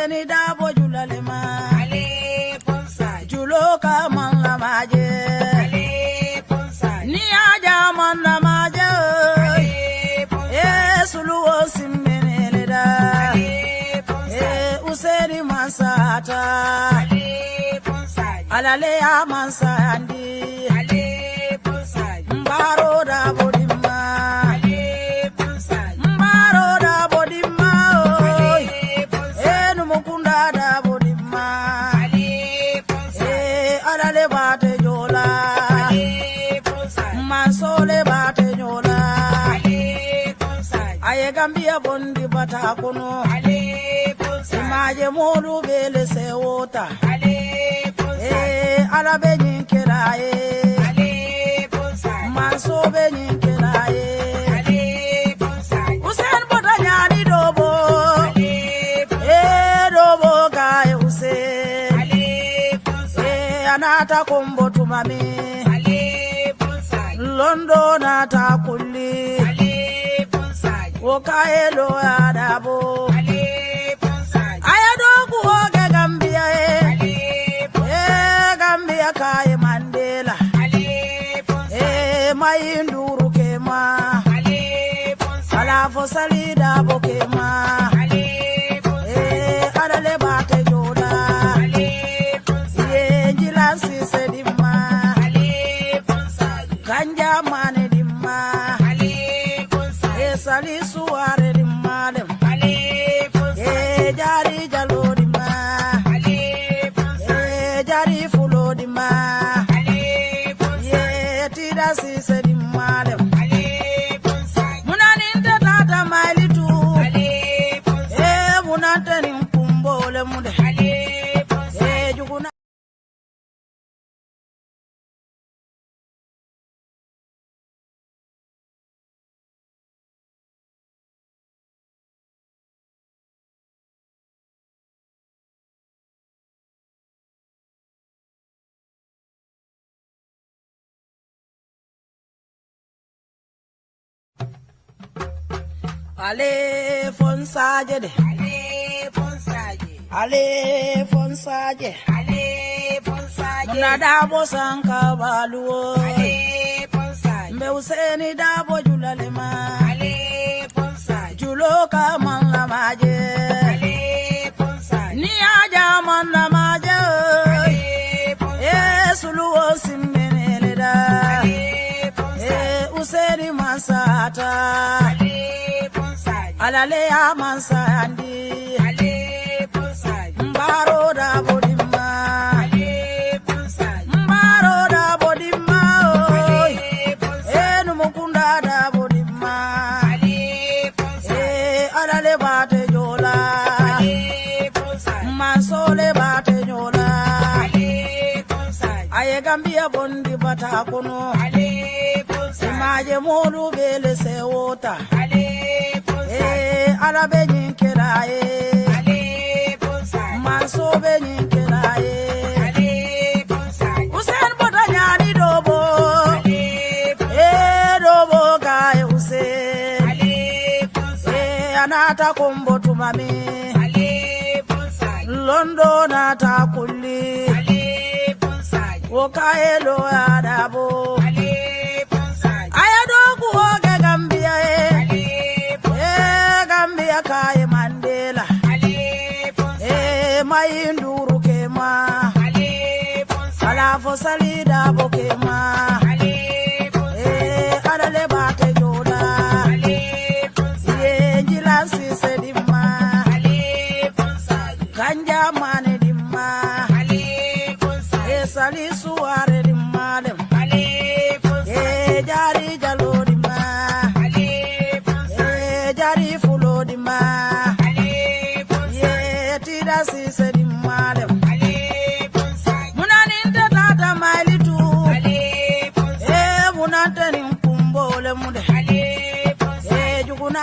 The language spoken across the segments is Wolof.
useni dabo julalema Ale ponsa juloka man la maje Ale ponsa ni aja man la maje Ale ponsa sulu osimene da Ale ponsa useni masata Ale ponsa alale ya mansandi Ale ponsa mbaro da bodima Ale ponsa mbaro da bodima Ale ponsa numukunda da bodima Ale ponsa alale bate jola Ale ponsa mansole bate jola Ale ponsa aye gambia bondi bata kono Ale ponsa imaje modu bele sewota Ale ponsa ala be nyinkela Ale ponsa manso be nyinkela Ale ponsa usen bota nyani dobo Ale ponsa dobo gaye usen Ale ponsa anata kombo tumami Ale ponsa londo nata kulli Ale ponsa okaelo adabo Ale ponsa ayado kuoge gambia Ale ponsa gambia kaye mandela Ale ponsa mayinduru kema Ale ponsa alafo salida bokema Ale ponsa adale bate joda Ale ponsa jilansi sedimma Ale ponsa ganja mane dimma Ale ponsa sali suare dimmalem Ale ponsa jari jalo dimma Ale ponsa jari fulo dimma Ale ponsa tida si sedimmalem Ale ponsa munaninta tata mailitu Ale ponsa munantani mpumbole mude Ale ponsa juguna ale fonsaje de Ale ponsa ale fonsaje Ale ponsa muna dabo sanka baluo Ale ponsa mbe useni dabo julalema Ale ponsa juloka man la maje Ale ponsa ni aja man la maje Ale ponsa sulu osimene da Ale ponsa useni masata Ale ponsa alale ya mansandi Ale ponsa mbaro da bodima Ale ponsa mbaro da bodima Ale ponsa numukunda da bodima Ale ponsa alale bate jola Ale ponsa mansole bate jola Ale ponsa aye gambia bondi bata kono Ale ponsa imaje modu bele sewota Ale ponsa ala be nyinkela Ale ponsa manso be nyinkela Ale ponsa usen bota nyani dobo Ale ponsa dobo gaye usen Ale ponsa anata kombo tumami Ale ponsa londo nata kulli Ale ponsa okaelo adabo Ale ponsa ayado kuoge gambia Ale ponsa gambia kaye mandela Ale ponsa mayinduru kema Ale ponsa alafo salida bokema Ale ponsa adale bate joda Ale ponsa jilansi sedimma Ale ponsa ganja mane dimma Ale ponsa sali suare dimmalem Ale ponsa jari jalo dimma Ale ponsa jari fulo dimma Ale ponsa tida si sedimmalem Ale ponsa munaninta tata mailitu Ale ponsa munantani mpumbole mude Ale ponsa juguna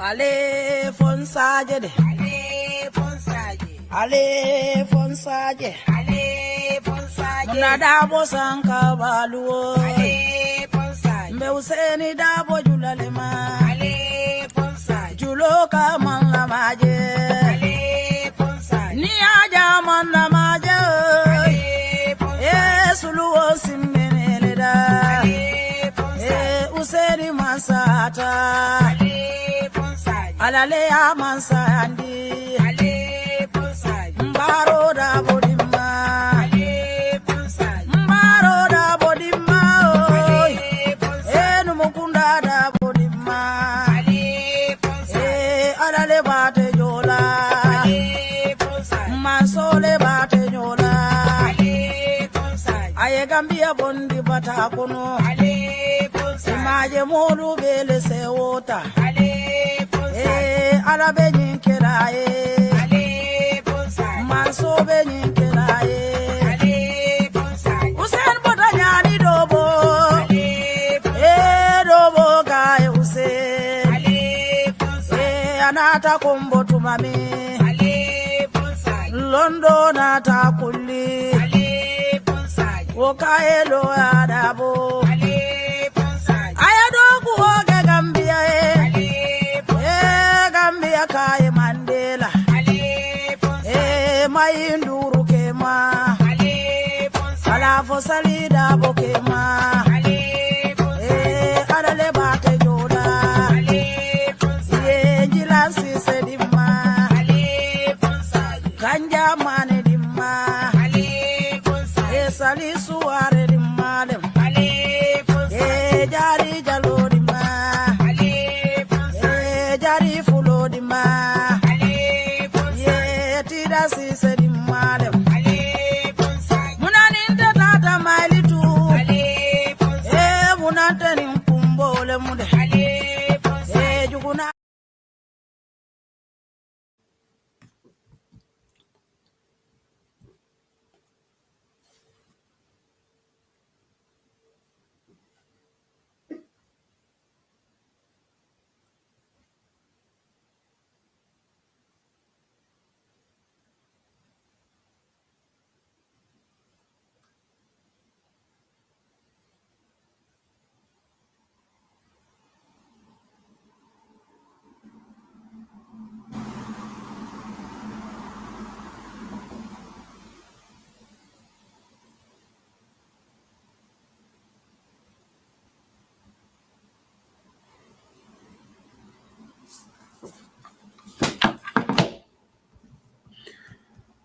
Ale fonsaje de. Ale fonsaje. Ale fonsaje. Ale fonsaje. Muna dabo sanka baluo. Ale fonsaje. Mbe useni dabo julalema. Ale fonsaje. Julo ka man la maje. Ale fonsaje. Ni aja man la maje. Ale fonsaje. Suluo simbene da. Ale fonsaje. Useni masata. Ale fonsaje. Alale ya mansandi. Ale fonsaje. Mbaro da bodima. Ale fonsaje. Mbaro da bodima. Ale fonsaje. Numukunda da bodima. Ale fonsaje. Alale bate jola. Ale fonsaje. Mansole bate jola. Ale fonsaje. Aye gambia bondi bata kono. Ale fonsaje. Imaje molu bele se wota. Ale fonsaje. Alabe nyinkela Ale fonsaje. Manso be nyinkela Ale fonsaje. Usen bota nyani dobo. Ale fonsaje. Dobo kaya usen. Ale fonsaje. Anata kombo tumami. Ale fonsaje. Londo nata kulli. Ale fonsaje. Okaye lo adabo. Ale fonsaje. Ayado kuoge Gambia Ale fonsaje. Gambia kaya Mandela. Ale fonsaje. Mayinduru kema. Ale fonsaje. Alafo salida bokema. Ale fonsaje. Adale bate joda. Ale fonsaje. Jilansi sedima. Ale fonsaje. Ganja mane dimma. Ale fonsaje. Sali suare dimma dem. Ale fonsaje. Jari jalo dimma. Ale fonsaje. Jari fulo dimma. Ale fonsaje. Tida si sedima dem. Ale fonsaje. Munaninda tata maili tu. Ale fonsaje. Munanteni mkumbole mude. Ale fonsaje. Juguna.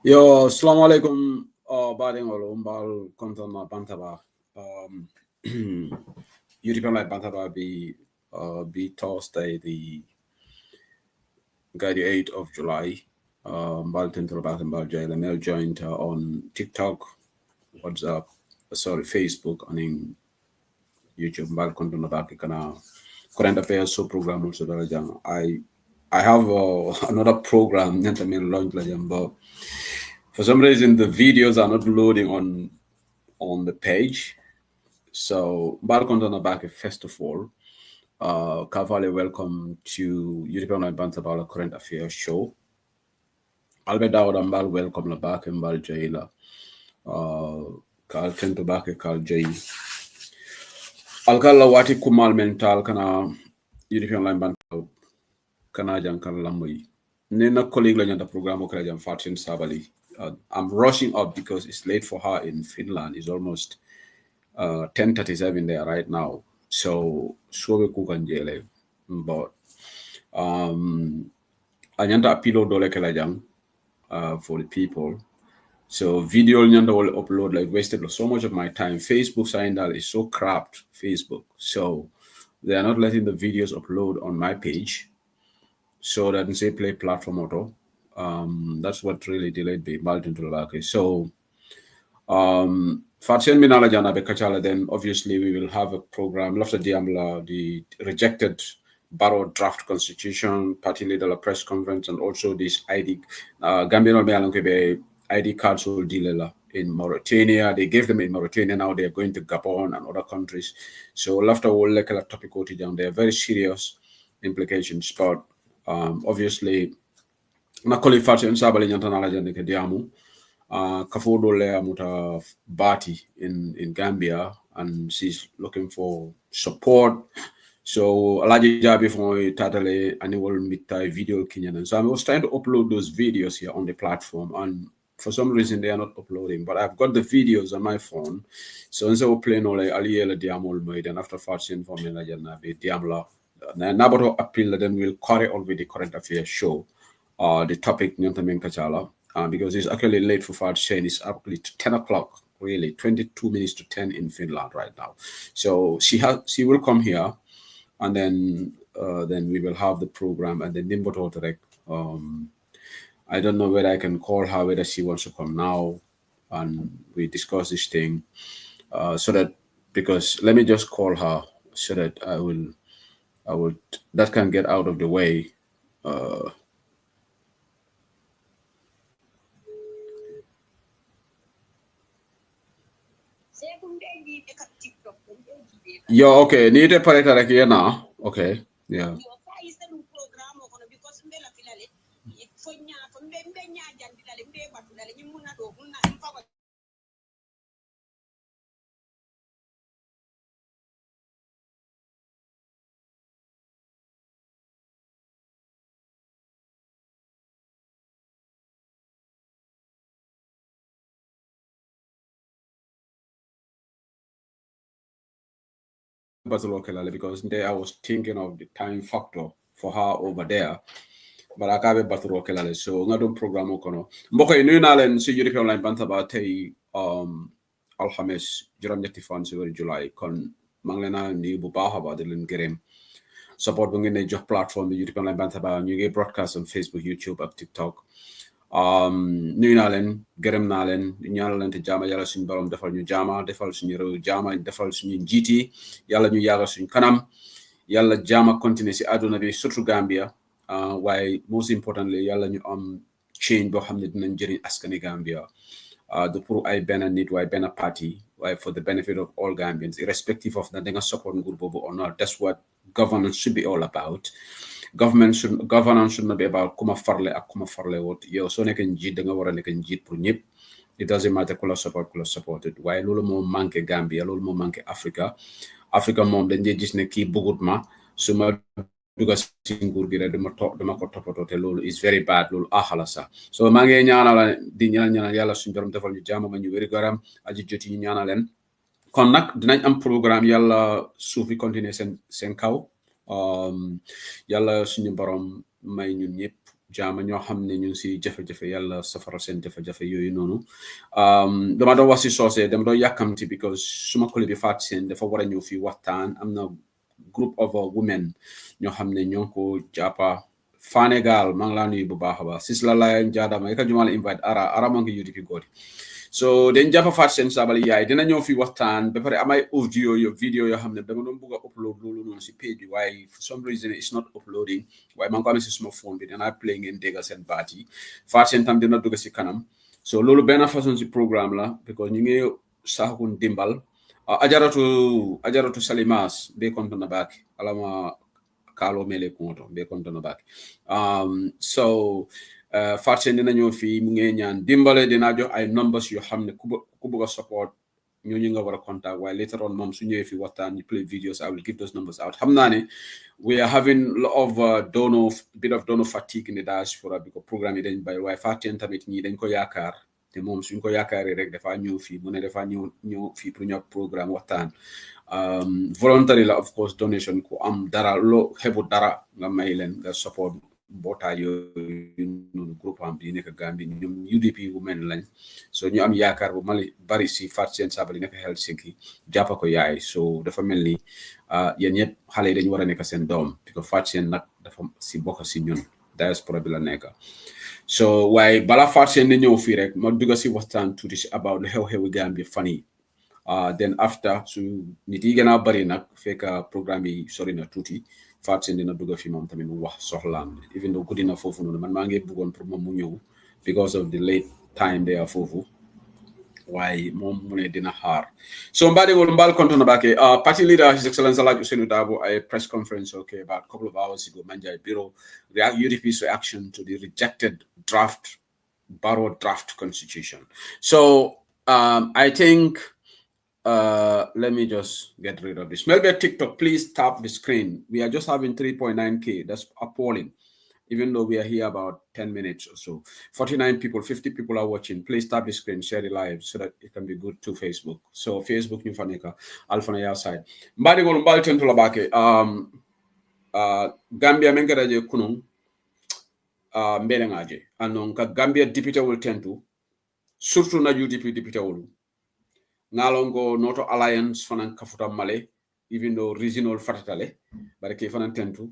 Yo, assalamu alaikum. Bading olo mbal kontona bantaba. European like bantaba be Thursday the 8th of July. Mbal tentro bat mbal jail mail joined on TikTok, WhatsApp, Facebook, and in YouTube. Mbal kontona baki kana current affairs so program also dalajang. I have another program nyanta launch lajang, but for some reason the videos are not loading on the page. So Balcon on the back first of all. Kavale, welcome to European Night Bantabala Current Affairs Show. Albert Dawdambal, welcome back and Bal Jaila. Kal Kento back Kal Jay. Alkala Wati Kumal Mental Kana European Line Bantab Kanajan Kan Lamui. Nena colleague the programOkrajan Fatin Sabali. I'm rushing up because it's late for her in Finland. It's almost 10:37 there right now. So Swabe Kukanjele. But Anyanta apilo dole kelajang for the people. So video nyanda will upload like wasted so much of my time. Facebook signal is so crapped, Facebook. So they are not letting the videos upload on my page. So that say play platform auto. That's what really delayed the Baltin to the So Fatsen Minala Jana Bekachala, then obviously we will have a program, Lafta Diamla, the rejected Barrow draft constitution, party leader press conference, and also this ID Gambian Mealankebe ID cards will deal in Mauritania. They gave them in Mauritania, now they are going to Gabon and other countries. So Lafta will like a topic down there, very serious implications. But Obviously, nakoli Fatou Sabali nyantana la jande ke diamu. Kafodo le amuta Bati in Gambia, and she's looking for support. So Alaji Jabi for Tatale annual Mitai video Kenyan. And so I was trying to upload those videos here on the platform, and for some reason they are not uploading. But I've got the videos on my phone. So instead of playing all Aliela Diamol made, and after fashion for me Nabi Diamla Nabato appeal, then we'll carry on with the current affairs show. The topic Nyantamin Kachala. Because it's actually late for Fat Shane. It's actually 10 o'clock, really, 22 minutes to 10 in Finland right now. So she will come here, and then we will have the program, and then Nimboto direct. I don't know whether I can call her, whether she wants to come now, and we discuss this thing. So that, because let me just call her so that I will that can get out of the way. Yo, okay. Need a pareta like here now. Okay. Yeah. Because there I was thinking of the time factor for her over there. But I can't battle kelale. So ngado program kono. Mboko inu na len si European Online Banta ba tay Alhamis juram ñetti fan ci wéru July kon manglena ni bu baaxa ba di len gërem. Support bu ngeen jox platform bi European Online Banta ba ñu ngi broadcast on Facebook, YouTube ak TikTok. Nuyu naa leen gërëm naa leen ñaanal leen te jaama yàlla suñu borom defal ñu jaama defal suñu réew jaama defal suñu njiit yi yàlla ñu yaagal suñu kanam yàlla jaama continuer si àdduna bi surtout Gambia waaye most importantly yàlla ñu am change boo xam ne dinañ jëriñ askani Gambia du pour ay benn nit waaye benn party waaye for the benefit of all Gambians irrespective of na da nga support nguur boobu or not. That's what governance should be all about. Governance should not be about kuma farle ak kuma farle wot yow so nek njit da nga wara nek njit pour ñep. It doesn't matter kula supported waaye loolu moo manqué Gambia loolu moo manqué Africa moom dañ dee gis ne kii bugut ma su ma duga si nguur gi rek dama ko toppatoo te loolu is very bad loolu axala sax so maa ngi ñaanal di ñaanal yàlla suñu borom defal ñu jàmm ma ñu wéri garam aji joti ñu ñaanal leen kon nag dinañ am programme yàlla suufi continuer seen kaw yàlla suñu borom may ñun ñëpp jaama ñoo xam ne ñu ngi si jafe-jafe yàlla safara seen jafe-jafe yooyu noonu dama doon wax si soose dama doon yàkkamti because suma kole bi faat seen dafa war a ñëw fii waxtaan am na group of women ñoo xam ne ñoo ko jàppa Fanegal maa ngi laa nuyu bu baax a baax sis la laay jaadama ka jumala invite ara maa ngi UDP goodi so den jàppa faat seen sabali yaay dina ñëw fi waxtaan ba pare amay audio yo video yoo xam ne dama doon bëgg a upload loolu noonu si page bi waaye for some reason it's not uploading waaye maa ngi ko amee si suma phone bi danaa play ngeen déggal seen baat yi faat seen tam dina dugg si kanam so loolu benn façon si programme la because ñu ngi saxakun dimbal ajaratu Salimas be kontona baake alama kaalo mele konto be kontona baake so Fatou dina ñëw fii mu ngi ñaan dimbale dina jox ay numbers yoo xam ne ku bëgg a support ñooñu nga war a contact waaye later on moom su ñëwee fi waxtaan ñu play videos I will give those numbers out xam naa ne we are having a lot of bit of donor fatigue in the diaspora because programme yi dañ bay waaye Fatou tamit ñii dañ ko yaakaar te moom suñ ko yaakaaree rek dafa ñëw fii mu ne dafa ñëw fii pour ñu programme waxtaan voluntary la of course donation ku am dara loo xebu dara nga may leen nga support mbootaay yooyu noonu groupe am bi nekk Gambie ñoom UDP women lañ so ñu am yaakaar bu mali bari si Fatou Seen Sabally nekk Helsinki jàppa ko yaay so dafa mel ni yéen ñëpp xale yi dañu war a nekk seen doom parce que Fatou Seen nag dafa si bokk si ñun diaspora bi la nekk so waaye bala Fatou Seen di ñëw fii rek ma dugg si waxtaan tuuti si about xew-xewi Gambie fan yi then after su nit yi gën a bari nag fekk programme yi sori na tuuti Fatou Seen dina dugg fi moom tamit mu wax soxlaam even though guddi na foofu noonu man maa ngi bëggoon pour moom mu ñëw because of the late time they are foofu why mom mune dina har so mbadi wol mbal kontono bake party leader his excellency Alhaji Ousainou Darboe a press conference about a couple of hours ago Manjai Bureau UDP's reaction to the rejected Barrow draft constitution. So I think let me just get rid of this. Maybe TikTok, please tap the screen. We are just having 3.9k. That's appalling. Even though we are here about 10 minutes or so. 49 people, 50 people are watching. Please tap the screen, share the live so that it can be good to Facebook. So Facebook ni fanika alfana ya side. Mbadi golu mbali tentola bake. Gambia mengada je kunung mbele ngaje. Anon ka Gambia deputy will tentu. Surtout na UDP deputy will. Ngalongo Noto Alliance fanan kafuta male, even though regional fatatale, but ke fanan tentu.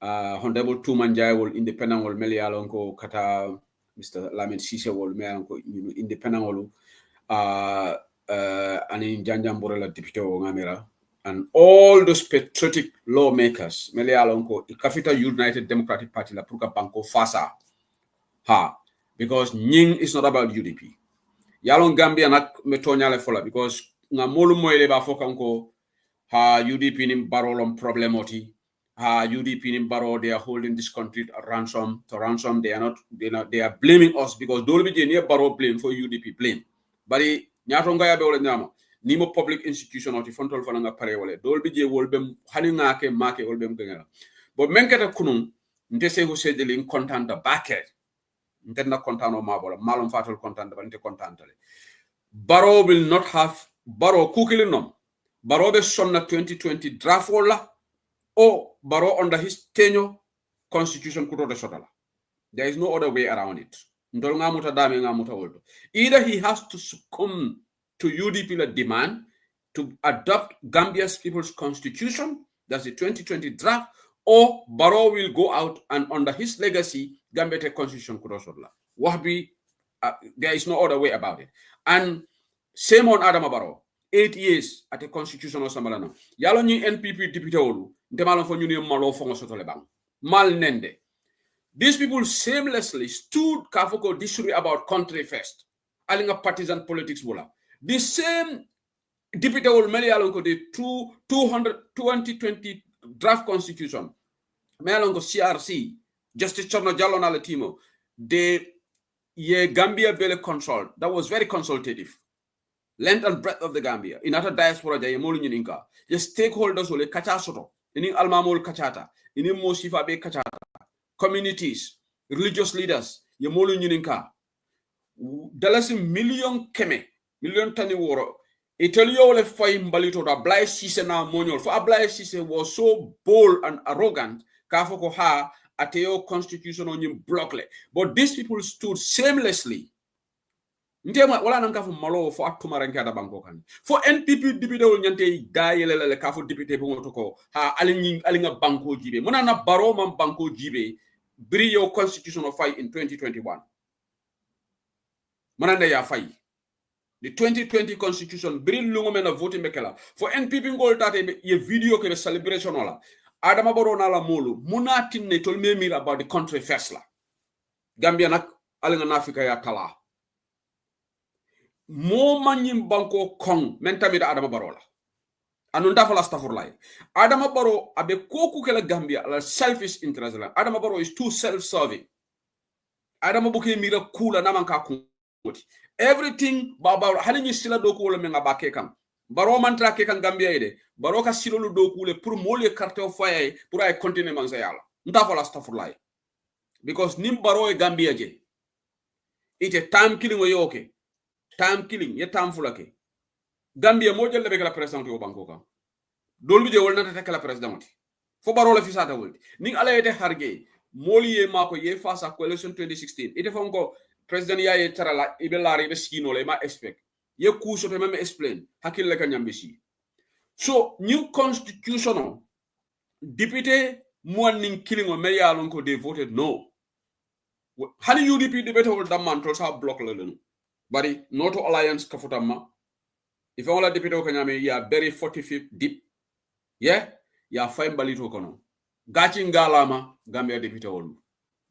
Honorable Tumanjai will independent will melialonko kata Mr. Lamin Sise will mealonko independent will ani Janjamborela deputy ngamira and all those patriotic lawmakers melialonko ikafita United Democratic Party la pruka banko fasa ha because nying is not about UDP. Yalon Gambia nak metonyale fola because nga molu moyle ba fokanko ha UDP nim barolom problemoti. UDP in Barrow, they are holding this country at ransom. They are not, they are blaming us because don't be near Barrow blame for UDP blame. But nyatonga ya bewole nyama. Nimo public institution oti fontol fananga pare wole. Don't be wolbem haninga ke make wolbem gengela. But menketa kunun nte se huse deling content the backet. Nte na content o mabola. Malum fatal content but nte content ale. Barrow will not have Barrow kukilinum. Barrow be sonna 2020 draft wala. Or Barrow under his tenure constitution kuto de sotala. There is no other way around it. Either he has to succumb to UDP demand to adopt Gambia's people's constitution, that's the 2020 draft, or Barrow will go out and under his legacy, Gambia constitution kuto sotala. Wahbi, there is no other way about it. And same on Adama Barrow. 8 years at the constitutional samalana. Yalo ni NPP deputy olu. Ndemalon for union malo fongo sotole bang. Mal nende. These people shamelessly stood kafoko disuri about country first. Alinga partisan politics bola. The same deputy olu meli yalo ko the 2020 draft constitution. Melon ko CRC. Justice Chorno Jallo na letimo. The Gambia Valley control. That was very consultative. Length and breadth of the Gambia. In other diaspora, jay molu nyininka. The stakeholders wole kacha soto. Ini almamol kachata. Ini mosifa be kachata. Communities, religious leaders, ye molu nyininka. Dalasi million tani woro. Italio le fay mbalito da Blay Sise na monyol. For Blay Sise was so bold and arrogant. Kafoko ha ateo constitution on him blockle. But these people stood shamelessly. Wala nan kafu malo fo atuma ranke ada banko kan fo NPP député wol nyante dayele le kafu député bo ngotoko ha alinga banko jibe mona na Barrow man banko jibe bri yo constitutional fight in 2021 mona nda ya fay the 2020 constitution bri lungo mena vote mekela fo NPP ngol tate ye video ke celebration wala Adama Barrow na la molu mona tinne tol memir about the country first la Gambia nak alinga na Afrika ya tala mo manyim banko kong mentami da Adama Barrow la anunda fala stafurlay Adama Barrow abe koku kala Gambia la selfish interest la Adama Barrow is too self-serving Adama buke mira kula namanka kumoti everything baba halini sila doku wala menga bake kan Barrow mantra ke kan Gambia ide Barrow ka silolu doku le pour mole carte o faye pour ay continuer man sa yalla nda fala stafurlay because nim Barrow e Gambia je ite time killing o yoke time killing ye time fulake Gambia mo jelle be kala president yo banko kan dolbi je wolna ta kala president fo Barrow la fisata woldi ning ala yete harge moliye mako ye face à coalition 2016 ite fonko president ya ye tarala ibe lari be skino le ma expect ye ku so to même explain hakil le kan nyambe si so new constitutional député mo ning killing o me yalon ko they voted no hani UDP debate wol damman to sa block la lenu bari Noto Alliance kafutama if all deputy okanyame ya very 45 deep yeah ya fine balito kono gachi ngalama Gambia deputy wolu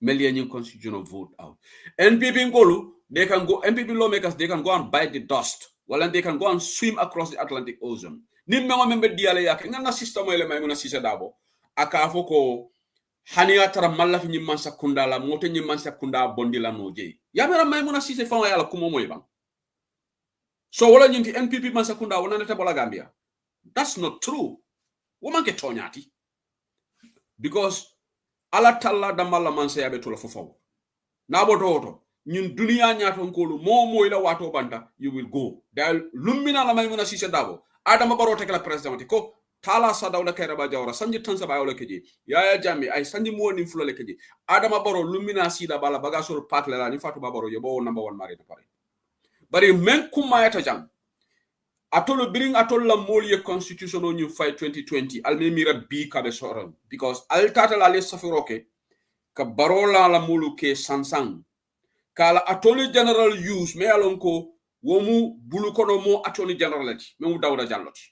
meliye constitutional vote out NPP ngolu They can go, MPP lawmakers, they can go and bite the dust. Well, they can go and swim across the Atlantic Ocean. Nimmengo membe diale yake ngana system ele maimuna sise dabo. Aka foko hania tara malla fi nyimman sakunda la mote nyimman sakunda bondi la noje. Yamera maimuna sise fa yala kumo moyba. So wala nyinti NPP man sakunda wala nete bola Gambia. That's not true. Woman ke tonyati. Because ala talla damala man se yabe tola fofo. Nabo toto. Ñun dunia ñaton kolu momo ila wato banda you will go dal lumina la maymuna sise dabo adama baro tekla president ko tala sadawla kayra ba jawra sanji tansa ba wala keji yaya jammi ay sanji moni fulale keji adama baro lumina sida bala baga sur pakle la ni fatu babaro yo bo number 1 mari pare bari men kuma yata jam atolo bring atolla moliye constitution on you fight 2020 alme mira bi kabe soron because al tata la les safiroke ka barola la mulu ke sansang kala attorney general use me alonko womu bulukono mo attorney general ati me dawda jalloti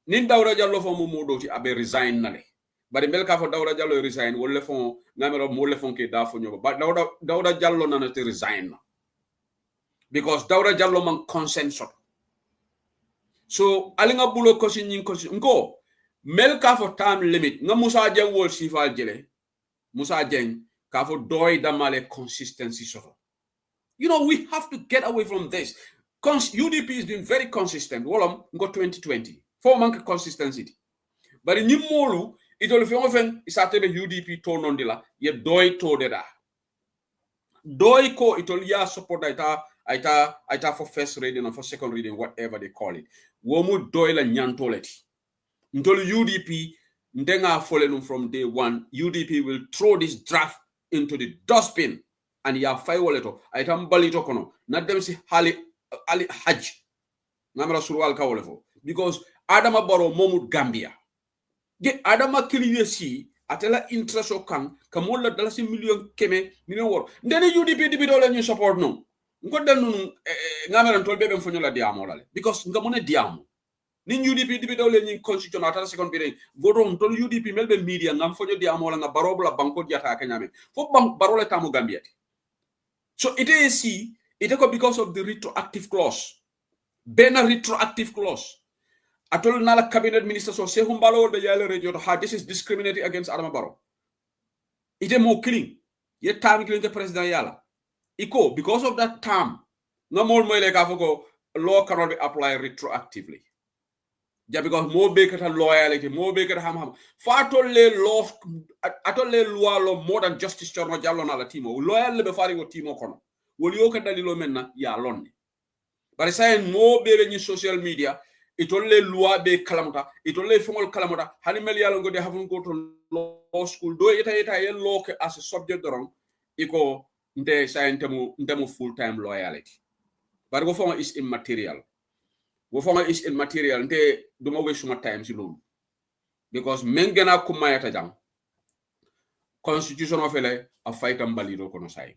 nin dawda jallo fo mo doti abe resign nale bari mel ka fo dawda jallo resign wolle fo ngamero mo le fon ke da fo nyoba ba dawda jallo nana te resign because dawda jallo man consensus so alinga bulo ko sin nyin ko ngo mel ka fo time limit nga musa jeng wol sifal jele musa jeng kafo doy damale consistency sort. You know, we have to get away from this. UDP has been very consistent. Wolam ngo 2020. For manke consistency. But in Nimolu, it will fi often is at the UDP to nondila ye doy to de da. Doy ko it will ya support ita for first reading and for second reading, whatever they call it. Womu doy la nyantoleti. Ntol UDP ndenga fallen from day one. UDP will throw this draft into the dustbin and ya fay woleto ay tam balito kono na dem si ali hajj ngamra surwal ka wolefo because adama baro momut Gambia ge adama kiliye si atela interest o kan kamolla dalasi million keme million wor ndene UDP dibi dole ñu support no ngodden nun ngamra tol bebe fonyo la diamo dale because ngamone diamo ni UDP dibi dole ñi constitution ata second bi godon tol UDP melbe media ngam fonyo diamo la nga barobo la banko diata ka ñame fo barole tamu Gambia. So it is because of the retroactive clause. Bena retroactive clause. Atol nala cabinet minister so se humbalo be yale radio ha this is discriminating against Adama Barrow. Ite mo killing. Ye time killing the president yala. Iko because of that term. No more mo like afoko law cannot be applied retroactively. Ja because mo be kata loyalty, mo be kata ham. Fatol le law atol le loi lo more than justice chorno jallo na la timo. Loyal le be fari go timo kono. Woli yo ka dalilo menna ya lonne. Bari sayen mo be ni social media itol le loi be kalamuta, itol le fongol kalamuta. Hani mel yalo ngo de havun go to law school do eta ye law as a subject dorong iko nte sayen temu full time loyalty. But go fonga is immaterial. Wofanga is immaterial nte duma waste my time si lolu because mengena kumayata jang constitution of ele a fight and balido kono sai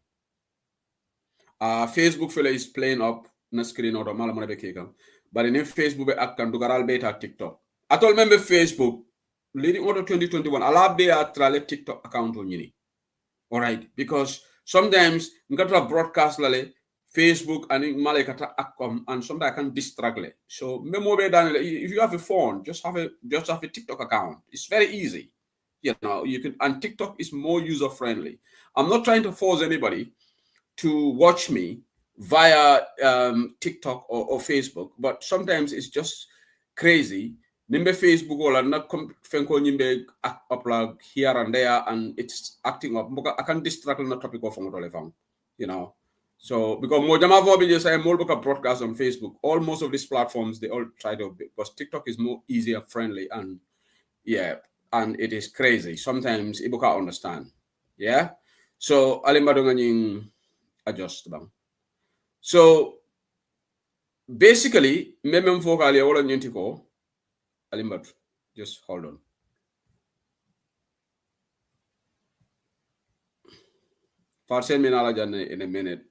Facebook fele is playing up na screen order mala mona be kekam but in Facebook be akkan dugaral beta TikTok atol membe Facebook leading order 2021 ala be atrale TikTok account nyini all right because sometimes ngatra broadcast lale Facebook and Malekata Akkom and sometimes I can distract it. So if you have a phone, just have a TikTok account. It's very easy. You know, you can, and TikTok is more user friendly. I'm not trying to force anybody to watch me via TikTok or Facebook, but sometimes it's just crazy. Nimbe Facebook or not fenko nimbe upload here and there and it's acting up. I can distract on the topic of you know. So because Mojama Vobi just say more broadcast on Facebook, most of these platforms they all try to because TikTok is more easier, friendly, and yeah, and it is crazy. Sometimes Ibuka understand. Yeah. So Alimbadonganying adjust them. So basically, memem focali all on Yentiko. Alimbad, just hold on. Farsen Minalajan in a minute.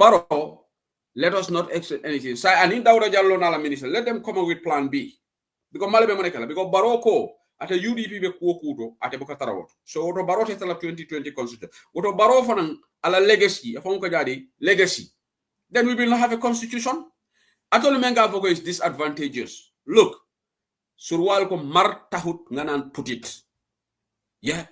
Baro, let us not expect anything. Say, and in Dawda Jallo Nala minister, let them come up with plan B. Because Malabe Monekala, because Baroko at a UDP be kuokudo at a Bokatarawat. So what Baro Tetala 2020 constitution. What Baro Fanan a la legacy, a Fonkajadi legacy. Then we will not have a constitution. Atol Menga Vogo is disadvantageous. Look, Surwal ko martahut nganan put it. Yeah.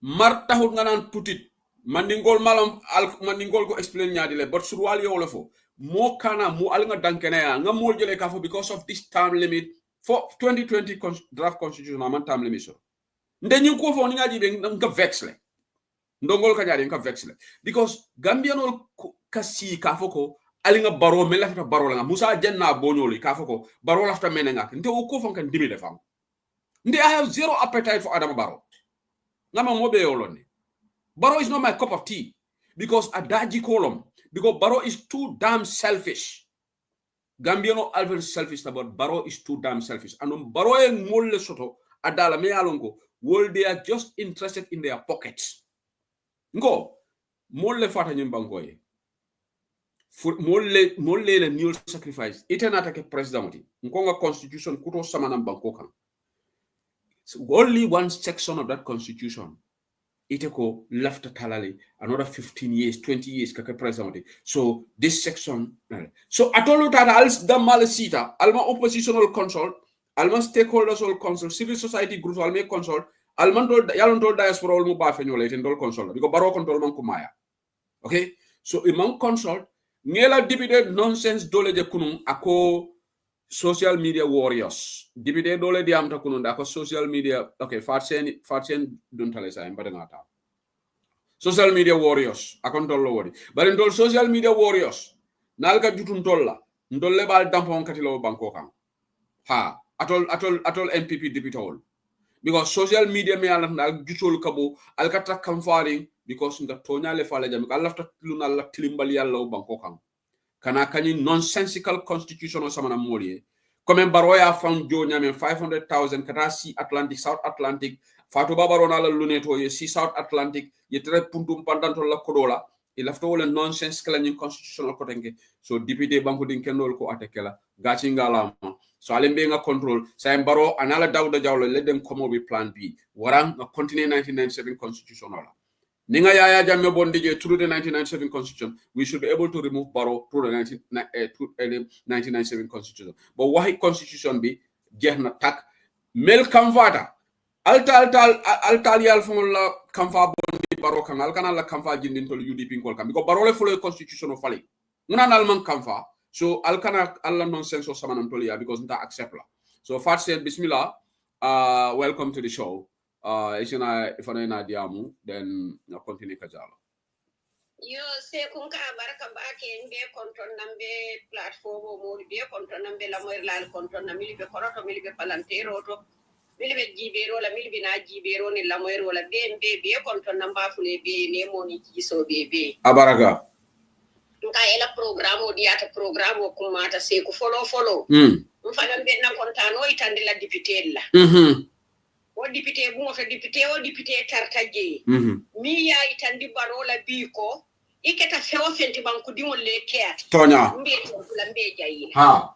Martahut nganan put it. Mandingol malam mandingol go explain nyadile, but Surwal yolofo. Mo kana mo alinga dankene ya nga mo jele kafo because of this term limit for 2020 draft constitution man term limit so. Nde ñu ko fo ni nga jibe nga vexle. Ndongol ka nyadi nga vexle because Gambianol kasi kafo ko alinga baro mela ta baro la Musa Jenna bonyoli kafo ko baro lafta menenga nte o ko fon kan dibi de fam. Nde I have zero appetite for Adam Baro. Ngama mo be yolone. Baro is not my cup of tea because adaji kolom. Because Baro is too damn selfish. Gambiano Alvin selfish, but Baro is too damn selfish. And Baro and Mole Soto, Adala Mealongo, well, they are just interested in their pockets. Go. Mole Fatanyam Bangoye. Mole le new sacrifice. Itenatake president. Nkonga constitution kuto samanam bankokan. So only one section of that constitution. Iteko left talali another 15 years, 20 years kaka president. So this section. So atolo tata als the malesita, alma oppositional consult, alma stakeholders all consult, civil society groups all make consult, alma yalon tol diaspora all mu ba fenyole ten dol consult because baro control man kumaya. Okay? So imam consult ngela député nonsense dole de kunun ako social media warriors. Député dole di amta kunun ako social media okay fatsen don't tell us I'm ngata. Social media warriors akon tollo wodi. But in social media warriors nalka jutun tolla ndolle bal dampon katilo banko kan. Ha atol MPP député all. Because social media me ala jutol kabo alkata kamfaring because nga tonya le fala jam Allah ta luna la tilimbali yalla banko kan. Kana kani nonsensical constitutional samana molier comme baroya fan jo nyame 500,000 kata si Atlantic South Atlantic fatu babarona la luneto ye si South Atlantic ye tre puntum pandanto la kodola il afto wala nonsense kala ni constitutional kotenge so député banko din kenol ko atekela gachi ngala so alembe nga control say baro anala Dawda Jawlo let them come up with plan B warang na continue 1997 constitutional Ninga Yaya Jammeh Bondije through the 1997 constitution, we should be able to remove Barrow through the 1997 constitution. But why constitution be jehna tak mel kamfata altal yal la kamfa bondi Barrow kan alkana la kamfa jindin tol UDP kol kam because Barrow le follow constitution of fali. Ngana alman kamfa so alkana alla nonsense of samanam tolia because nta accept la. So Fat said bismillah, welcome to the show. If I na diamu, then I continue kajala. Yo se kunka baraka bake mbe konton nambe platform mo be konton nambe la moy lal konton nambe be koroto mi be palantero to mi be jibero la mi be na jibero ni la moy wala be be konton namba fule be ne moni kiso be Abaraga nka ela programme diata programme ko mata se ko follow mfana be na kontano itande la député la o député bu mo fa député tartaje mi ya itandi barola biko iketa fewo fenti banku dimol le keat tonya mbe to la mbe jayila ha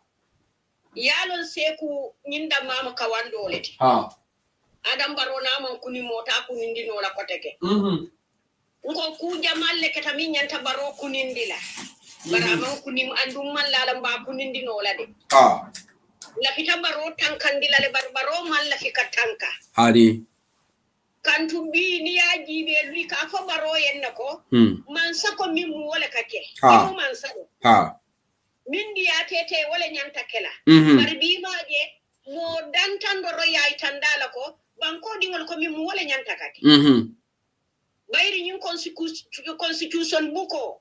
yalon seku nyinda mama kawandoleti ha adam barona man kuni mota kuni ndino la koteke ngo kuja malle keta mi nyanta baro kuni ndila barama kuni andum mallala mba kuni ndino la de ha la fita baro tankandila le baro malla fika tanka hadi kantu bi ni ya jibe lui ka fo baro yenna ko man sako mi mu wala kake ha man sako ha min dia tete wala nyanta kela bar bi maaje mo dantan do roya itandala ko banko di wol ko mi mu wala nyanta kake bayri nyin constitution buko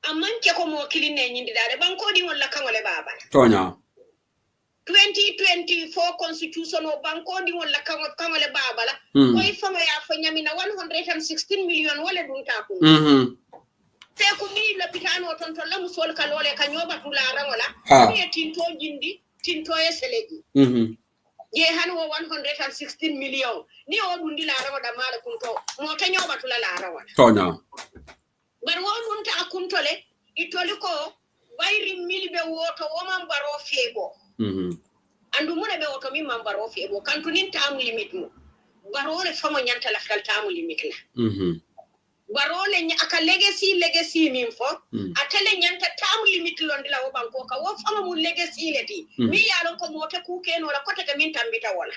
amanke ko mo kiline nyindi dare banko di wol la kangole baba tonya 2024 constitution o banko di wala kangole baba la koy fama ya fa nyamina 116 million wala dun ta ko te ko mi la pitano ton to lamu sol ka lole ka nyoba tula rangola mi tinto jindi tinto eseleji ye hanwo 116 million ni o dundi la rangoda mala kunto mo ta nyoba tula la rangola tonya bar wonun ta kuntole itoli ko bayri milbe woto woman baro febo andu muna be woto min man baro febo kantu nin tam limit mu baro le famo nyanta la kal tam limit la baro le aka legacy min fo atele nyanta tam limit londila wo banko ka wo famo mu legacy leti mi yalon ko mota ku keno la kota ga min tambita wala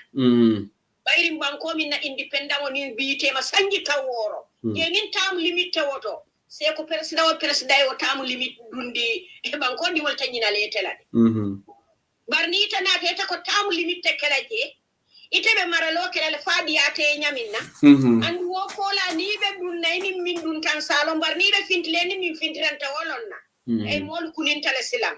bayri banko min na independent woni biite ma sanji taworo ye nin tam limit woto c'est ko president o tam limit dundi e banko di wol tanyina letela barni tana teta ko tam limit kelaje itebe maralo kelale fadi ate nyaminna and wo kola ni be dunna ni min dun kan salon barni be fintle ni min fintiranta wolonna e mol kunintale silam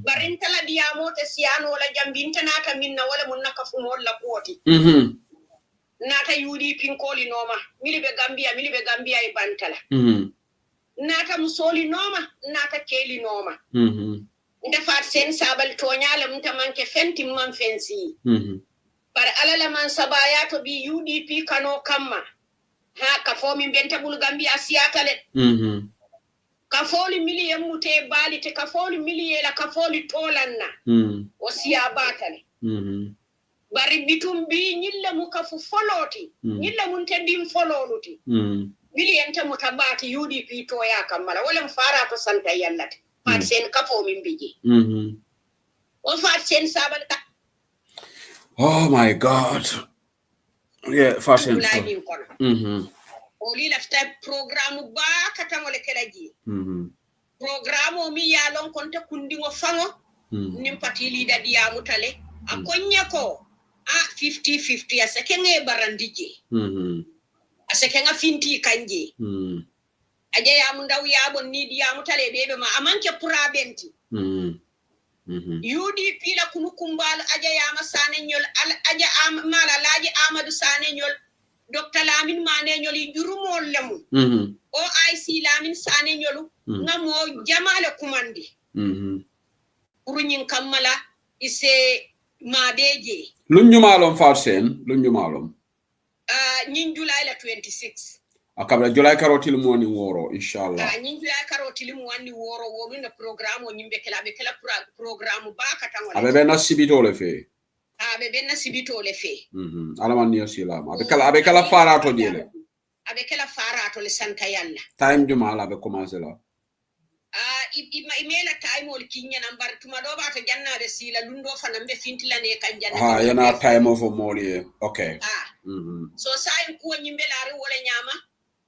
barintala diamo te siano wala jambinta nata minna wala mun nakafu mol la poti nata yudi pinkoli noma milibe gambia e bantala nata musoli noma nata keli noma ndefat sen sabal toñale mum tamanke fenti man fensi par alala man sabaya to bi UDP kano kamma ha ka fomi benta bul gambia siatale ka foli miliye mute bali te ka foli miliye la ka foli tolanna o siya batale bari bitum bi nyilla mu ka fu foloti nyilla mun tedim fololuti miliye enta mutabati UDP to ya kamala wala mfara to santa yallate fat sen ka fo min biji o fat sen sabal ta oh my god yeah fat sen oli lafta programme ba katangole kelaji programme mi yalon konta kundi ngo fango nim patili dadi ya mutale akonya ko 50-50 asekenge barandije asekenga finti kanje aje ya mundaw ya bon ni di ya mutale bebe ma amanke purabenti UDP la kunu kumbal aje ya masane nyol aje mala laji Amadou Sane nyol Dr Lamin Mane nyoli jurumol lemu OIC Lamin Sane nyolu ngamo jamale kumandi urunyin kamala ise madeje lunyu malom farsen lunyu malom nyin July la 26 akabla July karotil mo ni woro inshallah nyin July karotil mo wani woro wo na programme o nyimbe kala be kala programme ba katangole abe na sibito le fe abe benna sibito le fe alaman ni asilam abe kala farato jele abe kala farato le santa yalla time juma ala be commencer la imela time ol kinya nambar tuma do ba to jannade sila lundo fanambe fintilane kan janna yana time of moli okay so sai ko nyimbe laari wala nyama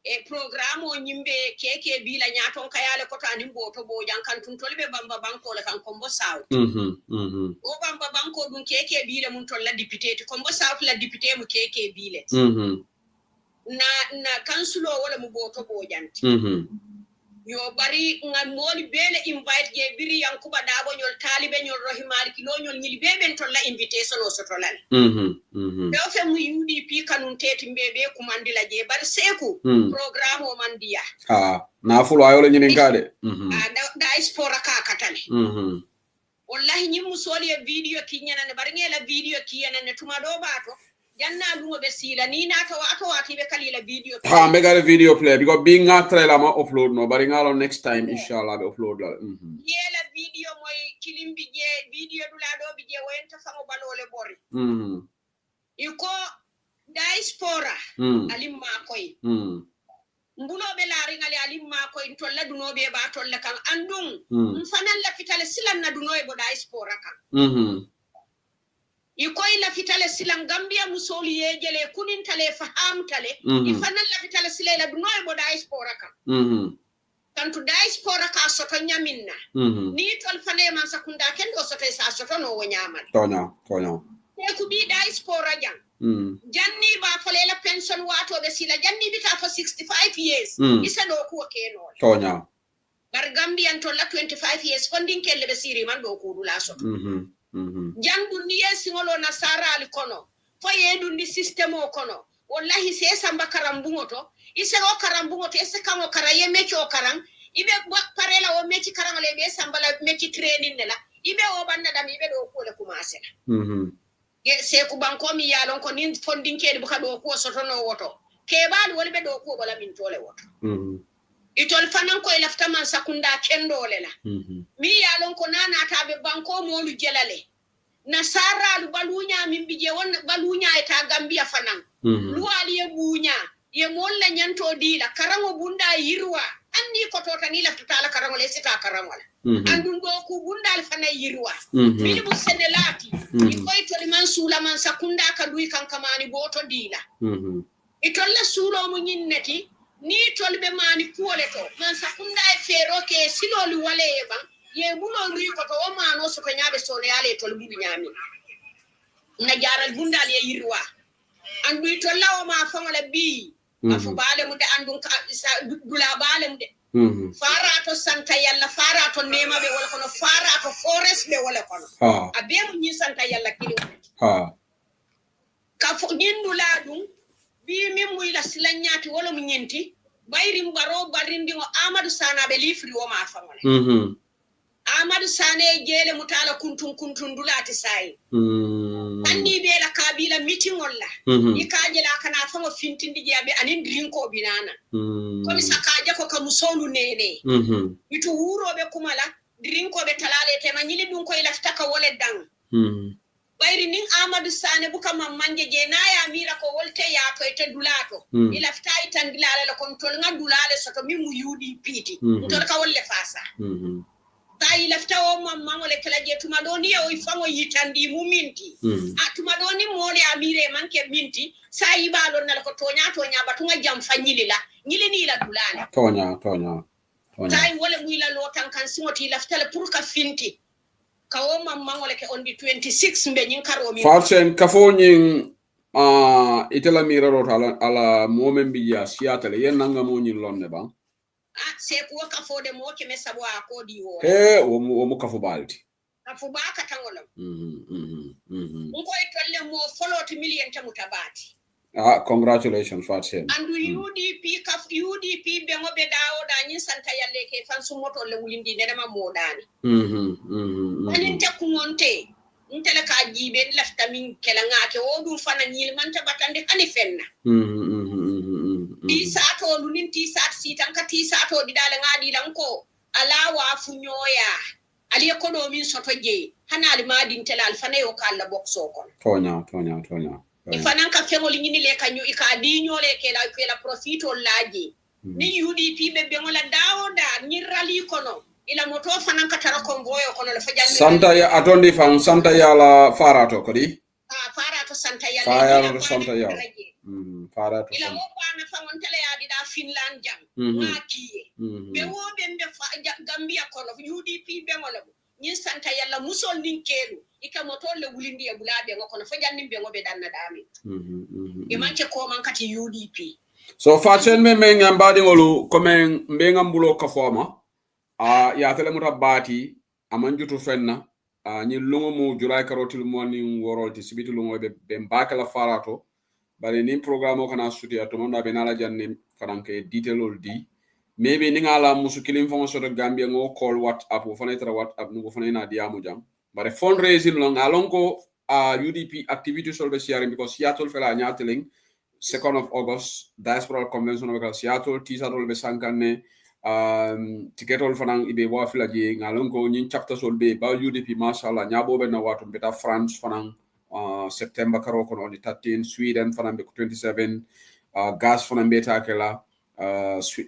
e programme o nyimbe keke bila nyaton kayale ko tani boto bo jankan tun tolbe bamba banko le kan kombo saw o bamba banko dun keke bila mun tolla député to kombo saw la député mu keke bila na kansulo wala mu boto bo janti yo bari ngal moli bele invite ge biri yankuba dabo nyol talibe nyol rohimari kilo nyol nyil bebe tolla invitation o sotolal do fe mu UDP kanun teti mbebe kumandila je bar seku programme o mandiya na fulo ayolo nyimin kade diaspora ka katale wallahi nyim musoli video kinyana ne bar ngela video kiyana ne tuma do bato janna lumo be sila ni na to wati be kalila video me got a video play because being a trailer ma upload no bari ngalo next time inshallah be upload la yela video moy kilimbi je video dula do bi je wenta fango balole bori iko diaspora alimma koy mbulo be laari ngali alimma koy to la duno be ba to la kan andum fanan la fitale silan na duno e bo diaspora kan ikoy la fitale silan Gambia musoli yejele kunin tale faham tale ifanal la fitale sile la dunoy bo diaspora ka tantu diaspora ka soto nyaminna ni tol fane man sakunda kendo soto sa soto no wonyama tonya e ku bi diaspora jang janni ba fale la pension wato be sila janni bi ta for 65 years isa do ku keno tonya bar Gambian to la 25 years funding kelle be siri man do ku dula soto jangu ni yesingolo na sarali kono fo yedu ndi system o kono wallahi se samba karambungo to ise o karambungo to ise kamo karaye mechi o karang ibe parela o mechi karang le be samba la mechi training nela ibe o banna dam ibe do ko le commencer se ku banko mi yalon ko nin funding kedi buka do ko soto no woto ke baadu wala be do ko bala min tole woto itol fanan ko lafta man sakunda kendole la mi yalon ko nana tabe banko molu jelale nasara lu balunya min bije won balunya eta gambia fanan luwali e bunya ye molla nyanto dila karango bunda yirwa anni ko tota ni lafta tala karango le sita karango la andun do ku bunda fana yirwa mi bu senelati ikoy to man sula man sakunda ka duy kankamani boto dila itolla sulo mu nyinneti ni tolbe mani kuole to man sakunda e fero ke silolu wale ban ye bulo ri ko to o mano so ko nyaabe so ne ale tolbu nyami na jaral bundal ye yirwa andu to lawo ma famale bi afu baale mu de andun ka dula baale mu de farato santa yalla farato nema be wala kono farato forest be wala kono abe mu nyi santa yalla kili ka fo nyindula dum bi min muy la silanyati wala mu nyenti bayri mbaro barindi ngo Amadou Sana be lifri wo ma famale Amadou Sane jele mutala kuntun dulati sai anni be la kabila meeting olla ikaje la kana famo fintindi jabe anin drinko binana komi sakaje ko ka musolu nene itu wuro be kumala drinko be talale te manyili dun ko ilafta ka wole dang bayri nin Amadou Sane buka mamanje je na ya mira ko wolte ya to ete dulato ilafta itan dilale la kontol nga dulale soto mi mu UDP ti to ka wolle fasa tay lafta o mamma wala kala je tuma doni o ifango yitandi mu minti tuma doni mole amire manke minti sai balo na ko tonya batunga jam fanyili la nyili ni la dulale tonya tay wala mu ila lotan kan simoti lafta la pour ka finti kawo mamma wala ke on di 26 mbe nyin karo mi farsen kafo nyin itela miraro ala momen bi ya siatale yen nanga mo nyin lonne ba se ko kafo de mo ke mesabo akodi wo o mo kafo balti kafo ba ka tangolam ngo itolle mo follow to million ta mutabati congratulations farsen and UDP be mo be dawo da nyin santa yalle ke fan su moto le wulindi ne ma modani anin ta kumonte ntele ka jibe lafta min kala ngake o dum fana nyil man ta batande ani fenna ti sato lunin ti sat sitan ka ti sato didale ngadi dan ko alawa funyoya ali ko do min soto je hanali madin telal fana yo kala boxo kon tonya ifanan ka fengol nyini le kanyu ikadi nyole ke la profito laji ni UDP be ngola dawoda ni rali kono ila moto fanan ka tara konvoyo kono la fajal santa ya atondi fan santa ya la farato kodi farato santa ya farato ila mo bana fangon tele ya dida Finland jam makiye be wo be Gambia kono UDP be ngola ni santa yalla musol nin kelu ika moto le wulindi e bulabe ngokono fajal nimbe ngobe danna dami e manke ko man kati UDP so fachen me ngambadi ngolu comme mbe ngambulo ka forma ya tele mutabati amanjutu fenna ni lungo mu juray karotil moni worolti sibitu lungo be mbakala farato bari ni programme kana studio to manda be nala janni faranke detailol di maybe ni ngala musu kilim fon so Gambia ngo call WhatsApp o fana tra WhatsApp ngo fana na diamu jam bare fundraising long alonko UDP activity solve sharing because Seattle fela nyateling 2nd of August diaspora convention of Seattle tisatol be sankane tiketol fanan ibe wa fila je ngalonko nyin chapter sol be ba UDP mashallah nyabo be na watu beta France fanan September karo kono on the 13 Sweden fanan be 27 gas fanan beta kala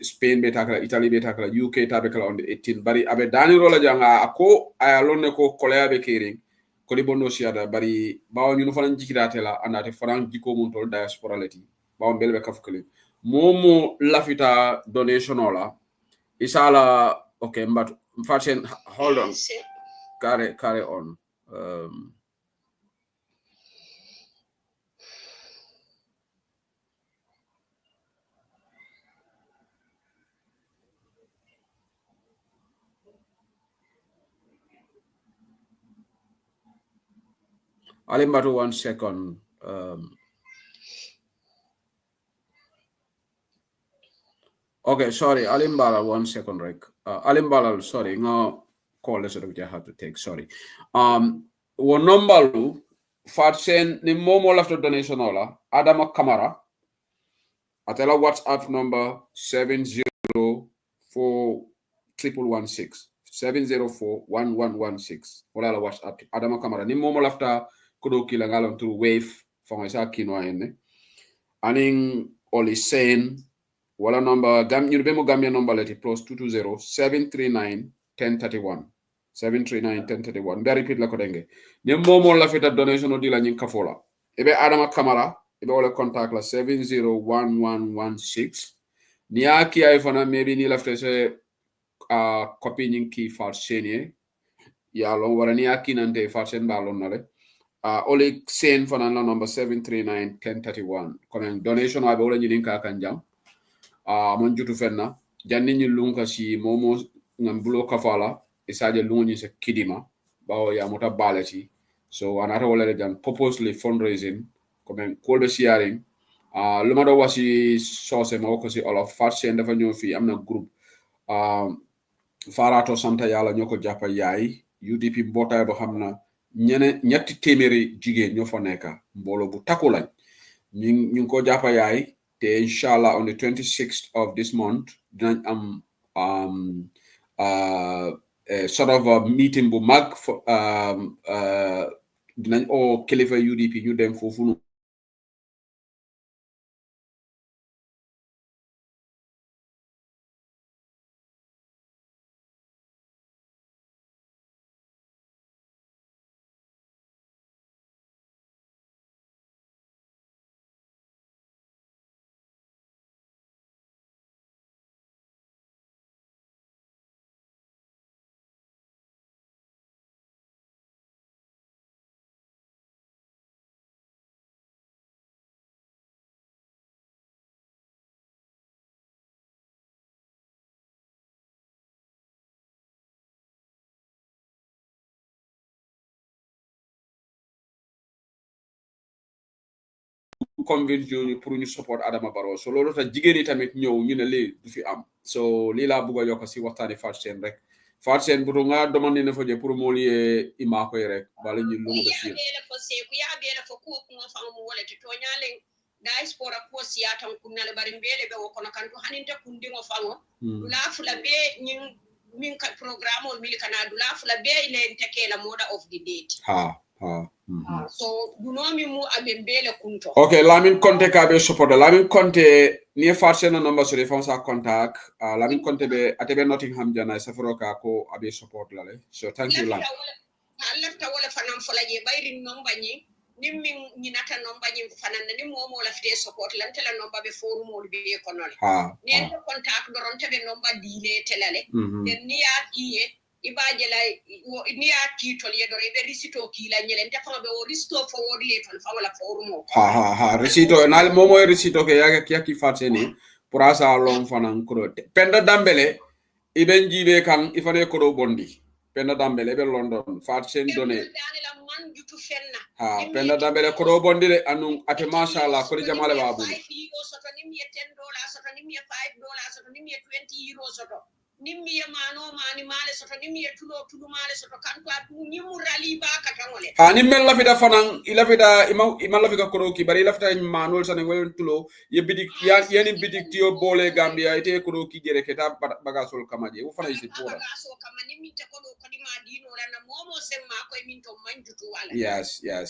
Spain beta kala Italy beta kala UK tabe kala on the 18 bari abe dani rola janga ako ayalonne ko kolea be kering ko di bonno siada bari bawo ñu fanan jikirate la andate fanan jiko mun tol diaspora leti bawo belbe kafkale momo lafita donation ola isala okay but fashion hold on carry on Alimbatu 1 second okay, sorry, Alimbala 1 second, Rick. Alimbala, sorry, no call this I have to take, sorry. One number Fatsen ni momo after donation ola Adama Kamara atela WhatsApp number 70 704-1116 wala la WhatsApp Adama Camara ni momo lafta kodo kila ngalon through wave fonga sa kinwa ene aning oli sen wala number gam ñu be mo Gambia number leti +220-739-1031 739-1031 be repeat la ko denge ni momo lafita donation odi la nyin kafola ebe Adama Camara ebe wala contact la 701116 ni aki ay fana maybe ni lafta se copy nyin ki far senie ya lon wara ni aki nante far sen balon nale oli sen fana la number 739-1031 comme donation wa be wala nyidin ka kan jam mon jutu fenna janni ni lunga si momo ngam bulo kafala isaje lungu ni se kidima bawo ya mota balati so anata wala le jan purposely fundraising comme kolbe sharing luma do wasi sose ma ko si olof farse dafa ñoo fi amna groupe farato santa yalla ñoko jappa yaay UDP mbotay bo xamna ñetti téméré jigéen ñoo fa nekka mbolo bu takku lañ ñu ko jappa yaay te inshallah on the 26th of this month dinañ am sort of a meeting bu mag dinañ o kilifa UDP ñu dem fofu convince ñu pour ñu support Adama Barrow so lolu ta jigéen tamit ñew ñu ne li du fi am so li la bëgg yok ci waxtani Fatsen rek Fatsen bu nga demandé na fa je pour mo li ima koy rek bala ñu lu nga ci ya ko se ku ya be la fa ko ko fa mo wala to nyale diaspora ko siya tan kunale bari mbele be ko no kan to haninte kundi ngo fango la fula be nyin min ka programme on mil kana dula fula be ile tekela moda of the date so dunomi mu abembele kunto okay Lamin Conte ka be support Lamin Conte ni Fatsen na number so defense sa contact Lamin Conte be atebe Nottingham jana safaro ka ko abe support la le so thank you Lam Allah ta wala fanam folaje bayri nomba nyi nimmin ñinata nomba ñim fanande ni momo la fite support lan tela nomba be forum ol be ko non ni en contact do ron tabe nomba dile telale den ni ya kiye ibaje la ni ya ki tol ye do be risito ki la ñelen te fa be o risto fo wodi le tol fa wala forum risito nal momo risito ke ya ki Fatseni pour asa long fanan ko penda dambele iben jibe kan ifane ko do bondi penda dambele be London Fatsen donné penda dambele ko do bondi de anu ate mashallah ko jamale babu soto ni mi $10 soto ni mi $5 soto ni mi €20 soto ni mi mano mani male soto ni mi tulo male soto kan ko ni murali ba ka tangole ni mel la fi da fanan ila fi da ima la fi ka ko ki bari la fi da manol sanen wayon tulo ye bidik ya yeni bidik tio bole Gambia ite ko ki jere keta bagasol kamaje wo fana isi pora bagaso kama ni mi te ko do ko di ma dino la momo semma ko min to manjutu wala yes ma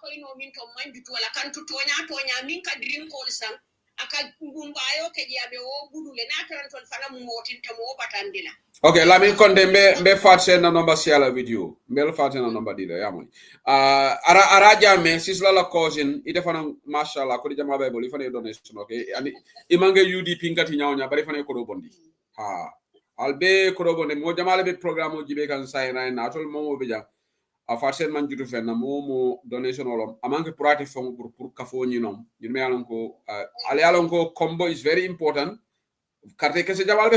ko ino min to manjutu wala kan to tonya min ka drink ko san aka ngumbayo ke jabe o budule na tan ton fana mo motin to mo batandila okay Lamin Conte be Fatsen na number siala video mbel Fatsen na number dile yamoy ara jame sisla la cousin ite fana mashallah ko di jama be boli fana donation okay ani imange UDP ngati nyawnya bari fana ko do bondi albe ko do bondi mo jama be programme o jibe kan sayna na tol mo be jam a Fatsen man jutu fenna momo donation olom amanke prati fong pour kafo ni nom ñu me alon ko ale alon ko combo is very important carte que se jabal be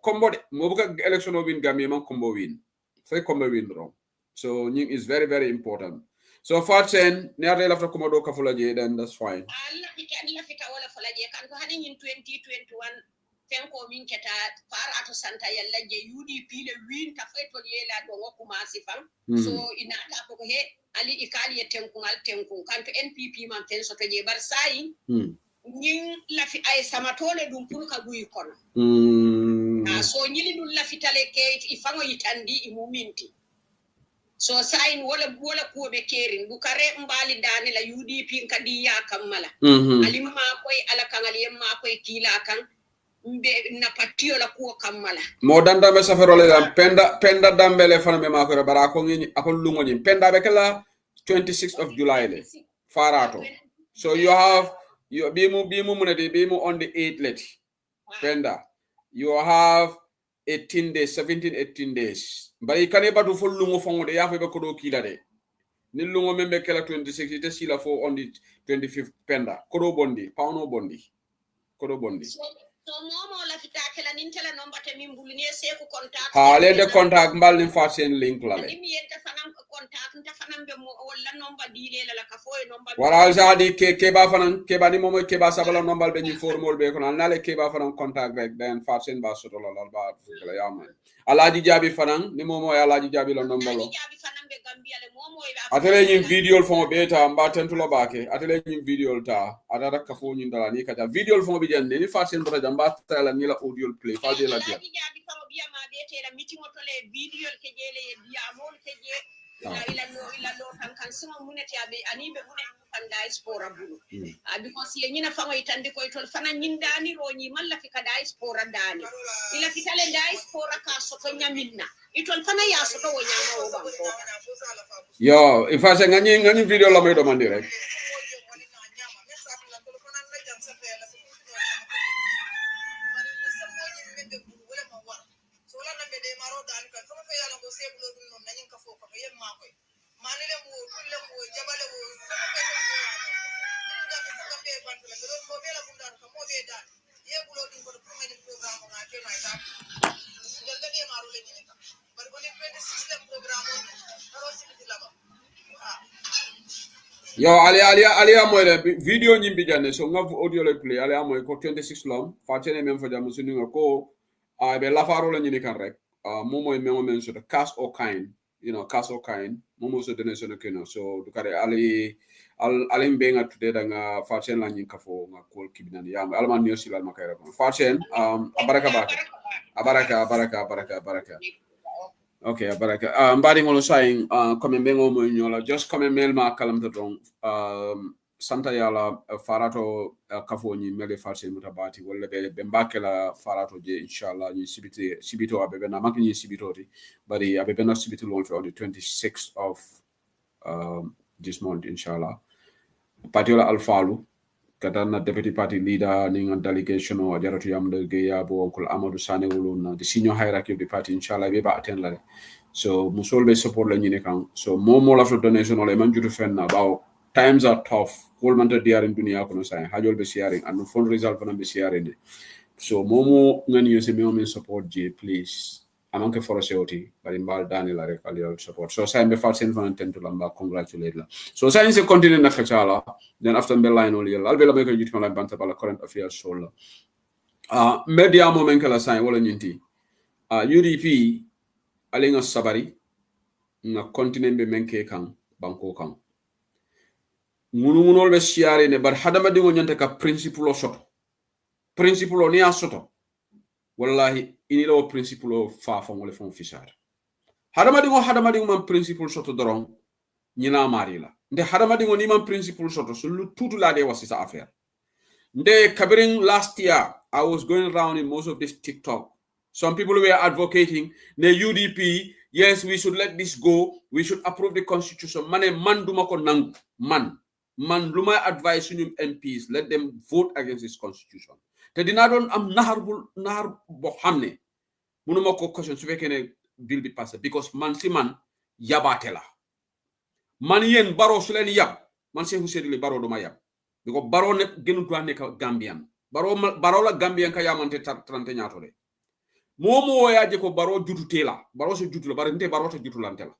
combo de mo buka election o win Gambia man combo win fay combo win rom so ñing is very very important so Fatsen ne ate lafta ko do kafo la je then that's fine Allah fita wala fala je kan ko hanin 2021 fenko min keta farato santa yalla je UDP le win ta fay tol yela do ko ma sifam so ina ta ko he ali ikali tenkun kanto NPP man fen so to je bar sai ñing la fi ay sama tole dum pour ka guyi kono so nyili dun la fitale ke ifango itandi imuminti so sign wala ko be kerin bukare mbali dani la UDP kadi ya kamala alimma koy ala kan aliyemma koy kila kan mbe na patio la ko kamala mo danda me safarole penda dambele fana me makore bara ko ngi akon lungo ni penda be kala 26th of July le farato so you have you bimu munati bimu on the 8th let penda you have 18 days 17 18 days bari kane batu fo lungo fongo de yafa be ko do kila de ni lungo membe kala 26 ite sila fo on the 25th penda ko do bondi pawno bondi ko do bondi so momo la fitake la nintela nomba te mimbuli ne se ko contact ha le de contact mbal ni fa sen link la le ni yenta fanam ko contact nta fanam be mo wala nomba dile la ka foy nomba wala jadi ke ba fanan ke ba ni momo ke ba sabala nombal be ni formol be ko na le ke ba fanan contact rek den fa sen ba soto la ba la yama alaji jabi fanan ni momo ya alaji jabi la nombalo jabi fanam be gambia le momo atele nyim video fo beta mba tentulo bake atele nyim video ta adara ka fo nyin dala ni kata video fo bi jende ni fa sen bra mba tala ni la audio play fa de la dia jabi famo biya ma bete la meeting otole video ke jele dia mon ke je ila lo kan sima muneti abe anibe muneti kan diaspora bulu because ye nyina famo itandi ko itol fana nyindani ro nyi malla fi ka diaspora dani ila fitale diaspora ka so ko nyaminna itol fana ya so ko nyama o banko yo ifa se ngani video la may do mandi rek yo ali moy le video nyimbi janne so ngaf audio le play ali moy ko 26 lom fa tene même fa jamu sunu ko be la faro la nyini kan rek momo memo men so the cast or kind you know cast or kind momo so donation keno so du kare ali mbenga today da nga fa tene la nyin kafo nga kol kibinani yam alman news silal makayra fa tene abaraka okay baraka mbadi ngolo saying comme bengo mo nyola just comme mel ma kalam to don santa yala farato kafo ni mele farse mutabati wala be mbakela farato je inshallah ni sibito abe na makini sibito ti bari abe na sibito lon for on the 26th of this month inshallah patiola alfalu kadana deputy party leader ning delegation o jaratu yamde geya bo onkol Amadou Sané woluna the senior hierarchy of the party inshallah be ba attend la so musol be support la nyine kan so momo la donation ole man jutu fenna bawo times are tough whole man diar in dunia kono say hajol be sharing and fund result fana be sharing so momo ngani yo se me support je please amanke force oti bari mbal dani la rek ali support so say be fal sen fana tentu lamba congratulate la so say se continue na kachala then after be line oli al be la be ko jitu la banta bala current affairs sola media moment kala say wala nyinti UDP ali nga sabari nga continue be menke kan banko kan munol be siare ne bar hadama dingo nyanta ka principle soto ni asoto wallahi ini lo principle fa ngole fon fisar hadama dingo man principle soto doron nyina marila nde hadama dingo ni man principle soto so lu tutu la de wasi sa affaire nde kabirin last year I was going around in most of this TikTok some people were advocating the UDP yes we should let this go we should approve the constitution man duma ko nangu man luma advise suñu MPs let them vote against this constitution te dina don am nahar bo xamne munuma ko question su fekkene bill bi passé because man yabate la man yen baro su len yab man Cheikh Ousseynou baro do ma yab because baro ne gënu do nek Gambian baro la Gambian ka yamante 30 ñaato de momo yaaje ko baro jututela baro so jutula bare nte baro ta jutulante la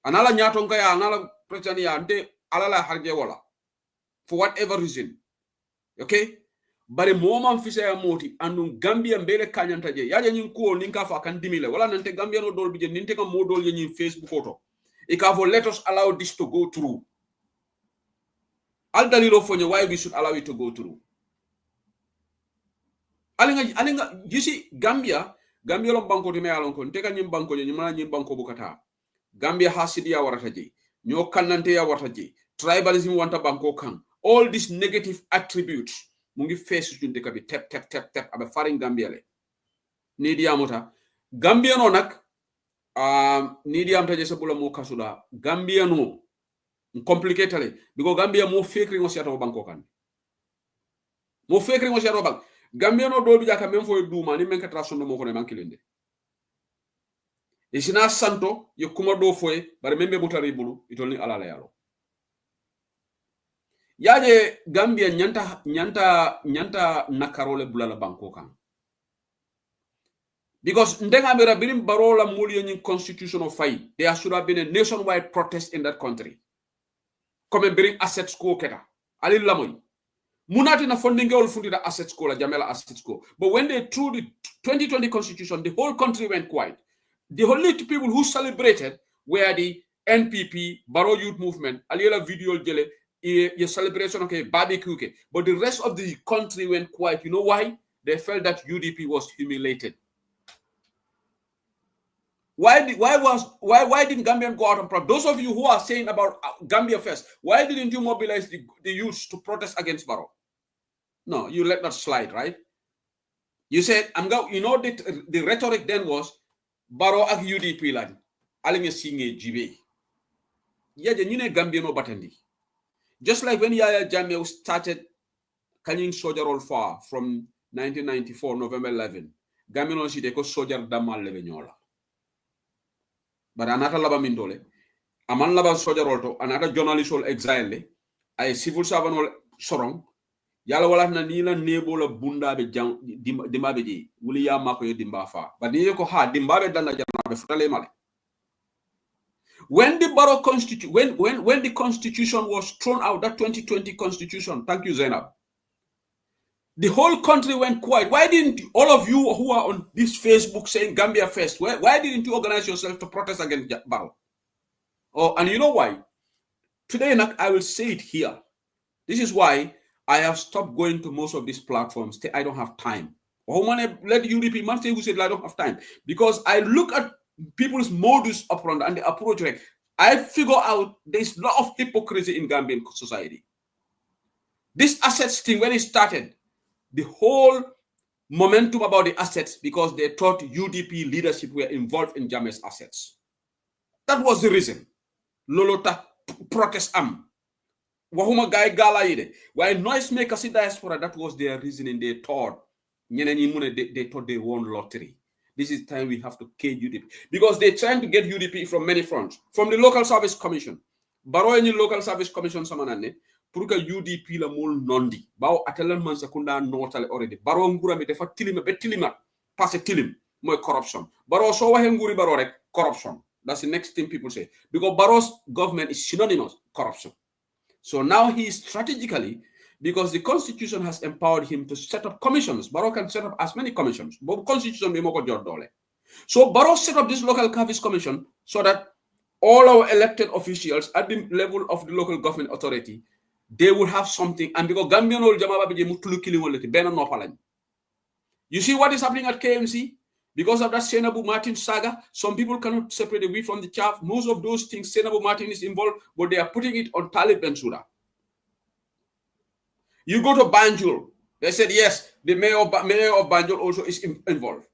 anala ñaato ka ya anala president ya nte alala harje wala for whatever reason okay bare momam fisaya moti andum Gambia mbele kanyanta je yaje nyin ko ninka fa kan dimile wala nante Gambia no dol bije ninte ka modol ye nyin Facebook auto e ka for let us allow this to go through al dalilo fonye why we should allow it to go through alinga you see Gambia Gambia lom banko me alon ko teka nyim banko je nyima nyim banko bukata Gambia hasidi ya warata je nyo kannante ya warata je tribalism wanta banko kan all these negative attributes mungi face junde kabi tep abe faring Gambia le ni diamota Gambia no nak ni diam taje sabula mo kasuda Gambia no complicated because Gambia mo fake ringo siato banko kan mo fake ringo siato bank Gambia no do bi jaka même fo duma ni men ka trasondo mo ko ne mankilende isina santo yo kuma do foye bare membe butari bulu itolni alala yalo yaje Gambia nyanta nakarole bulala banko kan because ndenga mera birim barola muli nyin constitutional fight there should have been a nationwide protest in that country come bring assets ko keta ali lamoy munati na funding all fundida assets ko la jamela assets ko but when they threw the 2020 constitution the whole country went quiet. The only people who celebrated were the NPP Baro Youth Movement aliela video jele a celebration okay barbecue okay. But the rest of the country went quiet. You know why? They felt that UDP was humiliated. Why didn't Gambian go out and protest? Those of you who are saying about Gambia first, why didn't you mobilize the youth to protest against Barrow? No, you let that slide, right? You said, the rhetoric then was Barrow ak UDP lan alinga singe jibe. Yaje nyine Gambia no batandi. Just like when Yaya Jammeh started carrying soldier all far from 1994 November 11, Gambia no site ko soldier damal lebe nyola. But anata laba mindole aman laba soldier to anata journalist all exile ay civil servant all sorong yalla wala na ni la nebo la bunda be jang dimba be ji wuli ya mako yo dimba fa but ni ko ha dimba be dana jana be futale male when the Barrow constitution when the constitution was thrown out, that 2020 constitution, thank you Zainab, the whole country went quiet. Why didn't all of you who are on this Facebook saying Gambia first, why didn't you organize yourself to protest against Barrow? Oh, and you know why? Today I will say it here. This is why I have stopped going to most of these platforms. I don't have time. Let UDP man say who said I don't have time. Because I look at people's modus operandi and the approach. I figure out there's a lot of hypocrisy in Gambian society. This assets thing, when it started, the whole momentum about the assets, because they thought UDP leadership were involved in Jammeh's assets. That was the reason. Lolota protest Wahuma guy gala ide. Why noisemakers in diaspora, that was their reasoning. They thought they won lottery. This is time we have to cage UDP. Because they're trying to get UDP from many fronts. From the Local Service Commission. Baro any Local Service Commission samanane. Puruka UDP la mol nondi. Bao atelan man sekunda notale already. Baro ngura me defa tilima betilima. Passe tilim. Moy corruption. Baro so wahe nguri baro rek corruption. That's the next thing people say. Because Barrow's government is synonymous corruption. So now he is strategically, because the constitution has empowered him to set up commissions. Barrow can set up as many commissions. But constitution so Barrow set up this local service commission so that all our elected officials at the level of the local government authority, they will have something. And because Gambian ol Jamaba Mutulu, you see what is happening at KMC? Because of that Senabu Martin saga, some people cannot separate the wheat from the chaff. Most of those things, Senabu Martin is involved, but they are putting it on Talib Bensouda. You go to Banjul, they said, yes, the mayor of Banjul also is involved.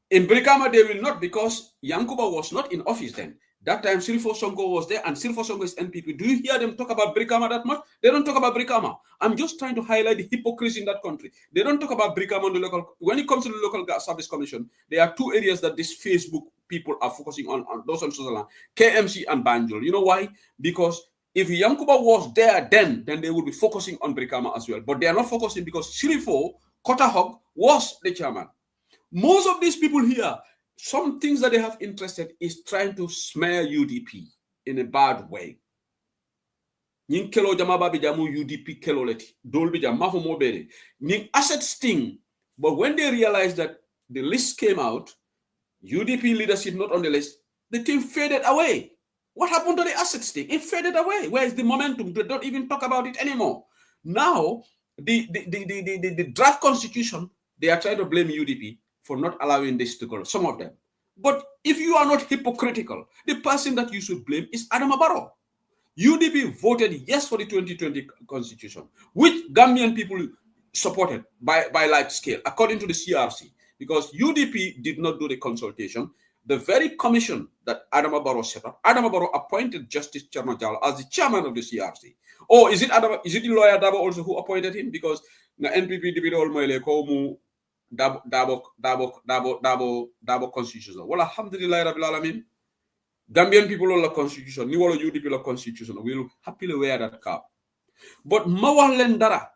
In Brikama, they will not, because Yankuba was not in office then. That time, Sirifo Sonko was there, and Sirifo Sonko is NPP. Do you hear them talk about Brikama that much? They don't talk about Brikama. I'm just trying to highlight the hypocrisy in that country. They don't talk about Brikama on the local. When it comes to the Local Service Commission, there are two areas that these Facebook people are focusing on those on Switzerland, KMC and Banjul. You know why? Because if Yankuba was there then they would be focusing on Brikama as well. But they are not focusing because Sirifo Kotahog was the chairman. Most of these people here, some things that they have interested is trying to smear UDP in a bad way. Ning kelo jamaba bi jamu UDP kelo leti dolbi jamafu mobere ning asset sting. But when they realized that the list came out, UDP leadership not on the list, the team faded away. What happened to the asset sting? It faded away. Where is the momentum? They don't even talk about it anymore. Now the draft constitution, they are trying to blame UDP. for not allowing this to go, some of them. But if you are not hypocritical, the person that you should blame is Adama Barrow. UDP voted yes for the 2020 constitution, which Gambian people supported by large scale, according to the CRC, because UDP did not do the consultation. The very commission that Adama Barrow set up, Adama Barrow appointed Justice Charnajal as the chairman of the CRC. Or is it the lawyer Dabo also who appointed him? Because the NPP did all my Dabo constitution. Well, alhamdulillah, Rabbil Alamin. Gambian people all the constitution, New World UDP la constitution. We'll happily wear that cap. But Mawalendara,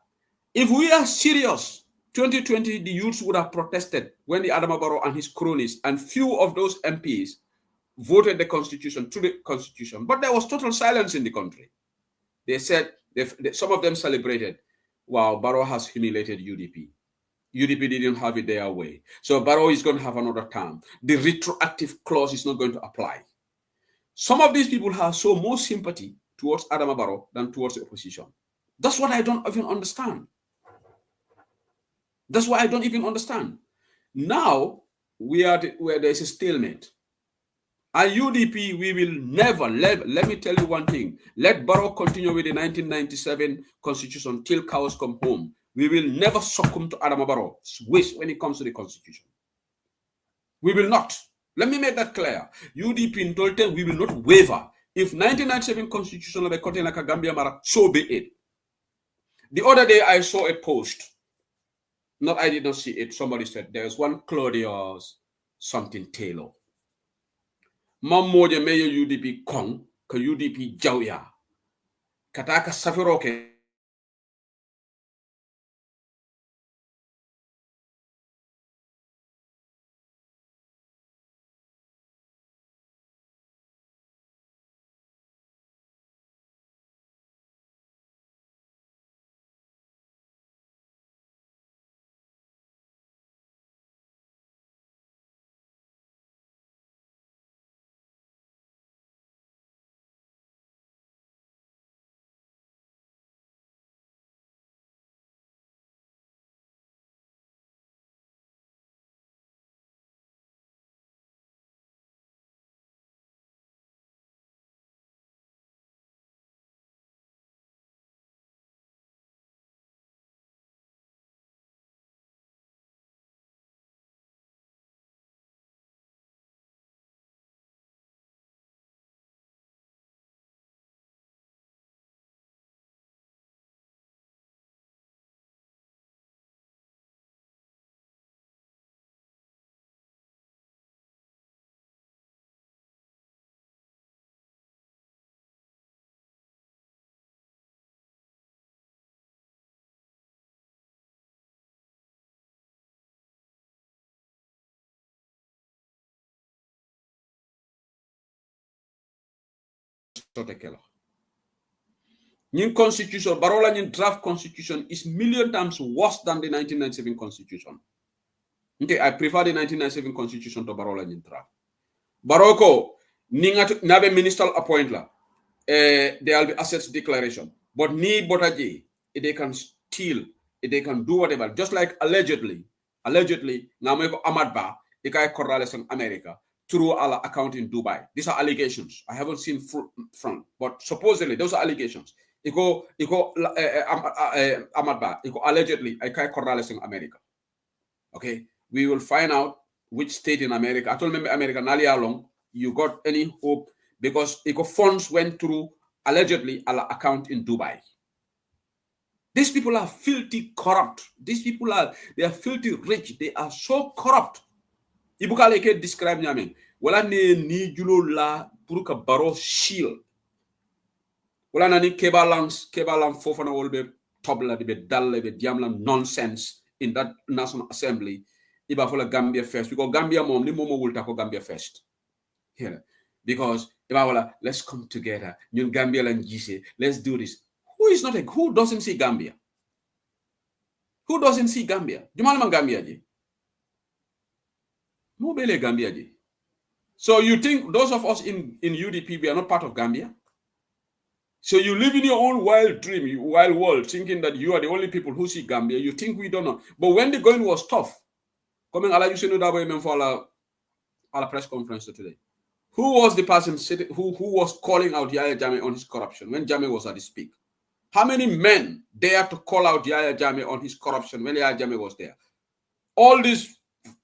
if we are serious, 2020, the youths would have protested when the Adama Barrow and his cronies and few of those MPs voted the constitution to the constitution. But there was total silence in the country. They said, some of them celebrated, wow, Barrow has humiliated UDP. UDP didn't have it their way. So Barrow is going to have another term. The retroactive clause is not going to apply. Some of these people have so more sympathy towards Adama Barrow than towards the opposition. That's what I don't even understand. That's why I don't even understand. Now, we are where there's a stalemate. At UDP, we will never, let me tell you one thing. Let Barrow continue with the 1997 constitution till cows come home. We will never succumb to Adama Barrow's wish when it comes to the constitution. We will not. Let me make that clear. UDP in Tolten, we will not waver. If 1997 constitution of a country like a Gambia Mara, so be it. The other day I saw a post. I did not see it. Somebody said there's one Claudius something Taylor. Mamoje mayo UDP Kong, ka UDP Jawya. Kataka Safiroke. New constitution, Barola new draft constitution is million times worse than the 1997 constitution. Okay, I prefer the 1997 constitution to Barola new draft. Baroko, nabe ministerial appointment, there will be assets declaration. But ni botaji, they can steal, they can do whatever. Just like allegedly, nameko Amadba, the guy Corrales in America, through our account in Dubai. These are allegations. I haven't seen front, but supposedly those are allegations. Amadba, allegedly, I guy Corrales in America. Okay, we will find out which state in America. I told me America, Nalia long. You got any hope because funds went through allegedly our account in Dubai. These people are filthy corrupt. These people are filthy rich. They are so corrupt. Ibuka leke describe nyame. Wala ne ni julo la puruka Barrow shield. Wala na ni kebalang fofana wolbe tobla be dalle be diamla nonsense in that National Assembly. Iba for Gambia first because Gambia mom ni momo will tako Gambia first. Here, because let's come together. New Gambia and GC, let's do this. Who doesn't see Gambia? Who doesn't see Gambia? Jumalman Gambia ji. Mobile Gambia ji. So you think those of us in UDP we are not part of Gambia? So you live in your own wild dream, wild world, thinking that you are the only people who see Gambia. You think we don't know. But when the going was tough, coming ala Yusenu Dabo even for a press conference today. Who was the person sitting, who was calling out Yaya Jammeh on his corruption when Jammeh was at his peak? How many men dared to call out Yaya Jammeh on his corruption when Yaya Jammeh was there? All these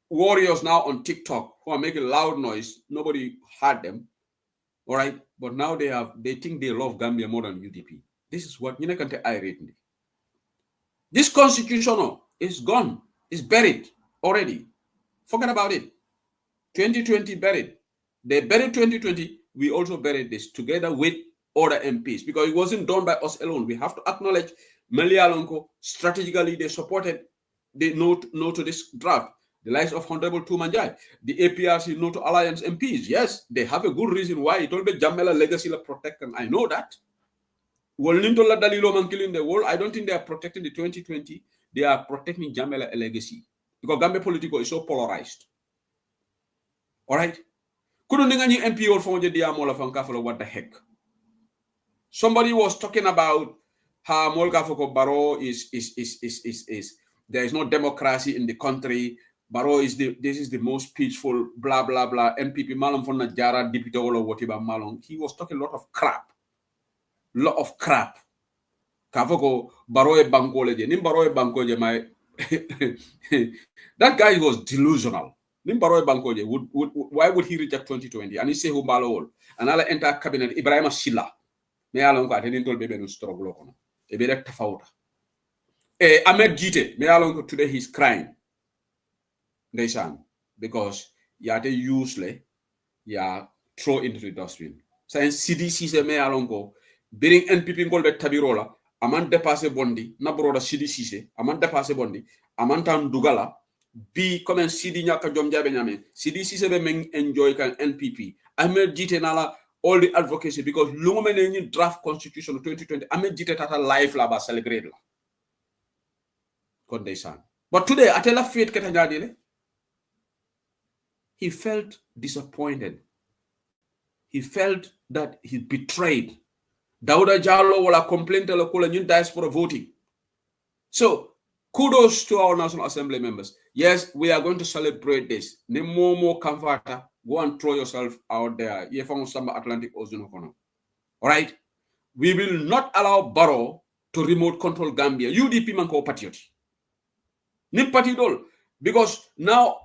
warriors now on TikTok who are making loud noise, nobody heard them. All right, but now they think they love Gambia more than UDP. This is what you can't irate me. This constitution is gone, it's buried already. Forget about it. 2020 buried. They buried 2020. We also buried this together with other MPs because it wasn't done by us alone. We have to acknowledge Melialonko strategically they supported the no to this draft. The likes of Honorable Tumanjai, the APRC No to Alliance MPs. Yes, they have a good reason why. It will be Jamela legacy la protect, and I know that. Well, Nintola Dalilo Mankil in the world, I don't think they are protecting the 2020. They are protecting Jamela legacy because Gambia political is so polarized. All right. Couldn't any MP or from the what the heck? Somebody was talking about how Molgafoko Baro is there is no democracy in the country. Baro is this is the most peaceful, blah blah blah. MPP Malong from Najara, Deputy or whatever Malong. He was talking a lot of crap. Kafoko Baro Bankoleje. Nim Baro Bankoje my that guy was delusional. Nimbaro Bankoje why would he reject 2020? And he say who balol and I'll enter cabinet Ibrahim Silla. Me alon ko ateni tol bebe no struggle kono. E be rek tafawta. Ahmed Jite, me alon ko today he's crying. Ndeysaan because yate useless ya throw into the dustbin. So en CDC se me alon ko biring NPP ngol be tabirola aman dépasser bondi na broda CDC se aman dépasser bondi aman tan dugala bi comme Sidi Nyaka Jom Jabe Nyame CDC se be men enjoy kan NPP Ahmed Jite nala all the advocacy because lungo men draft constitution of 2020 Ahmed Jite tata life la ba celebrate la kondesan but today atela faith keta nyadile he felt disappointed. He felt that he betrayed. Dauda Jallo wala complaint la kola ñun diaspora voting. So kudos to our National Assembly members. Yes, we are going to celebrate this. Ne more comforter. Go and throw yourself out there. Atlantic Ocean. All right? We will not allow Barrow to remote control Gambia. UDP man ko patriot. Ni party dol. Because now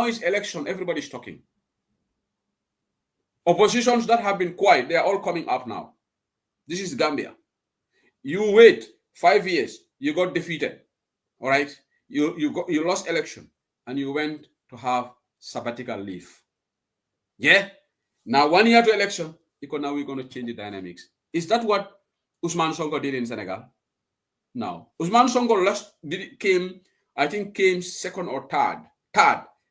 is election, everybody's talking. Oppositions that have been quiet, they are all coming up now. This is Gambia. You wait 5 years, you got defeated. All right? You lost election and you went to have sabbatical leave. Yeah? Now 1 year to election, now we're going to change the dynamics. Is that what Usman Sonko did in Senegal? No. Usman Sonko came second or third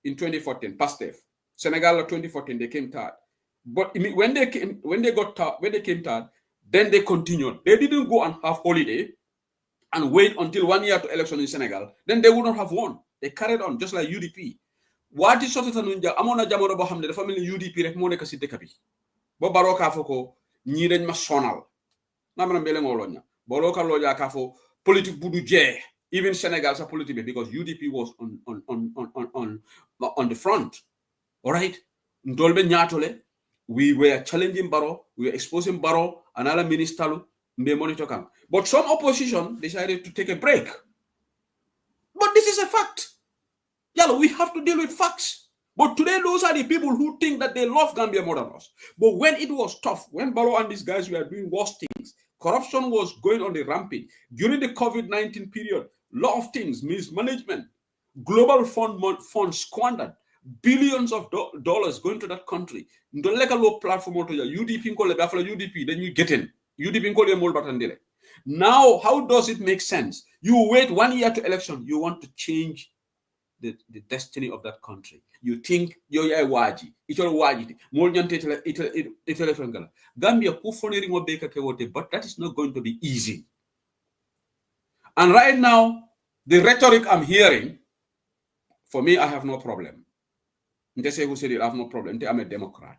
in 2014, Pastef. Senegal 2014, they came third. But when they came third, then they continued. They didn't go and have holiday and wait until 1 year to election in Senegal. Then they would not have won. They carried on just like UDP. What is sort of amona jamono bo xamne dafa melni UDP rek mo nek ci dekk bi. Bo baro ka foko ñi dañ ma sonal. Na manam bele ngolonya. Bo lo ka loja ka fo politique bu du je. Even Senegal sa politique because UDP was on the front. All right? Ndolbe ñatole we were challenging Barrow, we were exposing Barrow, another minister, but some opposition decided to take a break. But this is a fact. Yeah, we have to deal with facts. But today, those are the people who think that they love Gambia more than us. But when it was tough, when Barrow and these guys were doing worse things, corruption was going on the rampage. During the COVID-19 period, lot of things, mismanagement, global funds squandered. Billions of dollars going to that country. Low platform to UDP, then you get in. UDP now, how does it make sense? You wait 1 year to election, you want to change the destiny of that country. You think you're a waji, it's all waji. Gambia, but that is not going to be easy. And right now, the rhetoric I'm hearing, for me, I have no problem. I have no problem. I'm a Democrat.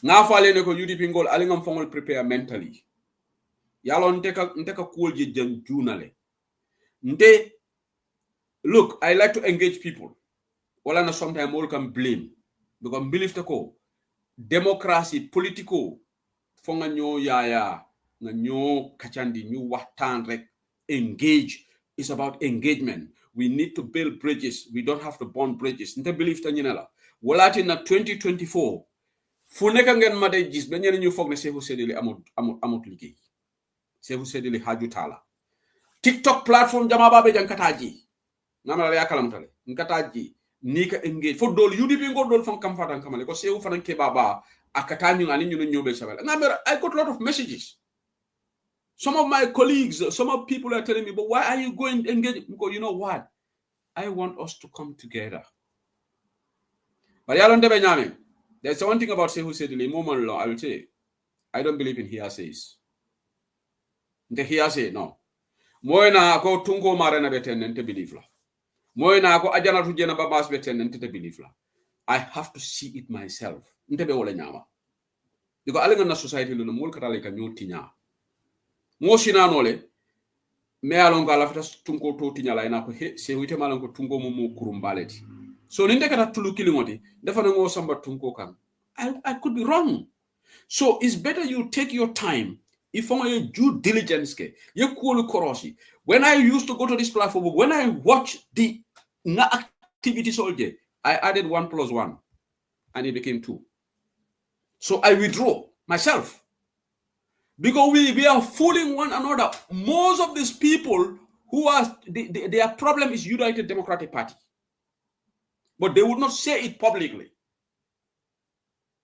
Now, if I go UDP goal, I'm going to prepare mentally. Yalon take a cool junale. Look, I like to engage people. wala na sometimes all can blame because believe the ko democracy political fo nga ñoo yaaya nga ñoo kachandi ñu waxtaan rek engage. It's about engagement. We need to build bridges. We don't have to burn bridges. Nte believe ta ñina la walaati na 2024 fu nekk ngeen ma day gis ba ñeneen ñu foog ne Sefu Sedili amut liggéey. Sefu Sedili haju taala TikTok platform jama babe jankataji ngamala ya kalamtale nkataji nika engage fo dol UDP ngo dol fon kam fatan kamale ko Sefu fanan ke baba akata ñu ani ñu ñobe sabal ngamara I got a lot of messages. Some of my colleagues, some of people are telling me, but why are you going to engage? Because you know what? I want us to come together. But there's one thing about Sefu Sedili, moment law, I will say, I don't believe in hearsays. The hearsay, no. Moina ko tungo marana beten to believe la. Moina ko ajana tujena babas beten to believe la. I have to see it myself. Ntebe wala nyama. Because alinga na society lu mul katale ka nyotinya. Mo sinanole me alonga la fata tunko to tinyala ina ko he se wite malanko tungo mo kurumbaleti. So ninde kata tulu kilingoti defa na ngo samba tunko kan. I could be wrong. So it's better you take your time. If on your due diligence, you cool korosi. When I used to go to this platform, when I watched the activities all day, I added 1 + 1 and it became 2. So I withdraw myself because we are fooling one another. Most of these people who are their problem is United Democratic Party, but they would not say it publicly.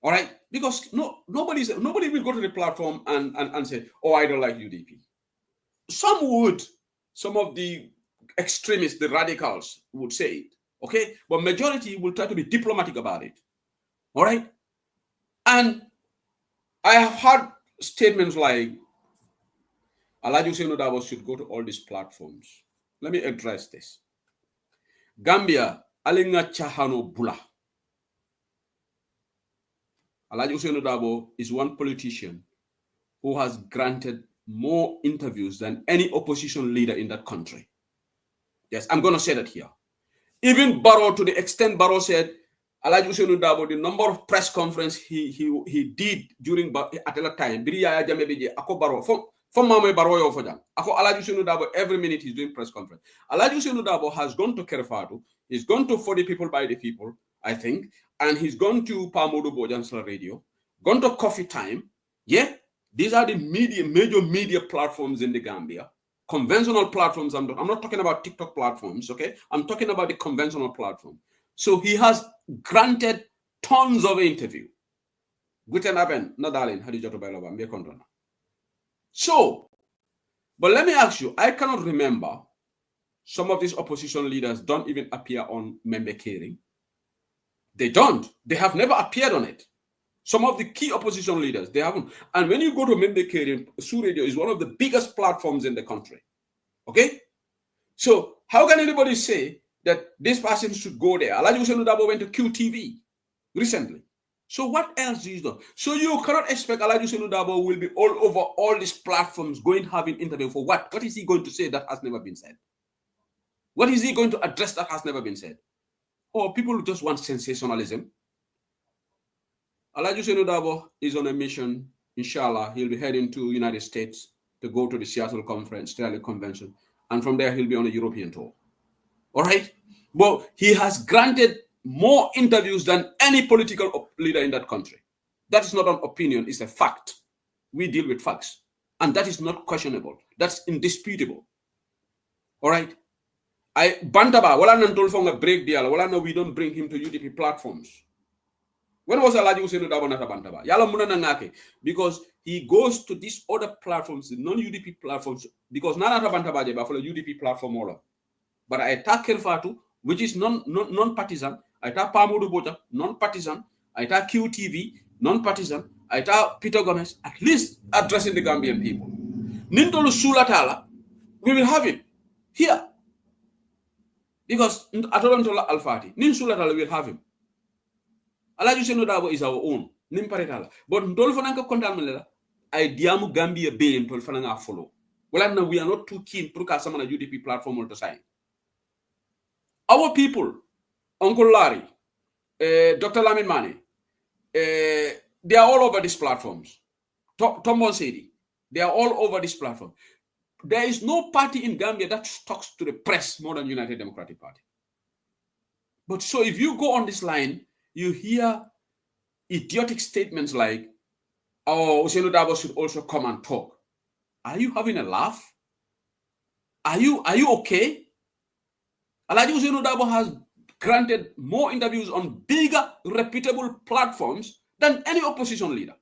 All right, because nobody will go to the platform and say, "Oh, I don't like UDP." Some would, some of the extremists, the radicals would say it, okay, but majority will try to be diplomatic about it. All right, and I have heard statements like, "Alhaji Ousainou Darboe should go to all these platforms." Let me address this. Gambia, alinga chahano bula. Alhaji Ousainou Darboe is one politician who has granted more interviews than any opposition leader in that country. Yes, I'm going to say that here. Even Barrow, to the extent Barrow said, Alhaji Ousainou Darboe, the number of press conference he did during at that time, Biriya Jamebeje, Ako Barrow, from Mame Barrow yo fojang. Ako Alhaji Ousainou Darboe, every minute he's doing press conference. Alhaji Ousainou Darboe has gone to Kerefatu, he's gone to For the People by the People, I think, and he's gone to Pamodo Bojansla Radio, gone to Coffee Time. Yeah, these are the major media platforms in the Gambia. Conventional platforms. I'm not talking about TikTok platforms, okay? I'm talking about the conventional platform. So he has granted tons of interview. Guten Abend, Nadalin, Hadijato Bailaba, Mekondona. So, but let me ask you, I cannot remember some of these opposition leaders don't even appear on Member Caring. They don't. They have never appeared on it. Some of the key opposition leaders, they haven't. And when you go to Member Caring, Su Radio is one of the biggest platforms in the country. Okay? So how can anybody say that this person should go there? Alhaji Ousainou Darboe went to QTV recently. So what else is done? So you cannot expect Alhaji Ousainou Darboe will be all over all these platforms going having interview for what? What is he going to say that has never been said? What is he going to address that has never been said? Or people just want sensationalism. Alhaji Ousainou Darboe is on a mission. Inshallah, he'll be heading to United States to go to the Seattle Convention. And from there, he'll be on a European tour. All right? But he has granted more interviews than any political leader in that country. That is not an opinion, it's a fact. We deal with facts. And that is not questionable. That's indisputable. All right? I Bantaba, wala nantol from a break deal, wala no we don't bring him to UDP platforms. When was Alhaji Ousainou Darboe nata Bantaba? Yala muna nangake because he goes to these other platforms, the non-UDP platforms, because nata Bantaba jeba for the UDP platform all. But I attack Kerfatu, which is non-partisan. I attack Pamudu Bota, non-partisan. I attack QTV, non-partisan. I attack Peter Gomez, at least addressing the Gambian people. Nintolu Sulatala, we will have him here. Because Atolantola Alfati, Nin Sulatala will have him. Alhaji Ousainou Darboe is our own. Nimparetala. But Ndolfananga Kontamelela, I diamu Gambia Bay and Tolfananga follow. Well, we are not too keen to cast some on a UDP platform all the time. Our people Uncle Larry, Dr. Lamin Mane, they are all over these platforms. Tom Bonsedi, they are all over this platform. There is no party in Gambia that talks to the press more than United Democratic Party. But so if you go on this line, you hear idiotic statements like, oh, Ousainou Darboe should also come and talk. Are you having a laugh? Are you okay? Alhaji Ousainou Darboe has granted more interviews on bigger, reputable platforms than any opposition leader.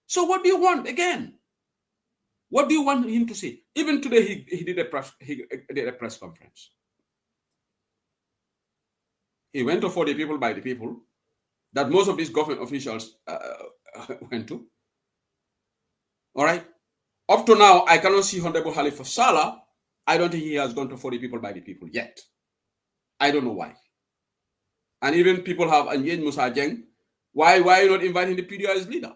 So what do you want again? What do you want him to say? Even today, he did a press conference. He went to for the people by the people that most of these government officials went to. All right. Up to now, I cannot see Honorable Halifa Saleh. I don't think he has gone to for the people by the people yet. I don't know why. And even people have engaged Musa Jeng. Why are you not inviting the PDO as leader?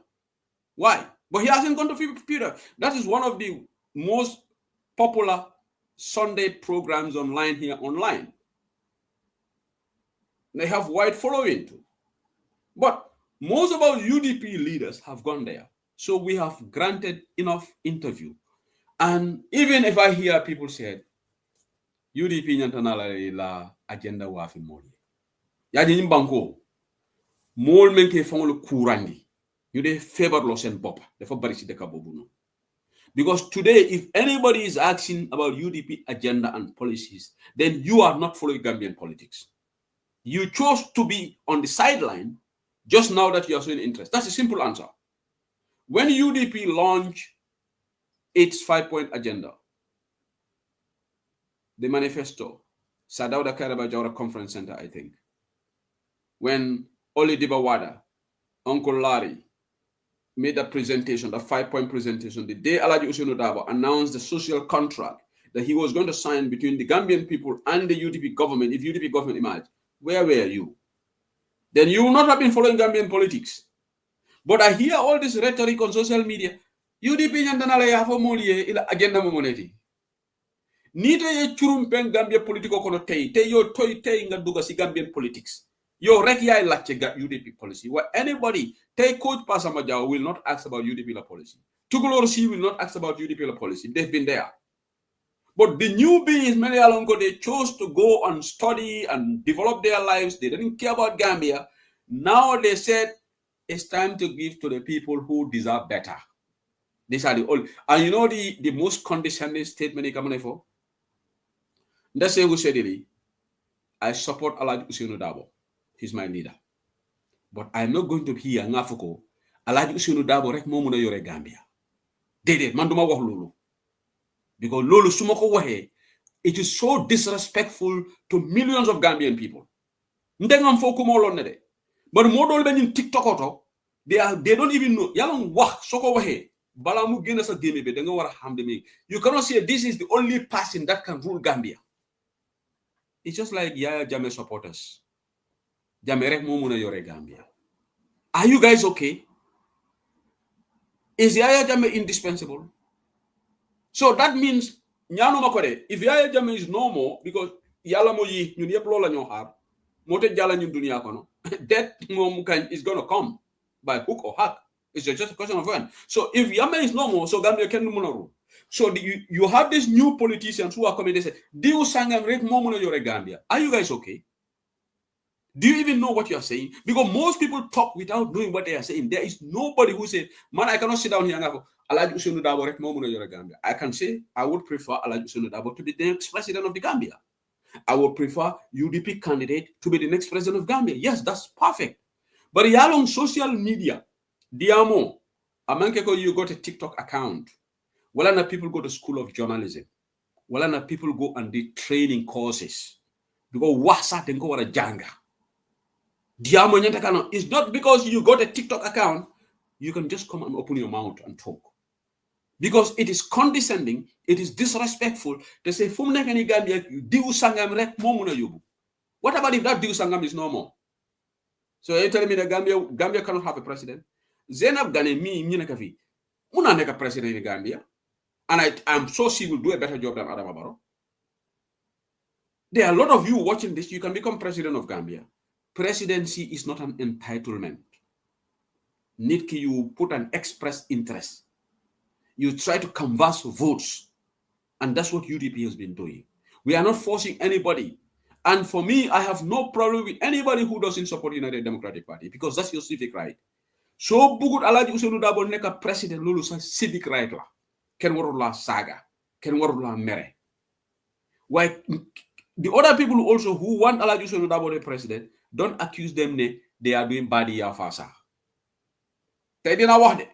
Why? But he hasn't gone to PDO. That is one of the most popular Sunday programs online here online. They have wide following too. But most of our UDP leaders have gone there. So we have granted enough interview. And even if I hear people say, UDP nyantanala la agenda wafi moli. Yadi nimbanko. Mol menke fangolo kurandi. You de favor loss and bop. Therefore, barisi de kabobuno. Because today, if anybody is asking about UDP agenda and policies, then you are not following Gambian politics. You chose to be on the sideline just now that you are showing interest. That's a simple answer. When UDP launched its 5-point agenda, the manifesto, Sadauda Karaba Jawara Conference Center, I think, when Oli Dibawada, Uncle Larry, made a presentation, a 5-point presentation, the day Alhaji Ousainou Darboe announced the social contract that he was going to sign between the Gambian people and the UDP government, if UDP government emerged, where were you? Then you would not have been following Gambian politics. But I hear all this rhetoric on social media. UDP nyantanala ya fo molie ila agenda momoneti. Nite ye churumpen Gambia politiko kono te yo toy te nga duga si Gambian politics. Yo rek ya lache UDP policy. Where anybody, take Coach Pasamajaw will not ask about UDP policy. Tugulorsi will not ask about UDP policy. They've been there. But the newbies, many alongo, they chose to go and study and develop their lives. They didn't care about Gambia. Now they said it's time to give to the people who deserve better. These are the old. And you know the most condescending statement he come for? That's who said it. I support Alhaji Ousainou Darboe. He's my leader. But I'm not going to hear Ngafuko. Alhaji Ousainou Darboe rek mo muna yore Gambia. Dede, manduma wax lolu. Because lolu sumako wahe, it is so disrespectful to millions of Gambian people. Ndengam fo kumo lon de. But modol ben in TikTok auto, they don't even know. Yalong wah soko wahe. Balamu gena sa game be denga wara hamde me. You cannot say this is the only person that can rule Gambia. It's just like Yaya Jammeh supporters. Jammeh rek mo muna yore Gambia. Are you guys okay? Is Yaya Jammeh indispensable? So that means nyano makore. If Yaya Jammeh is no more, because yala mo yi ñun yep lola ñoo xaar mote jala ñun dunia kono, death is going to come by hook or hook. It's just a question of when. So if Jammeh is no more, so Gambia can rule. So you have these new politicians who are coming. They say, "Diu sangam rek mo muna yore Gambia." Are you guys okay? Do you even know what you are saying? Because most people talk without knowing what they are saying. There is nobody who says, "Man, I cannot sit down here and go, Alhaji Ousainou Darboe rek mo muna yore Gambia." I can say I would prefer Alhaji Ousainou Darboe to be the next president of the Gambia. I would prefer UDP candidate to be the next president of Gambia. Yes, that's perfect. But yalong social media, diamo, amankeko you got a TikTok account. Well, enough people go to school of journalism. Well, enough people go and do training courses. Because wasa tenko wara janga. Diamo nyantakano. It's not because you got a TikTok account, you can just come and open your mouth and talk. Because it is condescending, it is disrespectful to say, Fumnekani Gambia, diu sangam rek momuna yubu. What about if that diu sangam is no more? So you're telling me that Gambia cannot have a president? Zainab Gane mi kafi. Muna neka president in Gambia. And I'm sure she will do a better job than Adama Barrow. There are a lot of you watching this. You can become president of Gambia. Presidency is not an entitlement. Need you put an express interest. You try to canvass votes. And that's what UDP has been doing. We are not forcing anybody. And for me, I have no problem with anybody who doesn't support the United Democratic Party because that's your civic right. So bugut Alhaji Ousainou Darboe nekk president lolu sa civic right la. Ken warul la saga. Ken warul la mere. Why the other people also who want Alhaji Ousainou Darboe the president, don't accuse them they are doing badi ya fasa. They didn't know it.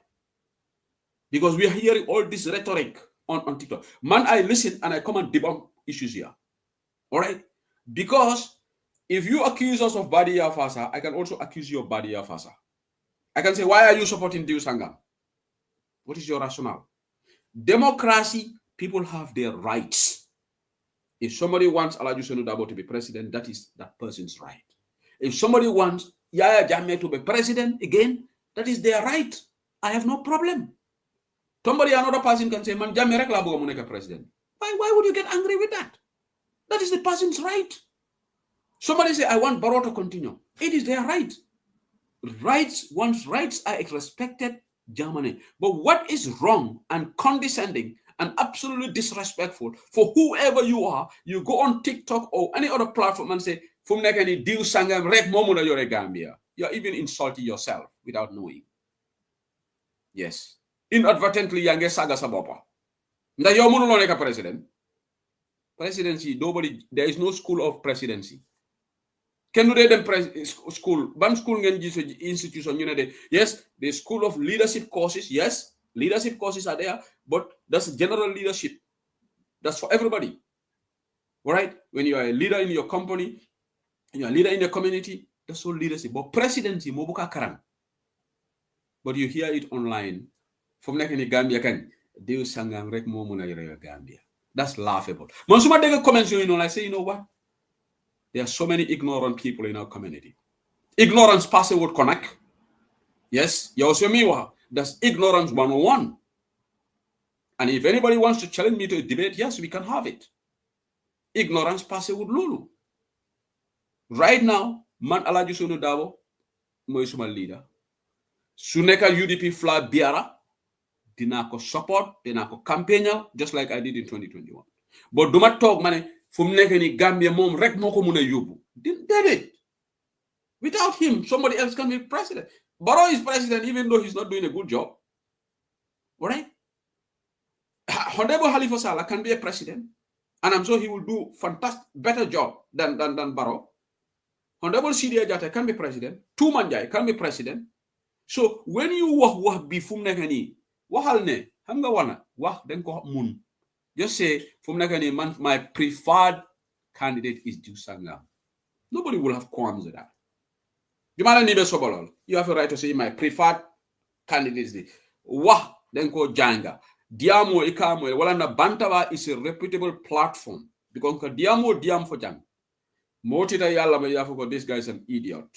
Because we are hearing all this rhetoric on TikTok. Man, I listen and I come and debunk issues here. All right? Because if you accuse us of badi ya fasa, I can also accuse you of badi ya fasa. I can say, why are you supporting Diu Sangam? What is your rationale? Democracy, people have their rights. If somebody wants Alhaji Ousainou Darboe to be president, that is that person's right. If somebody wants Yaya Jammeh to be president, again, that is their right. I have no problem. Somebody, another person can say, man, Jammeh rek la buga mu nekk president. Why would you get angry with that? That is the person's right. Somebody say, I want Barrow to continue. It is their right. One's rights are respected, Germany. But what is wrong and condescending and absolutely disrespectful for whoever you are, you go on TikTok or any other platform and say, Fum nek ni diw sangam rek momu la yore Gambia. You're even insulting yourself without knowing. Yes. Inadvertently, yange saga sa bopa. Nda yo mënu lo nekk president. Presidency, there is no school of presidency. Can do them school? Ban school ngeen gis institution you know yes, the school of leadership courses, yes, leadership courses are there, but that's general leadership. That's for everybody. All right? When you are a leader in your company, you are a leader in your community, that's all leadership. But presidency, mobuka karang. But you hear it online. From like in Gambia can Diu Sangam rek momuna yore Gambia. That's laughable. Monsuma dega comments you know, I say, you know what? There are so many ignorant people in our community. Ignorance pass would connect. Yes, that's ignorance 101. And if anybody wants to challenge me to a debate, yes, we can have it. Ignorance pass would lulu. Right now, man Alhaji Ousainou Darboe, moy suma leader. Su nekka UDP flag biara, dina ko support, dina ko campaign just like I did in 2021. But duma talk mané fum nekk ni Gambia mom rek moko muna yobu. Did it. Without him, somebody else can be president. Barrow is president even though he's not doing a good job. All right? Honorable Halifa Sallah can be a president. And I'm sure he will do fantastic, better job than Barrow. Honorable Sidia Jatta can be president. Tumanjai can be president. So when you walk be fum nekk ni waxal ne xam nga wana wax den ko mun. Just say, man, my preferred candidate is Diu Sangam. Nobody will have qualms with that. You have a right to say my preferred candidate is this. Wah, then ko janga. Diamo ikamo walanda Bantawa is a reputable platform because diam for jang. Motita yalla me yafo this guy is an idiot.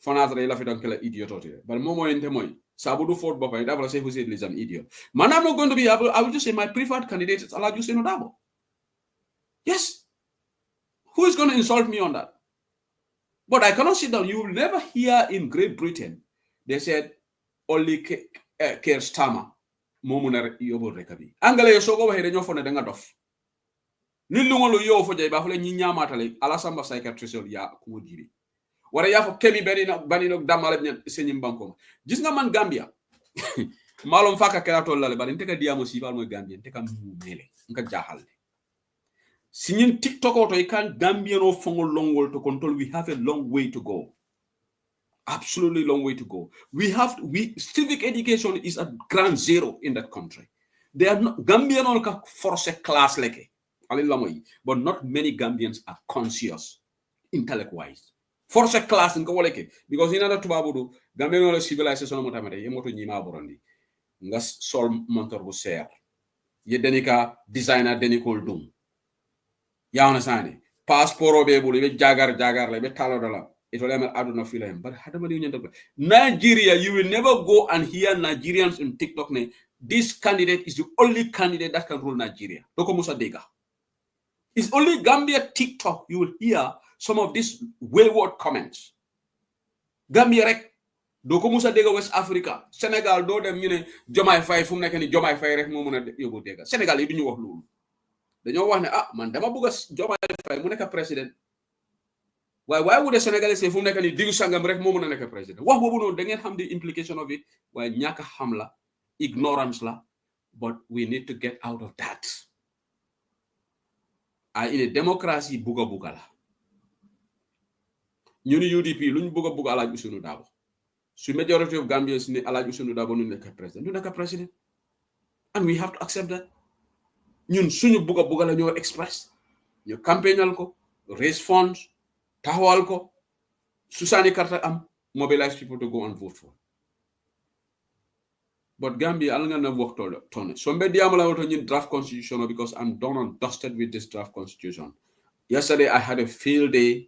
Fanatra yalla fi don kala idiot ote. But momo ente moy. Sabudu Fort Bapa, I will say Hussein is an idiot. Man, I'm not going to be able, I will just say my preferred candidate is Alhaji Ousainou Darboe. Yes. Who is going to insult me on that? But I cannot sit down. You will never hear in Great Britain, they said, only Keir Starmer, Momunar Yobo Rekabi. Angale Yosogo Herenyo for the Dengadof. Nilungo yo for Jabafle Ninya Matale, Alasamba psychiatrist ya Kumudiri. Wara ya fo kemi banino damale senyim banko gis nga man Gambia malom faka kala tollale bari nteka diamo sifal moy Gambia nteka mele nka jahalde sinin TikTok auto e kan Gambia no fongol longol to control. We have a long way to go, absolutely long way to go. Civic education is at ground zero in that country. They are not Gambian on ka force class leke but not many Gambians are conscious intellect wise. Force class in Kawaleke, because in other Tubabudu, Gambian civilization motamate, Yemoto Nima Burundi, Ngas Sol Montor Busser, Yedenica designer Denicol Doom. Yawnasani, passport obey, Jagar, like Taladala, it will ever add no film, but Nigeria, you will never go and hear Nigerians in TikTok name. This candidate is the only candidate that can rule Nigeria. Dokomusa Dega. It's only Gambia TikTok you will hear some of these wayward comments. Gambia rek do ko musa dega West Africa, Senegal do dem ñu ne Jomay Fay fu mu nekk ni Jomay Fay rek mo mëna yobu dega. Senegal yi duñu wax loolu. Dañoo wax ne man dama bëgg Jomay Fay mu nekk président. Why would the Senegalese say fu mu nekk ni digu sangam rek mo mëna nekk président? Wax bobu non da ngeen xam the implication of it, waaye ñaka xam la, ignorance la, but we need to get out of that. In a democracy buga la. Ñu ni UDP luñ buga Alhaji Ousainou Darboe. So majority of Gambians ni Alhaji Ousainou Darboe nu nekk président. Du nekk président. And we have to accept that. Ñun suñu buga la ñoo express. Ñu campaignal ko, raise funds, taxawal ko, Susani Carter am, mobilize people to go and vote for. But Gambia, I'm going to work on it. So maybe I'm going to draft constitution because I'm done and dusted with this draft constitution. Yesterday, I had a field day.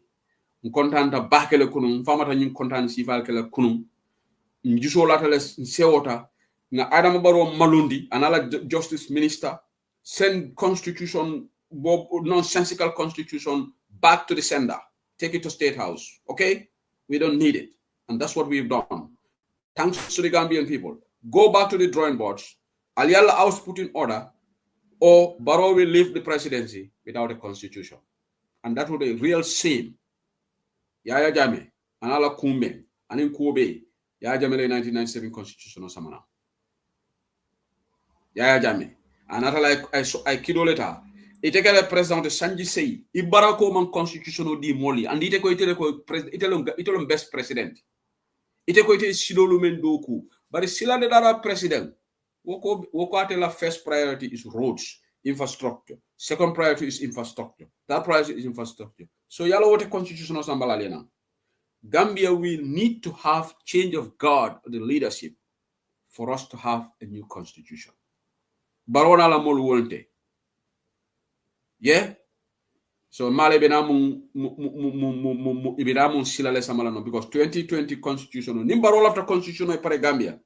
I'm content to back the kunum. Famata nyim content si fal kele kunum. Mjuso latele sewota. Nga Adam Barrow Malundi, another justice minister, send constitution, nonsensical constitution back to the sender. Take it to State House. Okay? We don't need it. And that's what we've done. Thanks to the Gambian people. Go back to the drawing boards. Aliala House put in order, or Barrow will leave the presidency without a constitution. And that would be a real shame. Yaya Jame, Anala Kumbe, Anin Kobe, Yaya Jame 1997 constitution or samana. Yaya Jame. Another like I kiddo letter. It take a president de Sanji say, Ibarako man constitutional di moli, and it ko best president. Ite ko ite sidolu men doku. But the sila de dara president. Woko ate la first priority is roads, infrastructure. Second priority is infrastructure. That priority is infrastructure. So yalo wote constitutional sambala lena. Gambia will need to have change of guard the leadership for us to have a new constitution. Barona la molu wolente. Yeah? So male benamun silale samalano because 2020 constitution nimbaro after constitution pare Gambia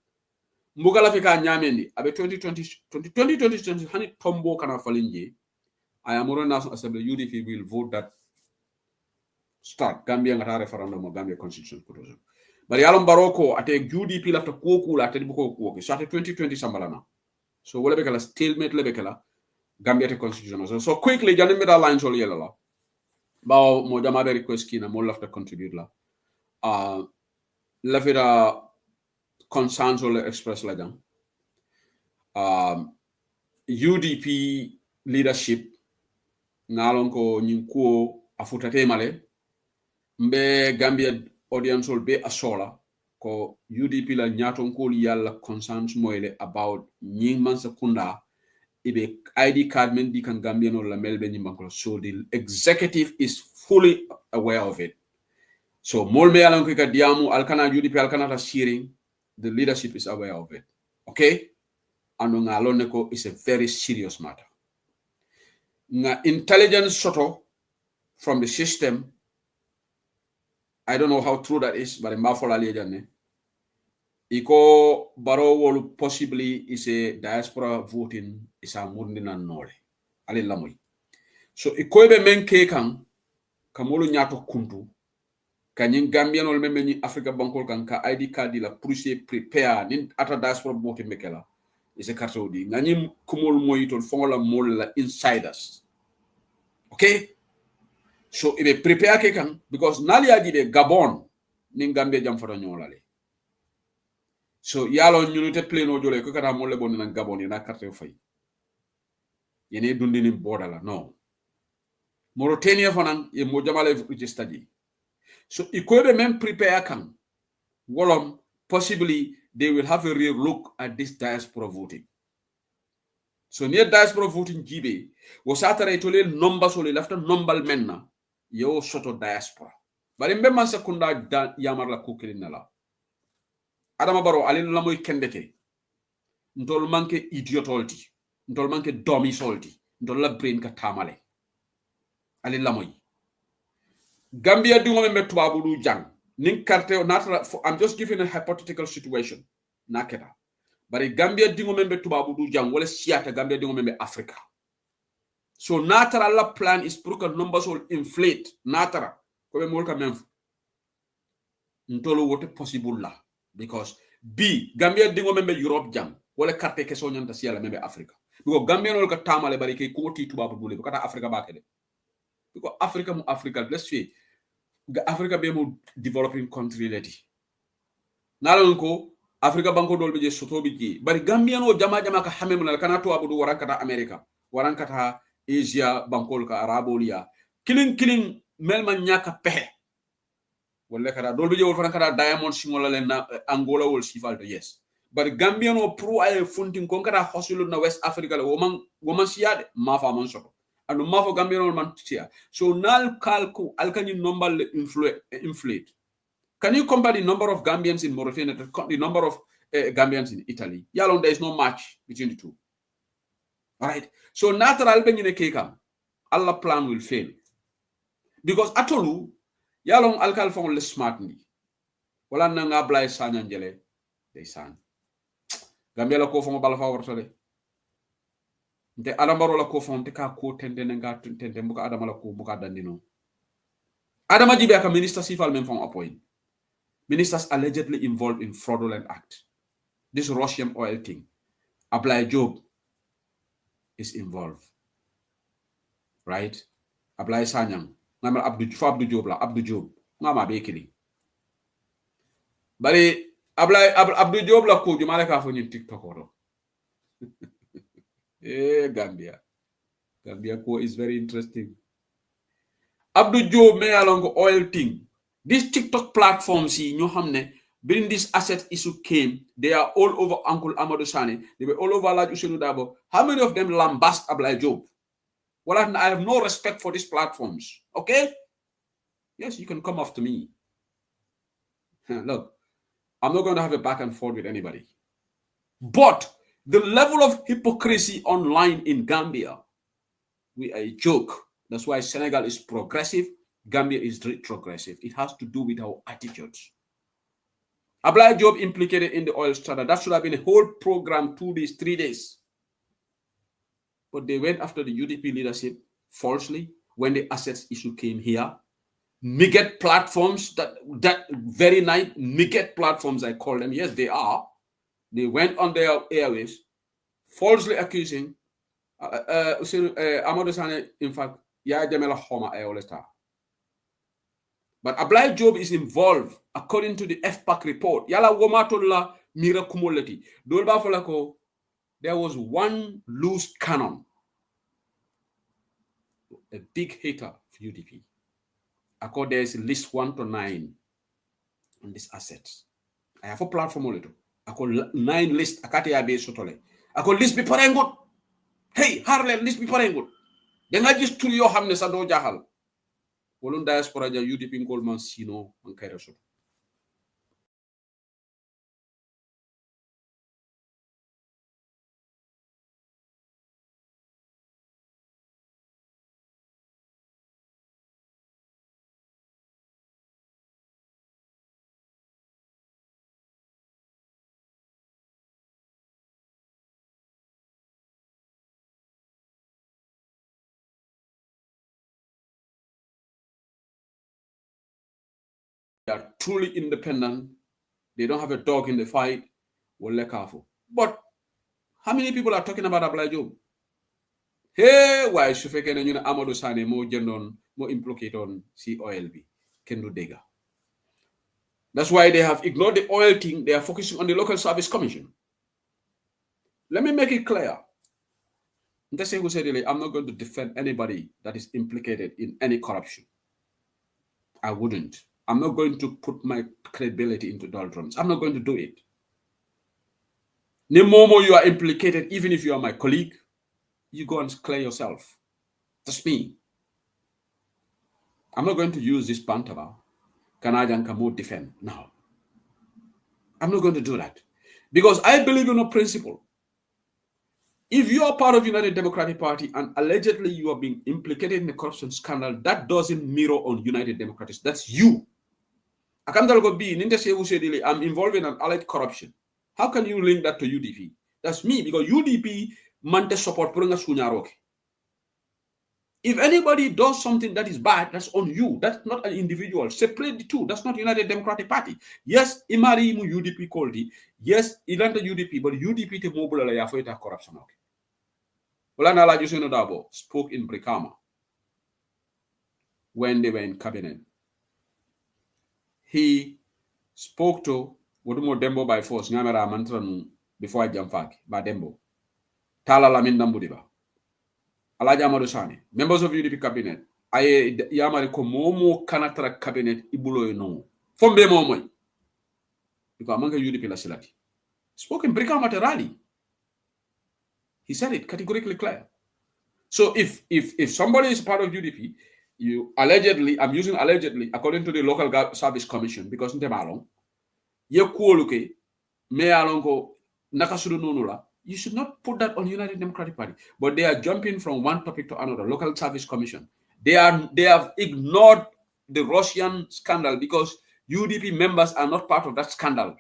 mbugala fika nyamendi abe 2020 hani tombo kana falinje ayamoro national assembly UDP will vote that start Gambia ngata referendum Gambia constitution proposal bari yalom baroko ate UDP lafta kokula ate buko ko so ate 2020 sambalana so wala bekala stalemate lebekala Gambia te constitution so quickly jani meda lines all yelala bao mo jama be request kina mo lafta contribute la lafira concerns or express la jang UDP leadership ngalon ko nyinko afutate male mbe Gambia audience ol be asola ko UDP la nyaton ko yalla concerns moyle about nying man sekunda ibe ID card men di kan Gambian or la melbe nyimbanko so the executive is fully aware of it so molme alan ko ka diamu alkana UDP alkana ta sharing the leadership is aware of it okay and ngalon ko is a very serious matter nga intelligence soto from the system I don't know how true that is but mbafola lejane iko Barrow will possibly is a diaspora voting is a mundina nole ale lamoy so ikoybe menke kan kamolo nyato kuntu kanyin Gambian ol membe ni Africa bankol kan ka ID card la prepare nin ata diaspora voting mekela is a cartodi ngani kumol moyitol fongola mol la insiders okay so ibe prepare ke kan because nali ajibe Gabon nin Gambia jam fata nyolale so yalo ñunute pleno jole ko kata mo le bon na Gabon na carte fay yene dundi ni bodala no Mauritania fanan e mo jamale register so ikobe même prepare kan wolom possibly they will have a real look at this diaspora voting so near diaspora voting jibe wo satare to le number so le lafta nombal menna yo soto diaspora bari mbe man sekunda yamar la ko kelinala Adama Barrow alin la moy kendeke ntol manke idiotolti ntol manke domi solti ntol la brain ka tamale alin la moy Gambia dingo membe tubabu du jang nin carte natra I'm just giving a hypothetical situation naketa bari Gambia dingo membe tubabu du jang wala siata Gambia dingo membe Africa So natural la plan is pour que numbers will inflate. Natural. Comme molka même. Ntolo wote possible la. Because B, Gambia dingo membe Europe jam. Wale carte ke so nyanta siala membe Africa. Because Gambia no ka tamale bari ke ko ti tuba bule. Kata Africa ba kede. Because Africa mu Africa, let's say Africa be mu developing country leti. Nalon ko Africa banko dol be je soto bi ji. Bari Gambia no jama ka hamem na kana to abudu warankata America. Warankata Asia bankol ka Arabolia. Killing melma nyaka pehe. Wala kada dolbe je wol fana kada diamond singola len na Angola wol sifalto yes. But Gambia no pro ay funtin kon kada hosulu na West Africa la woman siade mafa man soto. Anu mafo Gambia no man tia. So nal kalku alkani number inflate. Can you compare the number of Gambians in Mauritania to the number of Gambians in Italy? Yalong there is no match between the two. All right. So natural ben yine kekam. Allah plan will fail. Because atolu yalong alkal fon le smart ni. Wala na nga blay sanya njele they san. Gambia la ko fon bala fa wortale. Nte adamaro la ko fon te ka ko tende nga tende muka adama la ko muka dandino. Adama jibe aka minister sifal men fon appoint. Ministers allegedly involved in fraudulent act. This Russian oil thing. Ablai Job is involved. Right? Ablai Sanyang. Ngama Abdu Job la. Abdu Job. Ngama bekili. Bali Ablai Abdu Job la ko jumale ka fo nyin TikTok oro. Gambia. Gambia ko is very interesting. Abdu Job me along oil thing. These TikTok platforms, you know, during this asset issue came, they are all over Uncle Amadou Sane. They were all over Laj Usenu Dabo. How many of them lambast Ablai Job? Well, I have no respect for these platforms. Okay? Yes, you can come after me. Look, I'm not going to have a back and forth with anybody. But the level of hypocrisy online in Gambia, we are a joke. That's why Senegal is progressive. Gambia is retrogressive. It has to do with our attitudes. Ablai Job implicated in the oil strata. That should have been a whole program, 2 days, 3 days. But they went after the UDP leadership falsely when the assets issue came here. Miget platforms, that very night, Miget platforms, I call them. Yes, they are. They went on their airways, falsely accusing Amadou Sane, in fact, Ya Jamela Homa Aeolesta. But Ablai Job is involved, according to the FPAC report. Yala womatola mira kumuleti. Dolba falako, there was one loose cannon. A big hater of UDP. According there is list 1 to 9 on these assets. I have a platform oleto. I call 9 list. Akate ya be sotole. I call list be parengut. Hey, Harlem, list be parengut. Then I just to your hamnes ado jahal. Wolun diaspora ja UDP ngol man sino man kayra so. They are truly independent. They don't have a dog in the fight. But how many people are talking about Ablai Job? Hey, why should I Amadou Sane more gendon, more implicate on COLB? Can do dega. That's why they have ignored the oil thing. They are focusing on the Local Service Commission. Let me make it clear. I'm not going to defend anybody that is implicated in any corruption. I wouldn't. I'm not going to put my credibility into doldrums. I'm not going to do it. Nemomo, you are implicated, even if you are my colleague, you go and clear yourself. That's me. I'm not going to use this bantaba. Canadian Kamo defend. No. I'm not going to do that. Because I believe in a principle. If you are part of United Democratic Party and allegedly you are being implicated in a corruption scandal, that doesn't mirror on United Democrats. That's you. I'm involved in an alleged corruption. How can you link that to UDP? That's me, because UDP mante support purunga sunyaroke. If anybody does something that is bad, that's on you. That's not an individual. Separate the two. That's not United Democratic Party. Yes, Imari mu UDP called it. Yes, Ilanta UDP, but UDP te mobile la yafoita corruption. Okay. Olana la Jusino Dabo spoke in Brikama when they were in cabinet. He spoke to Wodumo Dembo by force, Nyamera Mantranu before I jump back, by Dembo. Tala Lamin Nambudiba. Alaja Madusani, members of UDP cabinet, I Yamari Komomo Kanatra cabinet Ibulo no. From Bemomoy. Because among UDP la Silati. Spoke in Brikama rally. He said it categorically clear. So if somebody is part of UDP, you allegedly, I'm using allegedly, according to the local service commission, because in Temalong, ye kuoluke, me alongo nakasudu nonula. You should not put that on United Democratic Party. But they are jumping from one topic to another. Local Service Commission. They have ignored the Russian scandal because UDP members are not part of that scandal.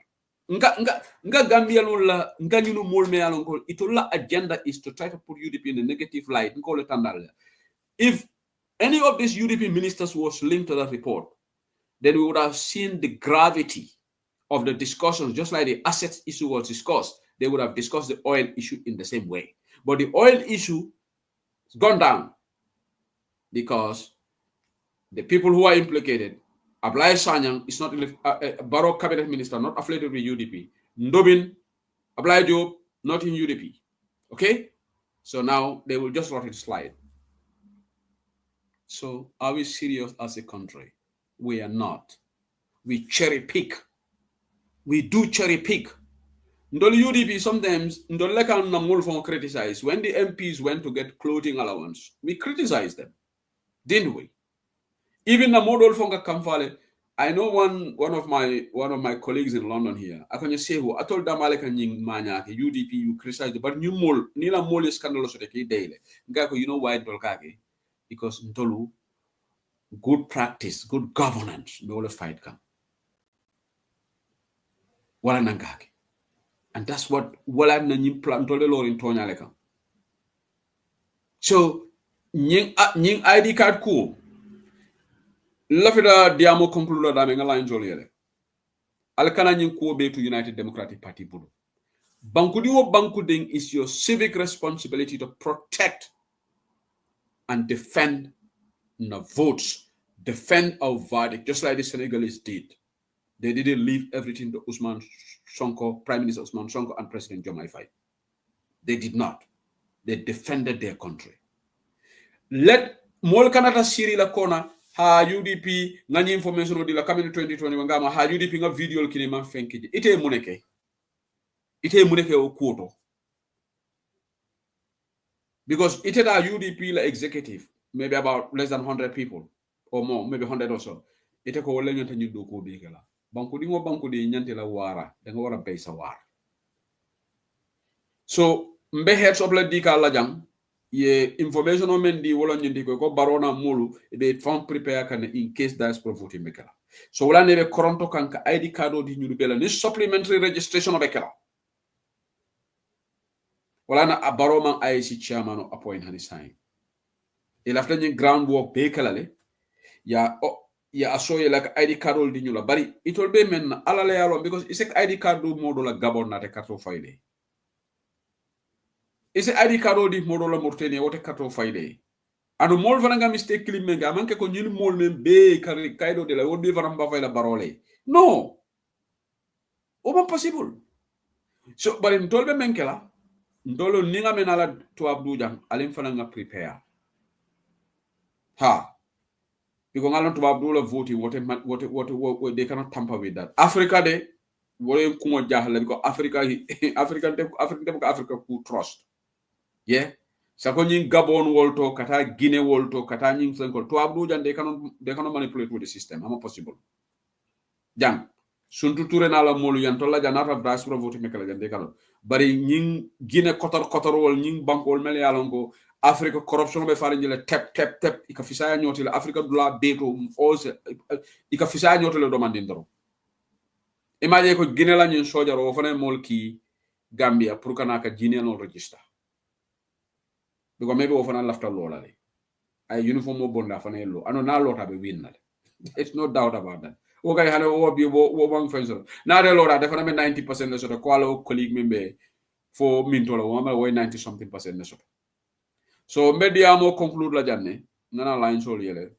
Nga Gambia lola nga nyunu molme alonko itola agenda is to try to put UDP in a negative light. If any of these UDP ministers was linked to that report, then we would have seen the gravity of the discussions, just like the assets issue was discussed. They would have discussed the oil issue in the same way. But the oil issue has gone down because the people who are implicated, Ablai Sanyang is not a Borough cabinet minister, not affiliated with UDP. Ndobin, Ablai Diop, not in UDP. Okay? So now they will just let it slide. So are we serious as a country? We are not. We cherry pick. We do cherry pick. Ndoli UDP sometimes Ndoleka and Namul criticize. When the MPs went to get clothing allowance, we criticized them, didn't we? Even the model Fonga Kamfale, I know one of my colleagues in London here. I can just say I told them Manya UDP you criticize, but new mol nila mol is scandalous daily. Ngako, you know why Dolkage? Because Ndolu good practice, good governance, no fight come. Wala nangake. And that's what wala na nyim plan tole lorin tonya leka. So nying ID card cool. Lafida diamo conclude da nga line jolere. Alkana nying ko be to United Democratic Party budu. Bankudi wo bankuding is your civic responsibility to protect and defend the votes, defend our verdict, just like the Senegalese did. They didn't leave everything to Usman Sonko, Prime Minister Usman Sonko, and President Diomaye Faye. They did not. They defended their country. Let Mol Canada Siri la kona ha UDP ngani information di la kamini 2020 ngama ha UDP nga video kini man fenki ite muneke o kuoto. Because ite da UDP la executive maybe about less than 100 people or more, maybe 100 or so. Ite ko wala nyanta nyido ko dikela. Banku di nyante la wara da nga wara bay sa war. So mbe heads up la dika la jang ye information o men di wala nyindi ko barona mulu be fon prepare kan in case diaspora voting mekala. So wala nebe koronto kanka ID card di nyudu bela ni supplementary registration o bekala. Wala na baroma IC chairman o appoint hani sign. Il after ni groundwork bekala le ya asoye like ID card di nyula bari it will be men ala le yalo because it's like ID card do modo la gabon na te karto file. Ise ID card di modo la Mauritania wote kato fayde anu mol vananga mistake limenga manke ko nyil mol men be kari kaydo de la wodi vanamba fayla barole no oba possible so bari ndolbe menkela ndolo ninga menala to abdu jam alim fananga prepare ha because ngalon to abdu la vote what they cannot tamper with that Africa de wole kumo jahala because Africa ku trust. Yeah, sako nying Gabon wolto kata Guinea wolto kata nying Senegal to abdu jan they cannot manipulate with the system. How possible? Jang suntu touré na la molu yan to la janata diaspora vote mekala jan they cannot. Bari nying Guinea kotor wol nying bank wol mel yalongo Africa corruption be fari njele tep ikafisa nyoti la Africa dula beto also ikafisa nyoti le domande ndoro. Imagine ko Guinea la nyin soja ro fane mol ki Gambia pour kanaka Guinea no register. Because maybe often left a lola. ay uniform mo bonda fana lo ano na lota be win na it's no doubt about that okay hano o bi wo bang fenso na de lota defana me 90% so ko alo colleague membe for mintola wo ma way 90 something percent so media mo conclude la janne nana line sol yele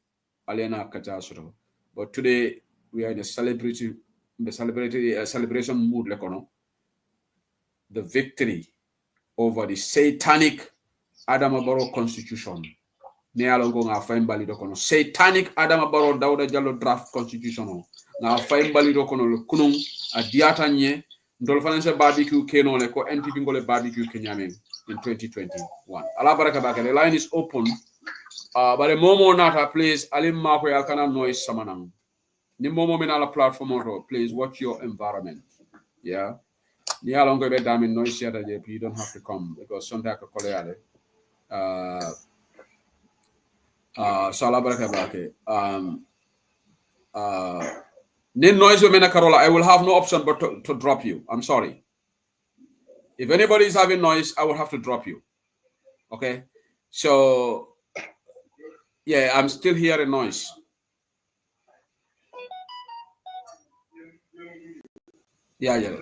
alena kata so but today we are in a celebration mood le kono the victory over the satanic Adama Barrow constitution ne alongo nga fay mbalido kono satanic Adama Barrow Dawda Jallow draft constitution nga fay mbalido kono le kunung a diata nye ndol fananse barbecue keno le ko NPP ngole barbecue kenyame in 2021 ala baraka baka the line is open bare momo nata please alim mako ya kana noise samanang ni momo minala platform auto please watch your environment yeah ni alongo be damin noise yata je you don't have to come because sometimes ka koleale so ala baraka bake Nin noise with Carola, I will have no option but to drop you. I'm sorry. If anybody is having noise, I will have to drop you. Okay? So, yeah, I'm still hearing noise. Yeah. Yeah,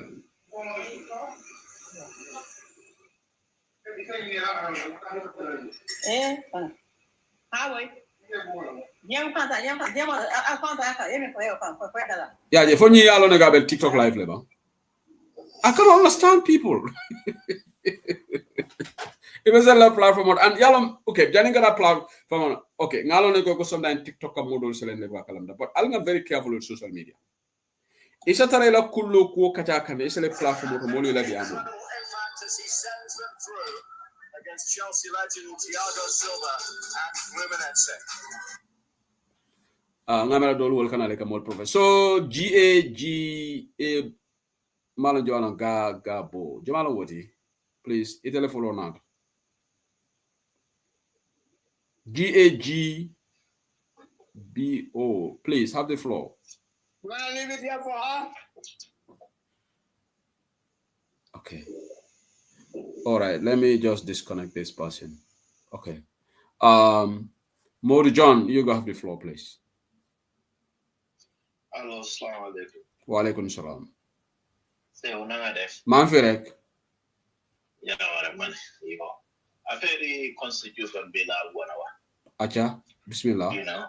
for me, I don't know about TikTok live level. I can't understand people. It was a lot platform and y'all okay, Janning got a platform. Okay, now I go sometimes TikTok model selling the but I'm very careful with social media. It's a tarela kullu ko kata kan it's a platform to molu la biamo. Fantasy sends them through against Chelsea legend Thiago Silva and Fluminense. Ngamara dolu wol kana leka mol professor. So GAGA Malon Joana Gabo. Jamalo Woti. Please, it'll follow now. GAGBO. Please have the floor. We're gonna leave it here for her. Okay. All right, let me just disconnect this person. Okay. Modi John, you go have the floor, please. Hello, assalamu alaikum. Wa alaikum salam. Say unanga def. Manfirek. Ya wala man. Yo. Affaire constitution bill al Acha, bismillah. You know.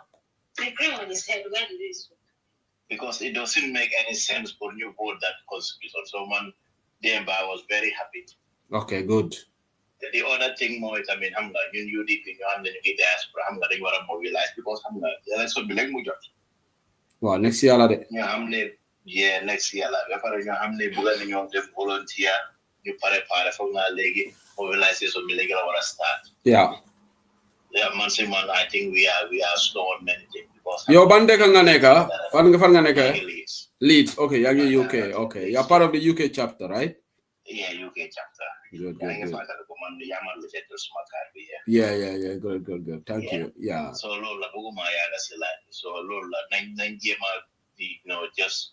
I agree on his head when it is. Because it doesn't make any sense for you vote that constitution. So man, I was very happy. Okay, good. The other thing more is, I mean, I'm like, you deep in your hand, then you get the diaspora, I'm going to mobilize because I'm like, that's what like Mujo. Well, next year, yeah, next year, like, I'm the volunteer, you pare from the leg, mobilize so illegal or start. Yeah. Yeah, man, I think we are slow on many things because your bande kanganeka, Leeds. Okay, you're UK. Okay, you're part of the UK chapter, right? Yeah, UK chapter. Good. Yeah. Good. Thank you. Yeah. So Lola so Lola just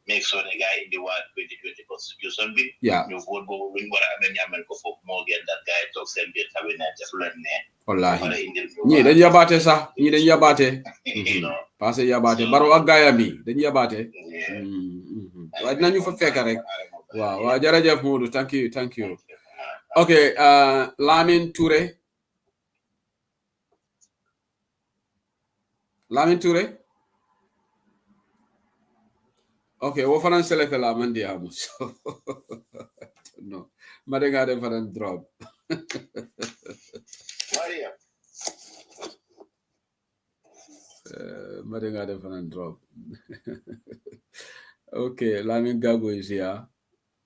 make sure the guy in the world 2020 constitution bill. Yeah. You vote go win what I mean Yaman go for more get that guy talks and get having just learn Wallahi. Ni dañ yabate sax ni dañ yabate. Passé yabate baro ak gaaya mi dañ yabate. Wa dinañu fa fekk rek. Wow, Jarajaf Modu, thank you. Okay, Lamin Toure. Okay, what for select the Lamin Diamus? No, Madega de for drop. Madega de for drop. Okay, Lamin Gago is here.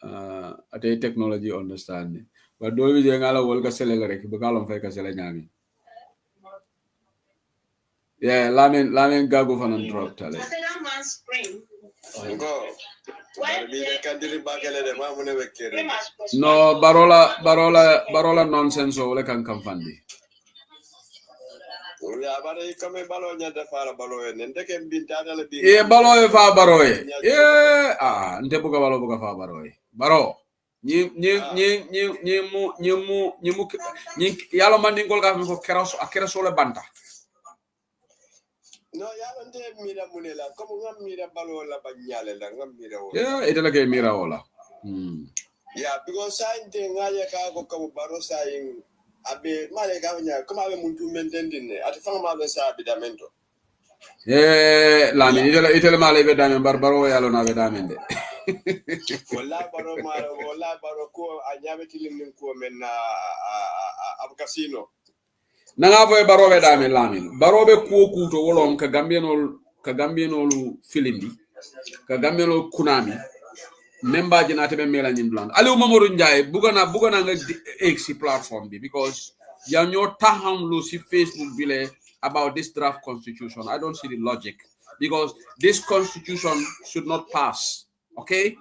At a technology understanding. But do we ngala wol ka sele rek bu kalon fay ka sele ñami. Yeah, lamen gago fanan drop tale. No, barola nonsense wala kan fandi. Yeah, balo fa baroye. Yeah, nte buka balo buka fa baroye. Baro. Ni yalo man ngol ka ko keraso le banta. No, yalande mira munela. Como ngam mira balola banyale la ngam mira ola. Yeah, itala ke mira ola. Yeah, because sign thing ngaya ka ko como baro sign abe male ka nya como abe muntu mentendine. Ati fanga mabe sa bidamento. Lami itala male be damen barbaro yalo na be damen de. Wala baro ko anyabe tilim ko men na ab casino. Nanga foy barobe damen lamin. Barobe ku to wolom ka gambienol filindi. Ka gambienol kunami. Member jina tebe mela nyin bland. Ali Mamadou Ndiaye bugana nga exi platform bi because ya ñoo taxam lu ci Facebook bile about this draft constitution. I don't see the logic because this constitution should not pass. Okay?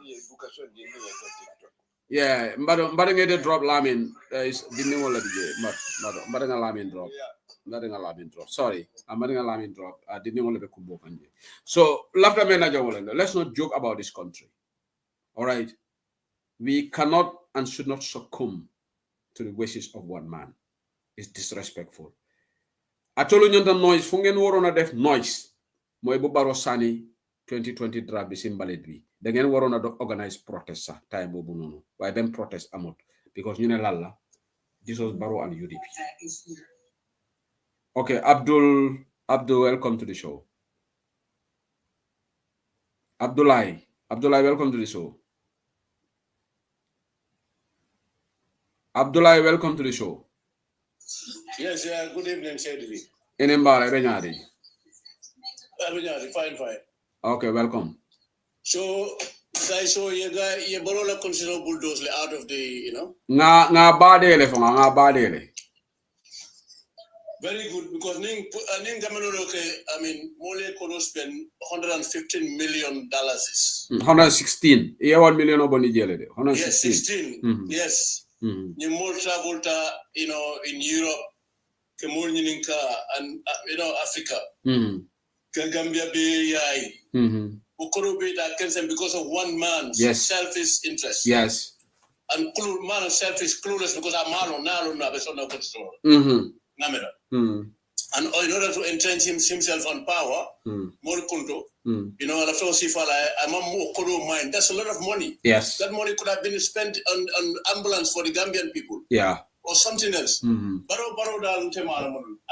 Yeah, mbado ngede drop lamin is dinni wala dije mbado nga lamin drop. Sorry, I'm nga lamin drop. Dinni wala be kubo kanje. So, lafta manager wala. Let's not joke about this country. All right, we cannot and should not succumb to the wishes of one man. It's disrespectful. I told you the noise. Fungen warona def noise. Moy bu baro sani 2020 draft bi simbalet bi. Da ngeen warona do organize protest sa time bobu nonu. Why ben protest amot because ñu ne lalla this was Barrow and UDP. Okay, Abdul, welcome to the show. Abdullah, welcome to the show. Abdullah, welcome to the show. Yes, good evening, Shady. Enembara, Benyadi. Fine. Okay, welcome. So, you Barola consider bulldoze out of the, Nga badele. Very good, because Mole Kolo spend $115 million. 116. Yeah, 1 million oboni jele. 116. Yes, 16. Yes. You more travel to, in Europe, and Africa. Gambia be because of one man's selfish interest. Yes. And man of selfish clueless because I'm and in order to entrench himself on power, more kunto, mind. That's a lot of money. Yes. That money could have been spent on ambulance for the Gambian people. Yeah. Or something else. Barrow I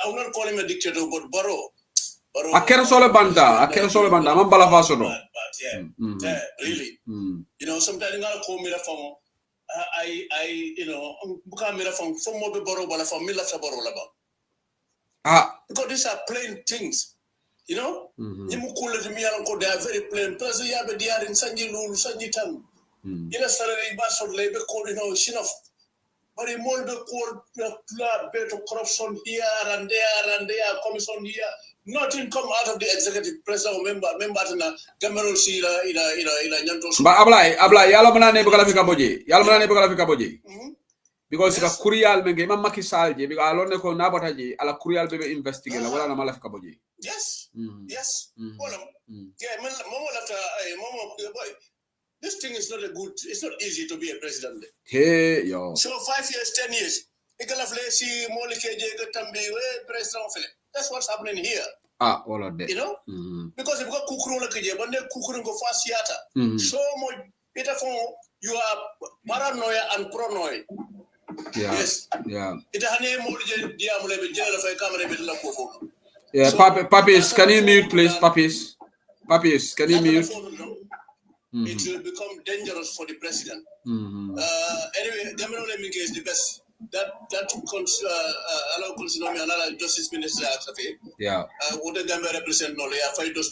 will not call him a dictator, but Barrow. Akero sole banda, I'm balafaso no. Yeah, really. Sometimes I call me from buka mira from mo be Barrow bala from mila sa Barrow laba. Because these are plain things. Nyimukule to me they are very plain. Plus you have a dear in Sanji Lulu, Sanji Tam. Salary bus of labor code, enough. But a more the court better corruption here and there, commission here. Nothing come out of the executive president member na Cameroon Sila ila nyanto. But Ablai, yala manane bugala fika boje. Because ka kurial menge mamma kisalje because alone ko nabataji ala kurial bebe investigate la wala na mala fika boje. Yes. Yes. Yeah, momo lafta momo boy. This thing is it's not easy to be a president. Hey, yo. So 5 years, 10 years. That's what's happening here. All of that. Because if you got kukuru but they kukuru go fast yata. So much better for you are paranoia and pronoia. Yeah. Yes. Yeah. Yeah, Papis, can you mute, please, Papis? Papis, can you mute? It will become dangerous for the president. Anyway, Gamero Leminke is the best. That allow consider me another justice minister. Yeah. What the Gambia represent no, fight those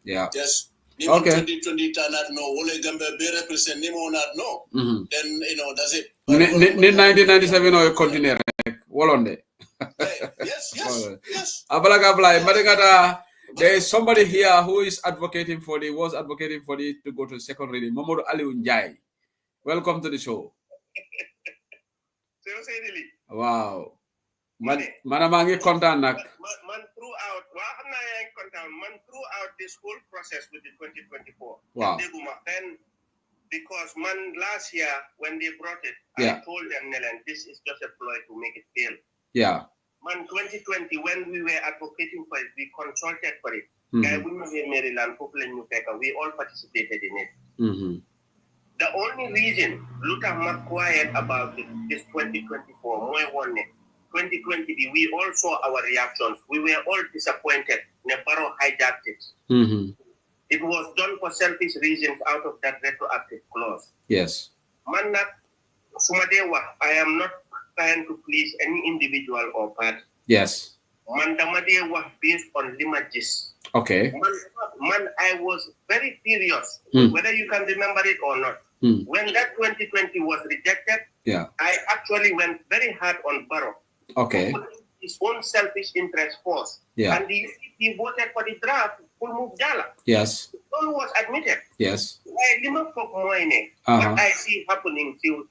yeah. Yes. Okay. 2020 not no, Ole Gambia be represent Nemo not no. Then that's it. 1997 or continue. Wolonde. Yes. Abalaga there is somebody here who is advocating for to go to the second reading. Mamadou Ali Unjai. Welcome to the show. Wow. Manamangi kontan nak. Man throughout this whole process with the 2024. Wow. Then because last year when they brought it, yeah. I told them, Nelen, this is just a ploy to make it fail. Yeah. Man, 2020, when we were advocating for it, we consulted for it. Maryland, we all participated in it. The only reason Luther not quiet about it is 2024. 2020, we all saw our reactions. We were all disappointed. Nebaro hijacked it. It was done for selfish reasons out of that retroactive clause. Yes. Man, Sumadewa, I am not trying to please any individual or party. Yes. Man, Damadewa based on limages. Okay. Man, I was very furious, whether you can remember it or not. When that 2020 was rejected, I actually went very hard on Barrow. Okay. His own selfish interest first. And he voted for the draft. Yes. All was admitted. Yes. What I see happening till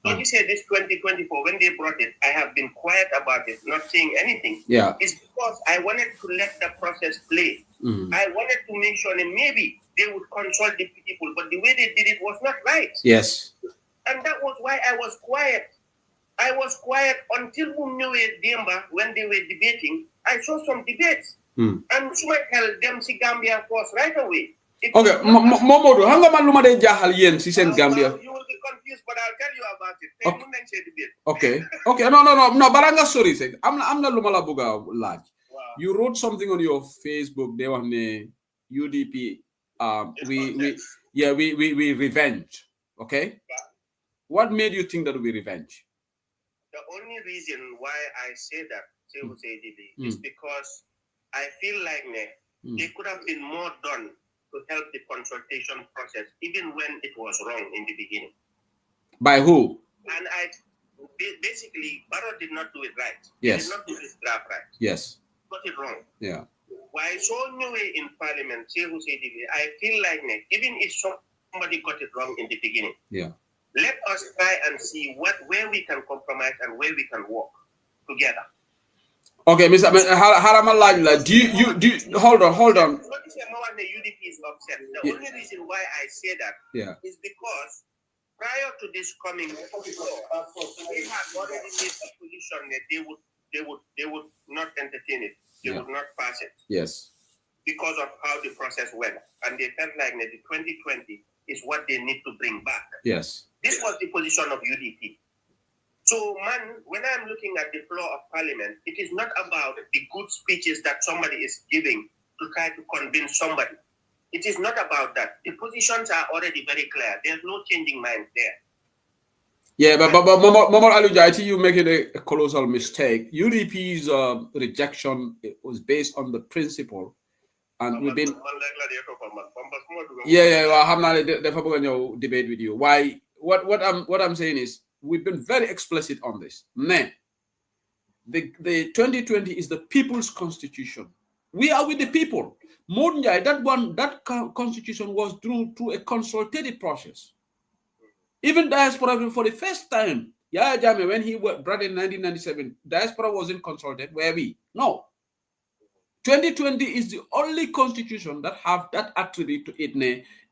don't you say this 2024 when they brought it, I have been quiet about it, not saying anything. It's because I wanted to let the process play. I wanted to make sure that maybe they would consult the people, but the way they did it was not right. Yes. And that was why I was quiet. I was quiet until when they were debating. I saw some debates. And Sumai held them to Gambia force right away. Okay, Momodu, hanga man luma de jahal yen si sen Gambia. You will be confused, but I'll tell you about it. Okay. Okay. No. Baranga sorry say. I'm not luma la buga large. You wrote something on your Facebook. They were UDP. We revenge. Okay. What made you think that we revenge? The only reason why I say that is because I feel like there could have been more done to help the consultation process, even when it was wrong in the beginning. By who? And basically, Barrow did not do it right. Yes. He did not do his draft right. Yes. Got it wrong. Yeah. Why so new way in Parliament, I feel like even if somebody got it wrong in the beginning, let us try and see where we can compromise and where we can work together. Okay, Mr. Haramallah, do you hold on. The UDP is upset. The only reason why I say that is because prior to this coming, they had already made a position that they would not entertain it. They would not pass it. Yes. Because of how the process went. And they felt like the 2020 is what they need to bring back. Yes. This was the position of UDP. So, when I'm looking at the floor of Parliament, it is not about the good speeches that somebody is giving to try to convince somebody. It is not about that. The positions are already very clear. There's no changing minds there. Yeah, but Momor Aluja, I think you're making a colossal mistake. UDP's rejection was based on the principle, and we've been. Well, I'm not going to debate with you. Why? What I'm saying is we've been very explicit on this. The 2020 is the people's constitution. We are with the people. That constitution was through a consultative process. Even diaspora, for the first time, Yahya Jammeh, when he brought in 1997, diaspora wasn't consulted. Were we? No. 2020 is the only constitution that have that attribute to it.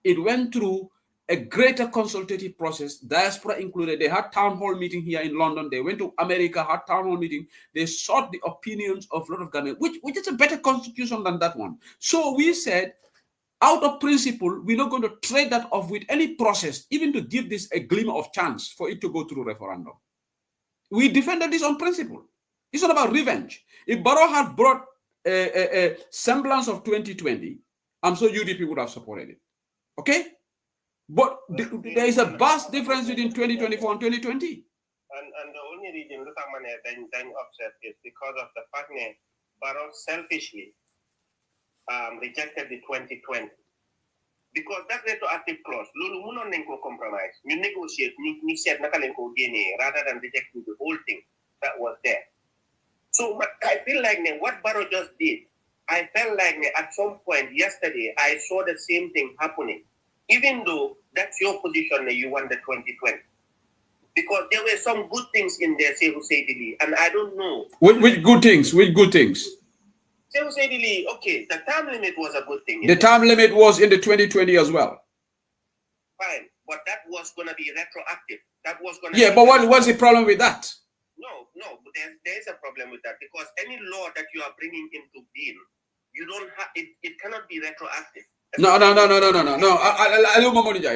It went through a greater consultative process, diaspora included. They had town hall meeting here in London. They went to America, had town hall meeting. They sought the opinions of a lot of Ghanaians, which is a better constitution than that one. So we said, out of principle, we're not going to trade that off with any process, even to give this a glimmer of chance for it to go through referendum. We defended this on principle. It's not about revenge. If Barrow had brought a semblance of 2020, I'm sure UDP would have supported it. Okay? But there is a vast difference between 2024 and 2020. And the only reason look at then upset is because of the fact that Barrow selfishly rejected the 2020. Because that retroactive clause, Lulu Muno Nenko compromise, you negotiate, you said Nakalenko Guinea rather than rejecting the whole thing that was there. So I feel like what Barrow just did, I felt like at some point yesterday, I saw the same thing happening. Even though that's your position that you won the 2020. Because there were some good things in there, say Hussein, and I don't know. Which good things? Which good things? Say Hussein, okay, the time limit was a good thing. The time limit was in the 2020 as well. Fine, but that was going to be retroactive. That was going to but what's the problem with that? No, No, but there's a problem with that, because any law that you are bringing into being, you don't have it cannot be retroactive. No.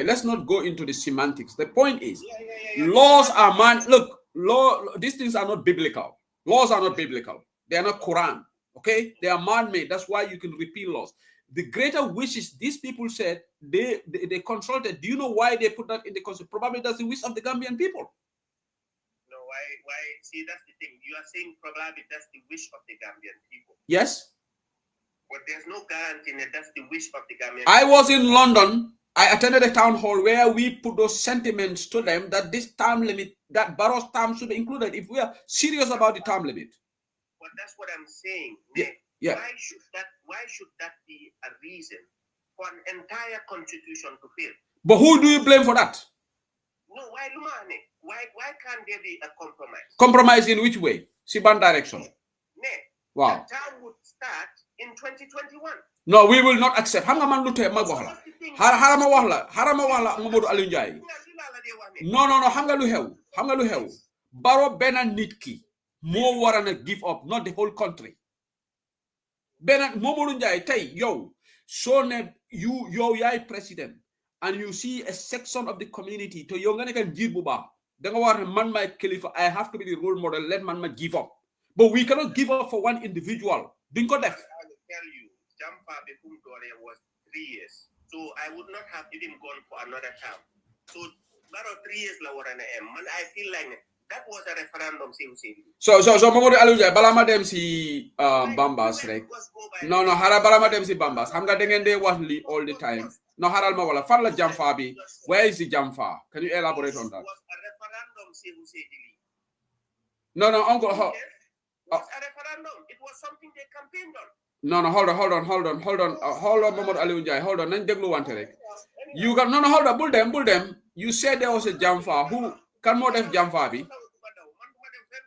Let's not go into the semantics. The point is, laws are these things are not biblical. Laws are not biblical. They are not Quran. Okay, they are man-made. That's why you can repeal laws. The greater wishes, these people said they consulted. Do you know why they put that in the constitution? Probably that's the wish of the Gambian people. No, why? See, that's the thing. You are saying probably that's the wish of the Gambian people. Yes. But there's no guarantee that that's the wish of the Gambian. I was in London. I attended a town hall where we put those sentiments to them that this term limit, that Barrow's term should be included if we are serious about the term limit. But that's what I'm saying. Yeah. Why should that be a reason for an entire constitution to fail? But who do you blame for that? No, why Lumane? Why can't there be a compromise? Compromise in which way? Siban direction. Wow. The term would start in 2021. No, we will not accept. Hanga man lute magwahla. Harama wahla Mamadou Aliou Ndiaye. No, hanga lu hew. Barrow Bena Nitki. More warana give up, not the whole country. Bena Mamadou Ndiaye tay yo. So ne you yai president and you see a section of the community to yo ngane kan jir bu ba. Danga war man my khalifa, I have to be the role model, let man give up. But we cannot give up for one individual. Dinko def. I will tell you, Jamfa Bekum Dore was 3 years. So I would not have even gone for another term. So about 3 years la warana em. Man, I feel like that was a referendum. So Mamadou Aliou Ndiaye balama dem si Bambas rek. No, hara balama dem si Bambas. Xam nga da ngeen dey wax li all the time. No, haral ma wala fan la Jamfa bi. Where is the Jamfa? Can you elaborate on that? It was a referendum, No, uncle. It was a referendum. It was something they campaigned on. No, hold on, Mamadou Aliou Ndiaye. Hold on, nañ déglu wante rek. You can hold on, bul dem. You said there was a Jamfa. Who can more def Jamfa bi?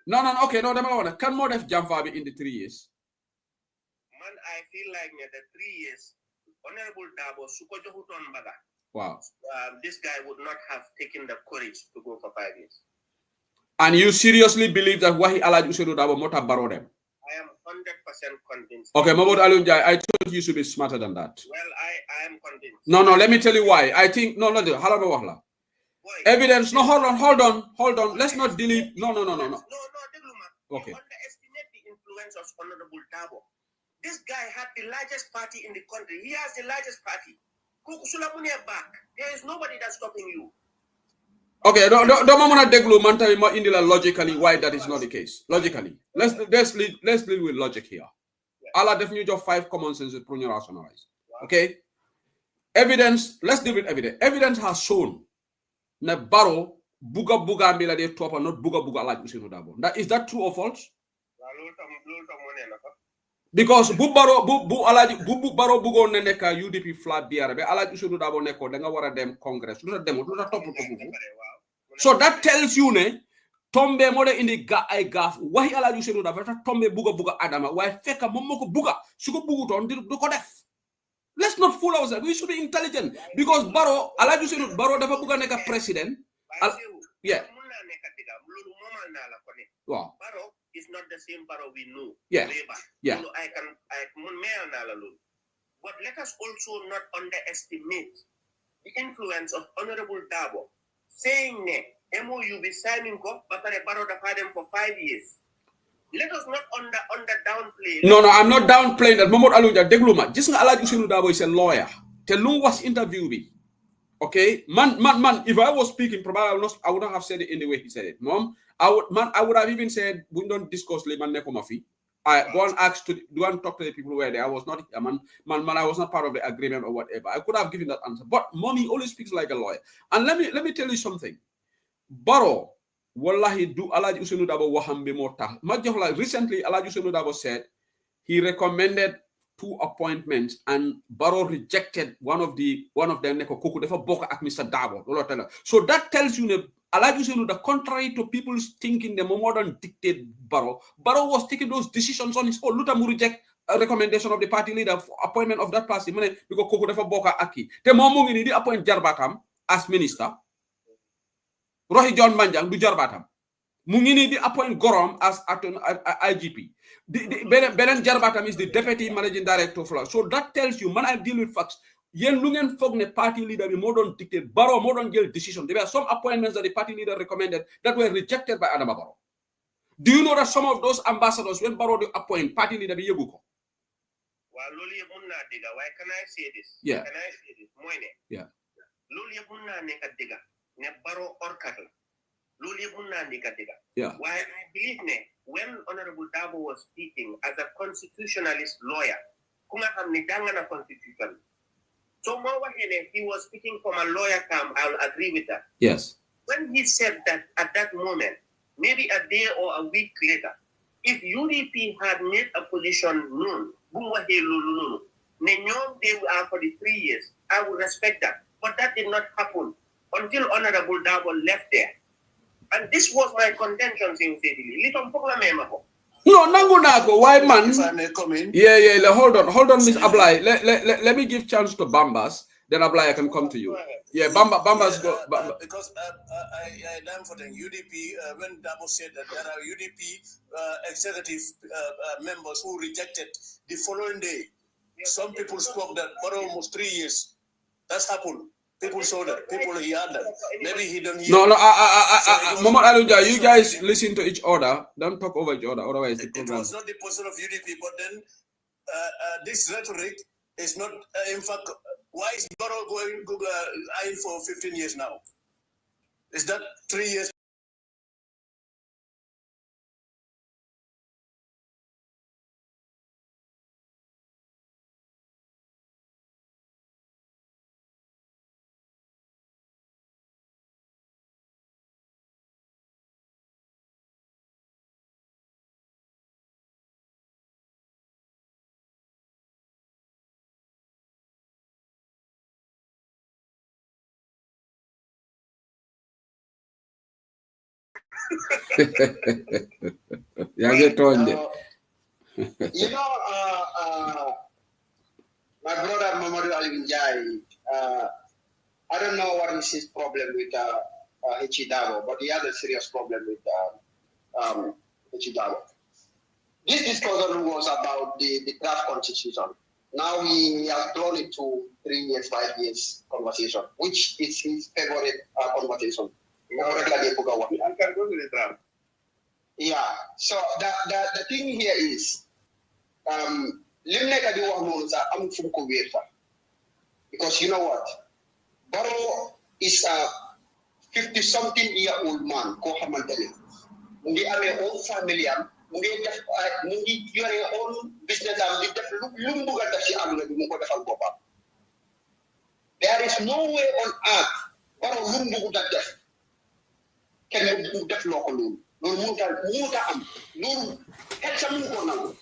No, okay, no, dama wala. Can more def Jamfa bi in the 3 years? Man, I feel like the 3 years, Honorable Dabo suko johuton baga. Wow. This guy would not have taken the courage to go for 5 years. And you seriously believe that Wahi Alhaji Ousainou Darboe mota borrow them? I am 100% convinced. Okay, Mamadou Aliou Ndiaye, I thought you should be smarter than that. Well, I am convinced. No, let me tell you why. I think, evidence, no, hold on. Let's not delete. No. Okay. Okay. You underestimate the influence of Honorable Darboe. This guy had the largest party in the country. He has the largest party. Back. There is nobody that's stopping you. Okay, don't mamuna deglu manta ma indila logically why that is not the case. Logically. Let's deal with logic here. Allah definitely just 5 common sense with rationalize. Okay? Evidence, let's deal with evidence. Evidence has shown that Barrow buga mbila de topa not buga Alhaji Ousainou Darboe. Is that true or false? Because bu Barrow bugo ne neka UDP flat biara be Alhaji Ousainou Darboe neko da nga wara dem congress lu ta top ko fufu. So that tells you ne tombe mode indi ay gaf wahi Alhaji Ousainou Darboe ta tombe buga adama way fekka mom mako buga suko buguton du ko def. Let's not fool ourselves. We should be intelligent because Alhaji Ousainou Barrow dafa buga neka president. Yeah. Wow. Barrow is not the same Barrow we know. Yeah. Yeah. But let us also not underestimate the influence of Honorable Darboe saying that MOU be signing ko but Barrow da them for 5 years. Let us not downplay. No, I'm not downplaying that. Mamadou Aliou Ndiaye déglu ma gis nga Alhaji Ousainou Darboe is a lawyer. Te lu was interview bi. Okay, man. If I was speaking, probably I would not have said it in the way he said it. Mom, I would have even said we don't discuss man nekomafi. I go and ask to do and talk to the people who were there. I was not a man. I was not part of the agreement or whatever. I could have given that answer. But mommy always speaks like a lawyer. And let me tell you something. Barrow, wallahi do Alhaji Ousainou Darboe wahambe mota. Recently, Alhaji Ousainou Darboe said he recommended 2 appointments and Barrow rejected one of them neko koku defa bokk ak Mr. Darboe. So that tells you Alhaji Ousainou, the contrary to people's thinking the modern dictate Barrow was taking those decisions on his own. Luta mu reject a recommendation of the party leader for appointment of that person because koku defa bokk aki. Te mom mo ngi ni di appoint jarbatam as minister. Rohi John Manjang du jarbatam. mu ngi nii di appoint Gorom as IGP. Benen jarbatam is the deputy managing director of law. So that tells you, man, I deal with facts. Yen lu ngeen foog ne party leader bi moo doon dictate Barrow moo doon jël decision. There were some appointments that the party leader recommended that were rejected by Adama Barrow. Do you know that some of those ambassadors, when Barrow appoint party leader bi yëgu ko? Well, loli mun na diga. Why can I say this? Yeah. Can I say this? Moine. Yeah. Loli mun na neka diga. Ne Barrow orkatla. Loli mun na neka diga. Yeah. Why I believe ne when Honorable Dabo was speaking as a constitutionalist lawyer, kunga hamni danga na constitution. So he was speaking from a lawyer term. I'll agree with that. Yes. When he said that at that moment, maybe a day or a week later, if UDP had made a position known, they are for the 3 years, I would respect that. But that did not happen until Honorable Dabo left there. And this was my contention, No, Nangunako, why man? If I may come in. Yeah, hold on, Miss Ablai. Let me give chance to Bambas, then Ablai, I can come to you. Yeah, Bambas go. Because I learned for the UDP, when Dabo said that there are UDP executive members who rejected the following day. Some people spoke that for almost 3 years. That's happened. People saw that. People heard that. Maybe he don't hear. No, Mama Aluja, you guys listen to each other. Don't talk over each other. Otherwise, it was not the position of UDP, but then this rhetoric is not. In fact, why is Barrow going in for 15 years now? Is that 3 years? Yeah, get on it. My brother Mamadou Alivinjai, I don't know what is his problem with Hichidabo, but he has a serious problem with Hichidabo. This discussion was about the draft constitution. Now he has drawn it to 3 years, 5 years conversation, which is his favorite conversation. I can go to the draft. Yeah. So the thing here is, because you know what? Barrow is a 50-something-year-old man. He has a own family. He has a own business. There is no way on earth Barrow can you def loko lolu muta am lolu xel sa mu ko nangu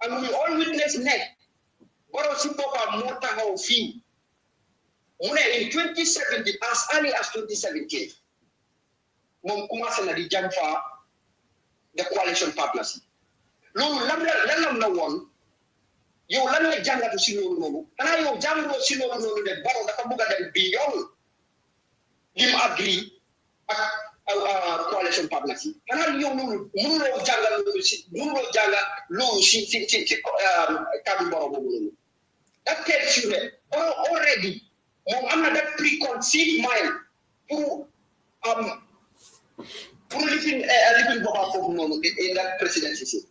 and we all witness ne Barrow si bopam mo taxaw fi mu ne in 2017 as early as 2017 mom commencé na di jam fa the coalition partners lolu lan la won yow lan la jangatu si lolu nonu ana yow jango si lolu nonu ne Barrow dafa bëgg dem bi yow lim agree coalition partnership. And you know, that tells you that already, I'm not that preconceived mind to living in that presidency.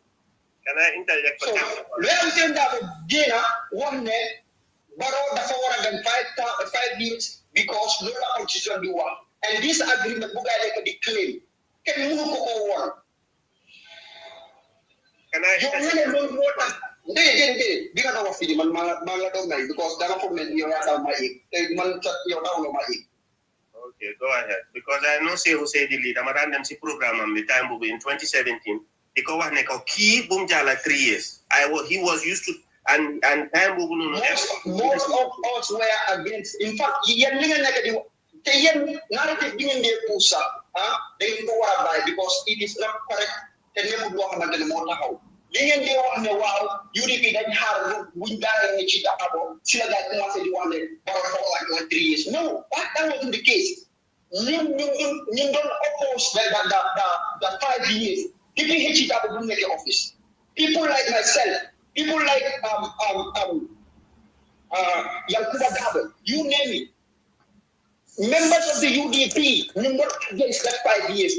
Can I interject? So, where we think that Gina one day, Barrow the forward than 5 years because no constitution do one. And this agreement book I like claim can move on. Can I because okay, go ahead. Because I know say who say the lead. I'm a random program on the time in 2017. Because what neko key boom jala 3 years. He was used to and time most of us were against. In fact, narrative being there pusa, they know what I buy because it is not correct. They never walk about the motor how. They want to wow, UDP that hard win that in Chicago, Silla that wants to do one for like 3 years. No, that wasn't the case. You don't oppose the 5 years. People hate it up in the office. People like myself, people like Yankuba Dabo, you name it. Members of the UDP, not against that 5 years.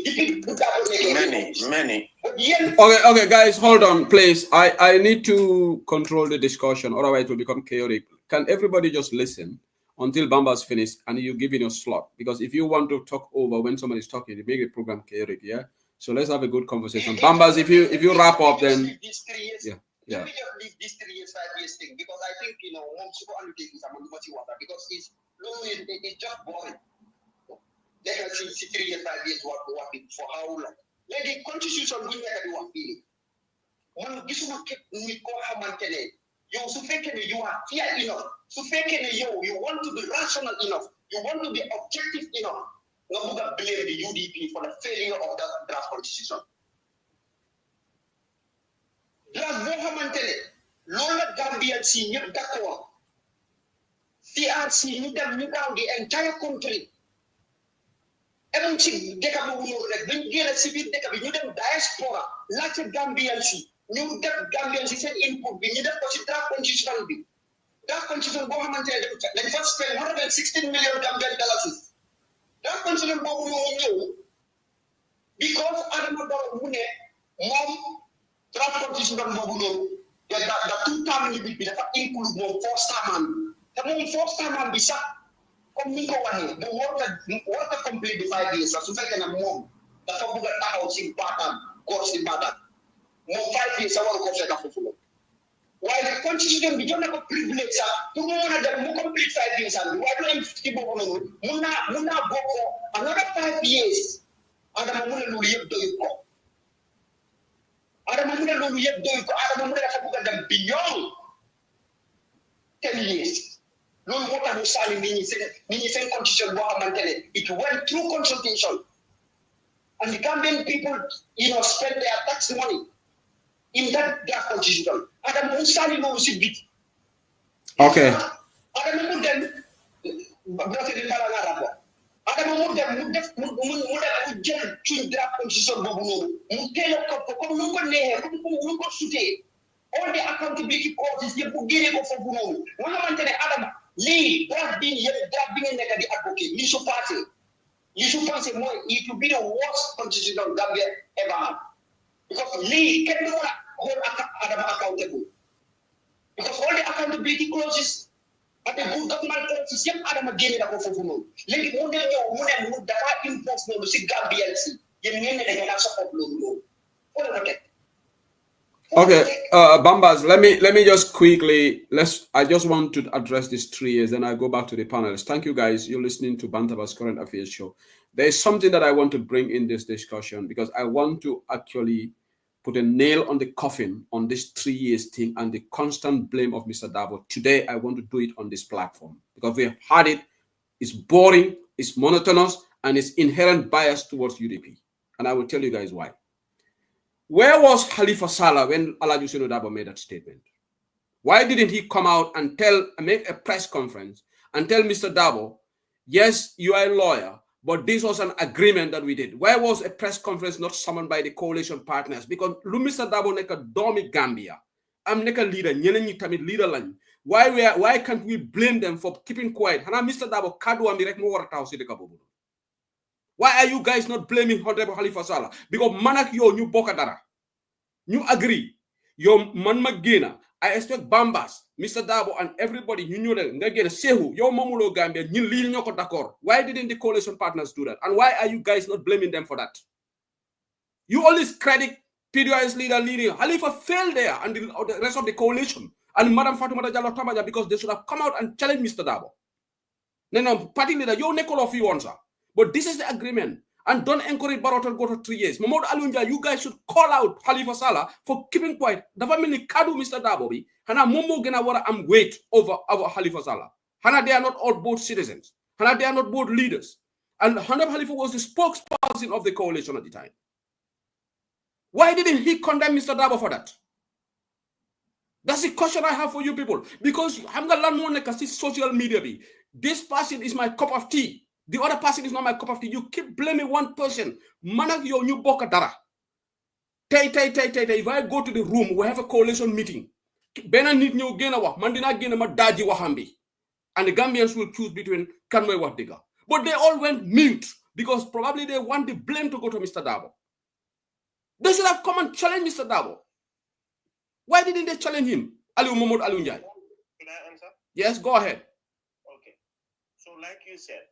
Many. Okay, guys, hold on, please. I need to control the discussion, otherwise it will become chaotic. Can everybody just listen until Bamba's finished and you give in your slot? Because if you want to talk over when somebody is talking, you make the program chaotic, yeah? So let's have a good conversation. Bambas, if you wrap up, then yeah. Let me just leave this 3 years, 5 years thing, because I think Mom Super undertaking is because it's just boring. They can see 3 years, 5 years what for how long. Let the constitution we make a one feeling. One this will keep me call Hamantene. You are fair enough. You want to be rational enough. You want to be objective enough. Not to blame the UDP for the failure of that draft constitution. Draft Mohamantene, Lola Gambian senior d'accord. CRC, you down the entire country. Every chick decabu, when get a civil decabu, you them diaspora, lots of Gambian sea. New Gambian said input, we need a draft constitution. Draft constitution Mohamantene, let us spend 116 million Gambian dollars. That consider because Adam Mune, Mom, draft constitution Mobuno, the 2 term limit that include more 4-star man. The more 4-star man be shot. Come Nico one, the water complete the 5 years. So I can a mom, the Fabuga house in Batam, course in Batam. More 5 years, I want to go for while the constitution beyond a privilege, to more complete 5 years, and why do I Muna Boko another 5 years? Adamamuna Luyep Doyko. Adamamuna Luyep Doyko, Adamamuna Fabuga beyond 10 years. No water who sali Minister Constitution Mohamantele. It went through consultation. And the Gambian people, spend their tax money in that draft constitution. Adam Musali no bit. Okay. Adam Mudem brought it in Balangarabo. Adam Mudem draft constitution Bobu. Mutelo Kopo, Nuko Sute. All the accountability causes you put Giri for Bunu. One man tell Adam, Lee, draft being the advocate, Lishu Party. Lishu Party more, it will be the worst constitution Gambia ever had. Because Lee can not hold Adam accountable. Because all the accountability clauses at the good government clauses, Adam again in the Kofuno. Let it wonder your woman would die impossible to see Gambians. You mean that you have support no. Okay, Bambas, let me just quickly I just want to address these 3 years, then I go back to the panelists. Thank you guys. You're listening to Bantaba's Current Affairs Show. There is something that I want to bring in this discussion because I want to actually put a nail on the coffin on this 3 years thing and the constant blame of Mr. Dabo. Today, I want to do it on this platform because we have had it. It's boring, it's monotonous, and it's inherent bias towards UDP. And I will tell you guys why. Where was Khalifa Saleh when Alhaji Dabo made that statement? Why didn't he come out and make a press conference and tell Mr. Dabo, yes, you are a lawyer, but this was an agreement that we did? Why was a press conference not summoned by the coalition partners? Because Mr. Dabo neka domi Gambia. I'm neka leader, nyenenyi tamit leader lang. Why can't we blame them for keeping quiet? Hana Mr. Dabo kadwa mirek mo warataw si dekabobo. Why are you guys not blaming Honorable Khalifa Saleh? Because manak yo new bokadara. You agree. Yo man magena. I expect Bambas, Mr. Dabo, and everybody you knew that again Sehu, yo mamulo Gambia, you leading your d'accord. Why didn't the coalition partners do that? And why are you guys not blaming them for that? You always credit PDI's leader leading. Khalifa failed there and the rest of the coalition. And Madam Fatoumata Jallow Tambadja because they should have come out and challenged Mr. Dabo. No, party leader, yo nekolo of you answer. But this is the agreement. And don't encourage Barrow to go to 3 years. Mahmoud Alunja, you guys should call out Khalifa Saleh for keeping quiet. Dafa mini kadu Mr. Dabobi. Hana momo gena wara am weight over Khalifa Saleh. Hana they are not all both citizens. Hana they are not both leaders. And Honorable Khalifa was the spokesperson of the coalition at the time. Why didn't he condemn Mr. Dabo for that? That's the question I have for you people. Because I'm going to learn more like social media. This person is my cup of tea. The other person is not my cup of tea. You keep blaming one person. Manak yo ñu bokk dara. Tay. If I go to the room, we have a coalition meeting. Bena nit ñëw génn wax man dinaa génn ma daaji waxam bi. And the Gambians will choose between Kanwe Wadiga. But they all went mute because probably they want the blame to go to Mr. Dabo. They should have come and challenged Mr. Dabo. Why didn't they challenge him? Aliu Mohamed Alunjai. Can I answer? Yes, go ahead. Okay. So like you said,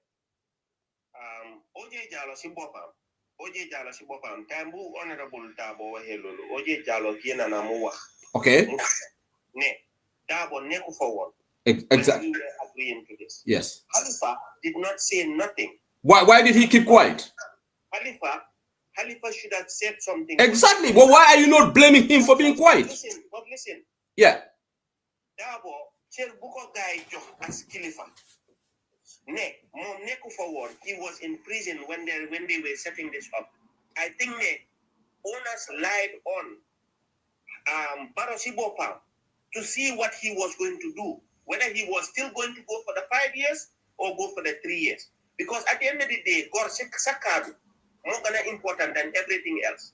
OJ Jallo si bopam tambu honorable Dabo helolo OJ Jallo gena na mu wax. Okay. Ne Dabo neku forward. Exactly. We were agreeing to this. Yes. Halifa did not say nothing. Why did he keep quiet? Halifa should have said something. Exactly. But why are you not blaming him for being quiet? Listen. Yeah. Dabo cher buko guy jox as kilifa. Ne mom neku forward. He was in prison when they were setting this up. I think the owners lied on Barosibopa to see what he was going to do, whether he was still going to go for the 5 years or go for the 3 years. Because at the end of the day, God Sakadu more important than everything else.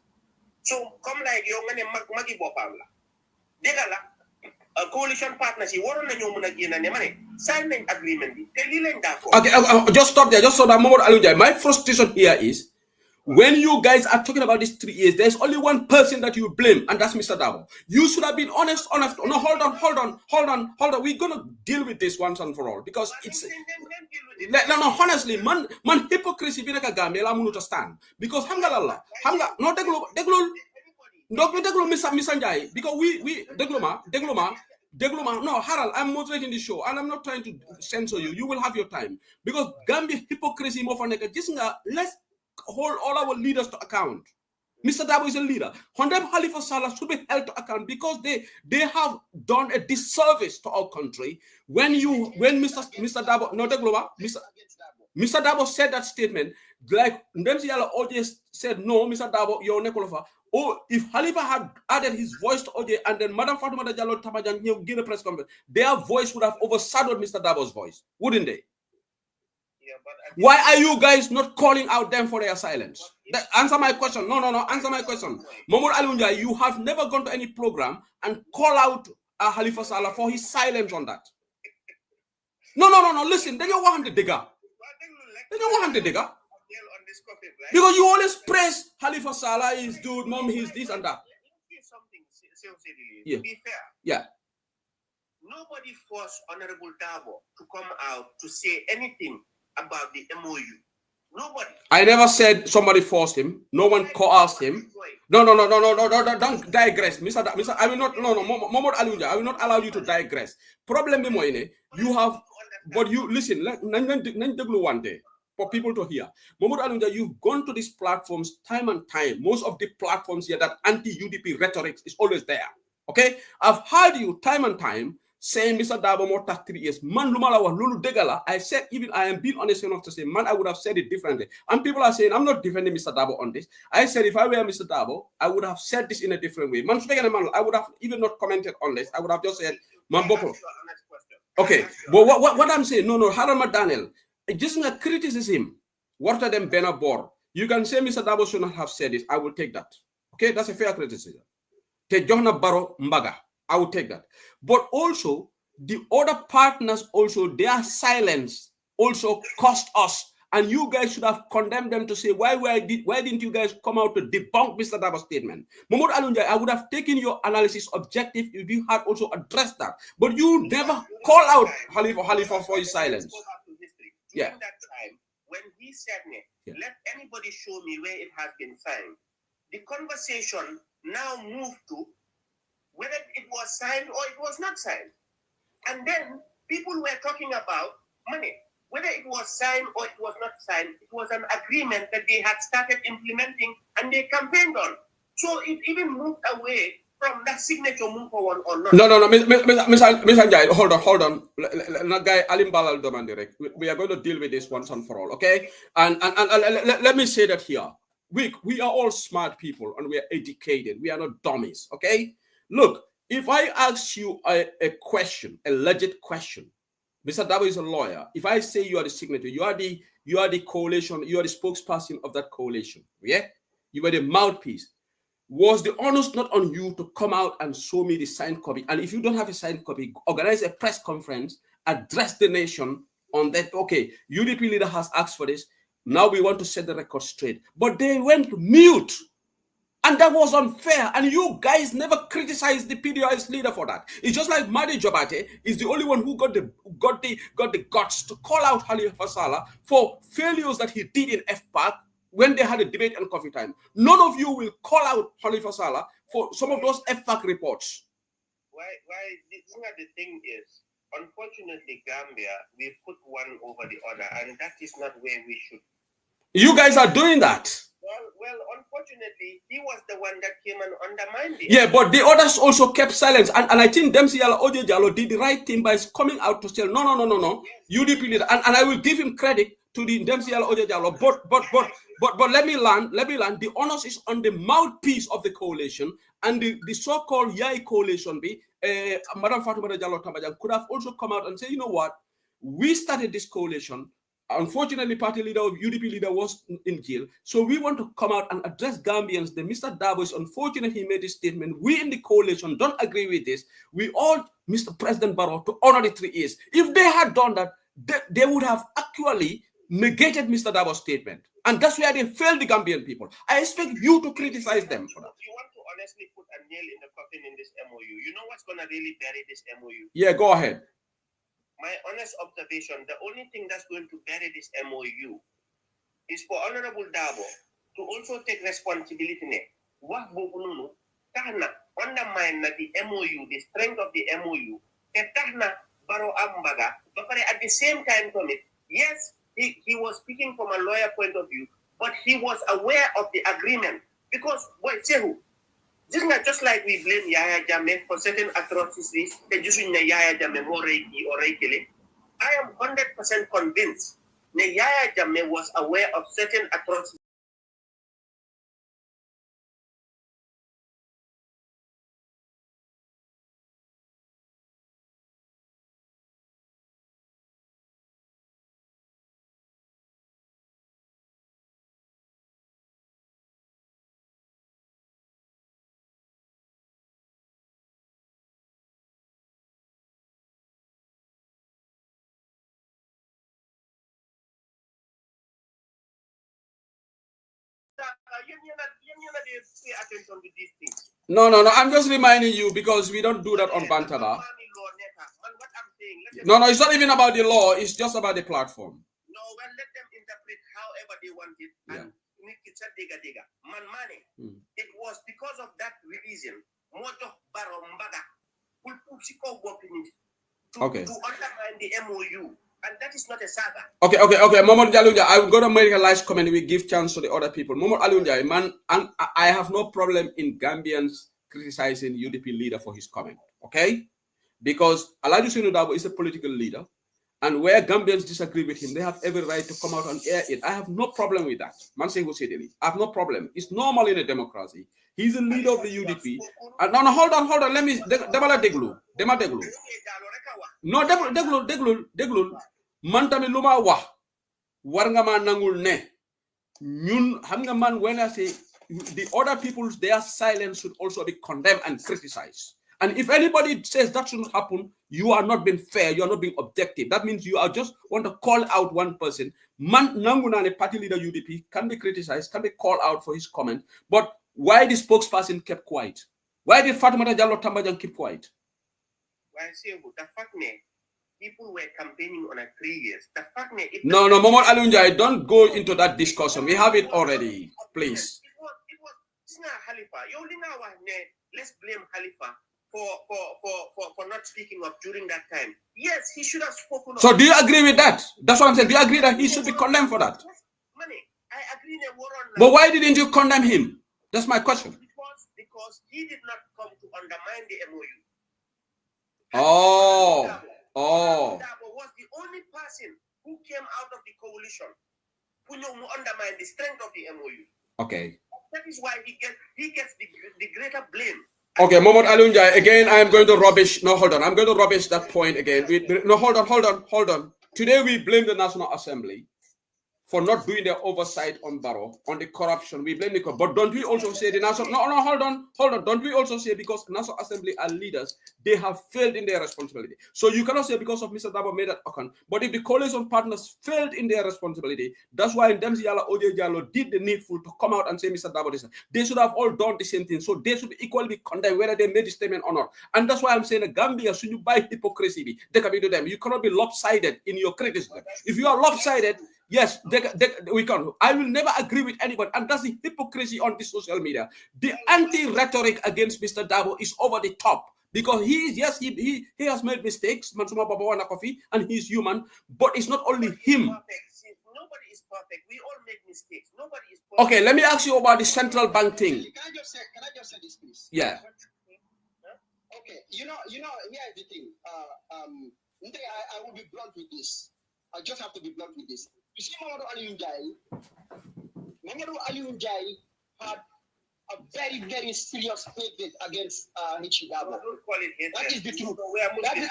So come like you magi bopamla. Degala a coalition partnership. What on the signing agreement? Okay, just stop there. Just so that moment, Alujai. My frustration here is when you guys are talking about these 3 years, there's only one person that you blame, and that's Mr. Dabo. You should have been honest. No, hold on. We're gonna deal with this once and for all because it's no. Honestly, man, hypocrisy be like a game. I'm not to stand because hamgalala, no deglo misanjai because we degloma. No, Harold, I'm moderating the show and I'm not trying to censor you. You will have your time because Gambia hypocrisy more for let's hold all our leaders to account. Mr. Dabo is a leader. Honorable Halifa Sallah should be held to account because they have done a disservice to our country. When Mr. Dabo, no, Mr. Dabo said that statement, like Ndemsi Yala OJ said, no, Mr. Dabo, you're Nekolofa. Oh, if Halifa had added his voice to OJ and then Madam Fatima Jallo Tamajan give a press conference, their voice would have overshadowed Mr. Dabo's voice, wouldn't they? Why are you guys not calling out them for their silence? Answer my question. No. Answer my question. Mohamed Alunjai, you have never gone to any program and call out Halifa Sallah for his silence on that. No. Listen, they don't want him to digger. Because you always praise Halifa Sallah, he's dude, mom, he's this and that. Yeah. To be fair. Yeah. Nobody forced Honorable Dabo to come out to say anything about the MOU. Nobody. I never said somebody forced him. No one coerced him. No. Don't digress, Mr. I will not. No. Mohamed Alunja, I will not allow you to digress. Problem is, you have, but you listen. One day for people to hear. Mohamed Alunja, you've gone to these platforms time and time. Most of the platforms here that anti-UDP rhetoric is always there. Okay, I've heard you time and time saying Mr. Dabo more than 3 years. Man, Lulu Degala. I said, even I am being honest enough to say, man, I would have said it differently. And people are saying, I'm not defending Mr. Dabo on this. I said, if I were Mr. Dabo, I would have said this in a different way. Man, I would have even not commented on this. I would have just said, man, Boko. Okay, but what I'm saying, no, Haram Daniel, just a criticism. What are them banner board? You can say Mr. Dabo should not have said this. I will take that. Okay, that's a fair criticism. Te Johna Baro Mbaga. I would take that. But also, the other partners also, their silence also cost us. And you guys should have condemned them to say, why didn't you guys come out to debunk Mr. Dabo's statement? Mohamed Alunjai, I would have taken your analysis objective if you had also addressed that. But you never call out Halifa for his silence. During that time, when he said, let anybody show me where it has been signed, the conversation now moved to whether it was signed or it was not signed. And then people were talking about money. Whether it was signed or it was not signed, it was an agreement that they had started implementing and they campaigned on. So it even moved away from that signature move forward or not. No, Miss Anjay, hold on. Guy Alim Balal Domandere. We are going to deal with this once and for all, okay? And let me say that here. We are all smart people and we are educated. We are not dummies, okay? Look, if I ask you a question, a legit question, Mr. Dabo is a lawyer. If I say you are the signatory, you are the You are the coalition. You are the spokesperson of that coalition. Yeah? You were the mouthpiece. Was the onus not on you to come out and show me the signed copy? And if you don't have a signed copy, organize a press conference, address the nation on that. Okay, UDP leader has asked for this. Now we want to set the record straight. But they went mute. And that was unfair. And you guys never criticized the PDI's leader for that. It's just like Madi Jobate is the only one who got the guts to call out Halifa Sallah for failures that he did in FPAC when they had a debate and coffee time. None of you will call out Halifa Sallah for some of those FPAC reports. Why the thing is, unfortunately, Gambia, we put one over the other, and that is not where we should. You guys are doing that. Well, unfortunately, he was the one that came and undermined it. Yeah, but the others also kept silence. And I think Dempsey Ojo Jallow did the right thing by coming out to say, no. UDP leader. And I will give him credit to the Dempsey Ojo Jallow. But let me land. The onus is on the mouthpiece of the coalition, and the so-called Yai coalition, Madam Fatoumata Jallow Tambajang could have also come out and say, you know what? We started this coalition. Unfortunately, party leader of UDP leader was in jail. So we want to come out and address Gambians. The Mr. Dabo is unfortunate he made this statement. We in the coalition don't agree with this. We all, Mr. President Barrow, to honor the 3 years. If they had done that, they would have actually negated Mr. Dabo's statement. And that's where they failed the Gambian people. I expect you to criticize them for that. You want to honestly put a nail in the coffin in this MOU. You know what's going to really bury this MOU? Yeah, go ahead. My honest observation, the only thing that's going to bury this MOU is for Honorable Dabo to also take responsibility. What undermine the MOU, the strength of the MOU, Baro Ambaga, but at the same time, yes, he was speaking from a lawyer point of view, but he was aware of the agreement. Because, this is not just like we blame Yaya Jammeh for certain atrocities. Yaya Jammeh or Reikele. I am 100% convinced that Yaya Jammeh was aware of certain atrocities. Pay attention to these things. No. I'm just reminding you because we don't do that on Bantaba. No, it's not even about the law. It's just about the platform. No, well, let them interpret however they want it. And it was because of that reason. Okay. To undermine the MOU. And that is not a saga. Okay. Momod Jalunja, I'm going to make a last comment. We give chance to the other people. Momod Alunja, man, I have no problem in Gambians criticizing UDP leader for his comment. Okay? Because Alhaji Senou Dabo is a political leader. And where Gambians disagree with him, they have every right to come out and air it. I have no problem with that. I have no problem. It's normal in a democracy. He's the leader of the UDP. No, hold on. Let me... Dema deglu. No, deglu. Mantami luma wa. Waranga man nangul ne. Nyun hanga man when I say the other people's their silence should also be condemned and criticized. And if anybody says that shouldn't happen, you are not being fair, you are not being objective. That means you are just want to call out one person. Man Nanguna, party leader UDP, can be criticized, can be called out for his comment. But why the spokesperson kept quiet? Why did Fatoumata Jallow Tambajang keep quiet? Why say the fact people were campaigning on a 3 years. The fact No, Momod Alunjai, don't go into that discussion. We have it already. Please. It's not Halifa. Let's blame Halifa for not speaking up during that time. Yes, he should have spoken up. So do you agree with that? That's what I'm saying. Do you agree that he should be condemned for that? Yes, I agree that war on. But why didn't you condemn him? That's my question. Because he did not come to undermine the MOU. Dabo was the only person who came out of the coalition who undermined the strength of the MOU. Okay. That is why he gets the greater blame. Okay, Momod Alunjai, again, I am going to rubbish. No, hold on. I'm going to rubbish that point again. No, hold on. Today we blame the National Assembly for not doing their oversight on Barrow, on the corruption. We blame the corruption. But don't we also say the National... No, hold on. Don't we also say because National Assembly are leaders, they have failed in their responsibility. So you cannot say because of Mr. Dabo made that account. But if the coalition partners failed in their responsibility, that's why Ndemsi Yala Ode Jallo did the needful to come out and say Mr. Dabo this. They should have all done the same thing. So they should equally be condemned whether they made the statement or not. And that's why I'm saying the Gambia, should you buy hypocrisy, they can be to them. You cannot be lopsided in your criticism. If you are lopsided, yes, we can. I will never agree with anyone, and that's the hypocrisy on the social media. The anti-rhetoric against Mr. Dabo is over the top because he has made mistakes, Mansuma Babawana Kofi, and he's human. But it's not only him. Nobody is perfect. We all make mistakes. Nobody is perfect. Okay, let me ask you about the central bank thing. Can I just say this, please? Yeah. Okay. You know. Here's the thing. I will be blunt with this. I just have to be blunt with this. You see, Mamadou Aliou Njai had a very, very serious hatred against Hichidabo. That is the truth.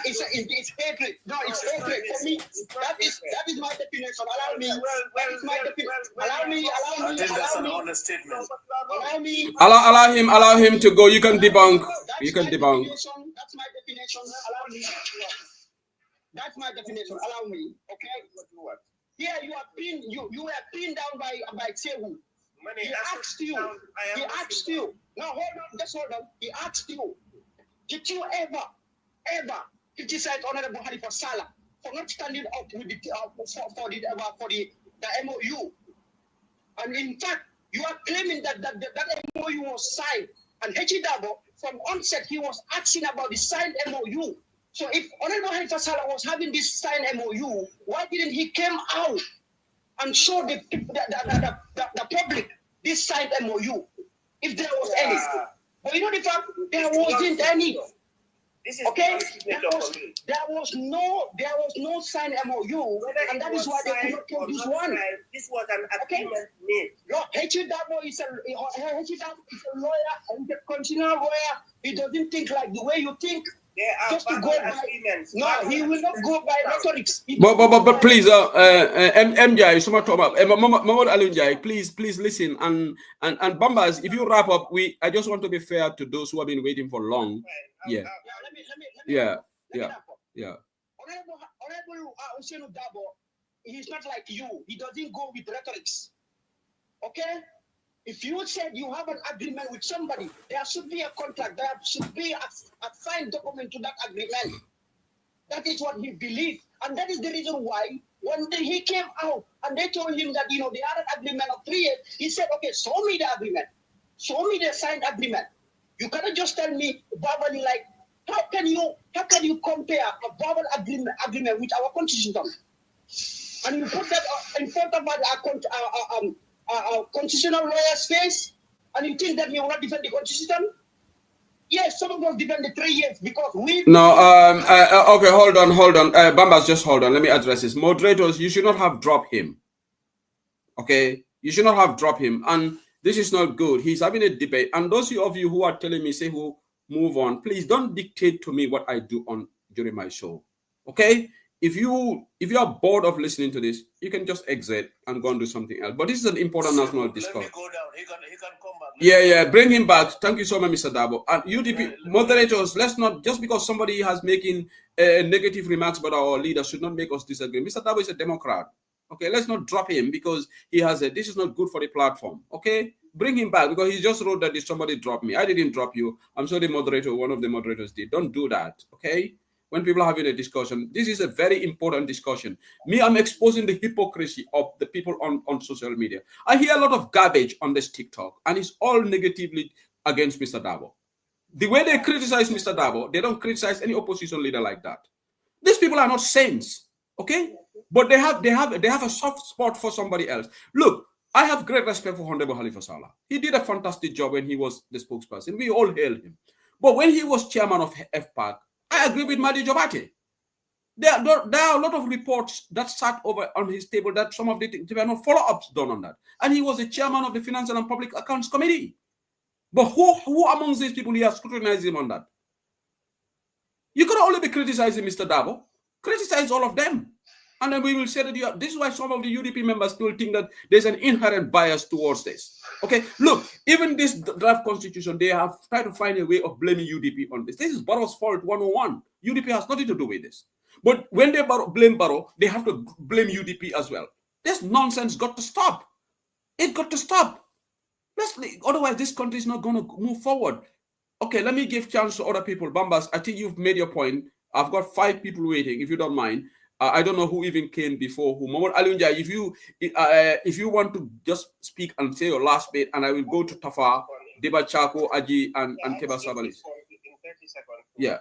It's hatred. No, it's hatred. For me, that is my definition. Allow me. That is my definition. Allow me. I think that's an honest statement. Allow me. Allow him to go. You can debunk. You can debunk. That's my definition. Allow me. That's my definition. Allow me. Okay. Here you have been pinned down by Sehu. He asked you. No, hold on. Just hold on. He asked you. Did you ever criticize Honorable Halifa Sallah for not standing up with the MOU? And in fact, you are claiming that MOU was signed. And Hechidabo, from onset, he was asking about the signed MOU. So if Honorable Halifa Sallah was having this signed MOU, why didn't he come out and show the public this signed MOU? If there was any. But you know the fact, there wasn't any. Okay? There was no signed MOU, and that is why they could not produce one. This was an agreement made. No, Hechidabo is a lawyer, and a constitutional lawyer. He doesn't think like the way you think. Just to go by, no, he will not go by rhetorics. But please, MJ, Mahmoud Ali Njai, please listen and Bambas, if you wrap up, I just want to be fair to those who have been waiting for long. Yeah. Honorable Ousenu Dabo, he's not like you. He doesn't go with rhetorics. Okay. If you said you have an agreement with somebody, there should be a contract, there should be a signed document to that agreement. That is what he believed. And that is the reason why when he came out and they told him that, they had an agreement of 3 years, he said, okay, show me the agreement. Show me the signed agreement. You cannot just tell me verbally like, how can you compare a verbal agreement with our constitution? And you put that in front of our constitutional lawyer's face, and you think that we will not defend the constitution? Yes, some of us defend the 3 years because we... No, okay, hold on. Bambas, just hold on. Let me address this. Moderators, you should not have dropped him. Okay? You should not have dropped him. And this is not good. He's having a debate. And those of you who are telling me, say, who move on, please don't dictate to me what I do during my show. Okay? If you are bored of listening to this, you can just exit and go and do something else. But this is an important national discourse. Let me go down. He can come back. Yeah, bring him back. Thank you so much, Mr. Dabo. And UDP moderators, let's not, just because somebody has making negative remarks about our leader should not make us disagree. Mr. Dabo is a Democrat. Okay, let's not drop him because he has this is not good for the platform. Okay, bring him back because he just wrote that somebody dropped me. I didn't drop you. I'm sorry, the moderator, one of the moderators did. Don't do that. Okay. When people are having a discussion, this is a very important discussion. I'm exposing the hypocrisy of the people on social media. I hear a lot of garbage on this TikTok, and it's all negatively against Mr. Dabo. The way they criticize Mr. Dabo, they don't criticize any opposition leader like that. These people are not saints, okay? But they have a soft spot for somebody else. Look, I have great respect for Honorable Halifa Sallah. He did a fantastic job when he was the spokesperson. We all hail him. But when he was chairman of FPAC, I agree with Madi Jobate. There are a lot of reports that sat over on his table that some of there were no follow-ups done on that. And he was the chairman of the Financial and Public Accounts Committee. But who amongst these people here scrutinized him on that? You could only be criticizing Mr. Dabo. Criticize all of them. And then we will say that this is why some of the UDP members still think that there's an inherent bias towards this. Okay, look, even this draft constitution, they have tried to find a way of blaming UDP on this. This is Barrow's fault 101. UDP has nothing to do with this. But when they blame Barrow, they have to blame UDP as well. This nonsense got to stop. It got to stop. Otherwise, this country is not going to move forward. Okay, let me give chance to other people. Bambas, I think you've made your point. I've got 5 people waiting, if you don't mind. I don't know who even came before who. Mohamed Alunja, if you want to just speak and say your last bit, and I will go to Tafa, Deba Chako, Aji, and Keba Sabalis. Yeah.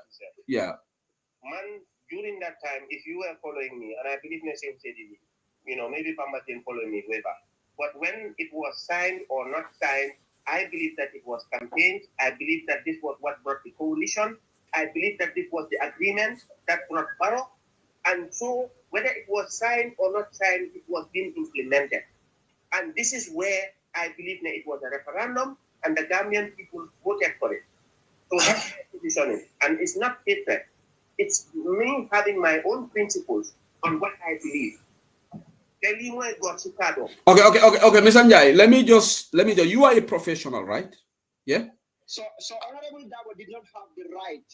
Man, during that time, if you were following me, and I believe maybe Pamba didn't follow me way back. But when it was signed or not signed, I believe that it was campaigned. I believe that this was what brought the coalition. I believe that this was the agreement that brought Barrow. And so, whether it was signed or not signed, it was being implemented. And this is where I believe that it was a referendum, and the Gambian people voted for it. So that's my position. And it's not hatred. It's me having my own principles on what I believe. Okay, Mr. Njai, let me just, you are a professional, right? Yeah? So Honorable Dabo did not have the right,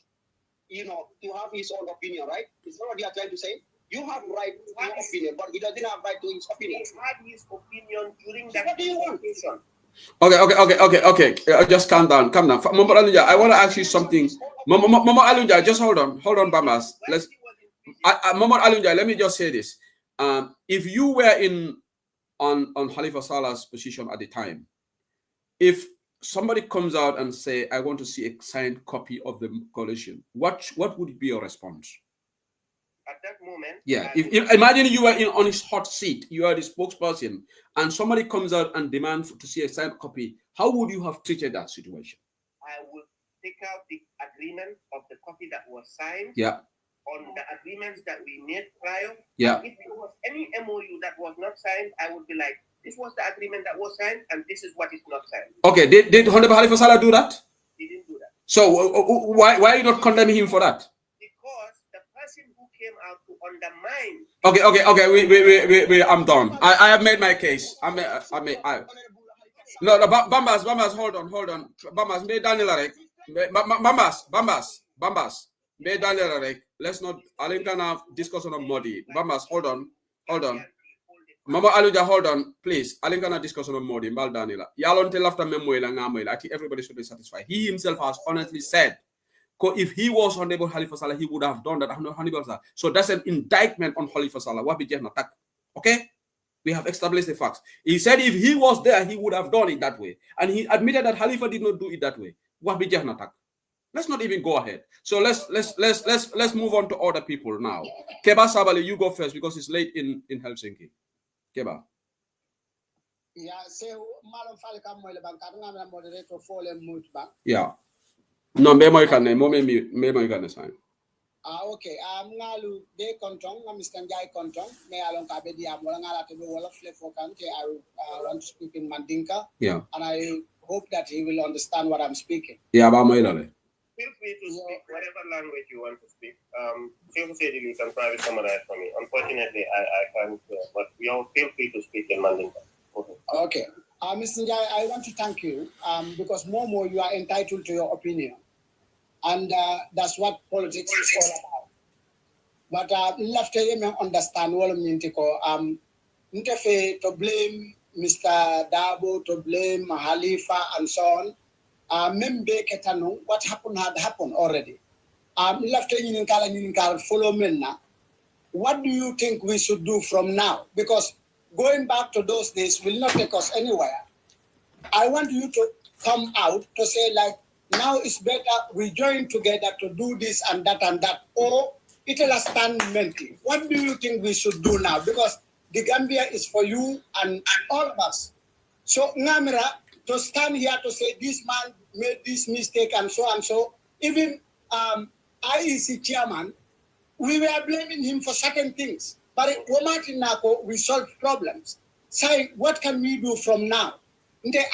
to have his own opinion, right? It's not what you are trying to say. You have right to your opinion, but he doesn't have right to his opinion. He had his opinion during that conversation. Okay. Just calm down. Mama Alunja, I want to ask you something. Mama Alunja, just hold on, Bamas. Mama Alunja, let me just say this. If you were on Khalifa Salah's position at the time, if somebody comes out and say, I want to see a signed copy of the coalition, what would be your response? At that moment, yeah. If imagine you were on his hot seat, you are the spokesperson, and somebody comes out and demands to see a signed copy, how would you have treated that situation? I would take out the agreement of the copy that was signed. Yeah. On the agreements that we made prior. Yeah. If there was any MOU that was not signed, I would be like, this was the agreement that was signed, and this is what is not signed. Okay. Did Honorable Khalifa Salah do that? He didn't do that. So why are you not condemning him for that? Because the person who came out to undermine. Okay. I'm done. I have made my case. No, Bambas, hold on. Bambas, me Daniel Bambas. Let's not Alinkana discuss on Modi. Bambas, hold on. Mama Aluja, hold on, please. Alinkana discuss on Modi. Mbal Danila. Yalon tell after Memoila Ngamoila. I think everybody should be satisfied. He himself has honestly said, if he was Honorable Khalifa Salah, he would have done that. So that's an indictment on Khalifa Salah. What we just attack. Okay? We have established the facts. He said if he was there, he would have done it that way. And he admitted that Khalifa did not do it that way. What we just attack. Let's not even go ahead. So let's move on to other people now. Keba Sabali, you go first because it's late in Helsinki. Keba. Yeah, so Malum Falcam Bank moderator for Mutba. Yeah. No, me can sign. Okay. Ngalu de kontong, Mr. Njai kontong, me along kabedi amolanga to the wall of Flefokanke. I want to speak in Mandinka. Yeah. And I hope that he will understand what I'm speaking. Yeah, feel free to speak whatever language you want to speak. You can probably summarize for me. Unfortunately, I can't, but you all feel free to speak in Mandinka. Okay. Mr. Njai, I want to thank you because Momo, you are entitled to your opinion. And that's what politics is all about. But after you understand what I mean, to blame Mr. Dabo, to blame Khalifa and so on. What happened had happened already. Follow me now. What do you think we should do from now? Because going back to those days will not take us anywhere. I want you to come out to say, like, now it's better we join together to do this and that, or it will stand mentally. What do you think we should do now? Because the Gambia is for you and all of us. So, Ngamira, to stand here to say this man made this mistake and so, even IEC chairman, we were blaming him for certain things. But we solved problems. Saying, what can we do from now?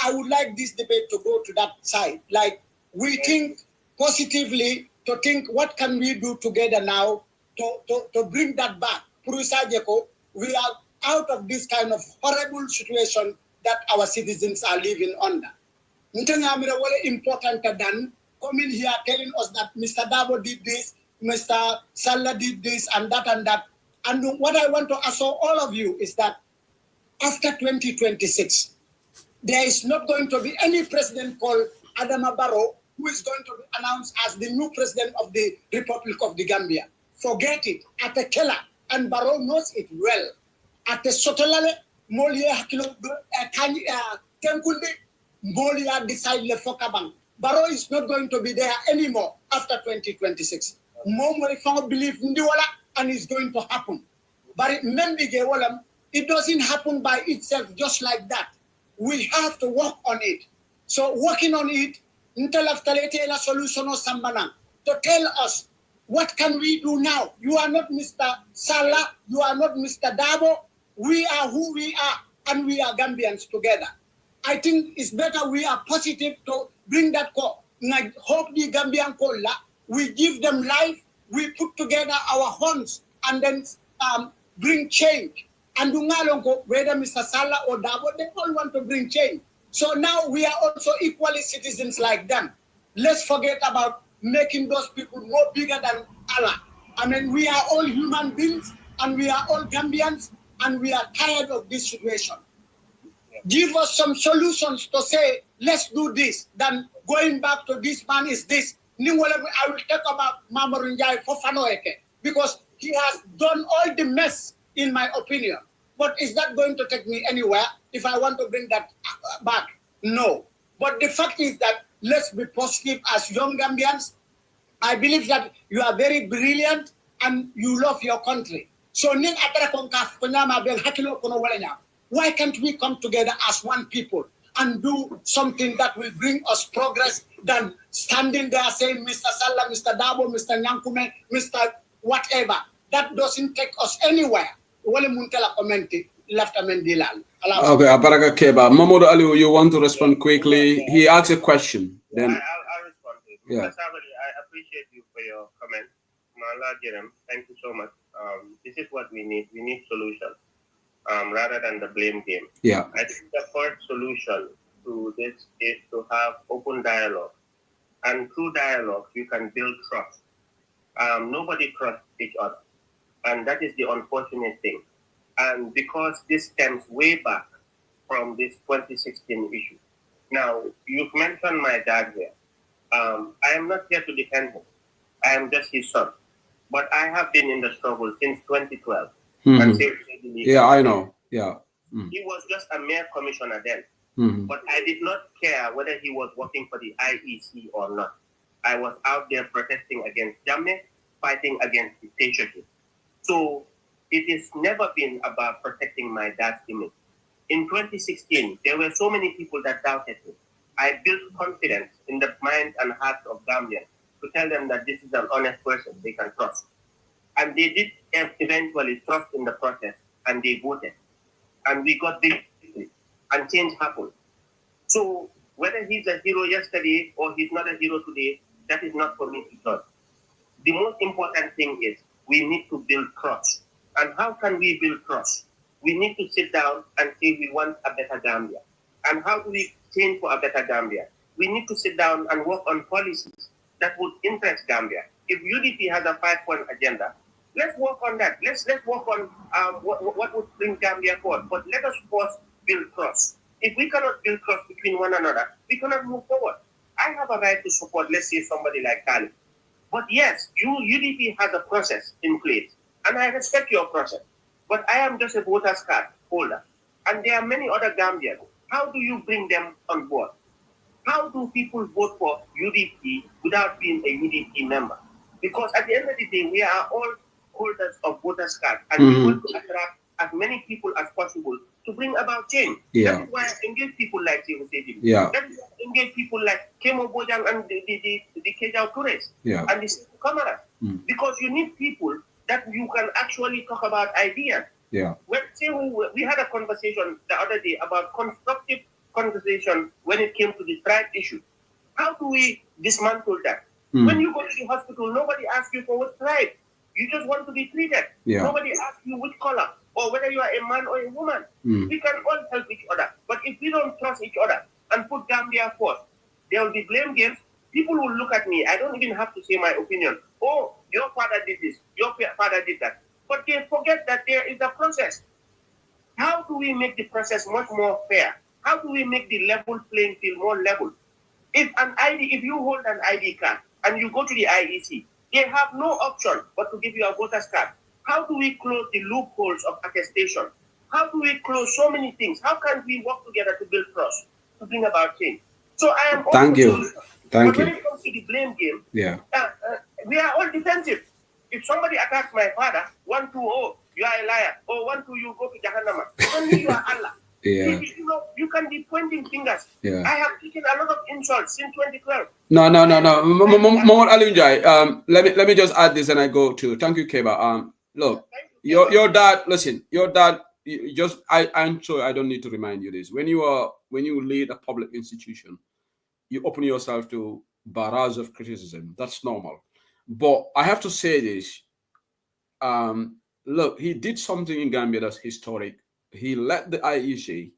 I would like this debate to go to that side. Like, we think positively to think, what can we do together now to bring that back? we are out of this kind of horrible situation that our citizens are living under. Important than coming here telling us that Mr. Dabo did this, Mr. Salah did this, and that and that. And what I want to assure all of you is that after 2026, there is not going to be any president called Adama Barrow who is going to be announced as the new president of the Republic of the Gambia. Forget it. At the Kela, and Barrow knows it well. At the Sotolale, Molia Hakilo Tenkunde, Molia decide Le Fokabang. Barrow is not going to be there anymore after 2026. Momori Fang believe Ndiwala, and it's going to happen. But it doesn't happen by itself just like that. We have to work on it. So working on it, a solution or Sambana to tell us what can we do now. You are not Mr. Salah, you are not Mr. Dabo. We are who we are, and we are Gambians together. I think it's better we are positive to bring that call. Hope the Gambian call. We give them life, we put together our horns, and then bring change. And whether Mr. Salah or Dabo, they all want to bring change. So now we are also equally citizens like them. Let's forget about making those people more bigger than Allah. I mean, we are all human beings, and we are all Gambians, and we are tired of this situation. Give us some solutions to say, let's do this, then going back to this man is this. I will talk about Mamorunjai for Fanoeke, because he has done all the mess, in my opinion. But is that going to take me anywhere if I want to bring that back? No. But the fact is that let's be positive as young Gambians. I believe that you are very brilliant and you love your country. So why can't we come together as one people and do something that will bring us progress than standing there saying Mr. Salah, Mr. Dabo, Mr. Nyankume, Mr. whatever. That doesn't take us anywhere. Okay, Baraka Keba. Mamoud Ali, you want to respond quickly? He asked a question. Then I'll respond to it. Yeah. I appreciate you for your comment. Mala Jerem, thank you so much. This is what we need. We need solutions rather than the blame game. Yeah. I think the first solution to this is to have open dialogue. And through dialogue, you can build trust. Nobody trusts each other. And that is the unfortunate thing. And because this stems way back from this 2016 issue. Now, you've mentioned my dad here. I am not here to defend him. I am just his son. But I have been in the struggle since 2012. Yeah, I know. Yeah. He was just a mayor commissioner then. But I did not care whether he was working for the IEC or not. I was out there protesting against Jammeh, fighting against dictatorship. So it has never been about protecting my dad's image. In 2016, there were so many people that doubted me. I built confidence in the mind and heart of Gambians to tell them that this is an honest person they can trust. And they did eventually trust in the process, and they voted. And we got victory, and change happened. So whether he's a hero yesterday or he's not a hero today, that is not for me to judge. The most important thing is we need to build trust. And how can we build trust? We need to sit down and say we want a better Gambia. And how do we change for a better Gambia? We need to sit down and work on policies that would interest Gambia. If UDP has a 5-point agenda, let's work on that. Let's work on what would bring Gambia forward. But let us first build trust. If we cannot build trust between one another, we cannot move forward. I have a right to support, let's say, somebody like Kali. But yes, UDP has a process in place, and I respect your process. But I am just a voter's card holder, and there are many other Gambians. How do you bring them on board? How do people vote for UDP without being a UDP member? Because at the end of the day, we are all holders of voters' cards, and we want to attract as many people as possible to bring about change. Yeah. That is why I engage people like Jay Hussein. Yeah. That is why I engage people like Kemo Bojang and the Kejao Tourist and the Kamara. Because you need people that you can actually talk about ideas. Yeah. We had a conversation the other day about constructive conversation when it came to the tribe issue. How do we dismantle that? When you go to the hospital, nobody asks you for what tribe. You just want to be treated. Yeah. Nobody asks you which color or whether you are a man or a woman. We can all help each other. But if we don't trust each other and put Gambia first, there will be blame games. People will look at me. I don't even have to say my opinion. Oh, your father did this. Your father did that. But they forget that there is a process. How do we make the process much more fair? How do we make the level playing field more level? If you hold an ID card and you go to the IEC, they have no option but to give you a voter's card. How do we close the loopholes of attestation? How do we close so many things? How can we work together to build trust, to bring about change? So I am. Thank you. Thank you. When it comes to the blame game, yeah, we are all defensive. If somebody attacks my father, 1, 2, oh, you are a liar. Or 1, 2, you go to Jahannama. Only you are Allah. Yeah. You can be pointing fingers. Yeah. I have taken a lot of insults since 2012. No. Mohammed Alunjai, let me just add this and I go to thank you, Keba. Look, your dad, listen, your dad, I'm sure I don't need to remind you this. When you lead a public institution, you open yourself to barrage of criticism. That's normal. But I have to say this. Look, he did something in Gambia that's historic. He led the IEC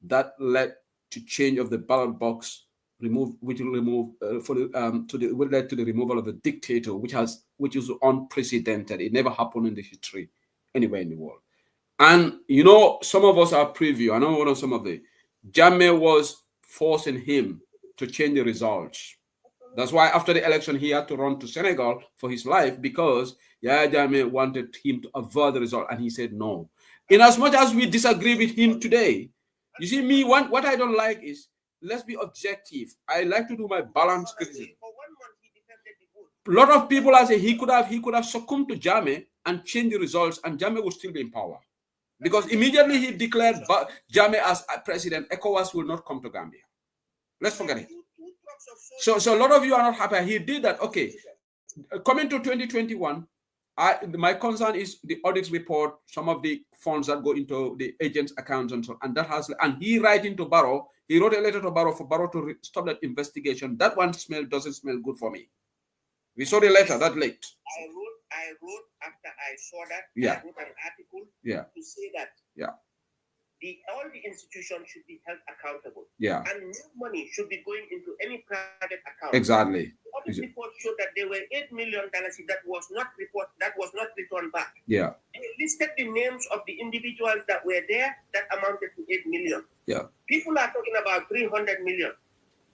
that led to change of the ballot box, which led to the removal of a dictator, which is unprecedented. It never happened in the history anywhere in the world. And you know, some of us are preview. I know one of some of the Jammeh was forcing him to change the results. That's why after the election he had to run to Senegal for his life, because Yaya Jammeh wanted him to avert the result, and he said no. In as much as we disagree with him today, you see, me, what I don't like is, let's be objective. I like to do my balanced criticism. A lot of people are saying he could have succumbed to Jammeh and changed the results, and Jammeh would still be in power. Because immediately he declared Jammeh as president, ECOWAS will not come to Gambia. Let's forget it. So a lot of you are not happy. He did that. Okay. Coming to 2021, my concern is the audit report, some of the funds that go into the agent's accounts and so on. And he writing to Barrow, he wrote a letter to Barrow for Barrow to stop that investigation. That one doesn't smell good for me. We saw the letter that late. I wrote after I saw that. Yeah. I wrote an article to say that. Yeah. All the institutions should be held accountable. Yeah. And no money should be going into any private account. Exactly. The audit report showed that there were $8 million that was not returned back. Yeah. They listed the names of the individuals that were there that amounted to 8 million. Yeah. People are talking about 300 million.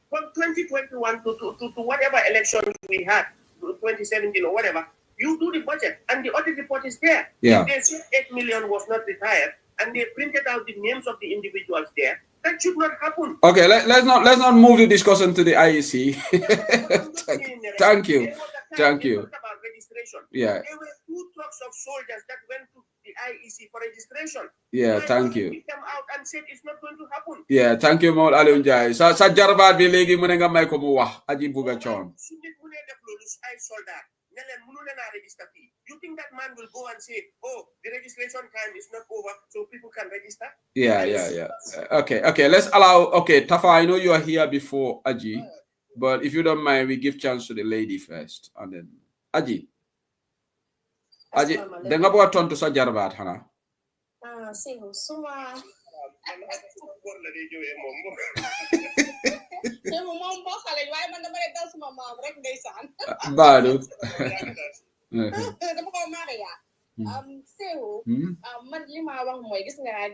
From 2021 to whatever elections we had, 2017 or whatever, you do the budget and the audit report is there. Yeah. If they said 8 million was not retired, and they printed out the names of the individuals there, that should not happen. Okay, let's not move the discussion to the IEC. Thank you. Thank you. About registration. Yeah. There were 2 trucks of soldiers that went to the IEC for registration. Yeah, thank you. Picked them out and said it's not going to happen. Yeah, thank you, Maul Alunjai. Sa jarbaat bi léegi mu ne nga may ko mu wax aji buga coon. You think that man will go and say, oh, the registration time is not over, so people can register? Yeah. Okay, let's allow, Tafa, I know you are here before Aji, but if you don't mind, we give chance to the lady first, and then Aji, denga bo ton to sa jarbaat hana. Baadu. Man li ma wax mooy gis nga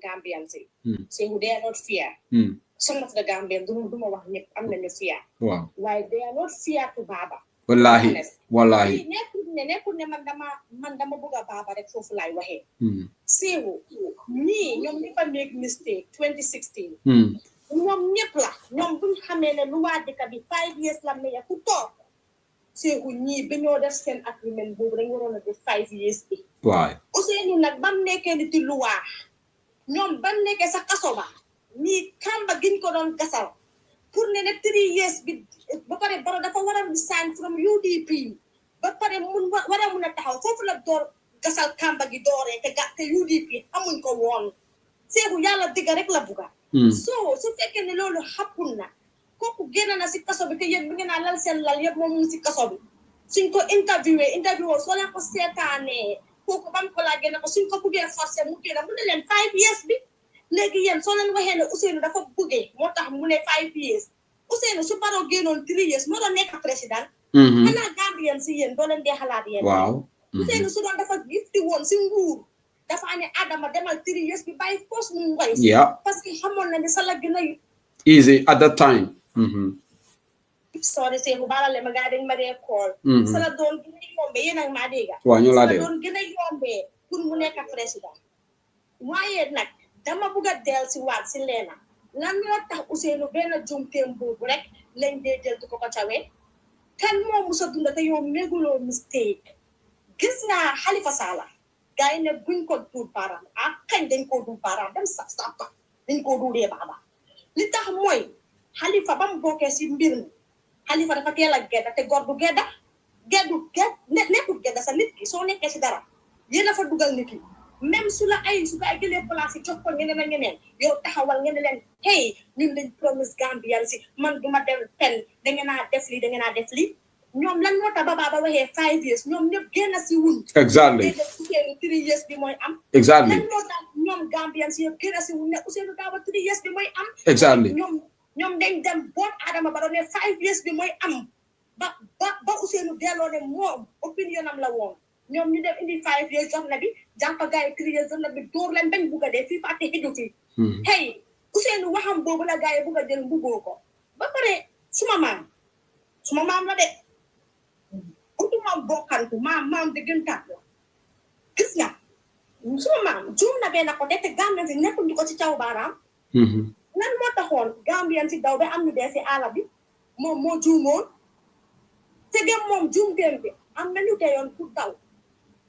Gambian si Sehu, they are not fear. Some of the Gambians duma wax ñëpp am nañu fear. Wow. Waaye they are not fear to Baba. Wallahi. nekkul ne man dama bëgg a Baba rek foofu laay waxee. Sehu ñii ñoom ñi fa make mistake 2016. ñoom ñëpp la ñoom buñ xamee ne lu waa dëkk bi 5 years la meya ku toog Sehu ñii ba ñoo def seen agreement boobu dañ waroon a def 5 years bi. Waay. Ousseynou nag bam nekkee ni ti luwaa ñoom bam nekkee sa kaso ba ñii kamba giñ ko doon gasal pour ne 3 years bi ba pare Barrow dafa war a resign from UDP ba pare mun a taxaw foofu la door gasal kamba gi dooree te UDP amuñ ko woon Sehu yàlla digga rek la buga. So su fekkee ne loolu happen na kooku génn na si kaso bi te yéen bi ngeen a lal seen lal yëpp moom mu si kaso bi suñ ko interview soo leen ko seetaanee kooku bam ko laajee ne ko suñ ko buggee forcé mu génn mu ne leen 5 years bi léegi yéen soo leen waxee ne Ousseynou dafa buggee moo tax mu ne 5 years Ousseynou su Barrow génnoon 3 years moo doon nekk président xanaa Gambien si yéen doo leen dee xalaat yéen waaw Ousseynou su doon dafa gifti woon si nguur dafa ne Adama demal 3 years bi bàyyi poos mu ngoy parce que xamoon na ne sa la gën a easy at that time sorry Seydou baalale ma gaa dañ ma dee call sa la doon gën a yombee yéen ak maa dégga waaw ñu laa sa la dégg doon gën a yombee pour mu nekk président waaye nag dama bugg a del si waat si leena lan moo tax Ousseynou benn jumteem boobu rek lañ dee jël di ko cawee kan moo musa dunda te yow méguloo mistake gis naa Halifa Sallah gars yi ne buñ ko duut baaraam ak kañ dañ koo duut baaraam dem saf sàppa dañ koo duudee baaba li tax mooy Halifa ba mu bokkee si mbir mi Halifa dafa teel a gedda te góor du gedda nekkul gedda sa nit ki soo nekkee si dara yéen a fa dugal nit ki même su ko ay jëlee place yi jox ko ñeneen ak ñeneen yow taxawal ngeen ne leen hey ñun dañ promise Gambian si man duma dem pen dangeen naa def lii ñoom lan moo tax ba waxee 5 years ñoom ñëpp génn si wuñ exactly Ousseynou 3 years bi mooy am exactly lan moo tax ñoom Gambian si yëpp génn si wuñ ne Ousseynou Daba 3 years bi mooy am exactly ñoom dañ dem boot Adama Barrow ne 5 years bi mooy am ba Ousseynou delloo ne moom opinion am la woon ñoom ñu dem indi 5 years jox na bi jàmpa gars yi 3 years jox na bi dóor leen bañ bugg a dee fii fàtte xiju fi hey Ousseynou waxam boobu la gars yi bugg a jël mbugoo ko ba pare suma maam la de utuma bokkantu maam dëggantaat la gis nga suma maam juum na benn côté te Gambien si nekkul ñu ko ci caw baaraam lan moo taxoon Gambien si daw ba am ñu dee si àll bi moom moo juumoon te dem moom juumteem bi am na ñu teyoon pour daw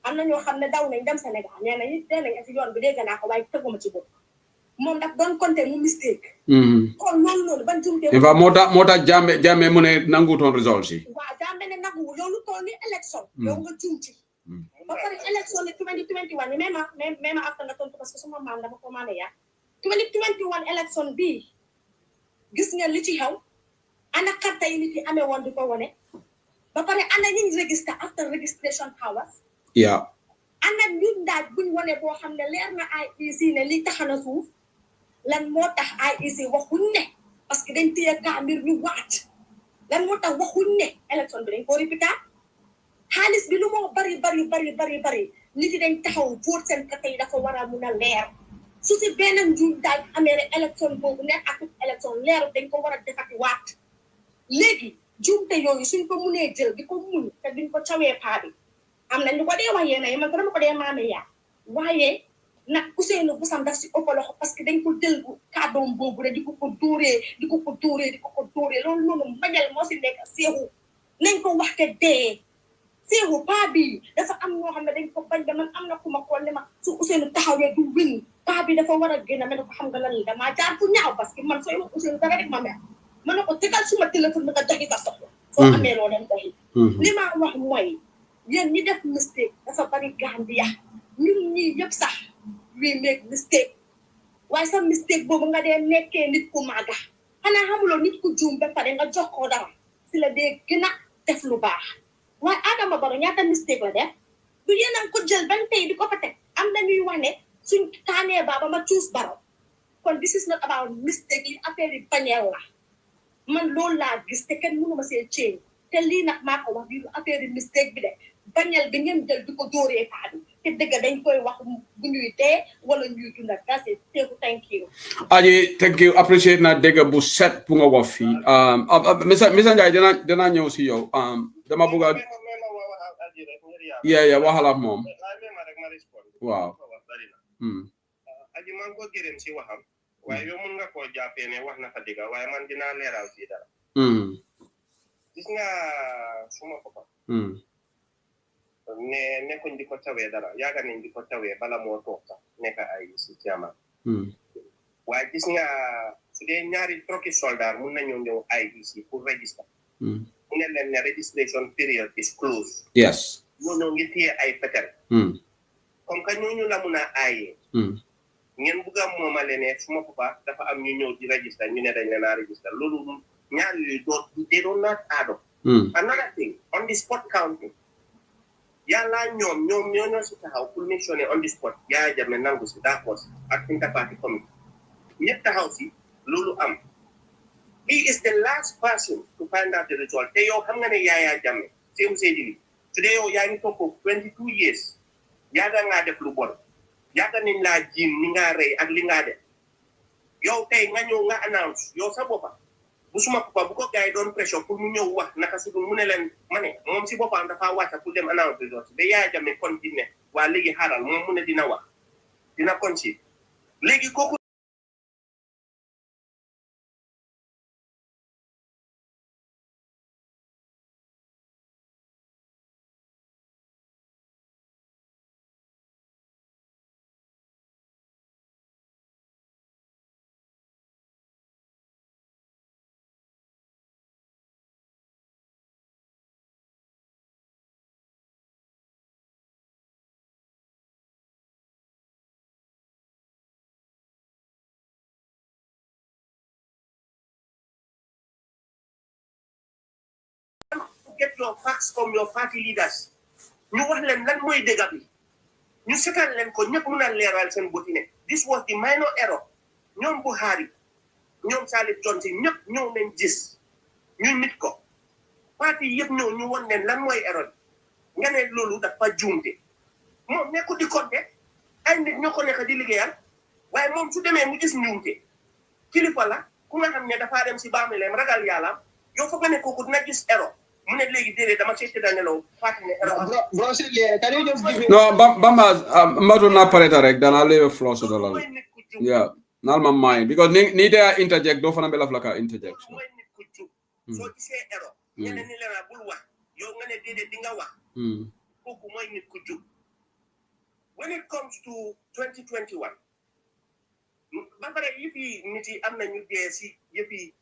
am na ñoo xam ne daw nañ dem Sénégal nee nañu dee nañ si yoon bi dégg naa ko waaye teguma ci bopp moom daf doon compter mu mistake kon loolu noonu ban juumteem moo tax Jammeh mu ne nanguutoon result si waaw Jammeh ne nanguwul yow lu toll ni élection yow nga juum ci ba pare élection ni 2021 ni même after nga tontu parce que suma maam dama ko maane yaa 2021 élection bii gis ngeen li ci xew ana carte yi nit yi amee woon di ko wone ba pare ana ñi register after registration hours ana ñu ndaaj buñ wone boo xam ne leer na IEC ne li taxana suuf lan moo tax IEC waxuñ ne parce que dañ téye kaamir ñu waat lan moo tax waxuñ ne élection bi dañ ko répéter xaalis bi lu moo bari nit yi dañ taxaw vote seen carte yi dafa war a mun a leer su si benn njuum daaj amee ne élection boobu nekk ak élection leeru dañ ko war a defati waat léegi juumte yooyu suñ ko munee jël di ko muñ te duñ ko cawee paa bi am na ñu ko dee wax yéen man ko dama ko dee maame yaa waaye nag Ousseynou Boussam daf si ëpp loxo parce que dañ ko jël kàddoom boobu rek di ko dóoree loolu noonu mbañal moo si nekk seexu nañ ko wax te dee seexu paa bi dafa am ñoo xam ne dañ ko bañ ba man am na ku ma xool ne ma su Ousseynou taxawee du win paa bi dafa war a génn ma ne ko xam nga lan la damaa jaar fu ñaaw parce que man sooy wax Ousseynou dara rek ma mer ma ne ko tegal suma téléphone bi nga doxi sa soxla soo amee loo leen doxi li ma wax mooy yéen ñi def mistake dafa bari Gambia ñun ñii yëpp sax we make mistake waaye sa mistake boobu nga dee nekkee nit ku màgga xanaa xamuloo nit ku juum ba pare nga jox ko dara si la dee gën a def lu baax waaye Adama Barrow ñaata mistake la def du yéen a ko jël ban tey di ko fa teg am na ñuy wax ne suñ taanee baaba ma choose Barrow kon this is not about mistake li affaire yi bañeel la man loolu laa gis te kenn mënu ma see change te lii nag maa ko wax bii affaire yi mistake bi de bañeel bi ngeen jël di ko dóoree paa bi te dëgg dañ koy wax bu ñuy dee wala ñuy dunda that's it thank you Aji thank you appreciate na dëgg bu set bu nga wax fii Mr Ndiaye dina ñëw si yow dama bëgg a waxal ak moom waaw aji man ko gërëm si waxam waaye yow mun nga koo jàppee ne wax na fa dëgg waaye man dinaa leeral fii dara gis nga suma papa ne nekkuñ di ko tawee dara yaaga nañ di ko tawee bala moo toog sax nekk ay si jaman waaye gis nga su dee ñaari troki soldat mun nañoo ñëw IEC pour register mu ne leen ne registration period is closed yes ñooñu ngi téye ay fetel comme que ñooñu la mun a aayee ngeen bugg a moomale ne suma papa dafa am ñu ñëw di register ñu ne dañ leen a register loolu ñaar yooyu they don't not add up Another thing, on the spot counting. Yala ñoo si taxaw pour make sure on the spot Yaya Jammeh nangu si d'accord ak interparty committee ñëpp taxaw si loolu am. He is the last person to find out the result. Te yow xam nga ne Yaya Jammeh same say today yow yaa ngi toog ko 22 years yaaga ngaa def lu bon yaaga nañ laa jiin ni ngaa rey ak li ngaa def yow tey nga ñëw nga announce yow sa boppa bu suma papa bu ko gars yi doon pression pour mu ñëw wax naka su mu ne leen ma ne moom si boppam dafa wàcca pour dem announce result ba Yaya Jammeh continuer waa léegi xaaral moom mu ne dina wax dina continuer léegi kooku get your facts from your party leaders ñu wax leen lan mooy dëgg bi ñu setal leen ko ñëpp mun a leeral seen boti ne this was the minor error ñoom Buhari ñoom Salif Johnson ñëpp ñëw nañ gis ñu nit ko parti yëpp ñëw ñu won leen lan mooy erreur nga ne loolu dafa juumte moom nekku di compter ay nit ñoo ko nekk di liggéeyal waaye moom su demee mu gis njuumte kilifa la ku nga xam ne dafa dem si baamuleem ragal yàlla yow foog nga ne kooku dina gis erreur mu ne léegi déedéet dama seeti daanelaw parti ne erreur. No, Bamba, Madu na pareta rek, then I'll leave a floor to the line. Yeah, not my mind. Because ni there interject, don't find a flaka interject. So you say error. Ñene ni la bul wax. Yow nga ne déedéet di nga wax. Kooku mooy nit ku jub. When it comes to 2021, ba pare yëfi nit yi am na ñu dee si yëfi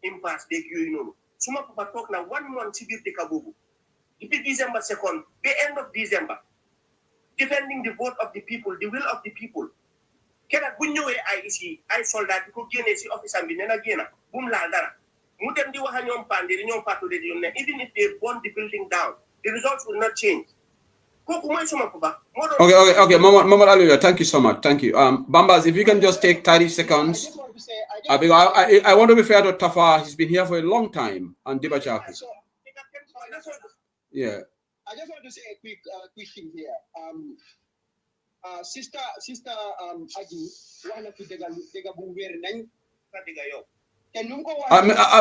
impasse beeg yooyu noonu. Suma papa toog na 1 month si biir dëkk boobu. Depuis December 2nd, the end of December, defending the vote of the people, the will of the people. Keroog bu ñëwee ay ici ay soldat di ko génnee si office am bi nee na génna bu mu laal dara. Mu dem di wax ak ñoom Pandé ñoom Fatou de ñoom ne even if they burn the building down, the results will not change. Kooku mooy suma papa. Okay. Mama Aluya, thank you so much. Thank you. Bambas, if you can just take 30 seconds. I want to be fair to Tafa. He's been here for a long time. And Dibachaki. Yeah. I just want to say a quick thing here. Sister Aji, one of the Dega Bumber Nang Fatiga yo.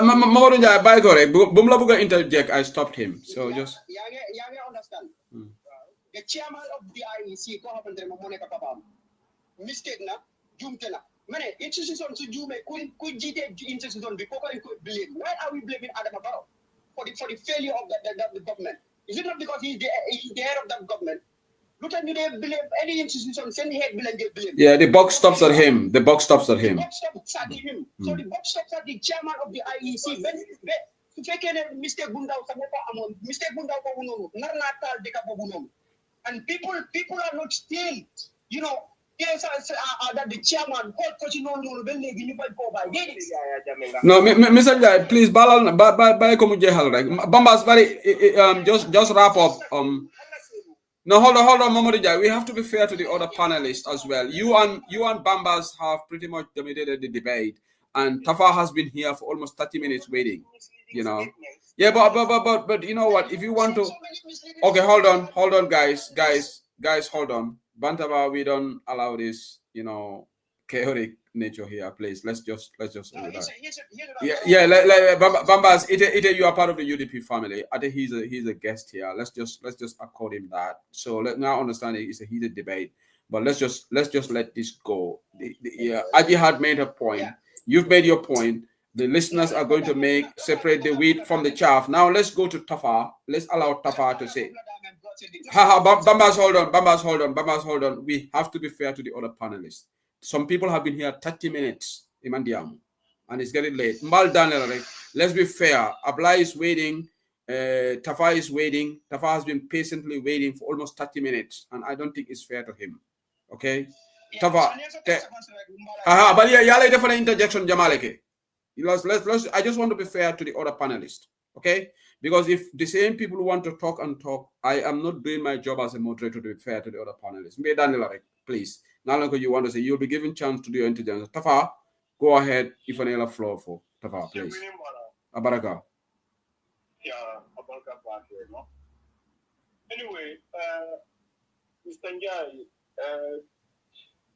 Mamorunya by correct. Bumlabuga interject. I stopped him. So just Yang understand. The chairman of the IEC, ko happen mo moneka papa. Mistake na, jumte na. Mane, institution to jume could jite institution because you could blame. Why are we blaming Adam Barrow for the failure of the government? Is it not because he's the head of that government? Look at you, they blame any institution, send head blame. Yeah, the buck stops at him. The buck stops at him. The buck stops at him. So the buck stops at the chairman of the IEC. Mistake Bunda mistake Bunda and people are not still, you know, yes, that the chairman no, Mr. Jai, please Bambas just wrap up. No, hold on, Mamadou Jai. We have to be fair to the other panelists as well. You and Bambas have pretty much dominated the debate, and Tafa has been here for almost 30 minutes waiting. You know, yeah, but you know what? If you want to, okay, hold on, guys, hold on. Bantaba, we don't allow this, you know, chaotic nature here, please. Let's just yeah. Bambas, you are part of the UDP family. I think he's a guest here. Let's just accord him that. So now understand it's a heated debate, but let's just let this go. Aji had made her point. Yeah. You've made your point. The listeners are going to separate the wheat from the chaff. Now let's go to Tafa. Let's allow Tafa to say. Bambas, hold on. We have to be fair to the other panelists. Some people have been here 30 minutes, and it's getting late. Let's be fair. Abla is waiting. Tafa is waiting. Tafa has been patiently waiting for almost 30 minutes, and I don't think it's fair to him. Okay? Tafa. But yeah, different interjection, Jamaleke. I just want to be fair to the other panelists. Okay? Because if the same people want to talk and talk, I am not doing my job as a moderator to be fair to the other panelists. Daniel, please. Now, you want to say you'll be given chance to do your intelligence. Tafa, go ahead. If an floor for Tafa, please. Abaraka. Yeah, Abaraka back here, no? Anyway, Mr. Njai,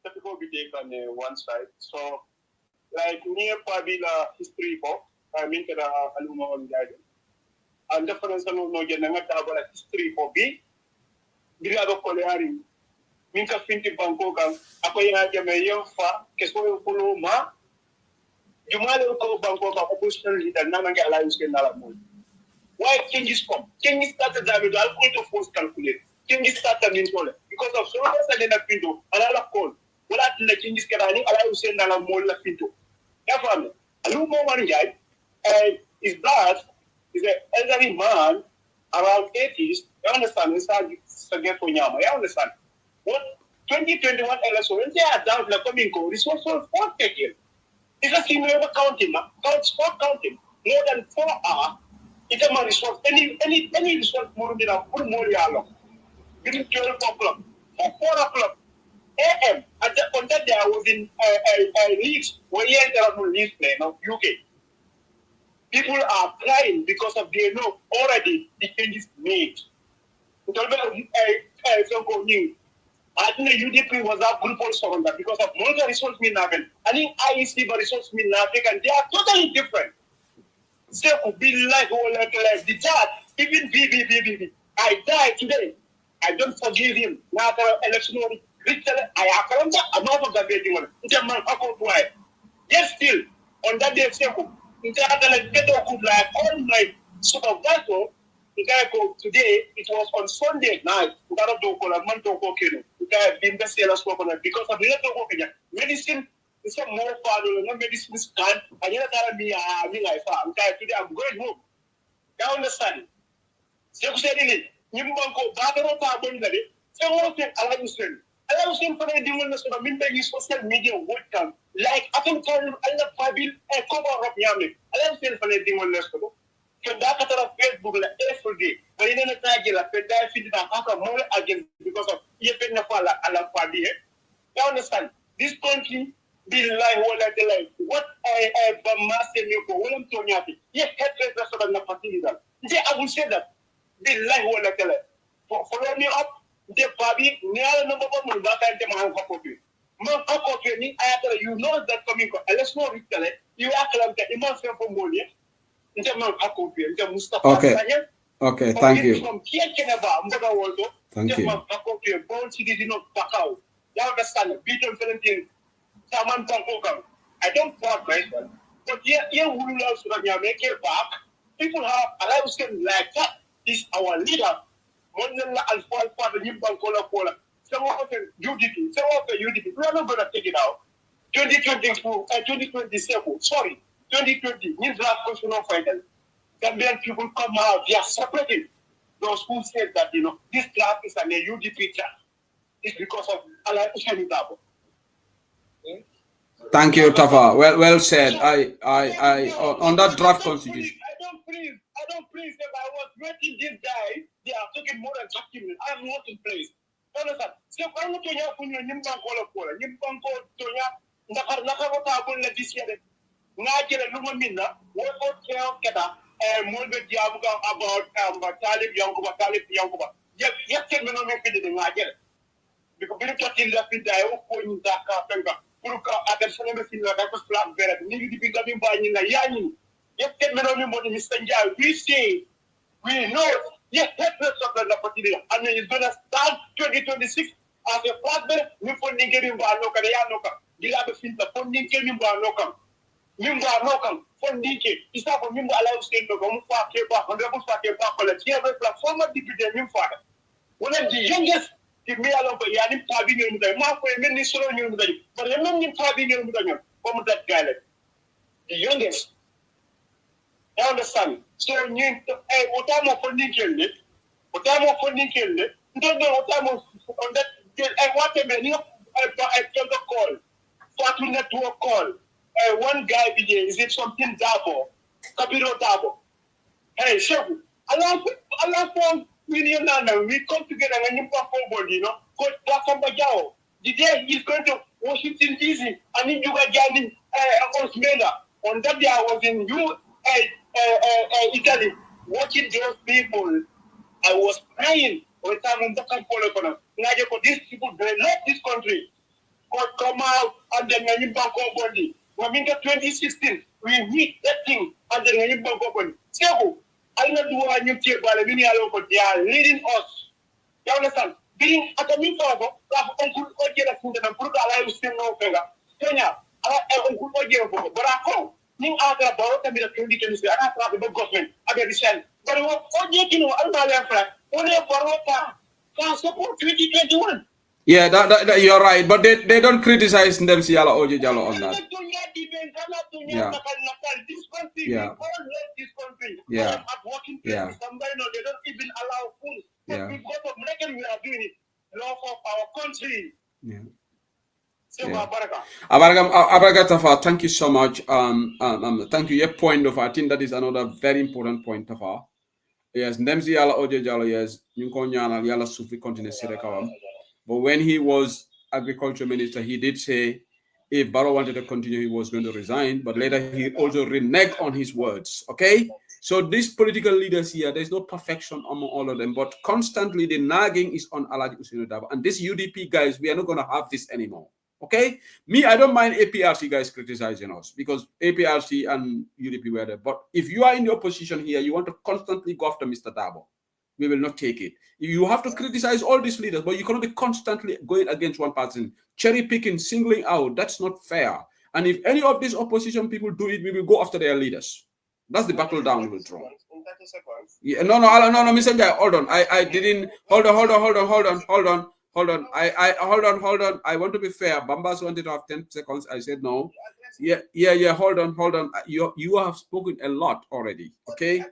that will be taken on one side. So, like near Pabila history book, I mean, that Aluma on guidance. And the difference of no getting about history for B. Birado Coleari, Minka Finti Bankoka, Akoya Jamayo Fa, Keso Puluma, Jumalo Bankoka, opposition leader, Namanga Alliance Kenalamu. Why changes come? Changes started that with alcohol to force calculate. Changes started in Tola. Because of so much and then a pinto, and I'll call. What at the changes can I send a mola pinto? Therefore, a little more one guy, and his blood is an elderly man around 80s. You understand? It's hard to get for Yama. You understand? What 2021 election, when they are down the coming code, it's also 4 taken. It's a senior counting, count sport counting. More than 4 hours. It's a man resource. Any resource more than a full more yellow. Between 12 o'clock or 4 o'clock AM. At the on that day, I was in Leeds, where there are no Leeds playing now, UK. People are crying because of they know already the changes made. I think the UDP was a good policy on that because of more resource mean nothing. I think IEC but resource mean nothing, and they are totally different. Say could be like the judge, even BBBB. I die today. I don't forgive him. Now election I have I'm not of the building one. Yes, still on that day, all my supervisor, the guy go today, it was on Sunday night. Because of the medicine. It's a more fun, no medicine scan. I never tell me, today I'm going home. You understand? So, say, you won't go back on the so, what allow him for the demons of the social media would come. Like, I can tell you, I love Fabil and cover up Yami. Allow him for the demons. So, that Facebook every day. But in a target, I fed that feed that more against because of Yepinafala and La Fabi. You understand? This country. What I master you for William Tonyati. Yes, headless of the Napatida. I will say that. Follow me up. The Fabi, near number one, back and the man copy. You know that coming. Let's not retell it. You act like the immense from Monia. Okay, thank you. From thank you. You understand? Beaton Valentine. I don't talk myself, but here we love to make it back. People have allows them like that. Is our leader. Monella and fall for the Nimban Cola. Some of them UDP, some of the UDP. We are not going to take it out. 2027, sorry, 2020, means last constitutional final. Gambian people come out, they are separated. Those who said that, this draft is an UDP draft. It's because of Allah Ushani Dabo. Thank you, Tafa. Well said. I on that draft constitution. I don't please if I was rating this guy, they are talking more than 30 minutes. I am not in place. Understand? So I'm not going to put your Nimban Cola. Nimban Cola, Nakabota, this year. Nigeria, Lumina, what tell Keda, and Mulbe Diabuga about Talib Yankuba. Yes, can not make it in Nigeria. Because we're talking left in the open Daka, Puruka, at the Sonoma, that was flat better. Need to be coming by in the Yanni. Yes, can not only Mr. Njai, we say, we know, yes, that's the opportunity. And then it's going to start 2026 as a flatbed, we funding getting Banoka, the Yanoka, the other things, the funding came in Banoka. Mimba Nokam, funding, it's not for Mimba allows state to go far, Honorable Fake Bacola, here, former deputy Mimfa. One of the youngest, the Mialo Yanim Pavilion, the Marco Minister, but the Minion Pavilion, from that guy. The youngest. I understand. So, what I'm funding killed it, what I'm funding killed it, don't know what I'm on that. I want a menu, I took a call, Fortuna to a call. One guy, is it something Dabo? Kabiro Dabo. Hey, Shebu, Allah for we come together and you perform body, you know. Coach Platform Bajao. The day he's going to Washington DC and in Juga Jani on that day I was in Italy watching those people. I was crying with these people, they love this country. God come out and then you back up body. When in 2016, we meet that thing and then you back up body. So I know do a new table, they are leading us. You understand? Being at a new level, Uncle Odia food and put a life still no figure. Kenya, Uncle Odia, but I come. Ning after about the 2020, I have the government. I get the same. But what Odia, you know, I'm not only for support 2021. Yeah, that you're right, but they don't criticize Ndemsi Yala Oje Jalo on that. Yeah. Yeah. Yeah. Yeah. They don't even allow food. Yeah. Because of making we are doing it. Love of our country. Yeah. Yeah. Abaraka Tafa, thank you so much. Thank you. Your point of I think that is another very important point, Tafa. Yes, Ndemsi Yala Oje Jalo, yes, Nyunkonyana Yala Sufi continue Sirekawam. But when he was agriculture minister, he did say if Barrow wanted to continue, he was going to resign. But later he also reneged on his words. Okay? So these political leaders here, there's no perfection among all of them. But constantly the nagging is on Alhaji Ousainou Darboe. And this UDP guys, we are not going to have this anymore. Okay? Me, I don't mind APRC guys criticizing us because APRC and UDP were there. But if you are in the opposition here, you want to constantly go after Mr. Darboe. We will not take it. You have to criticize all these leaders, but you cannot be constantly going against one person, cherry picking, singling out. That's not fair. And if any of these opposition people do it, we will go after their leaders. That's the battle down we will draw. Yeah, no, Mr. Jai, hold on. I didn't. Hold on. Hold on. I want to be fair. Bambas wanted to have 10 seconds. I said no. Yeah. Hold on. You have spoken a lot already. Okay.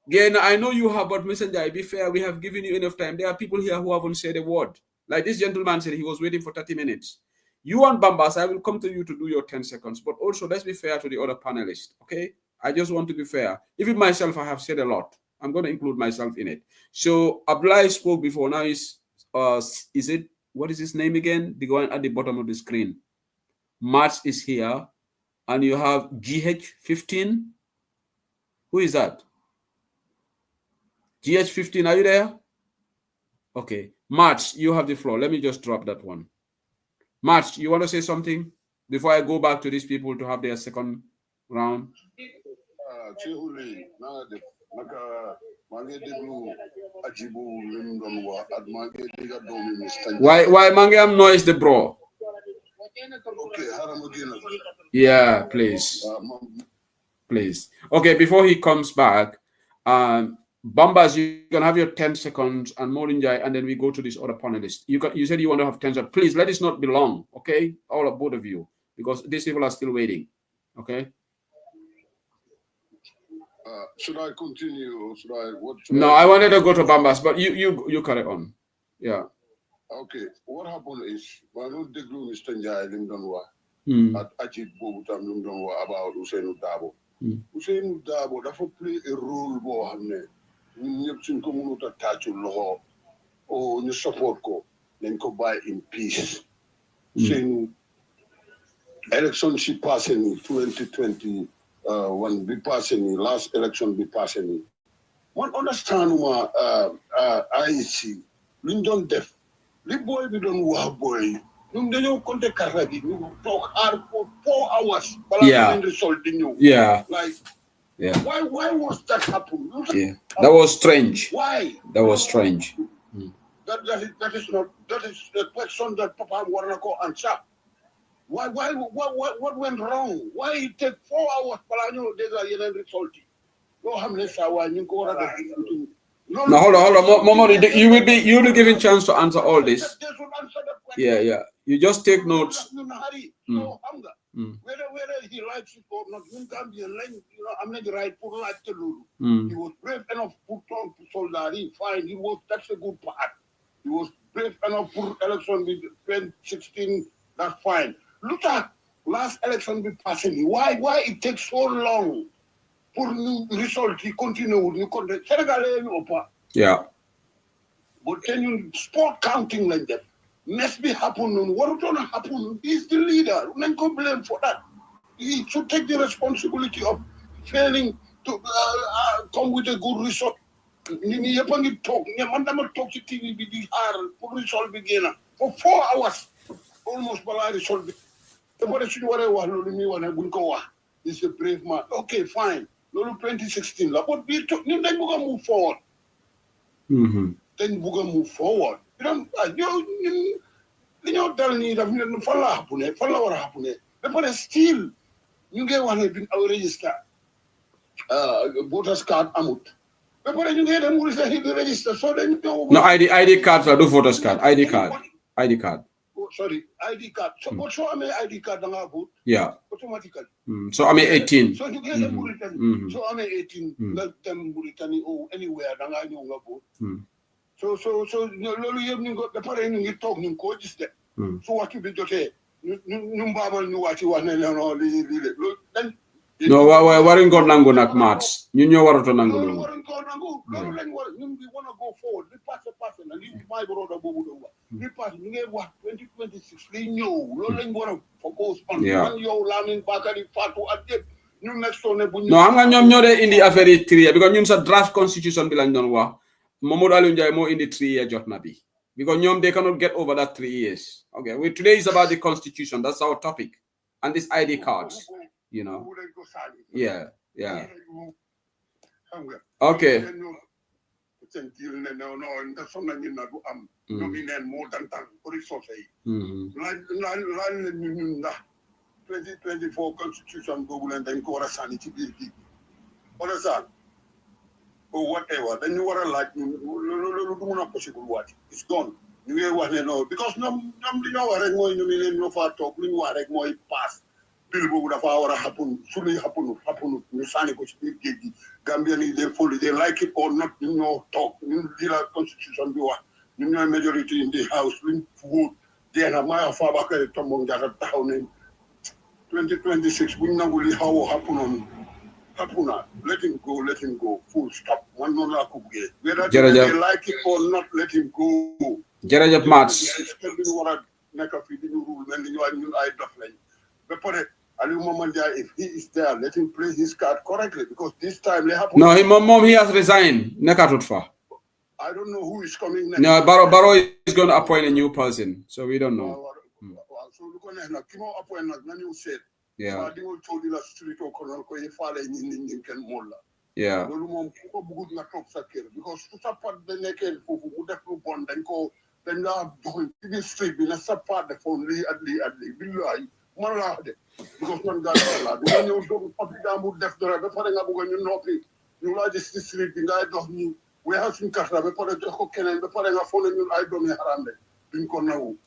Yeah, I know you have, but Mr. Jai, be fair, we have given you enough time. There are people here who haven't said a word. Like this gentleman said, he was waiting for 30 minutes. You and Bambas, I will come to you to do your 10 seconds. But also, let's be fair to the other panelists, okay? I just want to be fair. Even myself, I have said a lot. I'm going to include myself in it. So, Abdullah spoke before. Now, is it, what is his name again? The one at the bottom of the screen. Mats is here. And you have GH15. Who is that? GH15, are you there? Okay. March, you have the floor. Let me just drop that one. March, you want to say something before I go back to these people to have their second round? Why Mangam noise the bro? Yeah, please. Please. Okay, before he comes back, Bambas, you can have your 10 seconds and Morinjai, and then we go to this other panelist. You said you want to have 10 seconds. Please let it not be long, okay? All of both of you, because these people are still waiting, okay? Should I continue? I wanted to go to Bambas, but you carry on. Yeah. Okay. What happened is, I don't deglu Mr. Njai Limdonwa at Ajit Bobutam Limdonwa about Ousainou Darboe. Ousainou Darboe dafa play a role boo xam ne ñun ñëpp suñ ko mënut a tàccul loxo o ñu support ko nañ ko bàyyi in peace. Ousainou election si passé ni 2021 bi passé ni last election bi passé ni man understand ma IEC luñ doon def li boy bi doon wax boy ñun dañoo compter carte gi ñu toog xaar for 4 hours. Yeah. Yeah. Like, yeah. Why was that happen? Yeah. That was strange. Why? That was strange. That is the question that Papa wanna go answer. What went wrong? Why it take 4 hours? Palano dega yenen result. No hamne sawa ñu ko wara def. No, hold on. Momo, you will be given chance to answer all this. Yeah. You just take notes. Whether he likes it or not, I'm not right for like to lose. He was brave enough to put on to Soldari, fine. That's a good part. He was brave enough for election with 2016, that's fine. Look at last election with passing. Why it takes so long? pour ñu result yi continue wul ñu continue Sénégalais ñu ëppa. Yeah. But can you sport counting like that? Must be happen. What gonna happen? He's the leader. We can blame for that. He should take the responsibility of failing to come with a good result. Ni yepangi talk. Ni mandama talk to TV be for result begin for 4 hours. Almost bala result. The boy should whatever lolu mi wana bunko wa. He's a brave man. Okay, fine. Lolu 2016 la. But we talk. Ni dañ bëgg move forward. Then we're going to move forward. You know, tell me that follow what happened. But still, you get one been our register. Voters card amut. But you get them who is a register. So then you know. No ID cards are do voters card. ID card. Oh, sorry, ID card. So but so I mean ID card on our vote. Yeah. Automatically. So I mean 18. So you get them Mauritania. So I mean 18. Let them Mauritania or anywhere than I know vote. So lolu yeb ñu ko paré ñu ngi tok ñu ko gis dé so waxtu bi joté ñu mbabal ñu wati wax né non li lolu dañ no waruñ ko nangu nak match ñun ñoo waruto nangu lolu waruñ ko nangu lolu lañ war ñun we wanna go forward li passé na li may broda bobu do wax li passé ñu ngi wax 2026 li ñew lolu lañ wara focus on man yow Lamin Bakary Fatou ak yépp ñu next sonné bu ñu no nga ñom ñoo dé indi affaire yi trier because ñun sa draft constitution bi lañ doon wax Mamadou Aliou Njie more in the 3-year jotnabi because they cannot get over that 3 years. Okay, today is about the constitution. That's our topic, and this ID cards. You know. Yeah. Okay. Or whatever, then you are like, possible what? It's gone. You want to know because no more in the million of our talk, we want to more pass. Bill would have our happen, fully happen, you sign a Gambian, they like it or not, talk. You know, constitution, you know, majority in the house, vote. Then a mile far back at Tomon that town in 2026, we know really how happen on. Let him go. Full stop. One no la kubge. Whether they like it or not, let him go. Jerajap match. If he is there, let him play his card correctly because this time they happen. No, he has resigned. I don't know who is coming next. No, Barrow is going to appoint a new person, so we don't know. So look at that. Kimo appoint na new set. Yeah. Yeah.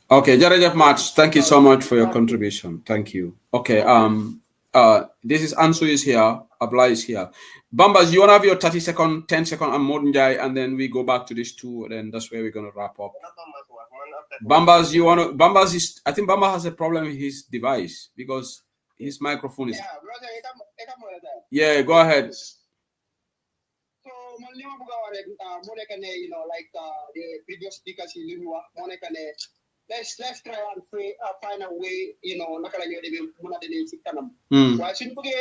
Okay, Jarajaf Match, thank you so much for your contribution. Thank you. Okay, this is Ansu is here, Abla is here. Bambas, you want to have your 30-second, 10-second, and Modunjai, and then we go back to this two, and then that's where we're going to wrap up. Bambas, I think Bamba has a problem with his device because his microphone is. Yeah, go ahead. So, you know, like the previous speakers in let's try and find a way, you know, why shouldn't we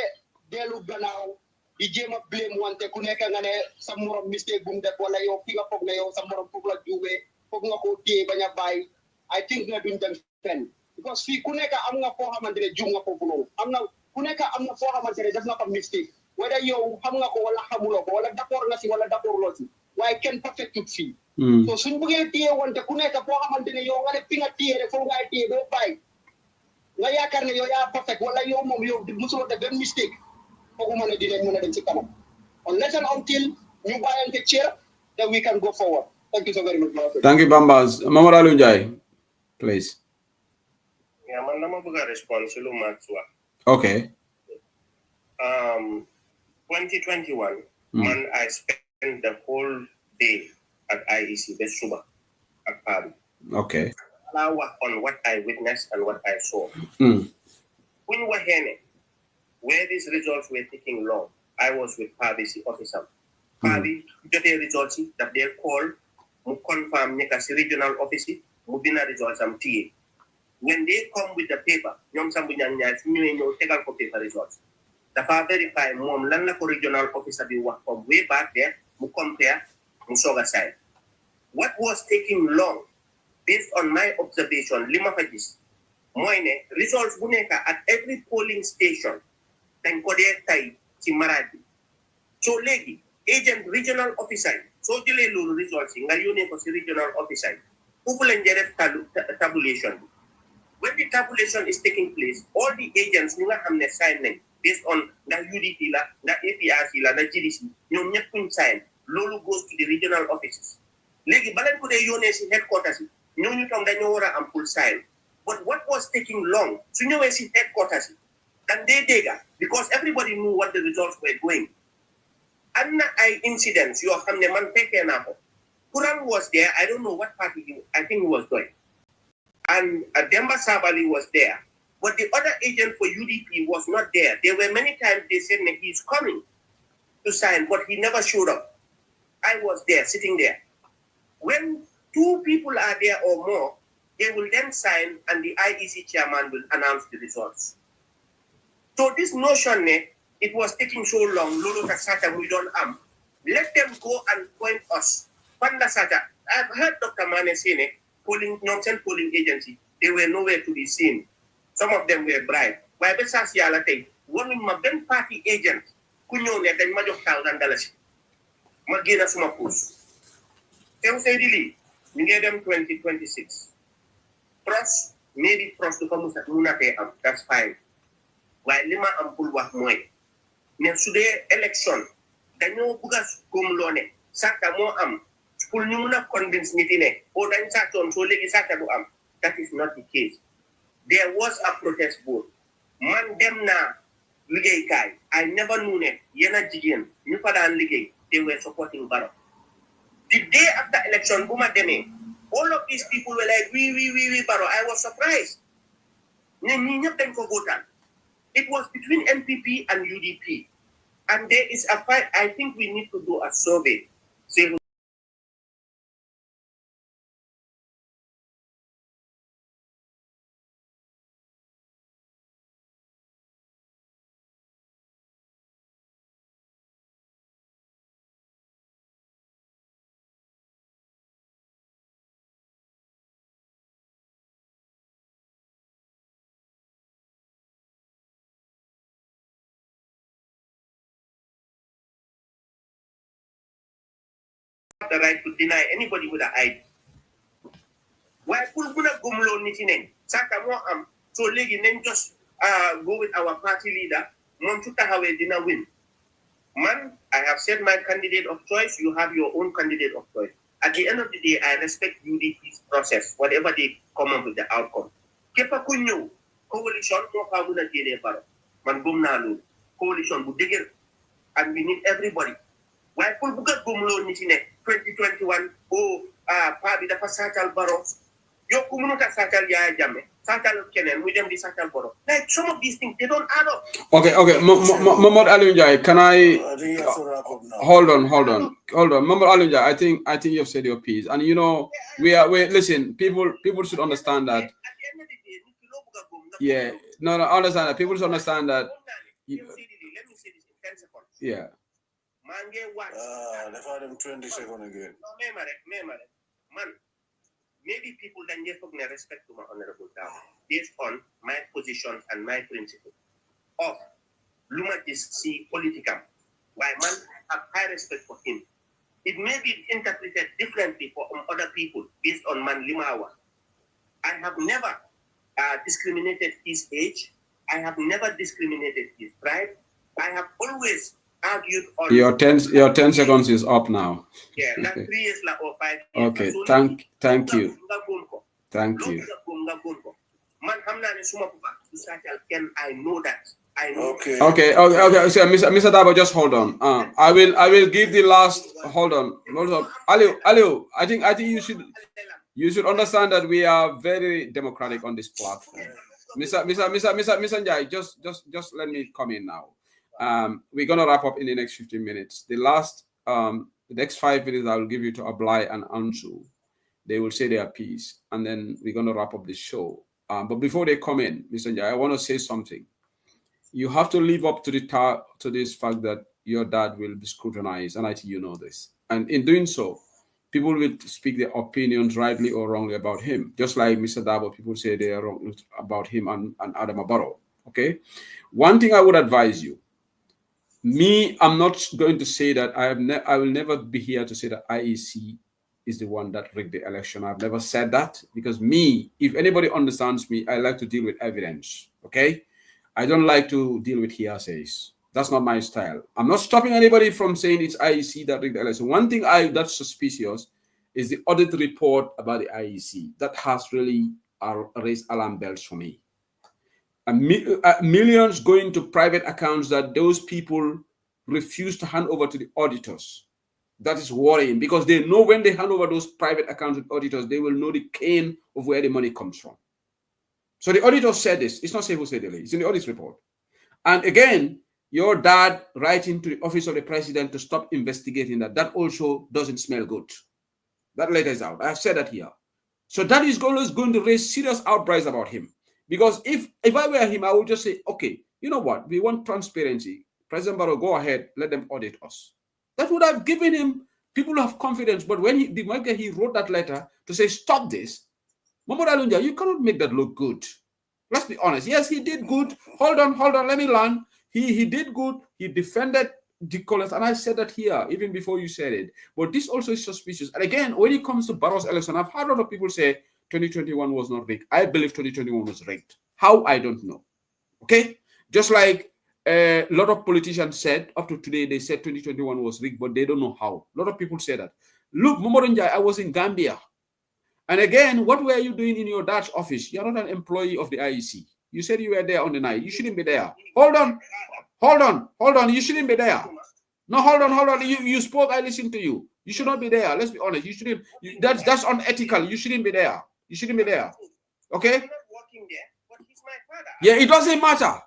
get look now? The game of blame one te kuneka ngane some more mistake boom that wala yo pick up na yo some more people do we nga ko tie banya bay. I think na dun dem fen because fi kuneka am nga fo xamantene jum nga fofu non am na kuneka am na fo xamantene def na ko mistake whether yow xam nga ko wala xamulo ko wala d'accord nga ci wala d'accord lo ci waaye kenn perfect fi so suñu bëggee téye wante ku nekk foo xamante ne yow nga ne fi nga téye rek foo ngay téye doo bàyyi nga yaakaar ne yow yaa perfect wala yow moom yow musuloo def benn mistake foogu mën a dinañ mën a dem ci kanam unless and until ñu bàyyante cër then we can go forward. Thank you so very much. Thank you, Bambas. Mamadou Aliou Njie, please. Yeah, man, dama bëgg a respond ci lu Max wax. Okay. 2021, man, I spent the whole day at IEC, the Suba, at Paris. Okay. I work on what I witnessed and what I saw. When we were here, where these results were taking long, I was with Pabisi officer. Pabi got a results that they call mu confirm nekasi regional office mu bina results am tie. When they come with the paper, ñom sambu ñang ñaay su ñëwé ñëw tégal ko paper results. Dafa verify mom lan la ko regional officer bi wax from way back there mu compare mu soga sign. What was taking long based on my observation lima fa gis moy ne results bu nekk at every polling station dañ ko dé tay ci maradi. So legi agent regional officer so jëlé lolu results nga yone ko ci regional officer fofu lañ def tabulation. When the tabulation is taking place, all the agents ñu nga xamné sign nañ based on the UDP la, the APRC la, the GDC, ñom ñepp ñu sign lolu goes to the regional offices. Legi balañ ko dé yone ci headquarters ñooñu tam dañoo wara am full sign. But what was taking long su ñëwé ci headquarters and they dega because everybody knew what the results were going. And I incidents you have the man taken up. Kurang was there. I don't know what party I think he was going. And Demba Sabali was there. But the other agent for UDP was not there. There were many times they said that he's coming to sign, but he never showed up. I was there, sitting there. When two people are there or more, they will then sign and the IEC chairman will announce the results. So this notion, it was taking so long, Lolo Tasata, we don't let them go and point us. Panda Sata, I've heard Dr. Mane say, polling, nonsense polling agency, they were nowhere to be seen. Some of them were bribed. Why Bessas Yalate, one of my Ben party agents, Kunyo net and Major $1,000. Magina Sumapus. Tell say really, we gave them 2026. Pros, maybe pros to come Munate, that's fine. Why Lima Ampul Wak Moy. Next today election, dañoo bëgg a gomloo ne sàkka moo am pour ñu mun a convince nit yi ne o dañ sàccoon soo léegi sàkka du am. That is not the case. There was a protest vote. Man dem naa liggéeykaay. I never knew ne yéen a jigéen ñu fa daan liggéey they were supporting Barrow. The day after election bu ma demee all of these people were like we Barrow. I was surprised. Ne ñi ñëpp dañ ko votal. It was between NPP and UDP. And there is a fight. I think we need to do a survey. Say the right to deny anybody with an ID. Why put guna gumlo nitine? Saka mo so legi nen just go with our party leader. Mon chuta hawe dina win. Man, I have said my candidate of choice. You have your own candidate of choice. At the end of the day, I respect UDP's process, whatever they come up with the outcome. Kepa kunyo coalition mo ka muna jene baro. Man gumna lu coalition bu degel, and we need everybody. Why put buka gumlo nitine 2021 pabi dafa satal baro. Yo kumunuta satal ya jamme. Satal kenen we dem di satal baro. Like some of these things they don't add up. Okay. Mohamed Alunjai, can I hold on. Mohamed Alunjai, I think you've said your piece. And you know, we listen, people should understand that. Yeah. No, understand that. People should understand that. Let me say this in 10 seconds. Yeah. They found him 20 seconds again. Man, maybe people then get respect to my honorable down based on my positions and my principles. Of Luma is see political. Why man have high respect for him. It may be interpreted differently for other people based on man Limawa. I have never discriminated his age. I have never discriminated his pride. I have always argued on your 10 seconds is up now. Yeah, not 3 years or 5 years. Okay, thank you. I know that. Okay. So Mr. Dabo, just hold on. I will give the last. Hold on. Aliu, I think you should understand that we are very democratic on this platform. Mr. Njai, just let me come in now. We're going to wrap up in the next 15 minutes. The next 5 minutes I will give you to Ablai and Ansu. They will say their piece, and then we're going to wrap up the show. But before they come in, Mr. Njai, I want to say something. You have to live up to this fact that your dad will be scrutinized, and I think you know this. And in doing so, people will speak their opinions rightly or wrongly about him. Just like Mr. Dabo, people say they are wrong about him and Adam Barrow. Okay? One thing I would advise you, I'm not going to say that I will never be here to say that IEC is the one that rigged the election. I've never said that, because if anybody understands me, I like to deal with evidence. Okay? I don't like to deal with hearsays. That's not my style. I'm not stopping anybody from saying it's IEC that rigged the election. One thing that's suspicious is the audit report about the IEC. That has really raised alarm bells for me. Millions going to private accounts that those people refuse to hand over to the auditors. That is worrying, because they know when they hand over those private accounts to auditors, they will know the cane of where the money comes from. So the auditors said this. It's not say who said it. It's in the audit report. And again, your dad writing to the office of the president to stop investigating that also doesn't smell good. That letter is out. I've said that here. So that is always going to raise serious outcries about him. Because if I were him, I would just say, okay, you know what? We want transparency. President Barrow, go ahead, let them audit us. That would have given him people have confidence. But when he wrote that letter to say, stop this, Mahmoud Alunja, you cannot make that look good. Let's be honest. Yes, he did good. Hold on, let me learn. He did good. He defended the callers, and I said that here even before you said it. But this also is suspicious. And again, when it comes to Barrow's election, I've heard a lot of people say 2021 was not rigged. I believe 2021 was rigged. How? I don't know. Okay? Just like a lot of politicians said, up to today, they said 2021 was rigged, but they don't know how. A lot of people say that. Look, Momorunjai, I was in Gambia. And again, what were you doing in your dad's office? You're not an employee of the IEC. You said you were there on the night. You shouldn't be there. Hold on. You shouldn't be there. No, hold on. You spoke. I listened to you. You should not be there. Let's be honest. You shouldn't. That's unethical. You shouldn't be there. You shouldn't be there. Okay? Yeah, it doesn't matter.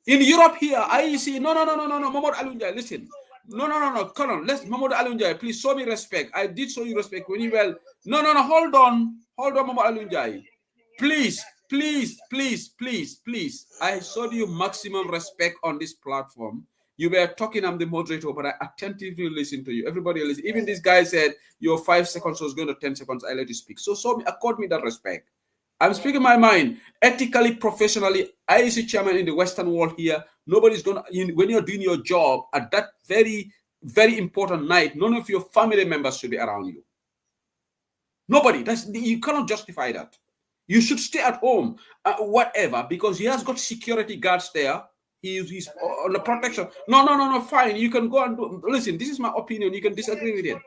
In Europe here, IEC. No. Mahmoud Alunjai, listen. No. Come on. Mahmoud Alunjai, please show me respect. I did show you respect when you were. No. Hold on, Mahmoud Alunjai. Please. I showed you maximum respect on this platform. You were talking, I'm the moderator, but I attentively listened to you. Everybody listen. Even this guy said your 5 seconds was going to 10 seconds. I let you speak. So accord me that respect. I'm speaking my mind ethically, professionally. IEC chairman in the Western world here. Nobody's going to, when you're doing your job at that very, very important night, none of your family members should be around you. Nobody. You cannot justify that. You should stay at home, whatever, because he has got security guards there. He's on the protection. No, fine. You can go and do. Listen, this is my opinion. You can disagree with it.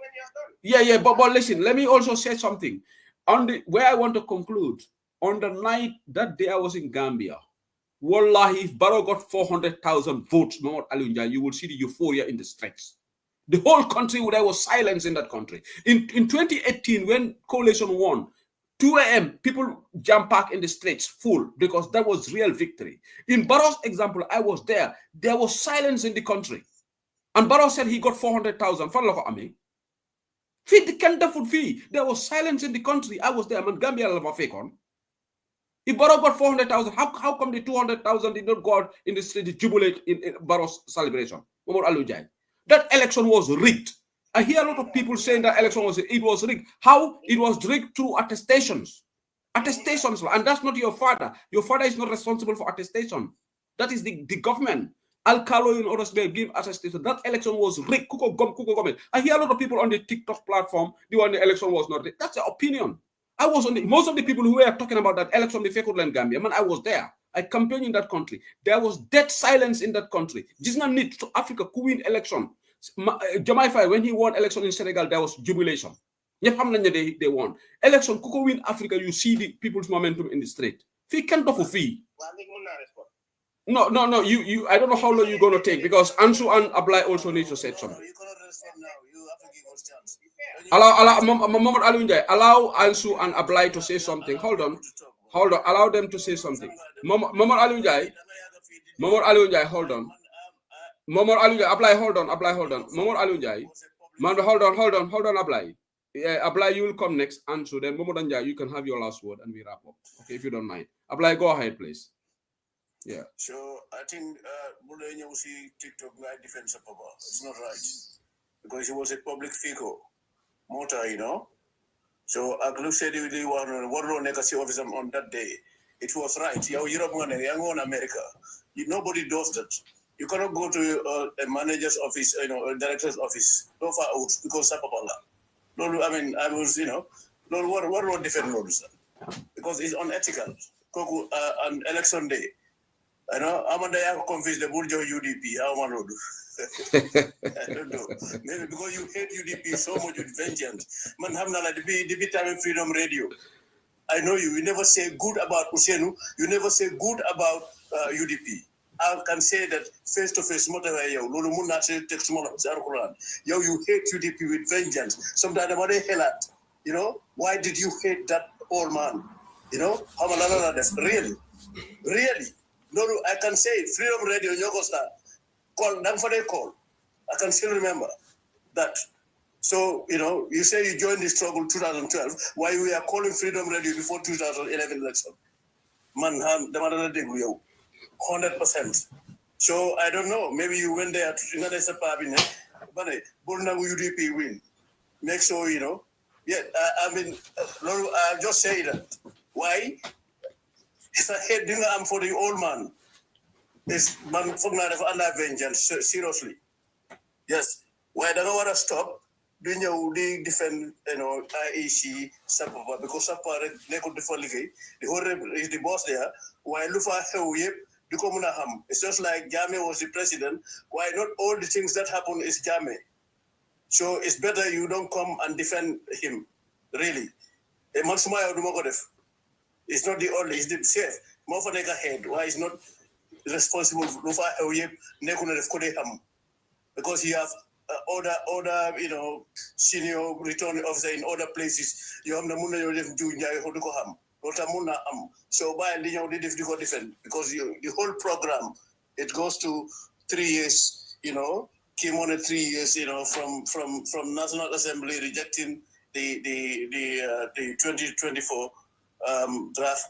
Yeah, but listen, let me also say something. Where I want to conclude, on the night, that day I was in Gambia, wallahi, if Barrow got 400,000 votes, Mahmoud Alunjai, you will see the euphoria in the streets. The whole country, there was silence in that country. In 2018, when coalition won, 2 a.m., people jump back in the streets full, because that was real victory. In Barrow's example, I was there. There was silence in the country. And Barrow said he got 400,000. There was silence in the country. I was there. Gambia. If Barrow got 400,000, how come the 200,000 did not go out in the street to jubilate in Barrow's celebration? That election was rigged. I hear a lot of people saying that election was rigged. How? It was rigged through attestations. Attestations, and that's not your father. Your father is not responsible for attestation. That is the government. Alcalo in others may give attestation. That election was rigged. I hear a lot of people on the TikTok platform, the election was not rigged. That's their opinion. I was on most of the people who were talking about that election, the Fekudland Gambia, I was there. I campaigned in that country. There was dead silence in that country. This is not need to Africa to win election. Jamaica, when he won election in Senegal, there was jubilation. They won. Election, Kuko win Africa, you see the people's momentum in the street. Fee can't offer fee. No. You. I don't know how long you're going to take, because Ansu and Ablai also need to say something. You cannot respond now. You have to give us chance. Allow Ansu and Ablai to say something. Hold on. Allow them to say something. Momod Alunjai, hold on. Momor Alunjai, apply, hold on. Momor Alunjai. Man, hold on, apply. Yeah, apply, you will come next. Answer. Then Momor Alunjai, you can have your last word and we wrap up. Okay, if you don't mind. Apply, go ahead, please. Yeah. So I think Bulenya will see TikTok guy defense of Papa. It's not right. Because he was a public figure. Motor, you know. So Aglu said he was officer on that day. It was right. Europe young America. Nobody does that. You cannot go to a manager's office, a director's office. No far out because Sapapala. No, I mean, I was, no, what different rules? Because it's unethical. On election day. I'm on the confused the Buljo UDP. How am I don't know. Maybe because you hate UDP so much with vengeance. Man, have not like the time Freedom Radio. I know you. You never say good about Usenu. You never say good about UDP. I can say that face to face, you hate UDP with vengeance. Sometimes about a why did you hate that old man? Really. No, I can say it. Freedom Radio, Yogosta. Call them for their call. I can still remember that. So, you say you joined the struggle 2012. Why we are calling Freedom Radio before 2011 election? Man, the mother degree 100%. So I don't know. Maybe you went there to another Sapabine, but UDP win. Make sure Yeah, I mean, I'll just say that. Why? It's a head dinner for the old man. This man for under vengeance, seriously. Yes. Why don't want to stop? Doing the defend, IEC, Sapapa, because Sapapa, they could defend the whole is the boss there. Why Lufa Hewip, the Komunaham. It's just like Jame was the president. Why not all the things that happen is Jame? So it's better you don't come and defend him. Really. It's not the only, it's the safe. More for the head. Why is not responsible because you have other senior returning officer in other places. You have the so by the different because the whole program it goes to 3 years, came on 3 years, from National Assembly rejecting the 2024 draft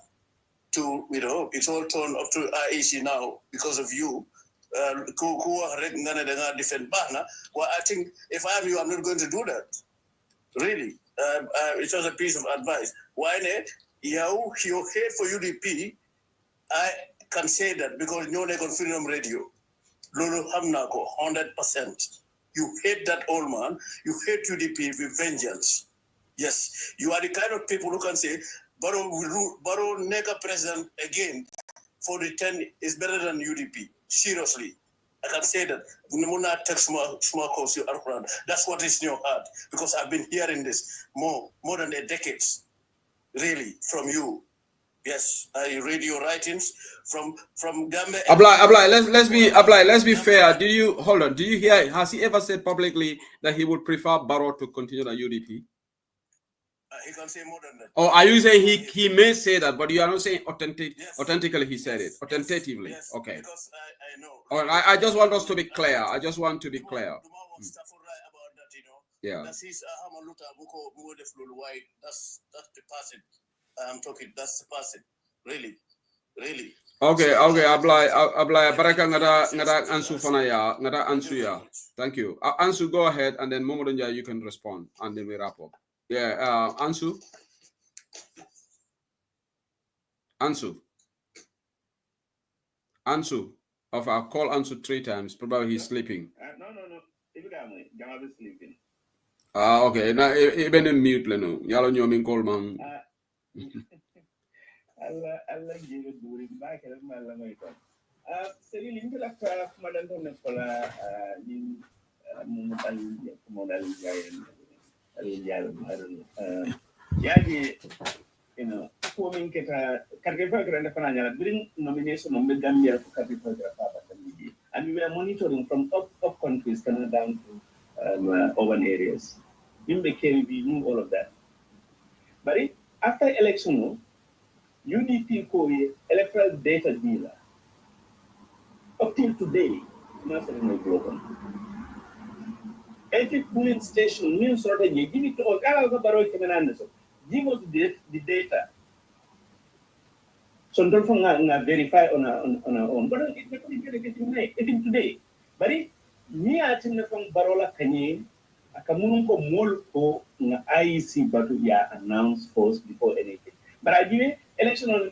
to it's all turned up to IEC now because of you. Well, I think if I'm you, I'm not going to do that. Really, it's just a piece of advice. Why not? Your hate for UDP, I can say that because you're on Freedom Radio. Lulu Hamnako, 100%. You hate that old man. You hate UDP with vengeance. Yes, you are the kind of people who can say, Baro Nega president again for the 10 is better than UDP. Seriously. I can say that. That's what is in your heart. Because I've been hearing this more than a decade. Really, from you. Yes, I read your writings from Gambia. Let's be fair. Did you hear, has he ever said publicly that he would prefer Barrow to continue the UDP? He can say more than that. Or are you saying he may say that, but you are not saying authentically he said it? Authentatively. Yes, okay. Because I know. All right, I just want us to be clear. I just want to be clear. Yeah. That's the person I'm talking. That's the person. Really. Okay. Abla baraka ngada ansu fana ya ngada ansu ya. Thank you. Ansu, go ahead, and then Momodonja, you can respond, and then we wrap up. Yeah, Ansu of our call Ansu 3 times. Probably he's sleeping. No. Jama be sleeping. Okay. Now even in mute leno. Yalo nyomin call man. Allah jiga duri ba ke ma Allah mai ko. Seri lingala ka madan to ne kola ni mu dal mo dal jayen. Yaji, ko min keta karke program na nyala bring nomination on the Gambia for karke program and we are monitoring from up countries coming down to urban areas. In the case, we knew all of that. But after election, UDP ko electoral data dealer up till today Every polling station means sort of give it to us. Give us the data. So don't verify on our own. But even today. But me atin from Barola Kanye, akamunun ko mol ko na IEC batu ya announce first before anything. But I give electional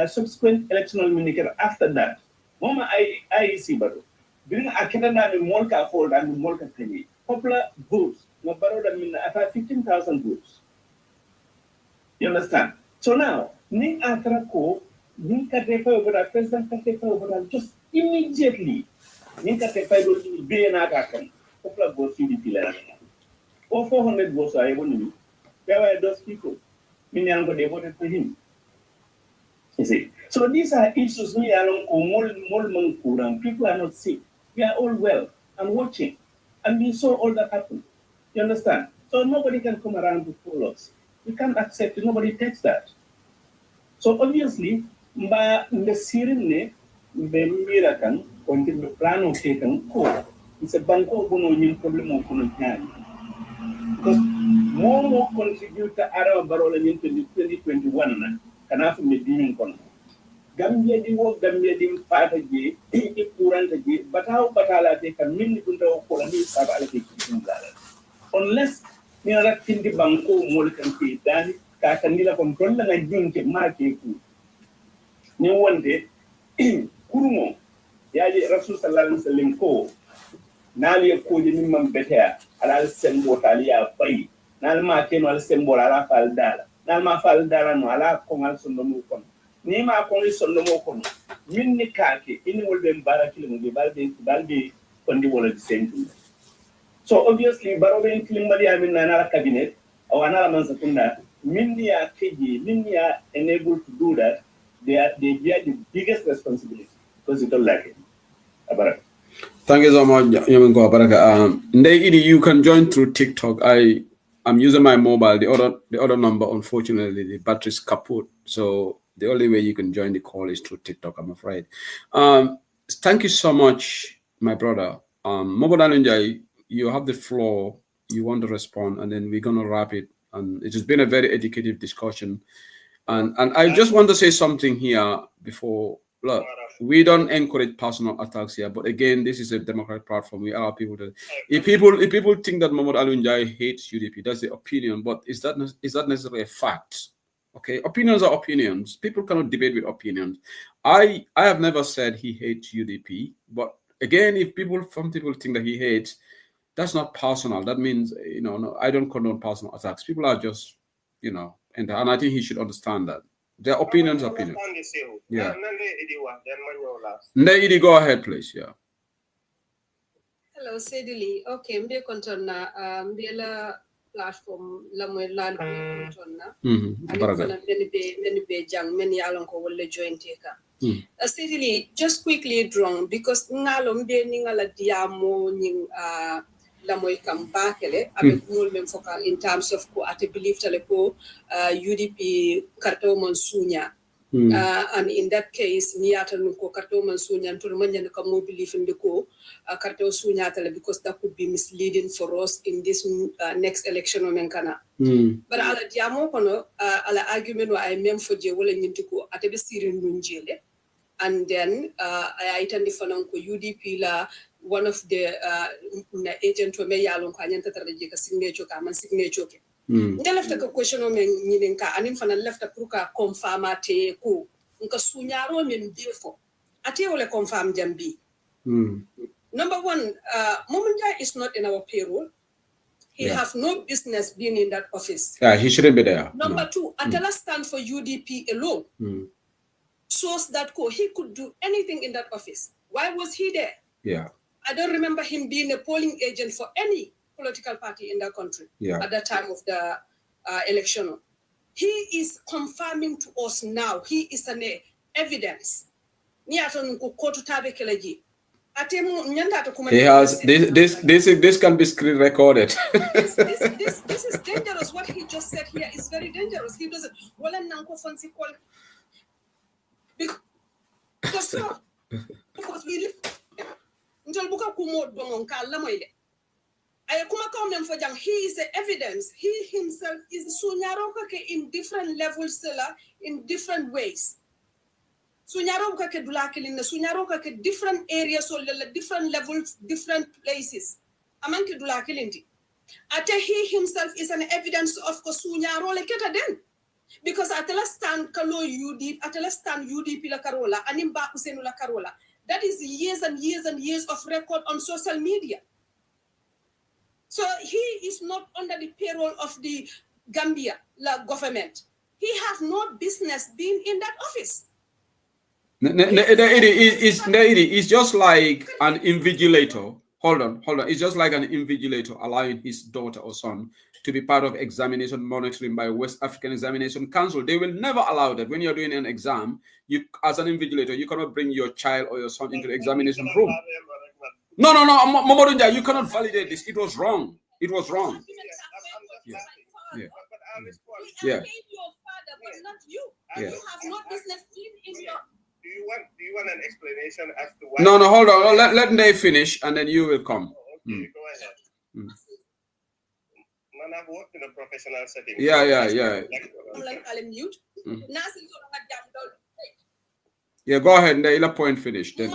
subsequent electional minister after that. Mama IEC batu. Bring akena na mol ka fold and mol ka Kanye. Popular votes. Na Barola min ata 15,000 votes. You understand? So now, ni atra ko ni ka refer over president ka refer over just immediately. Ni ka refer over be na ka kan. Popular votes UDP la. Or 400 votes are able to. There were those people. Many they voted for him. You see. So these are issues me along kurang. People are not sick. We are all well and watching. And we saw all that happen. You understand? So nobody can come around to fool us. We can't accept it. Nobody takes that. So obviously, the Syrian miracle until the plan of taken core. It's a banko bono problem of because more contribute to Arab Barola in 2021 can have me being con. Gambia di work Gambia di fight again, current again, but how Batala take a minute to colony unless you are in the banko more can be done, Kakanila control and I drink a market. No one day, Kurumo, Yaji Rasul Salam Salimko, Nali a Kudimum better, I'll send what Alia Pai, Nalma came al symbol Ala Faldala, Nalma Faldara no Ala Kongal Sondomukon, Nima Koni Sondomokon, Minni Kaki, in will be Barakil, Baldi, on the wall at the same time. So obviously, Barobe Klimbadi, I mean, another cabinet or another Mansakunda, Mindia KG, Mindia enabled to do that, they bear the biggest responsibility because they don't like it. Thank you so much, Yaminko Baraka. You can join through TikTok. I'm using my mobile. The other number, unfortunately, the battery's kaput. So the only way you can join the call is through TikTok, I'm afraid. Thank you so much, my brother. Mobodanunjai, you have the floor. You want to respond, and then we're gonna wrap it. And it has been a very educative discussion. And I just want to say something here before. Look, we don't encourage personal attacks here, but again, this is a democratic platform. We allow people to. If people think that Mohamed Alunjai hates UDP, that's the opinion. But is that necessarily a fact? Okay, opinions are opinions. People cannot debate with opinions. I have never said he hates UDP, but again, if some people think that he hates, that's not personal. That means no, I don't condone personal attacks. People are just and I think he should understand that. Their opinions are opinions. Yeah. Idi, go ahead, please. Yeah. Hello, Sedili. Okay, I'm content na la platform la mo land content na. Many be jang many along ko wole join teka. Sedili, just quickly drong because ngalom de ningala diamo ning la moy kam bakele avec mol même focal in terms of ko ate believe tale ko UDP karto mon sunya and in that case ni ata ko karto mon sunya to man nyane kam mo believe in ko karto sunya tale because that could be misleading for us in this next election men kana but ala diamo kono ala argument wa ay même fo je wala nyinti ko ate be sirin nunjele and then I attend the fanan ko UDP la one of the agent to me yalon kwa nyanta taraje ka signature ka man signature ke left ka question o men nyinen ka anim fana left pour ka confirm ate ko nka sunyaro men defo ate ole confirm jambi number one Momunja is not in our payroll. He have no business being in that office. Yeah, he shouldn't be there. Number two, Atala stand for UDP alone. Shows that he could do anything in that office. Why was he there? Yeah. I don't remember him being a polling agent for any political party in that country at the time of the election. He is confirming to us now. He is an evidence. He has this can be screen recorded. This is dangerous. What he just said here is very dangerous. He doesn't. Because we live Ntol buka kumo domon kala moile. Ay kuma come for jang, he is the evidence. He himself is sunyaroka ke in different levels in different ways. Sunyaroka ke dulakilin sunyaroka ke different areas or different levels, different places. Amanki dulakilindi. Ate he himself is an evidence of kosunyaro leketa den. Because atela stand kalo UDP, atela stand UDP la Carola, animba usenu la Carola. That is years and years and years of record on social media. So he is not under the payroll of the Gambia government. He has no business being in that office. It's just like an invigilator. Hold on. It's just like an invigilator allowing his daughter or son to be part of examination monitoring by West African Examination Council. They will never allow that. When you're doing an exam, you, as an invigilator, you cannot bring your child or your son into the examination room. No, Momodunja, you cannot validate this. It was wrong. It was wrong. Yeah. We your father, but not you. Yeah. You have no business in your. Do you want an explanation as to why? No, hold on. Let they finish, and then you will come. Okay, go ahead. Man, I've worked in a professional setting. Yeah. Yeah, go ahead. The point finished. Then.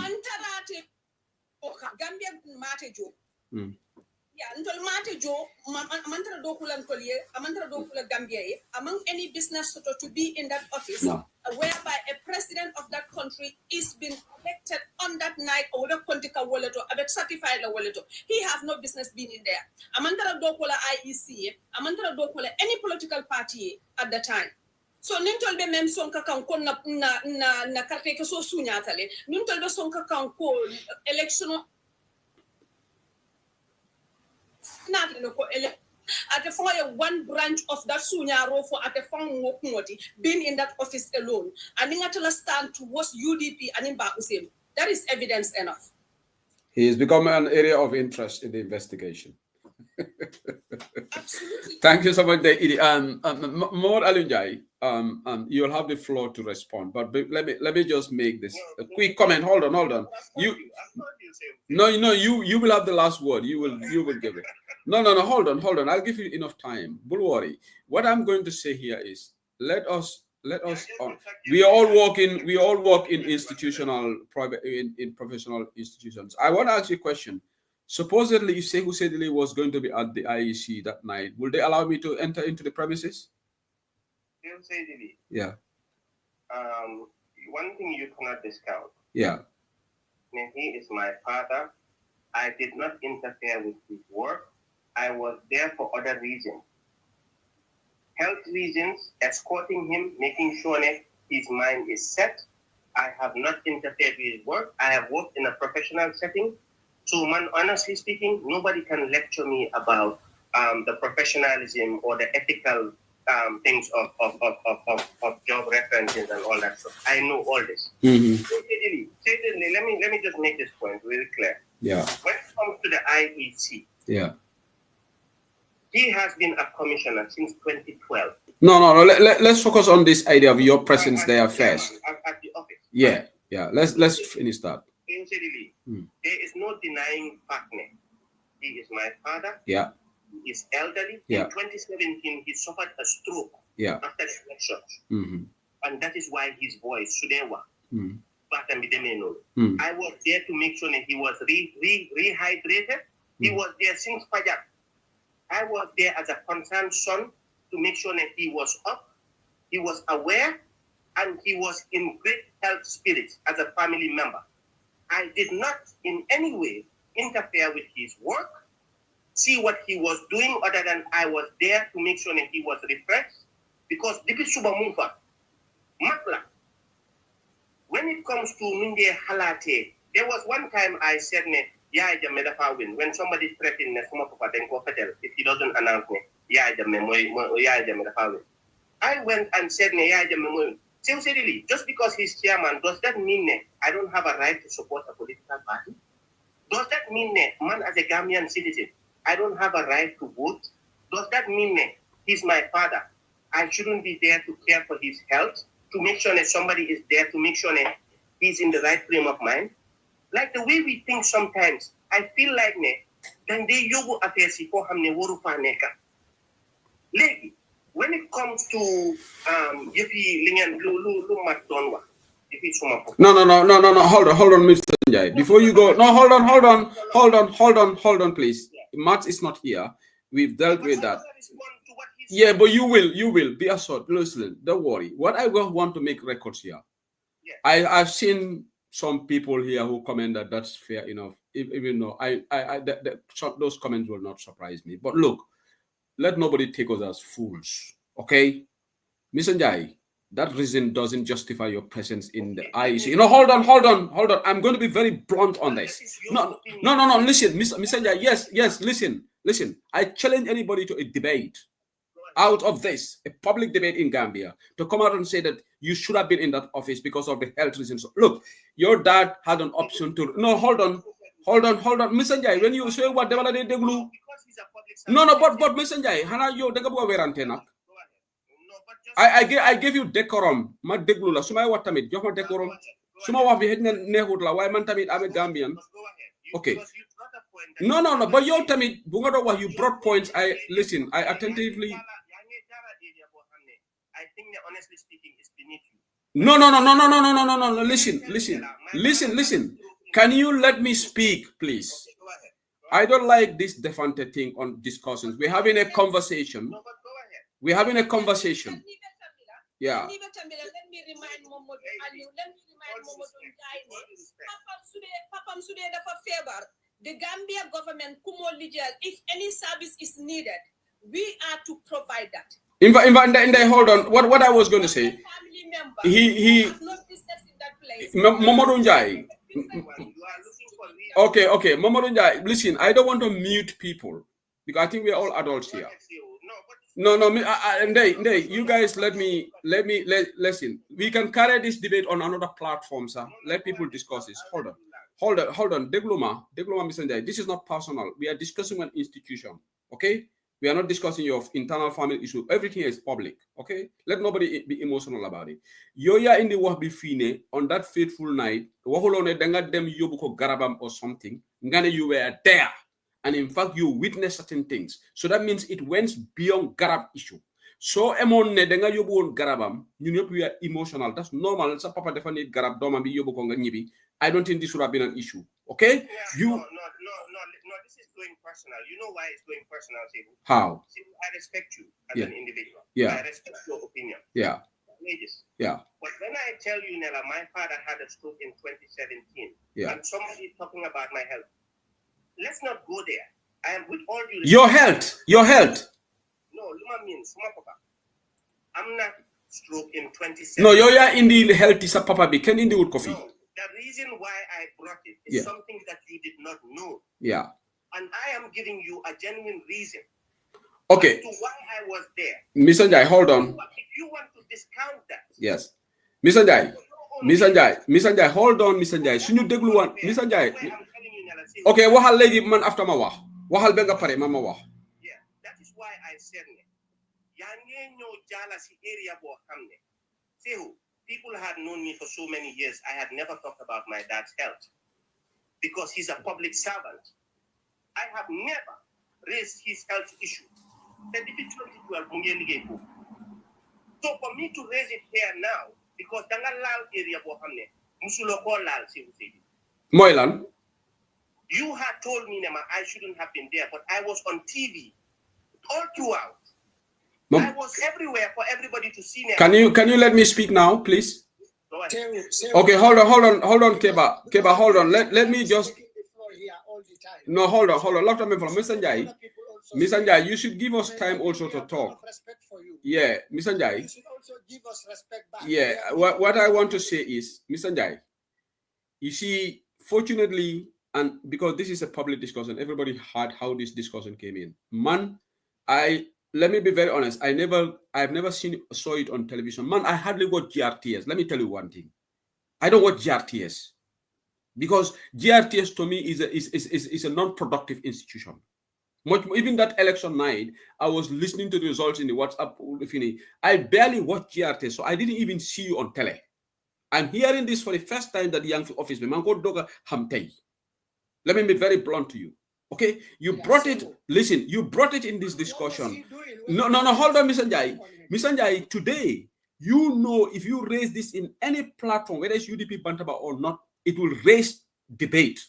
Yeah, until Mate Joe, Mantra Dokulan Collier, Amantra Dokula Gambia, among any business to be in that office, whereby a president of that country is being elected on that night or the Contica wallet or a certified wallet. He has no business being in there. Amantra Dokula IEC, Amantra Dokula any political party at the time. So nintol be mem sonka kan ko na carte ke so sunyatale nintol be sonka kan ko election not at the one branch of that sunyaro for at the phone being in that office alone and in stand towards UDP and in Bakusem. That is evidence enough. He has become an area of interest in the investigation. Absolutely. Thank you so much, More Alunjai. You'll have the floor to respond, but let me just make this a quick comment. Hold on. You will have the last word. You will give it. No. Hold on. I'll give you enough time. Don't worry. What I'm going to say here is let us. We all work in institutional private in professional institutions. I want to ask you a question. Supposedly, if Sekou Sedili was going to be at the IEC that night, will they allow me to enter into the premises? Yeah. One thing you cannot discount. Yeah. He is my father. I did not interfere with his work. I was there for other reasons. Health reasons, escorting him, making sure that his mind is set. I have not interfered with his work. I have worked in a professional setting. So, man, honestly speaking, nobody can lecture me about the professionalism or the ethical things of job references and all that stuff. I know all this. Certainly, let me just make this point really clear. Yeah. When it comes to the IEC, yeah, he has been a commissioner since 2012. No. Let's focus on this idea of your presence there first. At the office. Yeah. Let's finish that. Sincerely, there is no denying partner. He is my father. Yeah. He is elderly. Yeah. In 2017, he suffered a stroke. Yeah. After the elections. And that is why his voice, Sudewa, I was there to make sure that he was rehydrated. He was there since Fajr. I was there as a concerned son to make sure that he was up, he was aware, and he was in great health spirits as a family member. I did not in any way interfere with his work, see what he was doing, other than I was there to make sure that he was refreshed. Because Dipi Subamufa, Makla, when it comes to Minde Halate, there was one time I said, when somebody threatened if he doesn't announce me, I went and said, sincerely, just because he's chairman, does that mean I don't have a right to support a political party? Does that mean man, as a Gambian citizen, I don't have a right to vote? Does that mean he's my father? I shouldn't be there to care for his health, to make sure that somebody is there to make sure that he's in the right frame of mind? Like the way we think sometimes, I feel like then they yobu affairs for hamne waru fa neka. Legi, when it comes to yifi lingen lu matonwa. No. Hold on, Mr. Njai. Before you go, no, hold on, please. Matt is not here. We've dealt with that. Yeah, but you will be assured. Listen, don't worry. What I want to make records here. I've seen some people here who comment that that's fair enough. Even though those comments will not surprise me. But look, let nobody take us as fools. Okay, Mr. Njai. That reason doesn't justify your presence in the IEC. Hold on. I'm going to be very blunt on this. No. Listen, Mr. Njai, yes, listen. I challenge anybody to a debate out of this, a public debate in Gambia, to come out and say that you should have been in that office because of the health reasons. Look, your dad had an option to... No, hold on. Mr. Njai, when you say what they deglu... No, but Mr. Njai, hana yo degabu verantena. I gave you decorum. Ma deglu la suma wa tamit jox ma decorum. Suma wax bi hejna neexut la waye man tamit ame Gambian. Okay. No, but you tamit bu nga do wax you brought points. I attentively. I think that honestly speaking is beneath you. No. Listen. Can you let me speak, please? I don't like this defanted thing on discussions. We're having a conversation. Yeah. Let me remind Momo Papam Sude dafa febar. The Gambia government kumo lijal, if any service is needed, we are to provide that. Hold on. What I was going to say. He Momo Njai. Okay. Momo Njai. Listen, I don't want to mute people because I think we are all adults here. No, you guys let me listen. We can carry this debate on another platform, sir. Let people discuss this. Hold on. Degluma, Mr. Njai. This is not personal. We are discussing an institution. Okay? We are not discussing your internal family issue. Everything is public. Okay? Let nobody be emotional about it. Yoya in the work befine on that fateful night, waholone denga dem yobuko garabam or something. Ngane you were there. And in fact, you witness certain things. So that means it went beyond Garab issue. So emon ne denga yobu on Garabam, we are emotional. That's normal. Sa papa definitely Garab doma bi yobu konga nyibi. I don't think this would have been an issue. Okay? No, this is going personal. You know why it's going personal, Sibu? How? Sibu, I respect you as an individual. Yeah. I respect your opinion. Yeah. Yeah. But when I tell you, Nella, my father had a stroke in 2017, and somebody is talking about my health. Let's not go there. I am with all due respect. Your health. No, Luma means papa. I'm not stroke in 2017. No, you're in the health is a papa be can in the wood coffee. No, the reason why I brought it is something that you did not know. Yeah. And I am giving you a genuine reason. Okay. As to why I was there. Mr. Njai, hold on. If you want to discount that. Yes. Mr. Njai, hold on, Mr. Njai. Should you deglu one? Mr. Njai. Okay, wahal lady man after ma wah. Wahal benga pare mama wah. Yeah, that is why I said Yange no jala si area bo hamne. See who? People had known me for so many years. I had never talked about my dad's health because he's a public servant. I have never raised his health issue. So for me to raise it here now, because danga lal area bo hamne, musulo ko lal si usedi. Moilan. You had told me, Nema, I shouldn't have been there, but I was on TV all throughout. I was everywhere for everybody to see. Can you let me speak now, please? Okay, hold on, Keba, hold on. Let me just. No, hold on. Left me from Mr. Njai, you should give us time also to talk. Yeah, Mr. Njai. You should also give us respect back. Yeah, what I want to say is, Mr. Njai, you see, fortunately, and because this is a public discussion, everybody heard how this discussion came in. Man, let me be very honest. I've never saw it on television. Man, I hardly watch GRTS. Let me tell you one thing. I don't watch GRTS because GRTS to me is a non-productive institution. Even that election night, I was listening to the results in the WhatsApp. I barely watched GRTS, so I didn't even see you on tele. I'm hearing this for the first time that the young office let me be very blunt to you. Okay, you brought it. Listen, you brought it in this discussion. No, hold on, Mr. Njai. Today, you know, if you raise this in any platform, whether it's UDP Bantaba or not, it will raise debate.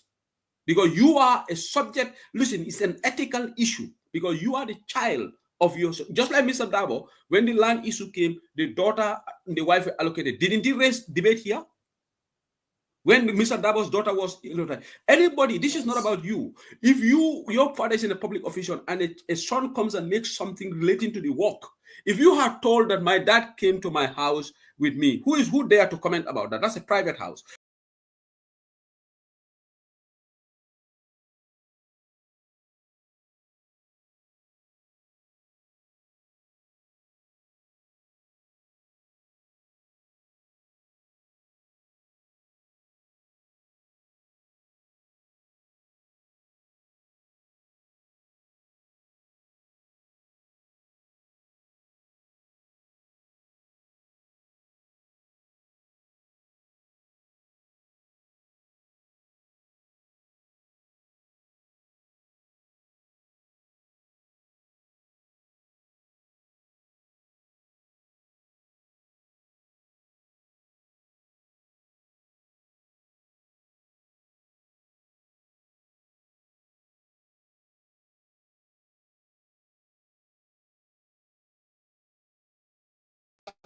Because you are a subject, listen, it's an ethical issue. Because you are the child of your, just like Mr. Dabo, when the land issue came, the daughter and the wife were allocated. Didn't he raise debate here? When Mr. Dabo's daughter was, anybody, this is not about you. If your father is in a public official and a son comes and makes something relating to the work, if you had told that my dad came to my house with me, who dare to comment about that? That's a private house.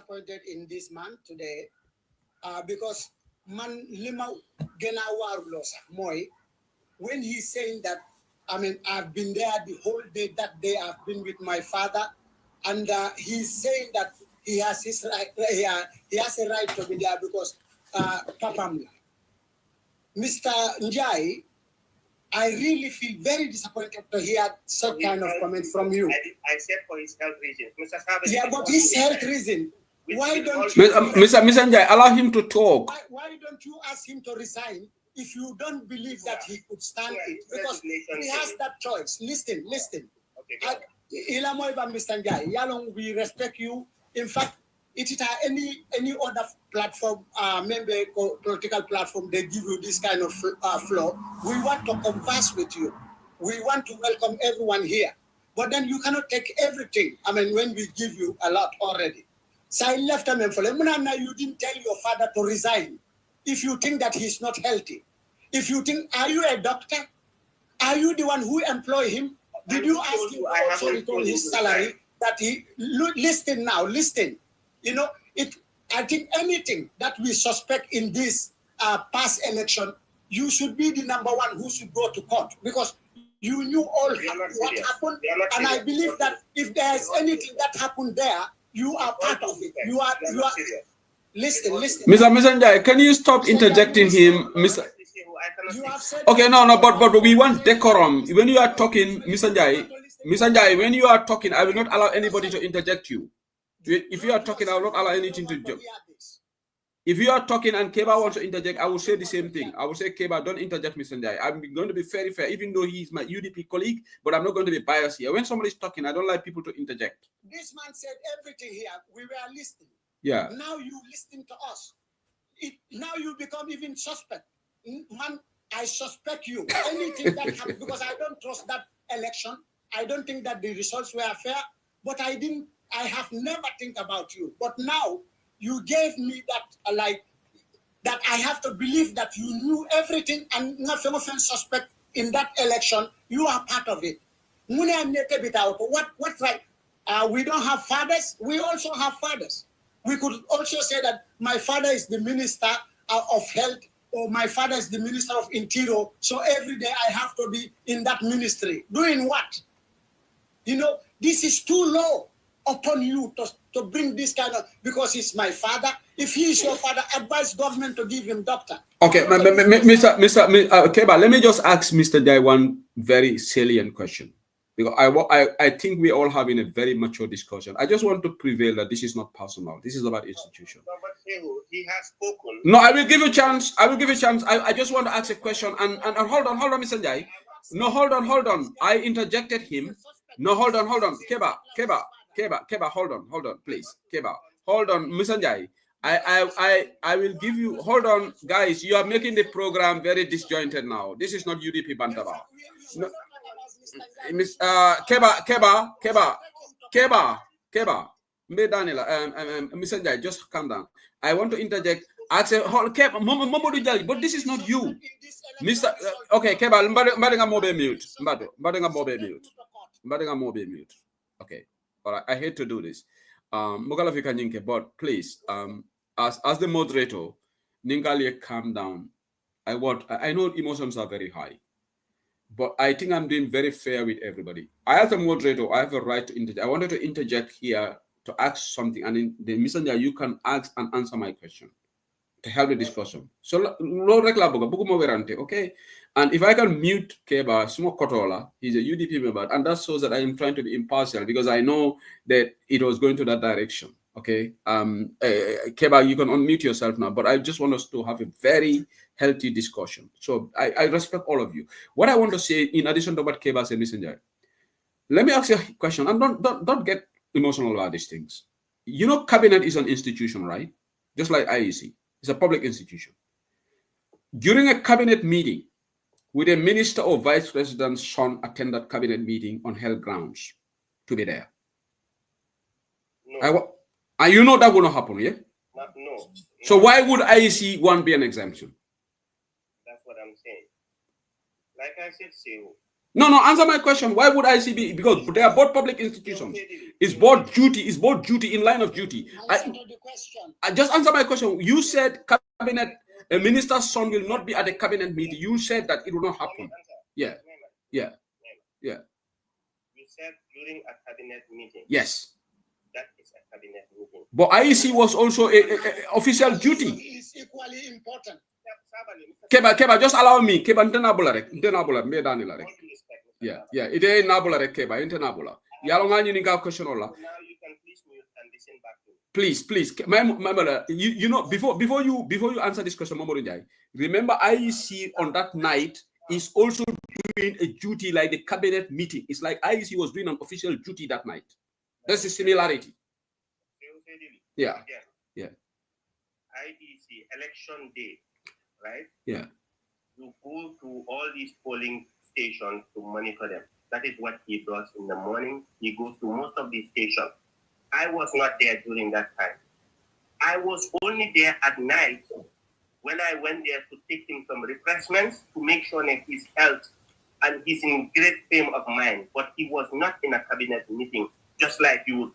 Disappointed in this man today because man lima gena warulo moy when he's saying that, I mean, I've been there the whole day. That day I've been with my father, and he's saying that he has his right. He has a right to be there because Papamla. Mr. Njai, I really feel very disappointed to hear such kind of comment from you. I said for his health reason. Mr. Sabes, yeah, but his health reason. Why don't you, Mr. Njai, allow him to talk? Why don't you ask him to resign if you don't believe that he could stand it? Because he has that choice. Listen. Okay, Mr. Njai, Yalong, we respect you. In fact, it is any other platform, member political platform, they give you this kind of floor. We want to converse with you. We want to welcome everyone here. But then you cannot take everything. I mean, when we give you a lot already. So I left him for you didn't tell your father to resign if you think that he's not healthy. If you think, are you a doctor? Are you the one who employ him? Did you ask him also return his salary that he, listen. You know, I think anything that we suspect in this past election, you should be the number one who should go to court because you knew all what happened. And I believe that if there's anything that happened there, you are part of it. You are. Listen. Mr. Njai, can you stop interjecting him, Mr. Okay, no, but we want decorum. When you are talking, Mr. Njai, when you are talking, I will not allow anybody to interject you. If you are talking, I will not allow anything to interject. If you are talking and Keba wants to interject, I will say the same thing. I will say, Keba, don't interject, Mr. Njai. I'm going to be very fair, even though he is my UDP colleague, but I'm not going to be biased here. When somebody is talking, I don't like people to interject. This man said everything here. We were listening. Yeah. Now you listen to us. Now you become even suspect. Man, I suspect you. Anything that happened, because I don't trust that election. I don't think that the results were fair, but I have never think about you. But now you gave me that, that I have to believe that you knew everything and nothing suspect in that election. You are part of it. What right? We don't have fathers. We also have fathers. We could also say that my father is the minister of health, or my father is the minister of interior. So every day I have to be in that ministry. Doing what? You know, this is too low upon you to bring this kind of, because he's my father. If he is your father, advise government to give him doctor. Okay, Mr. Keba, let me just ask Mr. Jai one very salient question. Because I think we all having a very mature discussion. I just want to prevail that this is not personal. This is about institution. No, but he has spoken. No, I will give you a chance. I just want to ask a question. And hold on, Mr. Jai. No, hold on. I interjected him. No, hold on. Keba, hold on, please. Keba, hold on, Mr. Jai. I will give you. Hold on, guys. You are making the program very disjointed now. This is not UDP Bantaba. No, Miss Keba. Mr. Jai, just calm down. I want to interject. I say, but this is not you, Mr. Okay, Keba. Mbadinga mobe mute. Okay, all right. I hate to do this. Mogalafika Nyinke, but please, as the moderator, Ningalia, calm down. I know emotions are very high, but I think I'm doing very fair with everybody. I, as a moderator, I have a right to interject. I wanted to interject here to ask something, and in the messenger, you can ask and answer my question to help the discussion. So, okay? And if I can mute Keba, Smo Kotola, he's a UDP member, and that shows that I am trying to be impartial because I know that it was going to that direction. Okay? Keba, you can unmute yourself now, but I just want us to have a very healthy discussion. So I respect all of you. What I want to say, in addition to what Keba said, messenger, let me ask you a question, and don't get emotional about these things. You know, cabinet is an institution, right? Just like IEC. It's a public institution. During a cabinet meeting, would a minister or vice president's son attend that cabinet meeting on health grounds to be there? No. And you know that will not happen, yeah? No. So why would IEC one be an exemption? That's what I'm saying. Like I said, No, answer my question. Why would IEC be? Because they are both public institutions. It's both duty in line of duty. I just answer my question. You said cabinet, a minister's son will not be at a cabinet meeting. You said that it will not happen. Yeah. You said during a cabinet meeting. Yes. That is a cabinet meeting. But IEC was also a official duty. It's equally important. Keba, just allow me. Keba, yeah. It ain't nabula rek Keba, internabula. Yalo nga nyuninga question ola. Now you can please mute and listen back to Please. me. My mother, you know, before you answer this question, Mamoru Njai, remember IEC on that night is also doing a duty like the cabinet meeting. It's like IEC was doing an official duty that night. That's the similarity. Yeah. IEC election day, right? Yeah. You go to all these polling stations to monitor them. That is what he does in the morning. He goes to most of these stations. I was not there during that time. I was only there at night when I went there to take him some refreshments to make sure that his health and he's in great frame of mind. But he was not in a cabinet meeting, just like you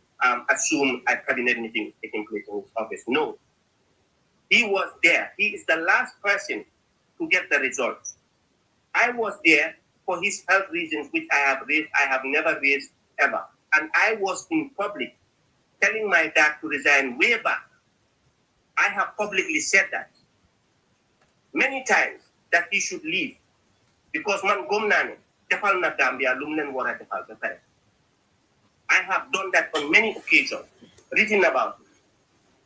assume a cabinet meeting is taking place in his office. No. He was there. He is the last person to get the results. I was there for his health reasons, which I have never raised ever. And I was in public telling my dad to resign way back. I have publicly said that many times that he should leave because man gomnane defal na Gambia lumlen wara defal ba pare. I have done that on many occasions, written about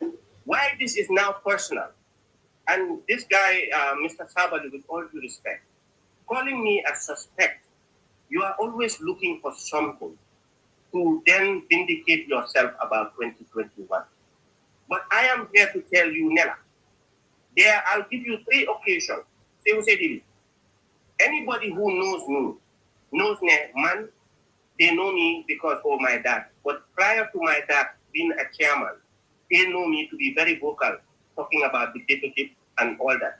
it. Why this is now personal, and this guy, Mr. Sabali, with all due respect, calling me a suspect, you are always looking for something to then vindicate yourself about 2021. But I am here to tell you, Nella, I'll give you 3 occasions. Anybody who knows me, knows me, man, they know me because of my dad. But prior to my dad being a chairman, they know me to be very vocal, talking about dictatorship and all that.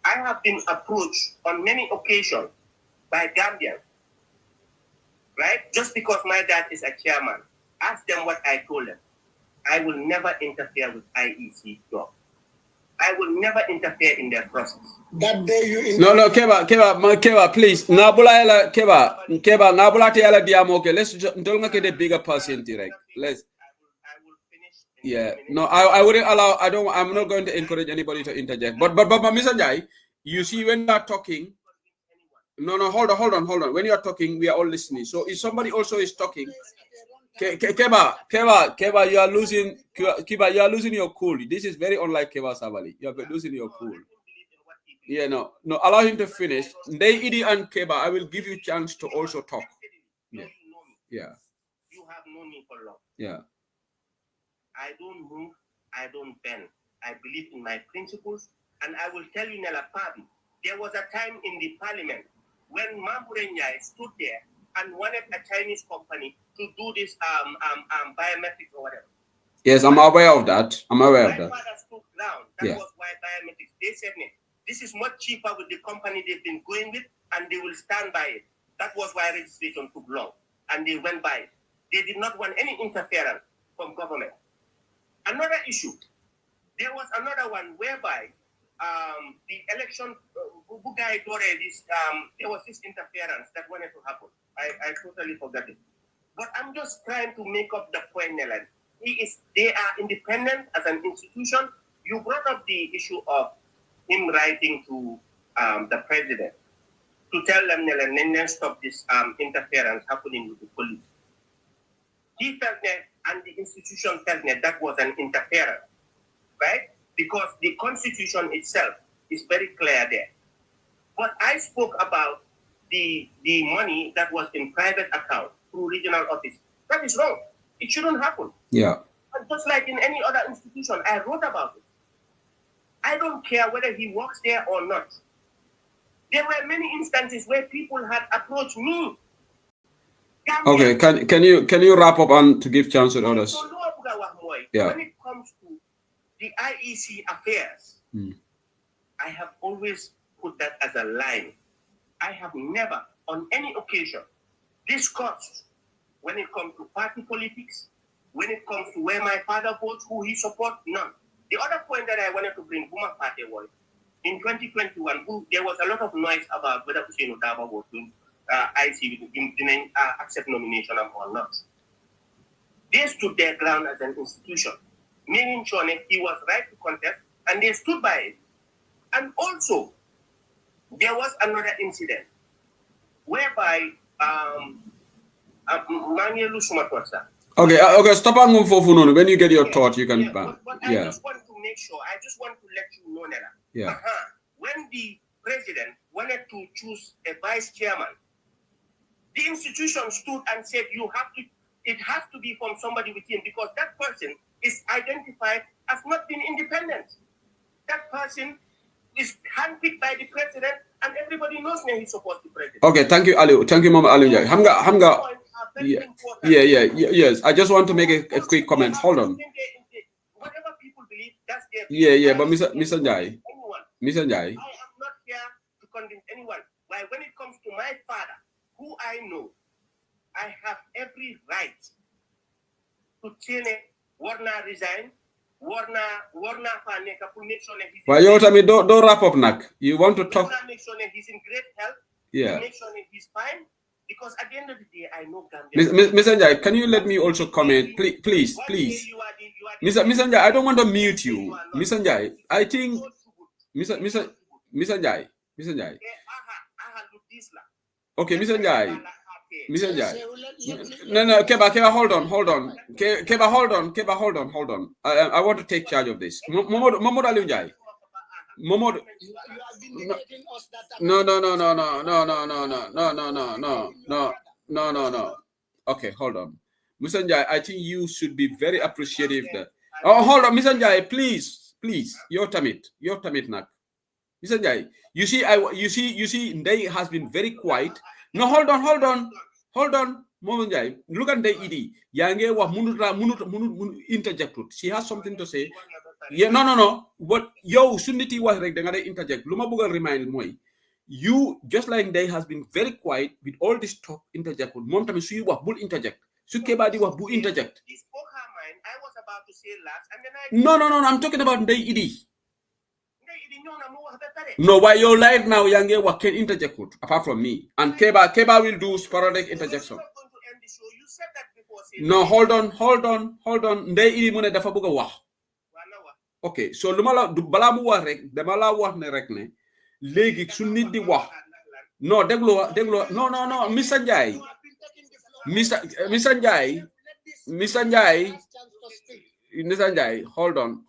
I have been approached on many occasions by Gambians, right? Just because my dad is a chairman. Ask them what I told them. I will never interfere with IEC job. I will never interfere in their process. That day you No, Keba, please. Nabula Nabula Tiala Diamoke. Let's don't get a bigger percentage, right? Let's. Yeah. No, I wouldn't allow. I'm not going to encourage anybody to interject. But Mr. Jai, you see when you are talking. No, hold on. When you are talking, we are all listening. So if somebody also is talking. Keba, you are losing. Keba, you are losing your cool. This is very unlike Keba Sabali. You are losing your cool. Yeah, no. Allow him to finish. Idi and Keba, I will give you chance to also talk. Yeah. You have known me for long. Yeah. I don't move. I don't bend. I believe in my principles. And I will tell you, Nella Pabi, there was a time in the parliament when Mamure Nyai stood there and wanted a Chinese company to do this biometrics or whatever. Yes, I'm aware of that. I'm aware of that. My father stood ground. That was why biometrics. They said, this is much cheaper with the company they've been going with, and they will stand by it. That was why registration took long, and they went by it. They did not want any interference from government. Another issue, there was another one whereby the election, there was this interference that wanted to happen. I totally forgot it. But I'm just trying to make up the point, Nelan. They are independent as an institution. You brought up the issue of him writing to the president to tell them, Nelan, stop this interference happening with the police. He felt that, and the institution felt that was an interference, right? Because the Constitution itself is very clear there. But I spoke about the money that was in private account through regional office. That is wrong. It shouldn't happen. Yeah. And just like in any other institution, I wrote about it. I don't care whether he works there or not. There were many instances where people had approached me. Okay, can you wrap up and to give chance to others? Yeah. When it comes to the IEC affairs, I have always put that as a line. I have never, on any occasion, discussed when it comes to party politics, when it comes to where my father votes, who he supports, none. The other point that I wanted to bring, Buma Party was, in 2021, there was a lot of noise about whether Hussein Odaba was going IEC didn't accept nomination or not. They stood their ground as an institution, meaning he was right to contest, and they stood by it. And also, there was another incident whereby Okay, stop and move forward. When you get your thought, you can. But I just want to make sure, I just want to let you know, Nella. Yeah. When the president wanted to choose a vice chairman, the institution stood and said, it has to be from somebody within, because that person is identified as not being independent. That person is handpicked by the president, and everybody knows when he supports the president. Okay, thank you, Ali. Thank you, Mama Ali. Yes. I just want to make a quick comment. Hold on. Whatever people believe, that's their but Mr. Njai. Mr. Njai. I am not here to condemn anyone. Why, when it comes to my father, who I know, I have every right to tell Warner resign. Warner Faneka to make sure that he's. Well, you tell me don't wrap up, Nak. You want to talk? Make sure that he's in great health. Yeah. Make sure that he's fine. Because at the end of the day, I know Gambia. Mr. Njai, can you let me also comment, please? Mr. Njai, I don't want to mute you. Mr. Njai, I think Mr. Njai. Okay, Mr. Njai. No, Keba, hold on. Keba, hold on. I want to take charge of this. Momod Ali Njai. Momod. No. Okay, hold on. Mr. Njai, I think you should be very appreciative that. Oh, hold on, Mr. Njai, please. Your tamit, Nak. Mr. Njai, you see, Ndai has been very quiet. No, hold on. Moment Njai, look at Ndai Idi. Yange wa munut interject. She has something to say. Yeah, no. What yo Sunditi was like the interject. Luma Buga remind moi. You just like Ndai has been very quiet with all this talk interject. Mom tami suyi wa bull interject. Sukebadi wa bull interject. He spoke her mind. I was about to say last, and then I. No. I'm talking about Ndai Idi. No, why you right now, Yange wa can interject apart from me, and Keba will do sporadic interjection. No, hold on. Ndai Idi mune dafa buga wa. Okay, so balamu wa rek, demala wa ne rek ne. Legi su nit di wax. No, deglo. No, Mr. Njai, hold on.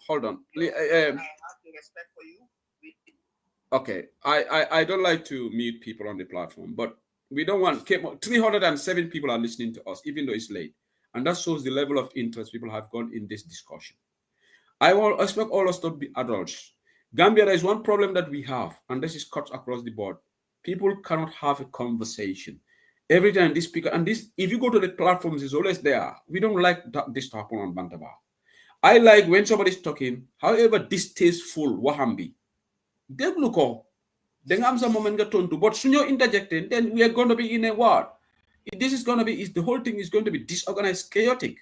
Okay, I don't like to mute people on the platform, but we don't want 307 people are listening to us, even though it's late. And that shows the level of interest people have got in this discussion. I will expect all us to be adults. Gambia, there is one problem that we have, and this is cut across the board. People cannot have a conversation. Every time this speaker, and this, if you go to the platforms, it's always there. We don't like this to happen on Bantaba. I like when somebody's talking, however distasteful, Wahambi. They look up. Then I'm some moment get turned to, but soon you're interjecting, then we are going to be in a war. This is going to be, the whole thing is going to be disorganized, chaotic.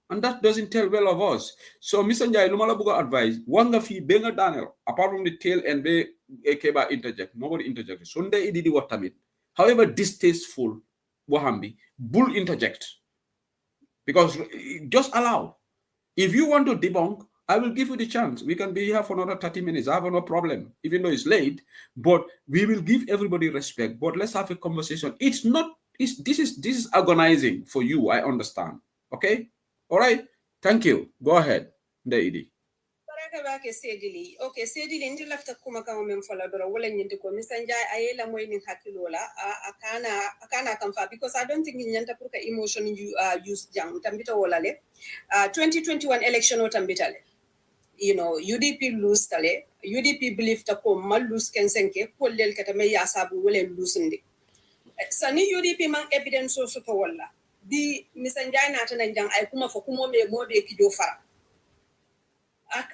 And that doesn't tell well of us. So, Mr. Njai, Lumala Buga advise, Wanga fi benga Daniel, apart from the tail and be Ekeba interject, nobody interjected. Sunday ididi watamit. However distasteful, Wahambi, bull interject. Because just allow. If you want to debunk, I will give you the chance. We can be here for another 30 minutes. I have no problem, even though it's late. But we will give everybody respect. But let's have a conversation. It's not. This is agonizing for you. I understand. Okay. All right. Thank you. Go ahead, Daidi. Okay, Sedili into left a kuma kama memfola dora wala nyinte ko misanja ayela moy ni hakilola akana kamfa because I don't think nyanta pour ka emotion you use jang tambita wala le 2021 election o tambita le you know UDP lose tale UDP believe ta ko mal lose kensenke ko lel kata me ya sabu wala lose ndi sani UDP man evidence so to wala di misanja na tan jang ay kuma fo kuma me mobe kido fara at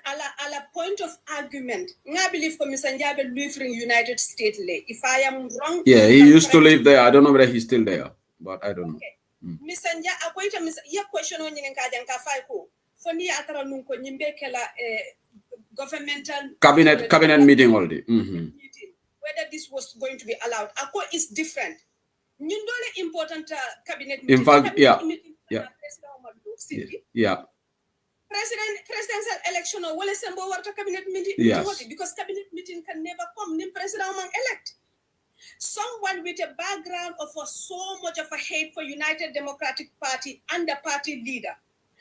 a point of argument, I believe Mr. Njabe live in United States. If I am wrong, yeah, he used to live there. I don't know whether he's still there, but I don't know. Mr. Njabe, akwai ta ya question on yin kajan ka fai ko. For ni atara nunko nyimbe kela governmental cabinet meeting already. Meeting, whether this was going to be allowed. Ako is different. Nyindole important cabinet meeting. In fact, yeah. Presidential election or well sembo water cabinet meeting because cabinet meeting can never come nim president elect. Someone with a background of so much of a hate for United Democratic Party and the party leader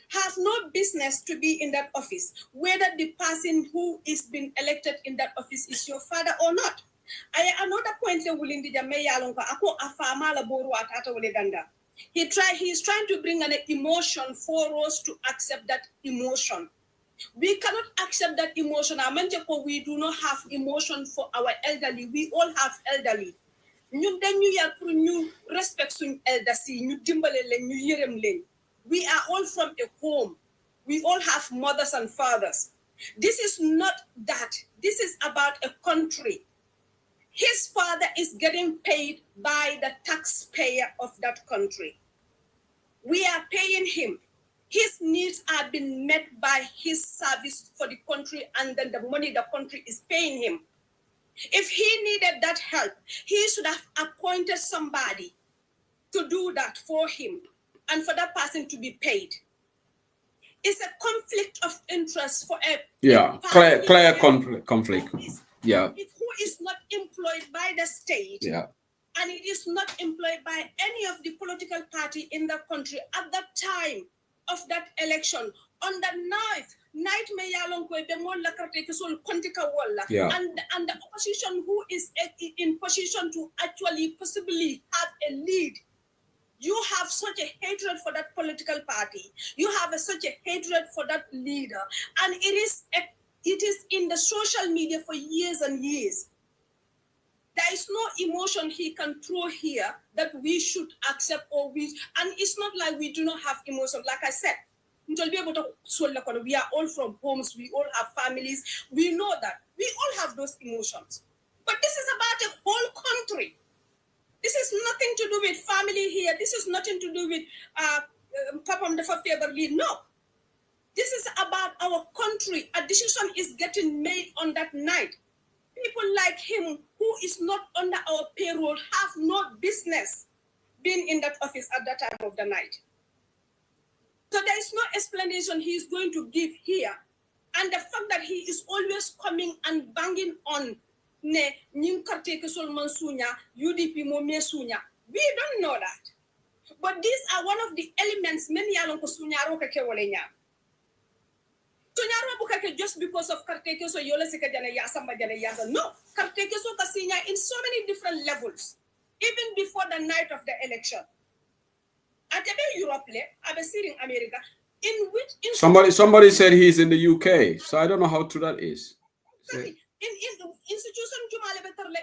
has no business to be in that office, whether the person who is being elected in that office is your father or not. I another point willing the Jameyalonka ako afama la boru atata wale ganda. He's trying to bring an emotion for us to accept that emotion. We cannot accept that emotion. We do not have emotion for our elderly. We all have elderly. Respect we are all from a home. We all have mothers and fathers. This is not that. This is about a country. His father is getting paid by the taxpayer of that country. We are paying him. His needs are being met by his service for the country, and then the money the country is paying him. If he needed that help, he should have appointed somebody to do that for him and for that person to be paid. It's a conflict of interest for a clear conflict. Who is not employed by the state, and it is not employed by any of the political party in the country at the time of that election. On the night and the opposition who is in position to actually possibly have a lead. You have such a hatred for that political party. You have such a hatred for that leader, and it is in the social media for years and years. There is no emotion he can throw here that we should accept and it's not like we do not have emotion. Like I said, we are all from homes, we all have families, we know that. We all have those emotions. But this is about a whole country. This is nothing to do with family here. This is nothing to do with Papa Mdefa favor lead. No. This is about our country. A decision is getting made on that night. People like him, who is not under our payroll, have no business being in that office at that time of the night. So there is no explanation he is going to give here. And the fact that he is always coming and banging on UDP, we don't know that. But these are one of the elements many just because of Kartekeso, no, Kartekeso Kasinya in so many different levels, even before the night of the election. At Europe, I was sitting in America, In which somebody said he's in the UK, so I don't know how true that is. In institution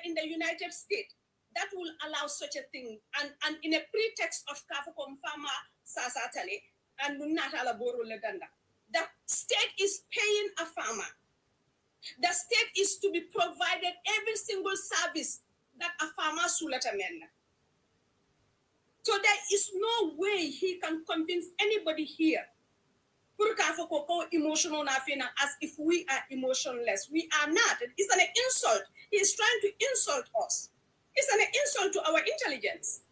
in the United States that will allow such a thing, and in a pretext of Kafacom Farmer Sasatale and Munatala Boru Leganda. The state is paying a farmer. The state is to be provided every single service that a farmer should amend. So there is no way he can convince anybody here emotional as if we are emotionless. We are not. It's an insult. He is trying to insult us. It's an insult to our intelligence.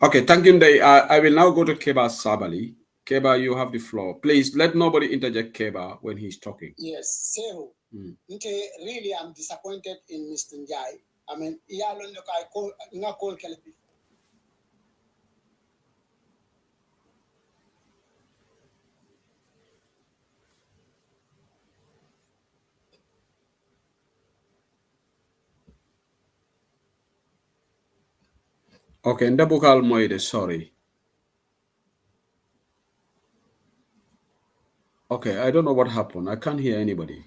Okay, thank you, Ndai. I will now go to Keba Sabali. Keba, you have the floor. Please let nobody interject Keba when he's talking. Yes, so really I'm disappointed in Mr. Njai. I mean, I call Okay, Ndabukal Moide, sorry. Okay, I don't know what happened. I can't hear anybody.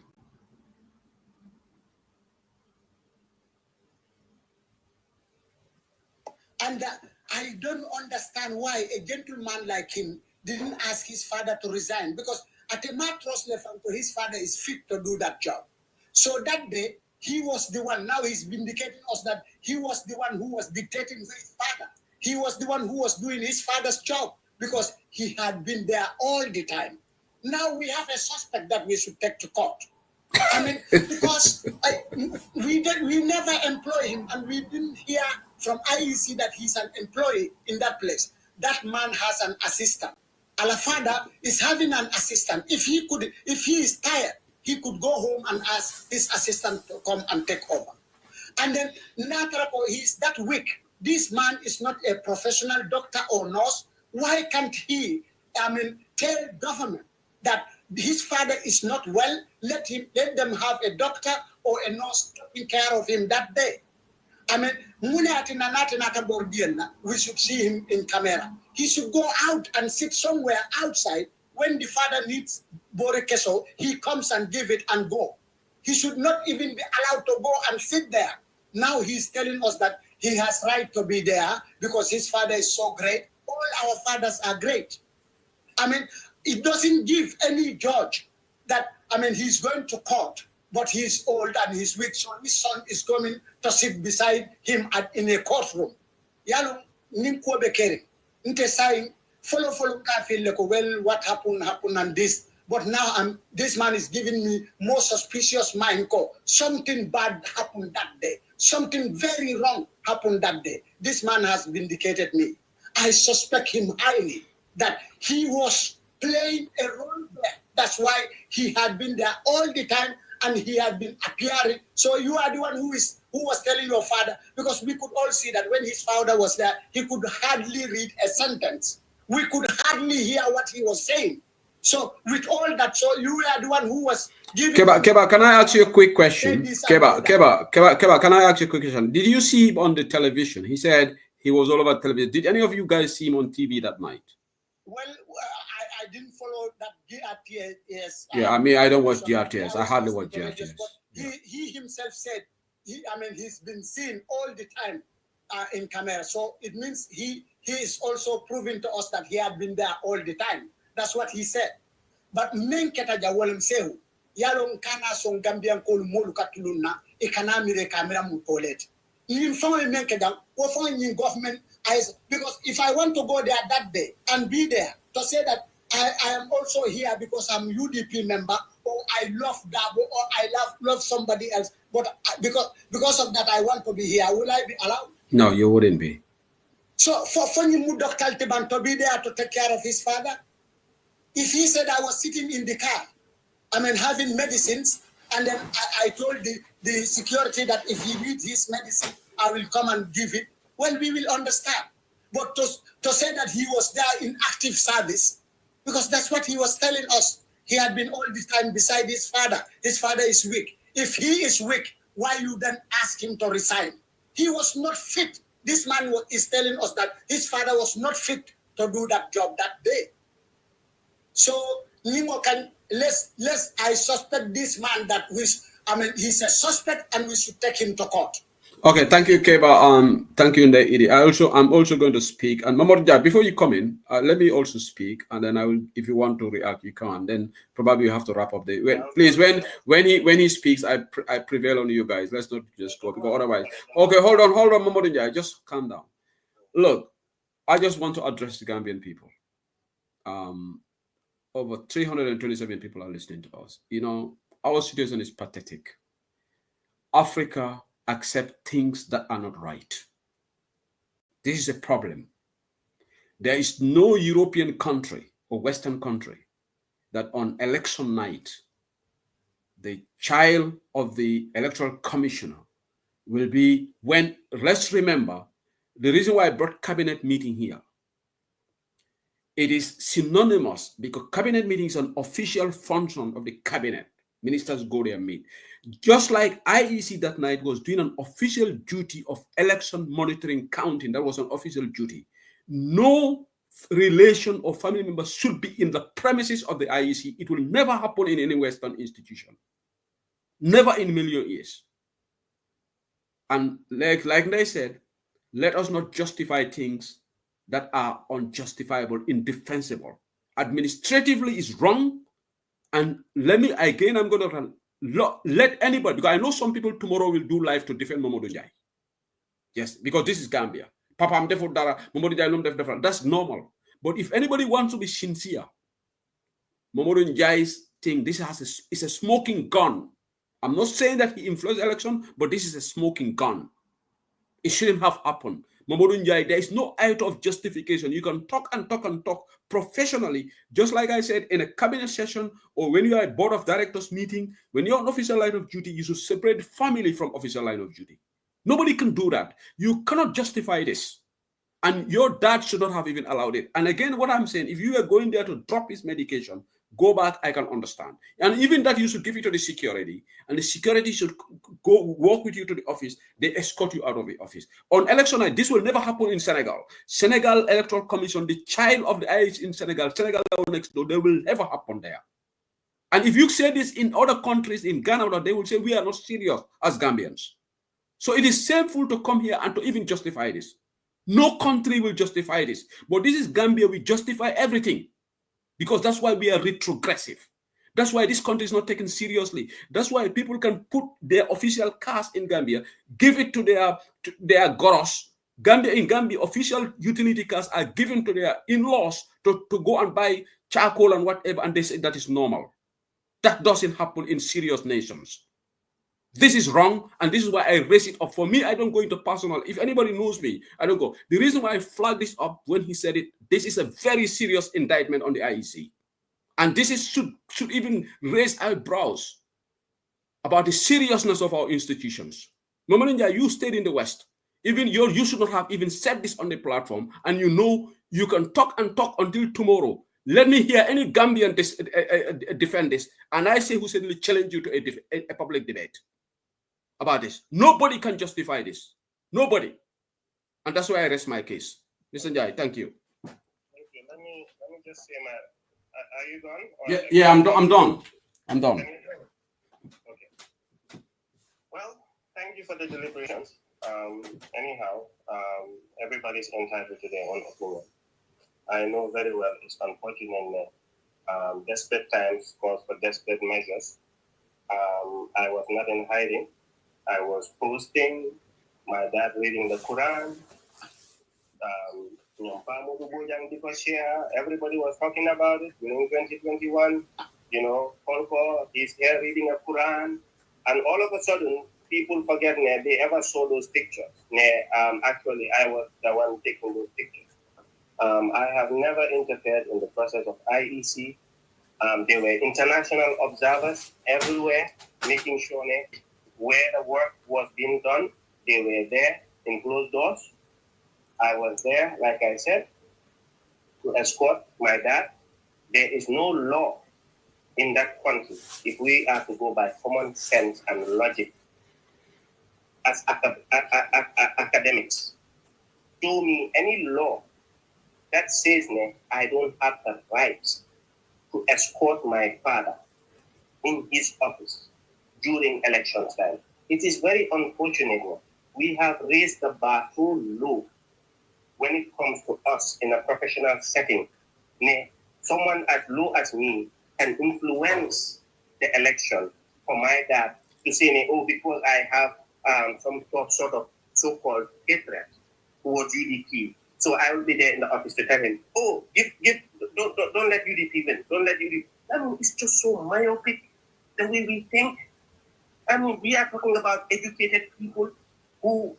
And I don't understand why a gentleman like him didn't ask his father to resign, because at a mattress left, his father is fit to do that job. So that day, he was the one. Now he's vindicating us that he was the one who was dictating his father. He was the one who was doing his father's job because he had been there all the time. Now we have a suspect that we should take to court. I mean, because we never employ him, and we didn't hear from IEC that he's an employee in that place. That man has an assistant. Alafada is having an assistant. If he is tired, he could go home and ask his assistant to come and take over. And then Natrapo, he's that weak. This man is not a professional doctor or nurse. Why can't he, tell government that his father is not well? Let them have a doctor or a nurse taking care of him that day. We should see him in camera. He should go out and sit somewhere outside. When the father needs Borekeso, he comes and give it and go. He should not even be allowed to go and sit there. Now he's telling us that he has right to be there because his father is so great. All our fathers are great. It doesn't give any judge that, he's going to court, but he's old and he's weak, so his son is coming to sit beside him in a courtroom. Yalo nimkobe kering. Nte saying, follow ka feel like, well, what happened and this. But now this man is giving me more suspicious mind. Something bad happened that day. Something very wrong happened that day. This man has vindicated me. I suspect him highly that he was playing a role there. That's why he had been there all the time and he had been appearing. So you are the one who was telling your father, because we could all see that when his father was there, he could hardly read a sentence. We could hardly hear what he was saying. So with all that, so you are the one who was giving... Keba, can I ask you a quick question? Keba, can I ask you a quick question? Did you see him on the television? He said he was all over television. Did any of you guys see him on TV that night? Well, I didn't follow that GRTS. Yeah, I don't watch GRTS. I hardly watch GRTS. He himself said, he's been seen all the time in camera. So it means he is also proving to us that he had been there all the time. That's what he said. But men ketaja wolem sehu yalong kana son Gambian kol molu katuluna economy re camera mu toilet. In front men ketaja wo phone in government eyes, because if I want to go there that day and be there to say that I am also here because I'm UDP member, or I love Dabo, or I love somebody else, but because of that I want to be here, will I be allowed? No, you wouldn't be. So for you Dr. Altiban to be there to take care of his father, if he said I was sitting in the car, having medicines, and then I told the security that if he needs his medicine, I will come and give it, well, we will understand. But to say that he was there in active service, because that's what he was telling us. He had been all the time beside his father. His father is weak. If he is weak, why you then ask him to resign? He was not fit. This man is telling us that his father was not fit to do that job that day. So let's I suspect this man that he's a suspect and we should take him to court. Okay, thank you, Keba. Thank you, Ndai. I'm also going to speak. And Mamorja, before you come in, let me also speak, and then I will, if you want to react, you can. Then probably you have to wrap up the. Please, when he speaks, I prevail on you guys. Let's not just go because otherwise. Okay, hold on, Mamorja. Just calm down. Look, I just want to address the Gambian people. Over 327 people are listening to us. You know, our situation is pathetic. Africa accept things that are not right. This is a problem. There is no European country or Western country that on election night, the child of the electoral commissioner will be when, let's remember, the reason why I brought cabinet meeting here, it is synonymous because cabinet meeting is an official function of the cabinet. Ministers go there and meet. Just like IEC that night was doing an official duty of election monitoring counting, that was an official duty. No relation or family member should be in the premises of the IEC. It will never happen in any Western institution. Never in a million years. And like they said, let us not justify things that are unjustifiable, indefensible. Administratively is wrong. And let me, again, I'm going to let anybody, because I know some people tomorrow will do live to defend Mamadou Njie. Yes, because this is Gambia. Papa, I'm defo dara, Mamadou Njie, that's normal. But if anybody wants to be sincere, Mamadou Njie's thing, is a smoking gun. I'm not saying that he influenced election, but this is a smoking gun. It shouldn't have happened. Mamadou Njie, there is no out of justification. You can talk and talk and talk professionally, just like I said, in a cabinet session or when you are at board of directors meeting, when you're on official line of duty, you should separate family from official line of duty. Nobody can do that. You cannot justify this. And your dad should not have even allowed it. And again, what I'm saying, if you are going there to drop his medication, go back, I can understand. And even that you should give it to the security, and the security should go walk with you to the office. They escort you out of the office. On election night, this will never happen in Senegal. Senegal Electoral Commission, the child of the IH in Senegal next door, they will never happen there. And if you say this in other countries, in Ghana, they will say we are not serious as Gambians. So it is shameful to come here and to even justify this. No country will justify this. But this is Gambia, we justify everything. Because that's why we are retrogressive. That's why this country is not taken seriously. That's why people can put their official cars in Gambia, give it to their goros. In Gambia, official utility cars are given to their in-laws to go and buy charcoal and whatever, and they say that is normal. That doesn't happen in serious nations. This is wrong, and this is why I raise it up. For me, I don't go into personal. If anybody knows me, I don't go. The reason why I flagged this up when he said it, this is a very serious indictment on the IEC. And this should even raise eyebrows about the seriousness of our institutions. Mamadou, you stayed in the West. Even you should not have even said this on the platform, and you know you can talk and talk until tomorrow. Let me hear any Gambian defend this, and I say who said challenge you to a public debate about this. Nobody can justify this. Nobody. And that's why I rest my case. Mr. Njie, thank you. Thank you. Let me just say are you done? Yeah, I'm done. I'm done. Okay. Well, thank you for the deliberations. Anyhow, everybody's entitled to their own opinion. I know very well it's unfortunate desperate times calls for desperate measures. I was not in hiding. I was posting, my dad reading the Quran. Everybody was talking about it during 2021. You know, Kolko, he's here reading a Quran. And all of a sudden, people forget they ever saw those pictures. Actually, I was the one taking those pictures. I have never interfered in the process of IEC. There were international observers everywhere, making sure where the work was being done, they were there in closed doors. I was there, like I said, to escort my dad. There is no law in that country if we are to go by common sense and logic as academics. Show me any law that says I don't have the right to escort my father in his office during election time. It is very unfortunate. We have raised the bar so low when it comes to us in a professional setting. Someone as low as me can influence the election for my dad to say, oh, because I have some sort of so-called hatred towards UDP, so I will be there in the office to tell him, oh, don't let UDP win. Don't let UDP. I mean, it's just so myopic the way we think. I mean, we are talking about educated people who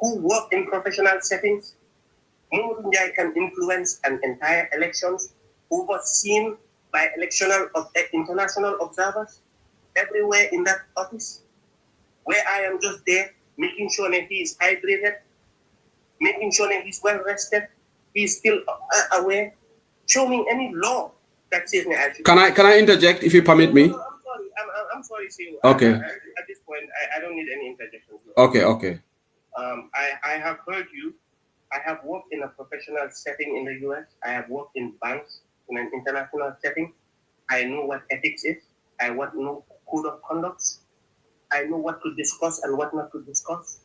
work in professional settings. Momodu Njai can influence an entire elections overseen by international observers everywhere in that office, where I am just there making sure that he is hydrated, making sure that he's well rested, he's still aware. Show me any law that says me I should. Can I interject if you permit me? No, I'm sorry, Sue. Okay. At this point, I don't need any interjection. Okay. I have heard you. I have worked in a professional setting in the US. I have worked in banks in an international setting. I know what ethics is. I know code of conduct. I know what to discuss and what not to discuss.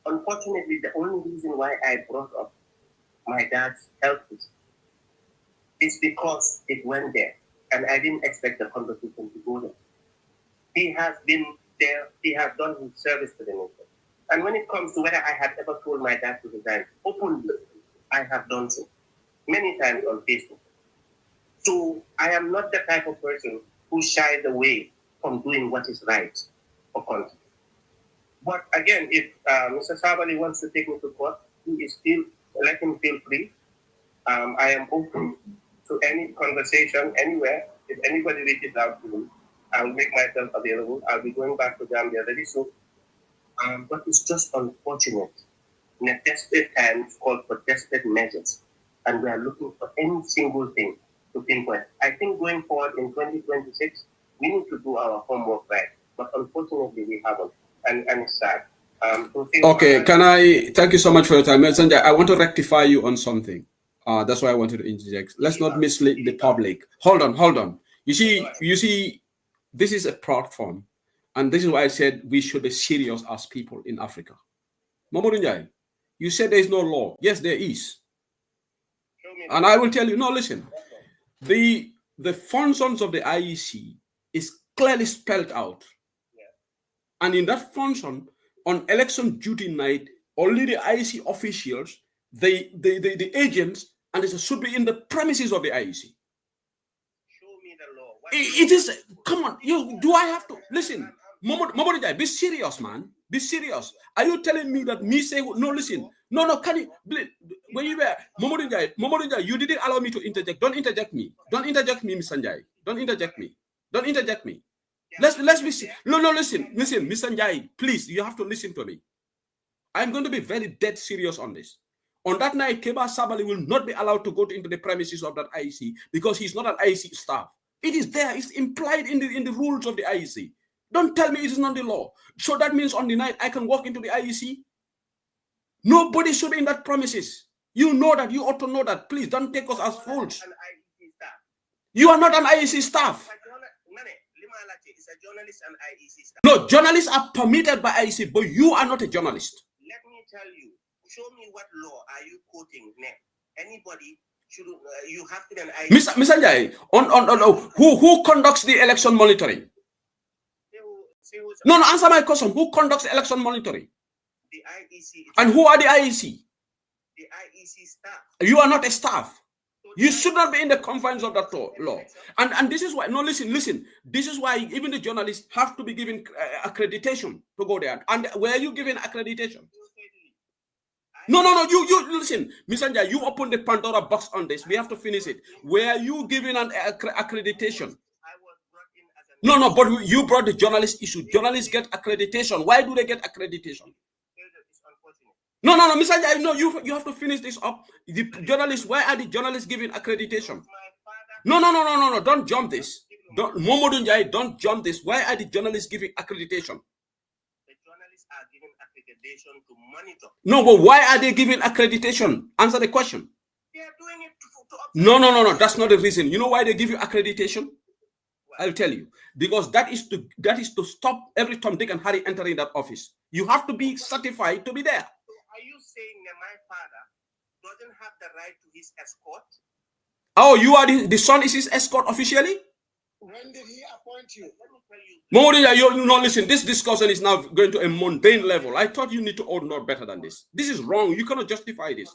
Unfortunately, the only reason why I brought up my dad's health is because it went there, and I didn't expect the conversation to go there. He has been there. He has done his service to the nation. And when it comes to whether I had ever told my dad to resign, openly, I have done so many times on Facebook. So I am not the type of person who shies away from doing what is right for country. But again, if Mr. Sabali wants to take me to court, he is still, let him feel free. I am open to any conversation anywhere. If anybody reaches out to me, I will make myself available. I'll be going back to Gambia very soon. But it's just unfortunate. In a desperate time, it's called for desperate measures. And we are looking for any single thing to pinpoint. I think going forward in 2026, we need to do our homework right. But unfortunately, we haven't. And it's sad. Okay, thank you so much for your time. Sanjay, I want to rectify you on something. That's why I wanted to interject. Let's not mislead the public. Hold on. You see, this is a platform. And this is why I said we should be serious as people in Africa. Momodu Njai, you said there is no law. Yes, there is. And I will tell you, no, listen. The functions of the IEC is clearly spelled out. And in that function, on election duty night, only the IEC officials, the agents, and it should be in the premises of the IEC. Show me the law. It is, come on, do I have to, listen, Momodu Njai, be serious, man. Be serious. Are you telling me that me say, no, listen, no, can you, when you were, Momodu Njai, you didn't allow me to interject. Don't interject me, Mr. Njai. Don't interject me. Let's be, no, listen, Mr. Njai, please, you have to listen to me. I'm going to be very dead serious on this. On that night, Keba Sabali will not be allowed to go into the premises of that IEC because he's not an IEC staff. It is there, it's implied in the rules of the IEC. Don't tell me it is not the law. So that means on the night I can walk into the IEC. Nobody should be in that premises. You know that, you ought to know that. Please don't take us as fools. You are not an IEC staff. It's a journalist and IEC staff. No, journalists are permitted by IEC, but you are not a journalist. Let me tell you, show me what law are you quoting now? Anybody should, you have to be an IEC. Mr. Njai, who conducts the election monitoring? No, answer my question. Who conducts election monitoring? The IEC. And who are the IEC? The IEC staff. You are not a staff. You should not be in the confines of that law. And this is why, no, listen. This is why even the journalists have to be given accreditation to go there. And where are you given accreditation? No, you listen. Mr. Njai, you open the Pandora box on this. We have to finish it. Where are you given an accreditation? No, but you brought the journalist issue. Journalists get accreditation. Why do they get accreditation? No, Mr. Njai, no, you have to finish this up. The journalists, why are the journalists giving accreditation? No, don't jump this. Momodu Njai, don't jump this. Why are the journalists giving accreditation? The journalists are given accreditation to monitor. No, but why are they giving accreditation? Answer the question. They are doing it No. That's not the reason. You know why they give you accreditation? I'll tell you. Because that is to stop every Tom, Dick, and Harry entering that office. You have to be certified to be there. So are you saying that my father doesn't have the right to his escort? Oh, you are the son is his escort officially? When did he appoint you? Momodia, you know, listen, this discussion is now going to a mundane level. I thought you need to know better than this. This is wrong. You cannot justify this.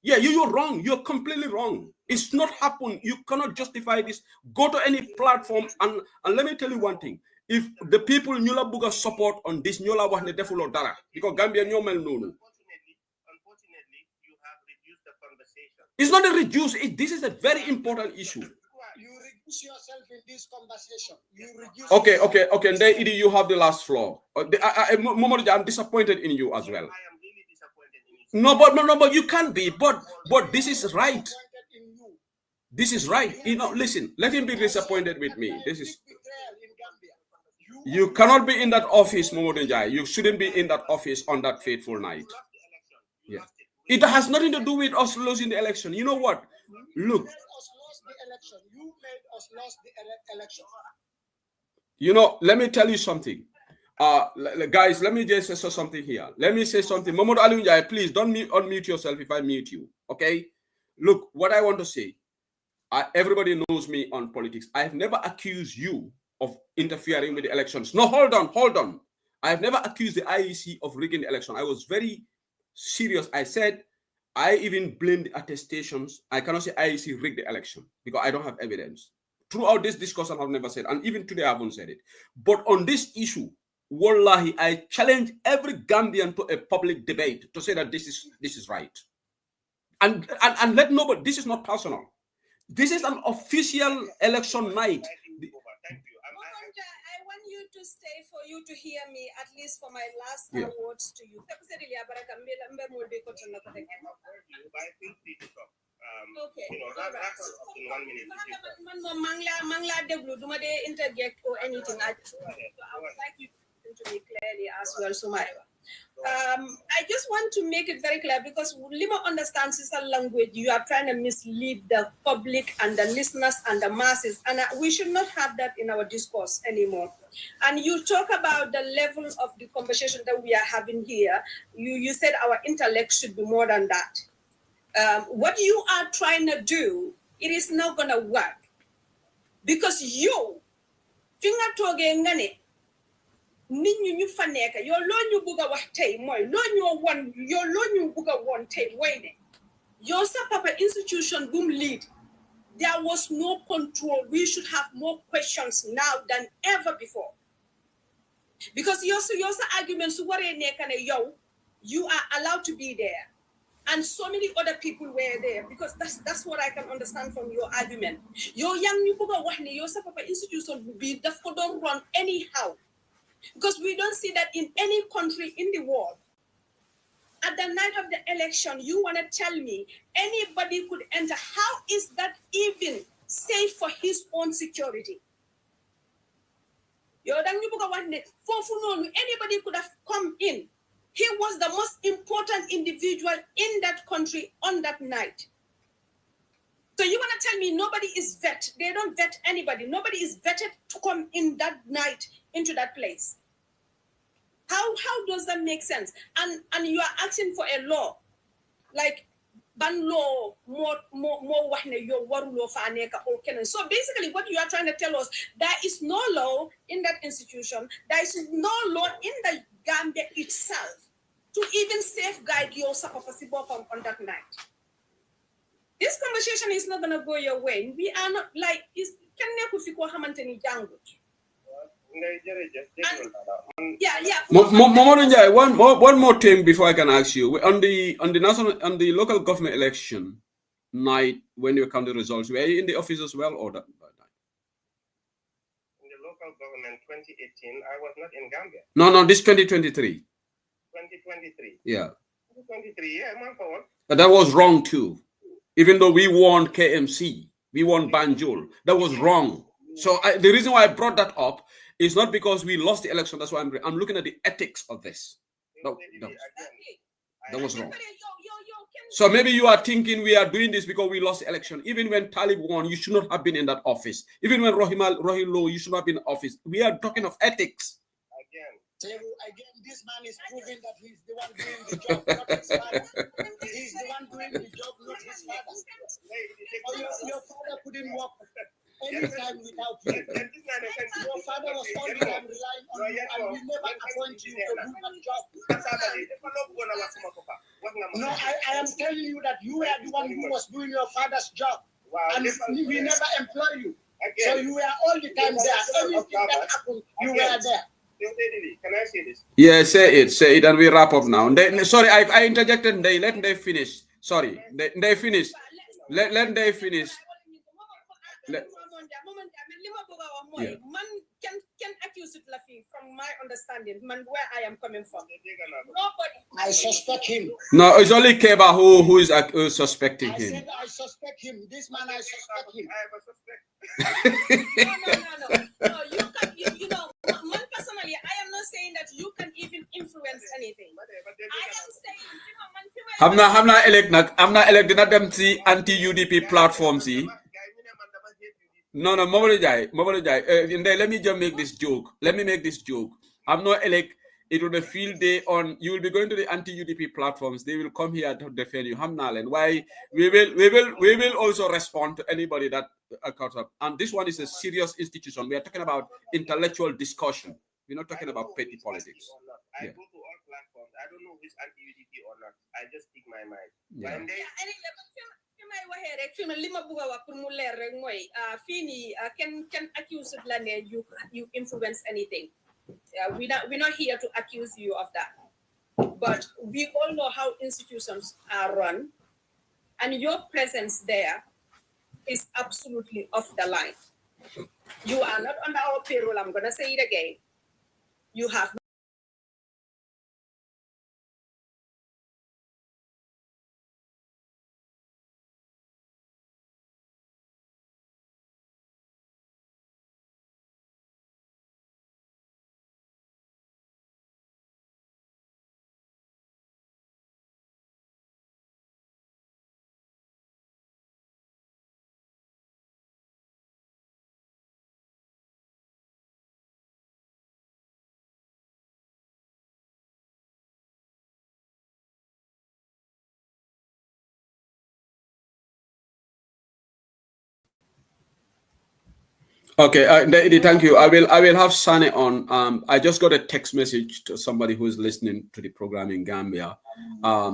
Yeah, you're wrong. You're completely wrong. It's not happened. You cannot justify this. Go to any platform and let me tell you one thing. If the people Nyola Buga support on this, Nyola Wahne Defulo Dara, because Gambia Nyomel Nunu. Unfortunately, you have reduced the conversation. It's not a reduce. This is a very important issue. You reduce yourself in this conversation. You reduce. Okay. And then Idi, you have the last floor. Momodia, I'm disappointed in you as well. I am really disappointed in you. No, but you can't be. But this is right. This is right. You know, listen. Let him be disappointed with me. This is. You cannot be in that office, Momodia. You shouldn't be in that office on that fateful night. Yeah. It has nothing to do with us losing the election. You know what? Look. You made us lose the election. You know, let me tell you something. Guys, let me just say something here. Let me say something. Momodu Alunjai, please don't unmute yourself if I mute you. Okay? Look, what I want to say. Everybody knows me on politics. I have never accused you of interfering with the elections. No, hold on. I have never accused the IEC of rigging the election. I was very serious. I said, I even blamed the attestations. I cannot say IEC rigged the election because I don't have evidence. Throughout this discussion, I've never said, and even today I haven't said it. But on this issue, wallahi, I challenge every Gambian to a public debate to say that this is right. And let nobody, this is not personal. This is an official election night. I want you to stay for you to hear me, at least for my last words to you. Okay. Interject or anything. I would like you to be clearly as well, Sumaira. I just want to make it very clear because Lima understands is a language. You are trying to mislead the public and the listeners and the masses, and we should not have that in our discourse anymore. And you talk about the level of the conversation that we are having here. You said our intellect should be more than that. What you are trying to do, it is not going to work because you finger toge ngane. Ninyu fa neka yo lo ñu buga wax tay moy lo ñu won yo lo ñu buga won tay wayne yo sa papa institution boom lead there was no control. We should have more questions now than ever before because your arguments were neka ne yo you are allowed to be there and so many other people were there because that's what I can understand from your argument. Yo yang ñu buga wax ne yo sa papa institution bi daf ko don run anyhow. Because we don't see that in any country in the world. At the night of the election, you want to tell me anybody could enter. How is that even safe for his own security? Anybody could have come in. He was the most important individual in that country on that night. So you want to tell me nobody is vetted? They don't vet anybody. Nobody is vetted to come in that night into that place. How does that make sense? And you are asking for a law, like ban law more wahne yo waru law fa aneka or kenan. So basically, what you are trying to tell us, there is no law in that institution. There is no law in the Gambia itself to even safeguard your sapapasibo on that night. This conversation is not going to go your way. We are not like, one more thing before I can ask you. On the local government election night, when you count the results, were you in the office as well or that night? In the local government 2018, I was not in Gambia. No, this 2023. 2023. Yeah. 2023, yeah, my fault. But that was wrong too. Even though we won KMC, we won Banjul, that was wrong. So the reason why I brought that up is not because we lost the election. That's why I'm looking at the ethics of this. That was wrong. So maybe you are thinking we are doing this because we lost the election. Even when Talib won, you should not have been in that office. Even when Rohilo, you should not have been in office. We are talking of ethics. Again, this man is proving that he's the one doing the job, not his father. He's the one doing the job, not his father. Your father couldn't walk any time without you. Your father was all the time relying on you, and we never appoint you to do that job. No, I am telling you that you were the one who was doing your father's job, and we never employ you. So you were all the time there. Anything that happened, you were there. Can I say this? Yeah, say it, and we wrap up now. Sorry, I interjected. Let them finish. Sorry, they finish. Let they finish. Yeah. Man can accuse it from my understanding, man, where I am coming from. Nobody. I suspect him. No, it's only Keba who is suspecting him. I said I suspect him. This man, I suspect him. I have a suspect. No, you can, you know, man personally, I am not saying that you can even influence anything. I am saying, you know, man, I'm not elected at them anti-UDP platforms. No, let me just make this joke. I'm not elect. It will be a field day on. You will be going to the anti-UDP platforms. They will come here to defend you. Why? We will also respond to anybody that comes up. And this one is a serious institution. We are talking about intellectual discussion. We're not talking about petty politics. I go to all platforms. I don't know who's anti-UDP or not. I just speak my mind. Yeah. Can accuse it like you influence anything. We're not here to accuse you of that, but we all know how institutions are run, and your presence there is absolutely off the line. You are not under our payroll. I'm gonna say it again. You have. Okay, thank you. I will have Sane on. I just got a text message to somebody who is listening to the program in Gambia.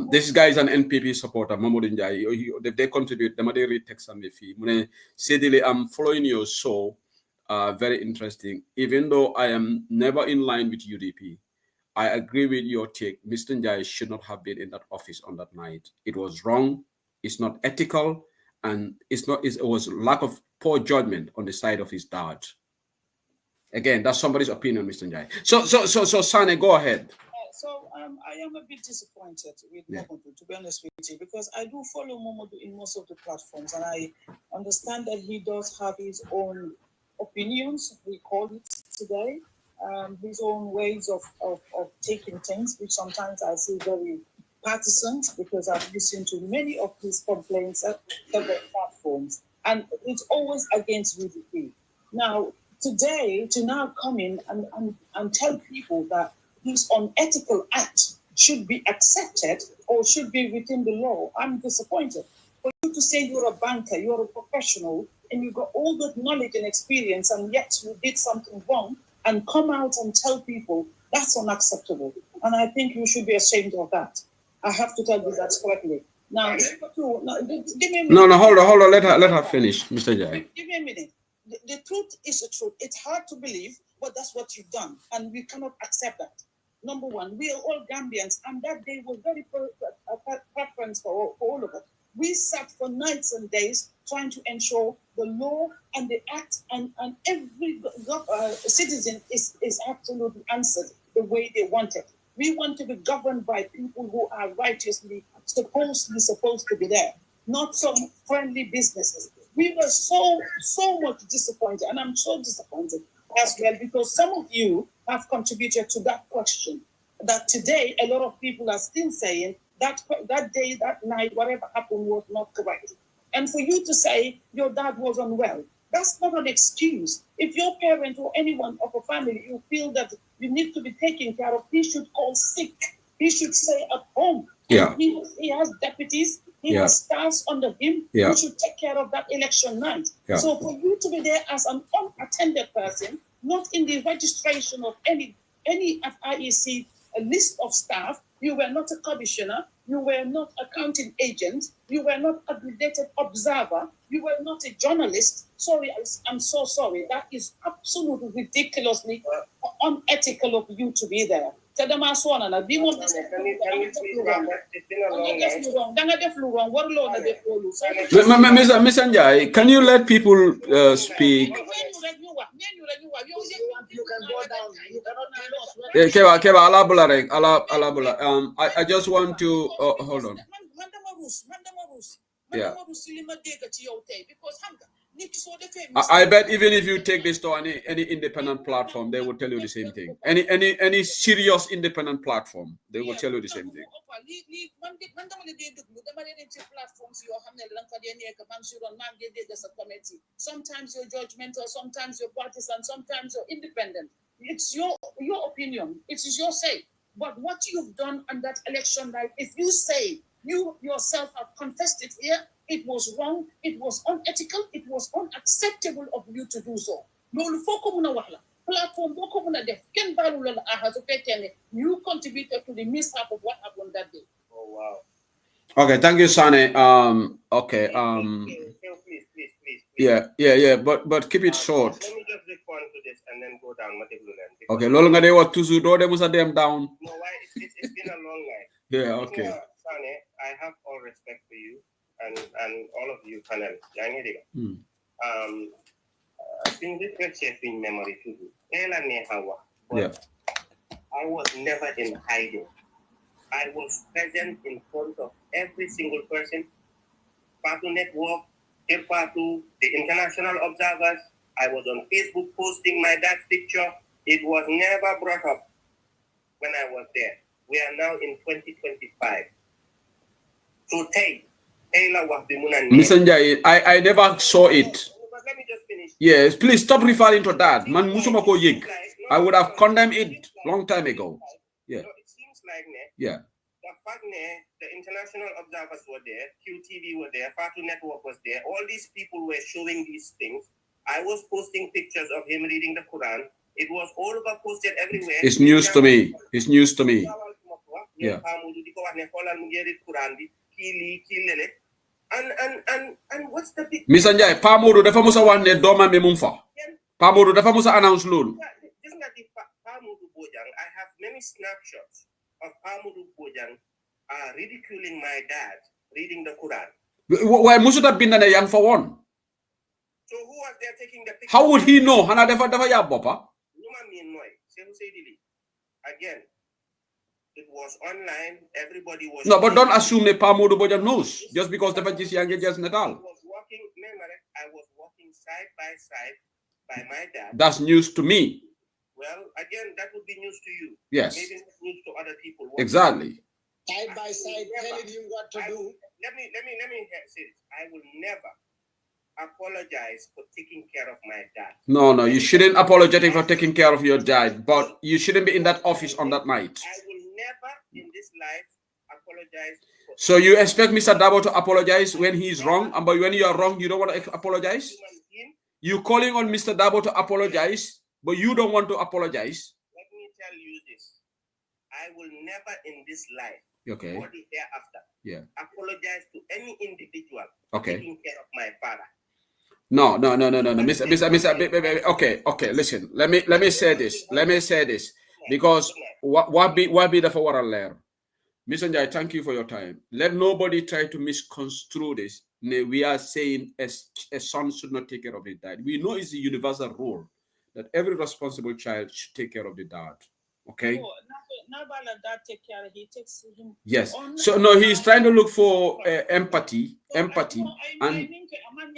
This guy is an NPP supporter, Mamadou Njai. They contribute. They read text on me. Sedile, I'm following your show. Very interesting. Even though I am never in line with UDP, I agree with your take. Mr. Njai should not have been in that office on that night. It was wrong. It's not ethical. And it was lack of poor judgment on the side of his dad. Again, that's somebody's opinion, Mr. Njai. So Sane, go ahead. I am a bit disappointed with Momodu, to be honest with you, because I do follow Momodu in most of the platforms, and I understand that he does have his own opinions, we call it today, his own ways of taking things, which sometimes I see very partisan, because I've listened to many of his complaints at several platforms, and it's always against UDP. Now, today, to now come in and tell people that his unethical act should be accepted or should be within the law, I'm disappointed. For you to say you're a banker, you're a professional, and you've got all that knowledge and experience, and yet you did something wrong, and come out and tell people, that's unacceptable. And I think you should be ashamed of that. I have to tell you that correctly. Now, give me a minute. No, hold on. Let her finish, Mr. Jai. Give me a minute. The truth is the truth. It's hard to believe, but that's what you've done, and we cannot accept that. Number one, we are all Gambians, and that day was very preference for all of us. We sat for nights and days trying to ensure the law and the act and every citizen is absolutely answered the way they want it. We want to be governed by people who are righteously supposed to be there, not some friendly businesses. We were so much disappointed, and I'm so disappointed as well, because some of you have contributed to that question, that today a lot of people are still saying that day, that night, whatever happened was not correct. And for you to say your dad was unwell, that's not an excuse. If your parent or anyone of a family, you feel that you need to be taken care of, he should call sick. He should stay at home. Yeah. He has deputies. He has staffs under him. Yeah. Who should take care of that election night. Yeah. So for you to be there as an unattended person, not in the registration of any of IEC list of staff, you were not a commissioner, you were not a counting agent, you were not a accredited observer, you were not a journalist. Sorry, I'm so sorry. That is absolutely ridiculously unethical of you to be there. Can you please Miss Anjay, can you let people speak? I just want to hold on. Yeah. I bet even if you take this to any independent platform, they will tell you the same thing. Any serious independent platform, they will tell you the same thing. Sometimes you're judgmental, sometimes you're partisan, sometimes you're independent. It's your opinion. It is your say. But what you've done on that election night, if you say you yourself have confessed it here, it was wrong, it was unethical, it was unacceptable of you to do so. Platform you contributed to the mishap of what happened that day. Oh wow. Okay, thank you, Sane. Okay. Please. Yeah. But keep it short. Let me just respond to this and then go down. Okay, Lolonga de what to do they was a them down. No, why? It's been a long night. Yeah. Okay. Sane, I have all respect for you and all of you panel. I think this lecture in memory to do. Yeah. I was never in hiding. I was present in front of every single person. Patu Network, Patu, the international observers. I was on Facebook posting my dad's picture. It was never brought up when I was there. We are now in 2025. So Mr. Njai, I never saw it. But let me just finish. Yes, please stop referring to that. Man, musumako yig. I would have condemned it long time ago. Yeah. It seems like yeah. The fact the international observers were there, QTV were there, Fatu Network was there. All these people were showing these things. I was posting pictures of him reading the Quran. It was all over posted everywhere. It's news to me. It's news to me. Yeah. And what's the big Miss Anjay, Pamodo dafa musa wax ne doma me mum fa. Pamodo dafa musa announce lolu. I have many snapshots of Pamodo Bojang ridiculing my dad reading the Quran. Why musuta binda yang for one? So who was there taking the picture? How would he know? Hana dafa ya bopa? Again, it was online. Everybody was. No, but don't assume that Pamodo Bojang knows just because the fact is young just natal. I was walking side by side by my dad. That's news to me. Well, again, that would be news to you. Yes. Maybe news to other people. Exactly. Side by side, telling him what to do. Let me say this. I will never apologize for taking care of my dad. No, you shouldn't apologize for taking care of your dad, but you shouldn't be in that office on that night. I will never in this life apologize. So you expect Mr. Dabo to apologize when he's wrong, but when you are wrong, you don't want to apologize? You calling on Mr. Dabo to apologize, but you don't want to apologize? Let me tell you this. I will never in this life, okay, or the hereafter, apologize to any individual taking care of my father. No. Okay. Listen, let me say this. Because what be the forward alert. Mr. Njai, thank you for your time. Let nobody try to misconstrue this. We are saying a son should not take care of his dad. We know it's a universal rule that every responsible child should take care of the dad. Okay? Not that take care. He takes him. Yes. So no, he's trying to look for empathy, and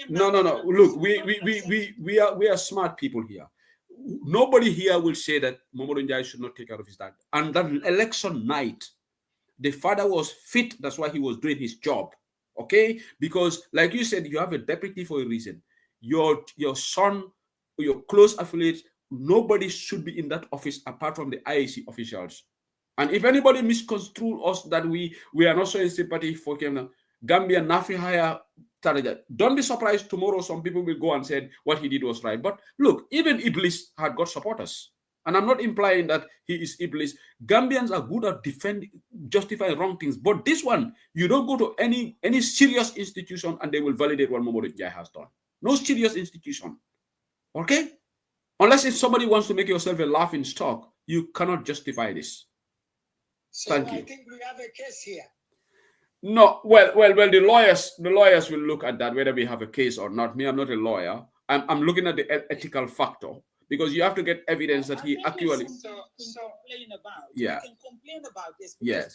no. Look, we are smart people here. Nobody here will say that Momodo Njai should not take care of his dad. And that election night, the father was fit. That's why he was doing his job. Okay? Because like you said, you have a deputy for a reason. Your son, your close affiliates, nobody should be in that office apart from the IAC officials. And if anybody misconstrues us that we are not showing sympathy for Gambia, Nafi Haya, Taraja, don't be surprised tomorrow some people will go and say what he did was right. But look, even Iblis had got supporters. And I'm not implying that he is Iblis. Gambians are good at justifying wrong things. But this one, you don't go to any serious institution and they will validate what Momodu Njai has done. No serious institution. Okay? Unless if somebody wants to make yourself a laughing stock, you cannot justify this. So Thank you. I think we have a case here. No, well, the lawyers will look at that, whether we have a case or not. Me, I'm not a lawyer. I'm looking at the ethical factor, because you have to get evidence that he actually. Complain about. Yeah. We can complain about this. Yes.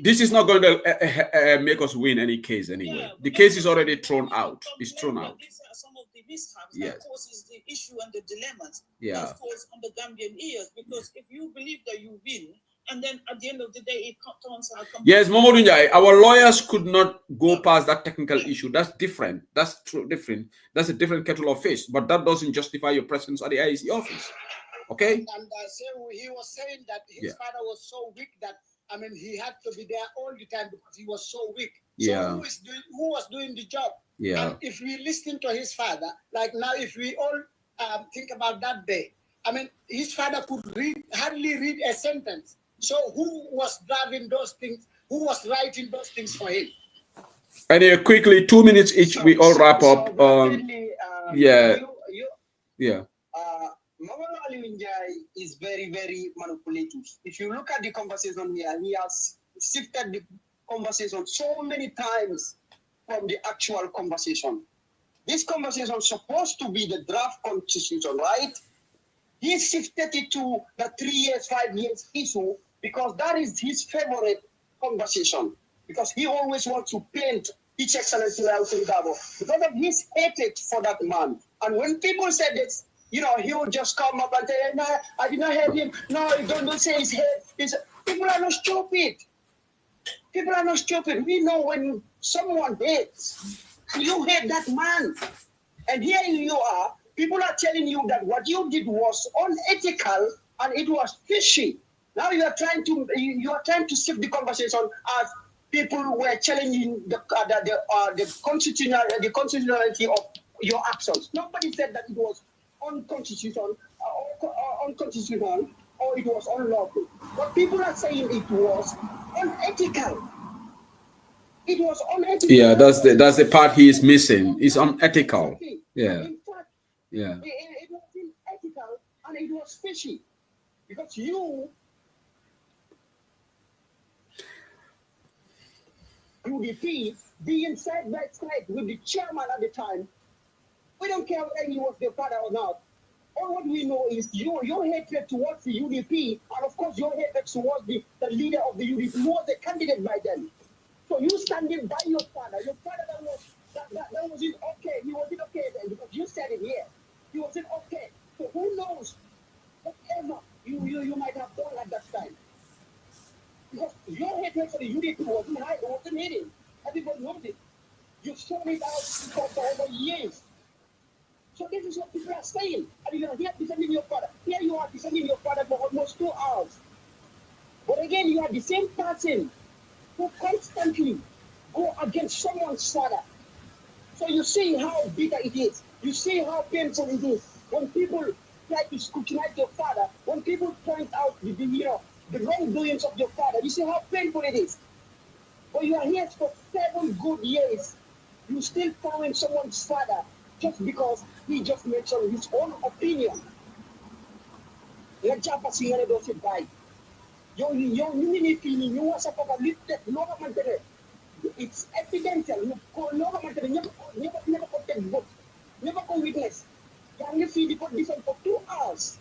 This is not going to make us win any case anyway. Yeah, the case is already thrown out. It's thrown out. These are some of the mishaps Yes. that causes the issue and the dilemmas Yeah. that falls on the Gambian ears. Because if you believe that you win, and then at the end of the day, it turns out. Yes, Momodu Njai, our lawyers could not go past that technical issue. That's different. That's different. That's a different kettle of fish. But that doesn't justify your presence at the IEC office. Okay? And he was saying that his father was so weak that, I mean, he had to be there all the time because he was so weak. So Yeah. who was doing the job? Yeah. And if we listen to his father, like now, if we all think about that day, I mean, his father could hardly read a sentence. So who was driving those things? Who was writing those things for him? Anyway, quickly, 2 minutes each. We all wrap up. Yeah. Mamadou Aliou Njai is very, very manipulative. If you look at the conversation here, he has shifted the conversation so many times from the actual conversation. This conversation is supposed to be the draft constitution, right? He shifted it to the 3 years, 5 years issue because that is his favorite conversation. Because he always wants to paint His Excellency Nelson Dabo because of his hatred for that man. And when people said this, you know, he would just come up and say, no, I did not hate him. No, don't say his hate. People are not stupid. People are not stupid. We know when someone hates, you hate that man. And here you are, people are telling you that what you did was unethical and it was fishy. Now you are trying to shift the conversation as people were challenging the constitutionality of your actions. Nobody said that it was unconstitutional or it was unlawful. But people are saying it was unethical. It was unethical. Yeah, that's the part he is missing. It's unethical. Yeah. In fact, yeah. It was unethical and it was fishy because you UDP being side by side with the chairman at the time. We don't care whether he was the father or not. All what we know is your hatred towards the UDP, and of course your hatred towards the leader of the UDP, who was the candidate by then. So you standing by your father that wasn't okay. He wasn't okay then because you said it here. He wasn't okay. So who knows? Whatever you might have done at that time. Because your hatred for the UDP wasn't high, it wasn't hidden. Everybody knows it. You've shown it out for over years. So this is what people are saying. And you're here defending your father. Here you are defending your father for almost 2 hours. But again, you are the same person who constantly go against someone's father. So you see how bitter it is. You see how painful it is. When people try to scrutinize your father, when people point out the wrongdoings of your father, you see how painful it is. But you are here for 7 good years. You still following someone's father just because he just mentioned his own opinion. It's evidential. Never go witness. You see the condition for 2 hours.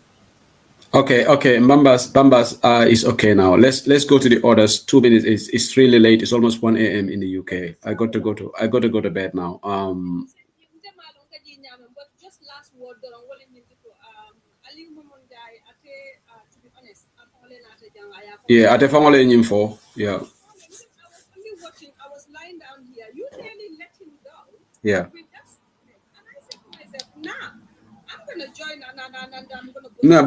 Okay. Bambas is okay now. Let's go to the orders. 2 minutes. It's really late. It's almost 1 a.m. in the UK. I got to go to bed now. but just last word on what I mean to Ali Momondai, to be honest, yeah, ate famole info. Yeah. I was only watching, I was lying down here. You nearly let him go. Yeah. With that statement. And I said to myself, nah, I'm gonna join and I'm gonna go. No,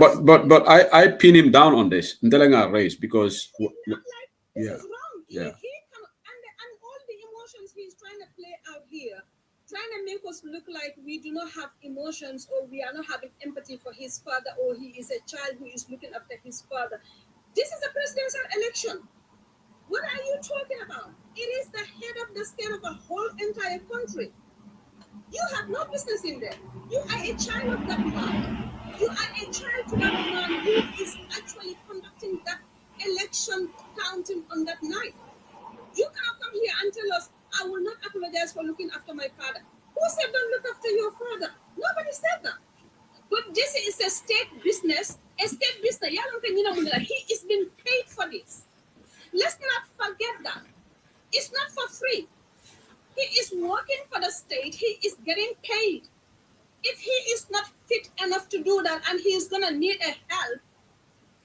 but I pin him down on this in telling our race because this is wrong. Yeah. He can, and all the emotions he's trying to play out here, trying to make us look like we do not have emotions or we are not having empathy for his father or he is a child who is looking after his father. This is a presidential election. What are you talking about? It is the head of the state of a whole entire country. You have no business in there. You are a child of that man. You are a child to that man who is actually conducting that election counting on that night. You cannot come here and tell us, I will not apologize for looking after my father. Who said don't look after your father? Nobody said that. But this is a state business. A state business. He is being paid for this. Let's not forget that. It's not for free. He is working for the state. He is getting paid. If he is not fit enough to do that and he is going to need a help,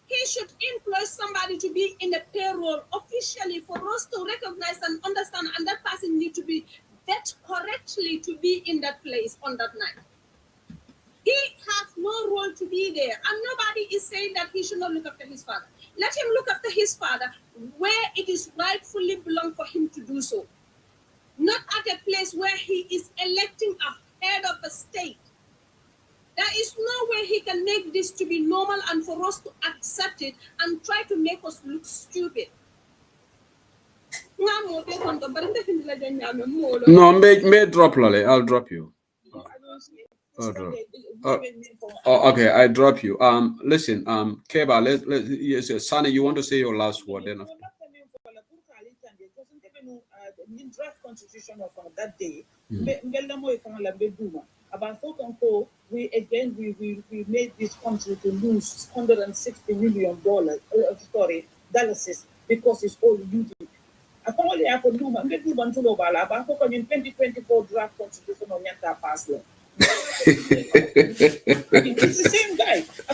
he should employ somebody to be in the payroll officially for us to recognize and understand, and that person need to be vet correctly to be in that place on that night. He has no role to be there, and nobody is saying that he should not look after his father. Let him look after his father where it is rightfully belong for him to do so. Not at a place where he is electing a head of a state. There is no way he can make this to be normal and for us to accept it and try to make us look stupid. No, may drop Lale. I'll drop you. Okay, I drop you. Listen, Keba, yes, Sani, you want to say your last word then? Draft constitution of that day. We made this country to lose $160 million dollars because it's all UDP. I only have to do my 2024 draft constitution on Yanta Pasla. It's the same guy. I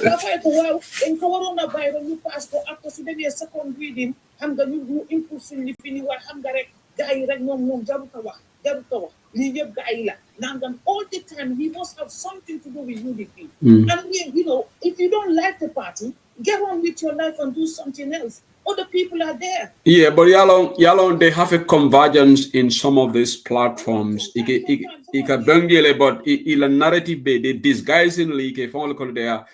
in Corona Byron, you pass for after today a second reading. I'm going to do impulsive living. I'm going to all the time he must have something to do with UDP. And if you don't like the party, get on with your life and do something else. Other people are there. Yeah, but Yalong, they have a convergence in some of these platforms. But the narrative they disguising like if only call they are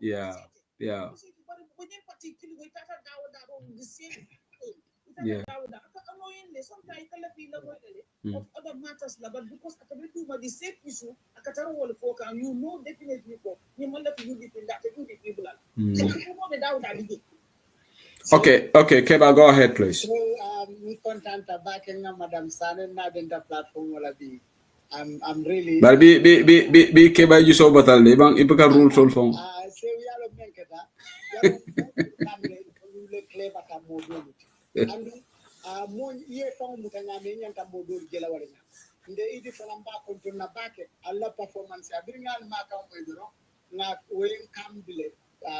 yeah. Of other matters, but because the same issue, you know definitely Okay, Keba, go ahead, please. So, we content back in Madam Sanen, not in the platform. I'm really. But be Keba, you saw but I'll leave on Ipica rule so phone. Say we are a maker. And mon ye fong mutanga menya tamodul gelawarina nde idi fanamba kontuna bake alla performance abringan maka moydoro na wen kambile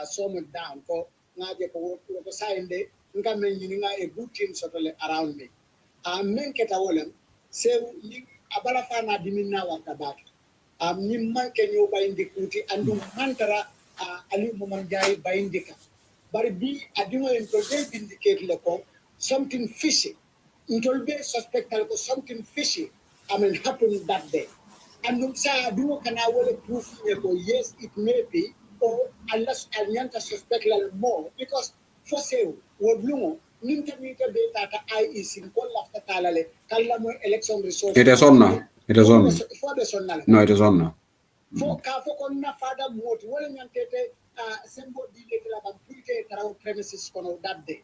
some down ko ngaje ko sainde ngam nyini nga a good team sotole around me men keta wolem se ni abala fana dimina wata bake ni manke nyo bayindi kuti andu mantara ali momon jay bayindika bari bi adimo en ko indicate le ko something fishy. Intolbe suspect something fishy. Happened that day. And I do can I will proof yes, it may be, or unless I want to suspect a little more, because for sale, what blue, Nintamita data IEC in call after Talale, Kalamo election resource. It is on now. It is on. For the son. No, it is on now. For Kafokona father, what willing and Sembo did around premises that day.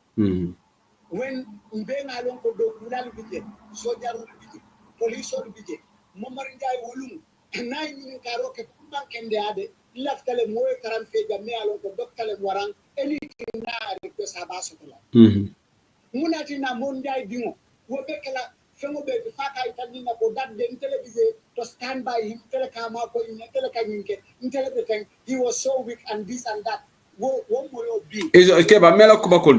When Mbenga along ko do kulal bije soldier bije police bije momarinjay wolum 9 min karo ke bankende ade laftale moy karam fe jamme alon ko doktale warang anything na request abaso ko munati na monjay dingo wo bekela fengo be faka itanina ko that the television to stand by him telekama ko in telekaninke intelebeten he was so weak and this and that. It's okay, but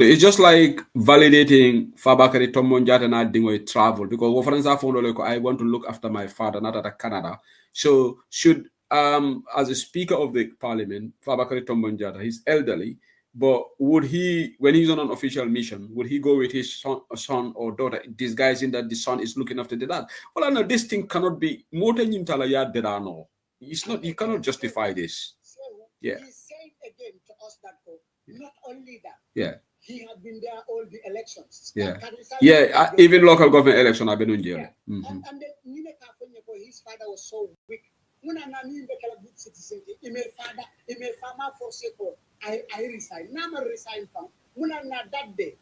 it's just like validating Fabakari Tomonjata and adding a travel because I want to look after my father, not at Canada. So should as a speaker of the parliament, Fabakari Tomonjata, he's elderly, but would he, when he's on an official mission, would he go with his son or daughter, disguising that the son is looking after the dad? Well, I know this thing cannot be more than it's not, you cannot justify this. Yeah. He's saying again to us that not only that. Yeah. He had been there all the elections. Yeah. Yeah. Even local government election I've been in jail. Yeah. And then his father was so weak. Good citizen. He made farmer for sake I resign. Now I resign from. That day,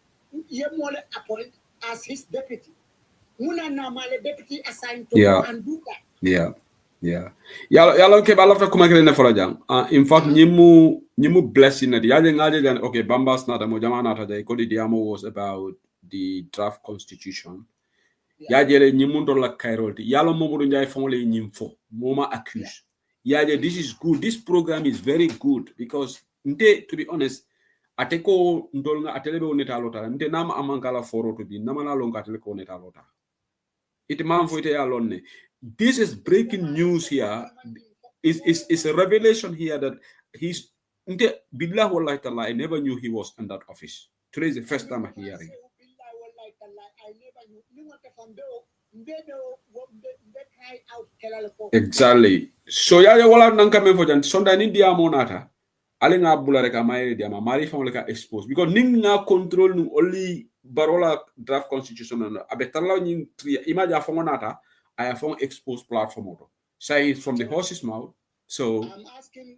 he appoint as his deputy. Deputy assigned to go and do that. Yeah. Yeah. Yalo ke balafta kuma kele ne forajang. In fact, nyimu blessing na ngaje okay, Bambas na mo jama na tada ko di diamo was about the draft constitution. Yajele nyimu ndola kairolti. Yalo momodu njai fongole nyimfo. Moma accuse. Yaje, this is good. This program is very good because to be honest, ateko ndolnga atelebe oneta lota. Nte nama amankala foro to be nama na longa ateleko oneta lota. It manfoite alone. This is breaking news here. It's a revelation here that he's Billah wallahi ta'ala, I never knew he was in that office. Today is the first time I'm hearing. Exactly. So ya wala nanka men fojan sonda ni dia monata. Ale nga bula reka mai dia ma mari fam leka expose because ning nga control nu only barola draft constitution na abetala ni imaja fongonata I have found exposed platform. Say from the horse's mouth. So I'm asking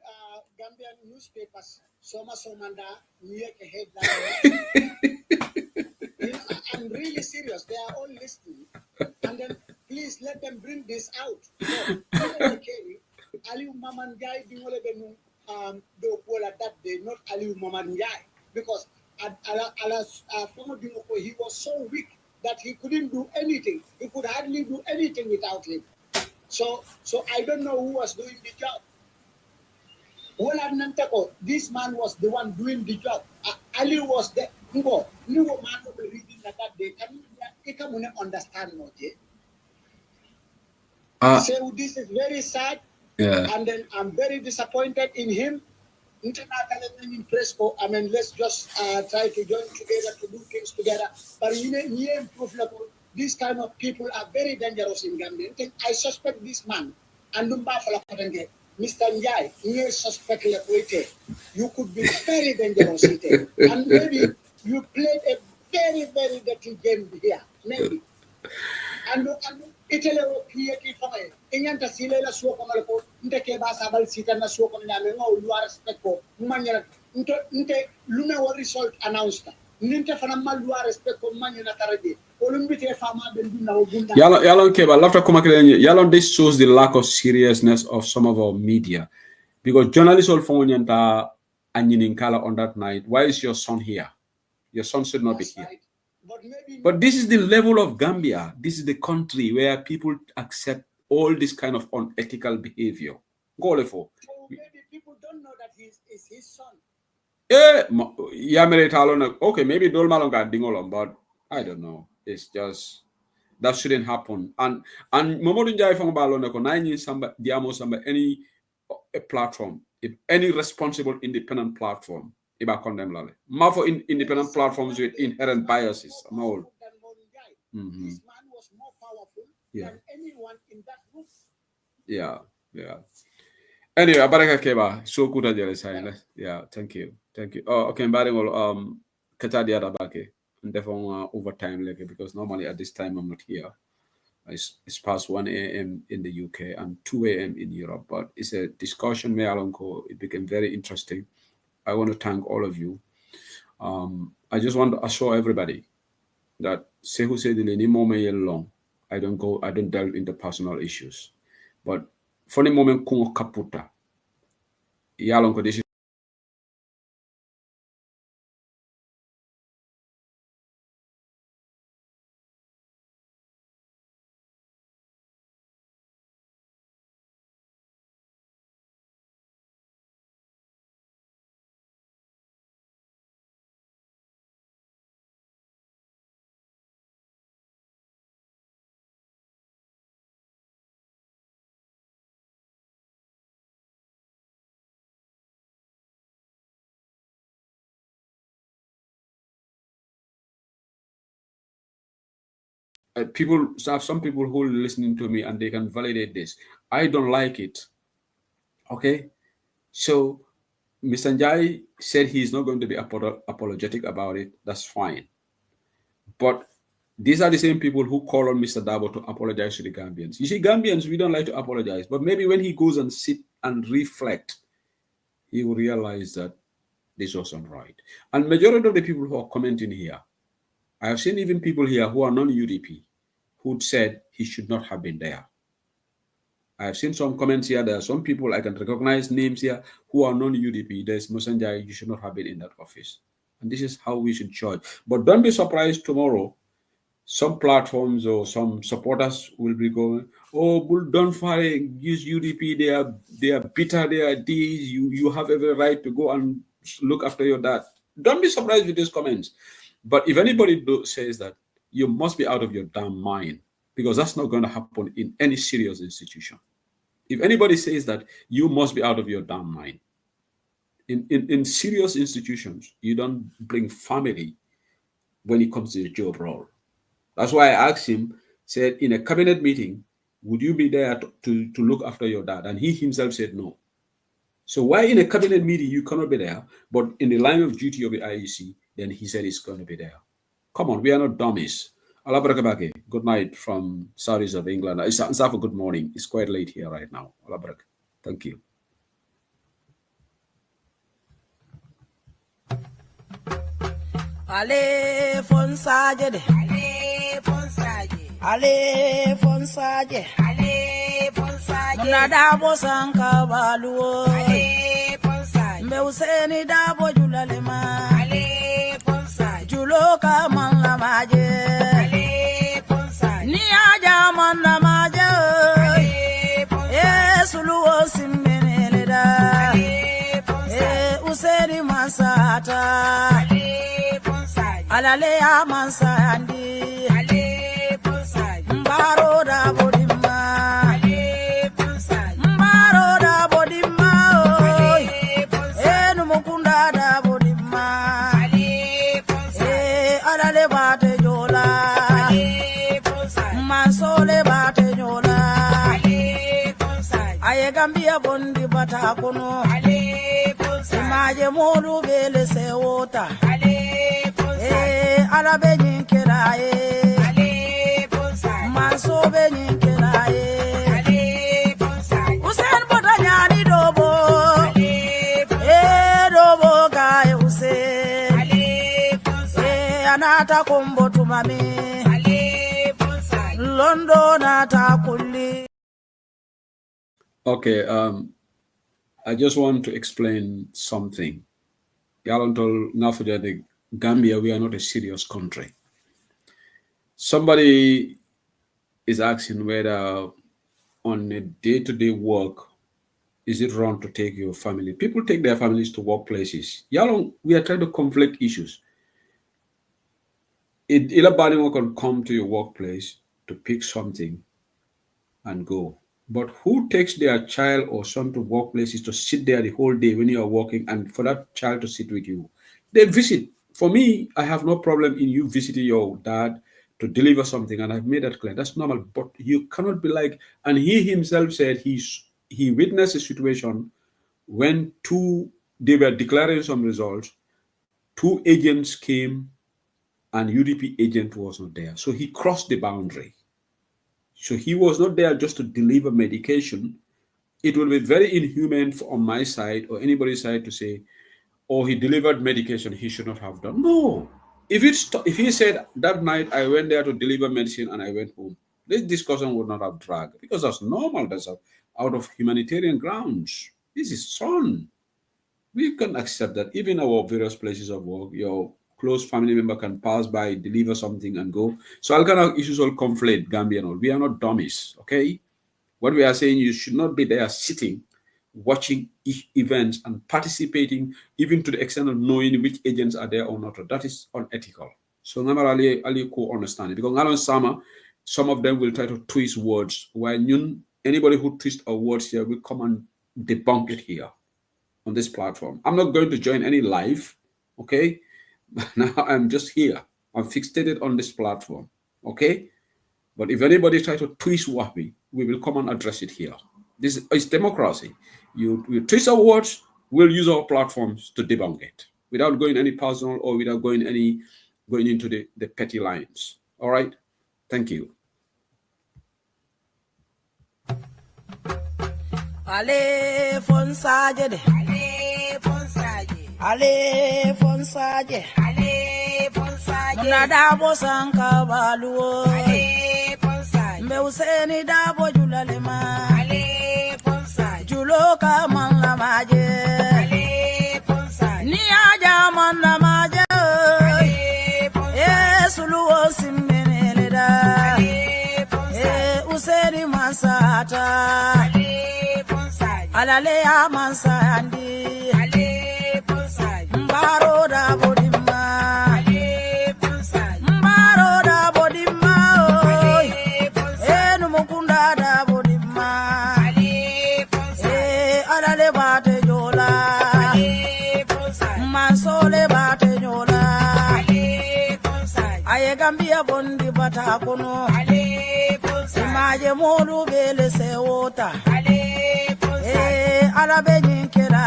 Gambian newspapers, Soma Somanda, headline. I'm really serious. They are all listening. And then please let them bring this out. Aliu Mamanjai do that day, not Aliu Mamanjai. Because he was so weak that he couldn't do anything. He could hardly do anything without him. So I don't know who was doing the job. This man was the one doing the job. Ali was the man who be reading that day. Can you understand? So this is very sad. Yeah. And then I'm very disappointed in him. I mean, let's just try to join together to do things together. But these kind of people are very dangerous in Gambia. I suspect this man, and Mr. Njai, you suspect you could be very dangerous. And maybe you played a very, very dirty game here. Maybe. And Italy created for me. Inyanta sile la suo come ko ndeke ba sabal sita na suo come na me ngo lu respect ko manya nte lume wo result announced ninte fana ma lu respect ko manya na taraje olumbite fama ben dunna wo bunda yalon ke ba lafta kuma kele yalon this shows the lack of seriousness of some of our media because journalists all fonyanta anyinin kala on that night. Why is your son here? Your son should not be here. Right. But this is the level of Gambia. This is the country where people accept all this kind of unethical behavior. Go for. So maybe people don't know that he's his son. Okay, maybe Dolmalonga Dingolom, but I don't know. It's just that shouldn't happen. And Momodou Njai from Balona Konai somebody Diamo somebody any platform, if any responsible independent platform. More for independent platforms with inherent biases. This man was more powerful than anyone in that group. Yeah. Anyway, Baraka Keba, so good at the yeah, thank you. Oh, okay, Baringol, Katadia Dabake, and therefore overtime because normally at this time I'm not here. It's past 1 a.m. in the UK and 2 a.m. in Europe, but it's a discussion. It became very interesting. I want to thank all of you. I just want to assure everybody that Sehu said in long. I don't delve into personal issues. But for the moment, kungo kaputa. Yalonko this people have some people who are listening to me and they can validate this. I don't like it. Okay, so Mr. Njai said he's not going to be apologetic about it. That's fine. But these are the same people who call on Mr. Dabo to apologize to the Gambians. You see, Gambians, we don't like to apologize, but maybe when he goes and sit and reflect, he will realize that this wasn't right. And majority of the people who are commenting here, I have seen even people here who are non-UDP who said he should not have been there. I have seen some comments here. There are some people I can recognize names here who are non-UDP. There's Mosenjai, you should not have been in that office. And this is how we should judge. But don't be surprised tomorrow. Some platforms or some supporters will be going, oh, don't use UDP. They are bitter. They are these. You have every right to go and look after your dad. Don't be surprised with these comments. But if anybody says that, you must be out of your damn mind, because that's not going to happen in any serious institution. If anybody says that, you must be out of your damn mind. In serious institutions, you don't bring family when it comes to the job role. That's why I asked him, said, in a cabinet meeting, would you be there to look after your dad? And he himself said no. So why in a cabinet meeting you cannot be there, but in the line of duty of the IEC, then he said he's going to be there. Come on, we are not dummies. Allah barakabake. Good night from Saudis of England. It's a good morning. It's quite late here right now. Allah barak. Thank you. Ale fonsaje de. Ale fonsaje. Ale fonsaje. Ale fonsaje. Nada bosanka baluo. Ale fonsaje. Mbe useni dabo julalema. Ale fonsaje. Juloka manla maje. Ale fonsaje. Ni aja manla maje. Ale fonsaje. Suluo simmeneleda. Ale fonsaje. Useni masata. Ale alale amansa andi ale bonsai mbaro da bodima ale bonsai mbaro da bodima ale bonsai enu mukunda da bodima ale bonsai alale bate jola ale bonsai mansole bate jola ale bonsai aye gambia bondi bata kono ale bonsai maje modu bele sewota ale ala be nyinkela ye ale bonsai manso be nyinkela ye ale bonsai usen boda nyani dobo ale bonsai dobo gae usen ale bonsai anata kombo tumami ale bonsai londo nata kulli. Okay, I just want to explain something. Yalantal Nafuja Gambia, we are not a serious country. Somebody is asking whether on a day-to-day work, is it wrong to take your family? People take their families to workplaces. We are trying to conflict issues. Anybody can come to your workplace to pick something and go. But who takes their child or son to workplaces to sit there the whole day when you are working and for that child to sit with you? They visit. For me, I have no problem in you visiting your dad to deliver something, and I've made that clear. That's normal, but you cannot be like, and he himself said he witnessed a situation when they were declaring some results, 2 agents came and UDP agent was not there. So he crossed the boundary. So he was not there just to deliver medication. It will be very inhumane on my side or anybody's side to say, or he delivered medication he should not have done. No. If he said that night I went there to deliver medicine and I went home, this discussion would not have dragged because that's normal. That's out of humanitarian grounds. This is son. We can accept that even our various places of work, your close family member can pass by, deliver something and go. So all kind of issues all conflate Gambia and all. We are not dummies, okay? What we are saying, you should not be there sitting watching events and participating even to the extent of knowing which agents are there or not. That is unethical. So normally Ali co understand it because Alan Sama, some of them will try to twist words. While anybody who twists our words here will come and debunk it here on this platform. I'm not going to join any live, okay? Now I'm just here. I'm fixated on this platform, okay? But if anybody tries to twist Wahbi, we will come and address it here. This is democracy. You twist our words, we'll use our platforms to debunk it without going any personal or without going into the petty lines. All right? Thank you. Ale fonsaje de. Ale fonsaje. Ale fonsaje. Ale fonsaje. Nada bosanka baluo. Ale fonsaje. Me useni dabo julalema. Ale fonsaje. Juloka manla maje. Ale fonsaje. Ni aja manla maje. Ale fonsaje. Suluo simbeneleda. Ale fonsaje. Useni masata. Alale amansa andi ale ponsai mbaro da bodima ale ponsai mbaro da bodima ale ponsai enu mukunda da bodima ale ponsai alale bate jola ale ponsai mansole bate jola ale ponsai aye gambia bondi bata kono ale ponsai maje modu bele se wota ale ala be nyinkira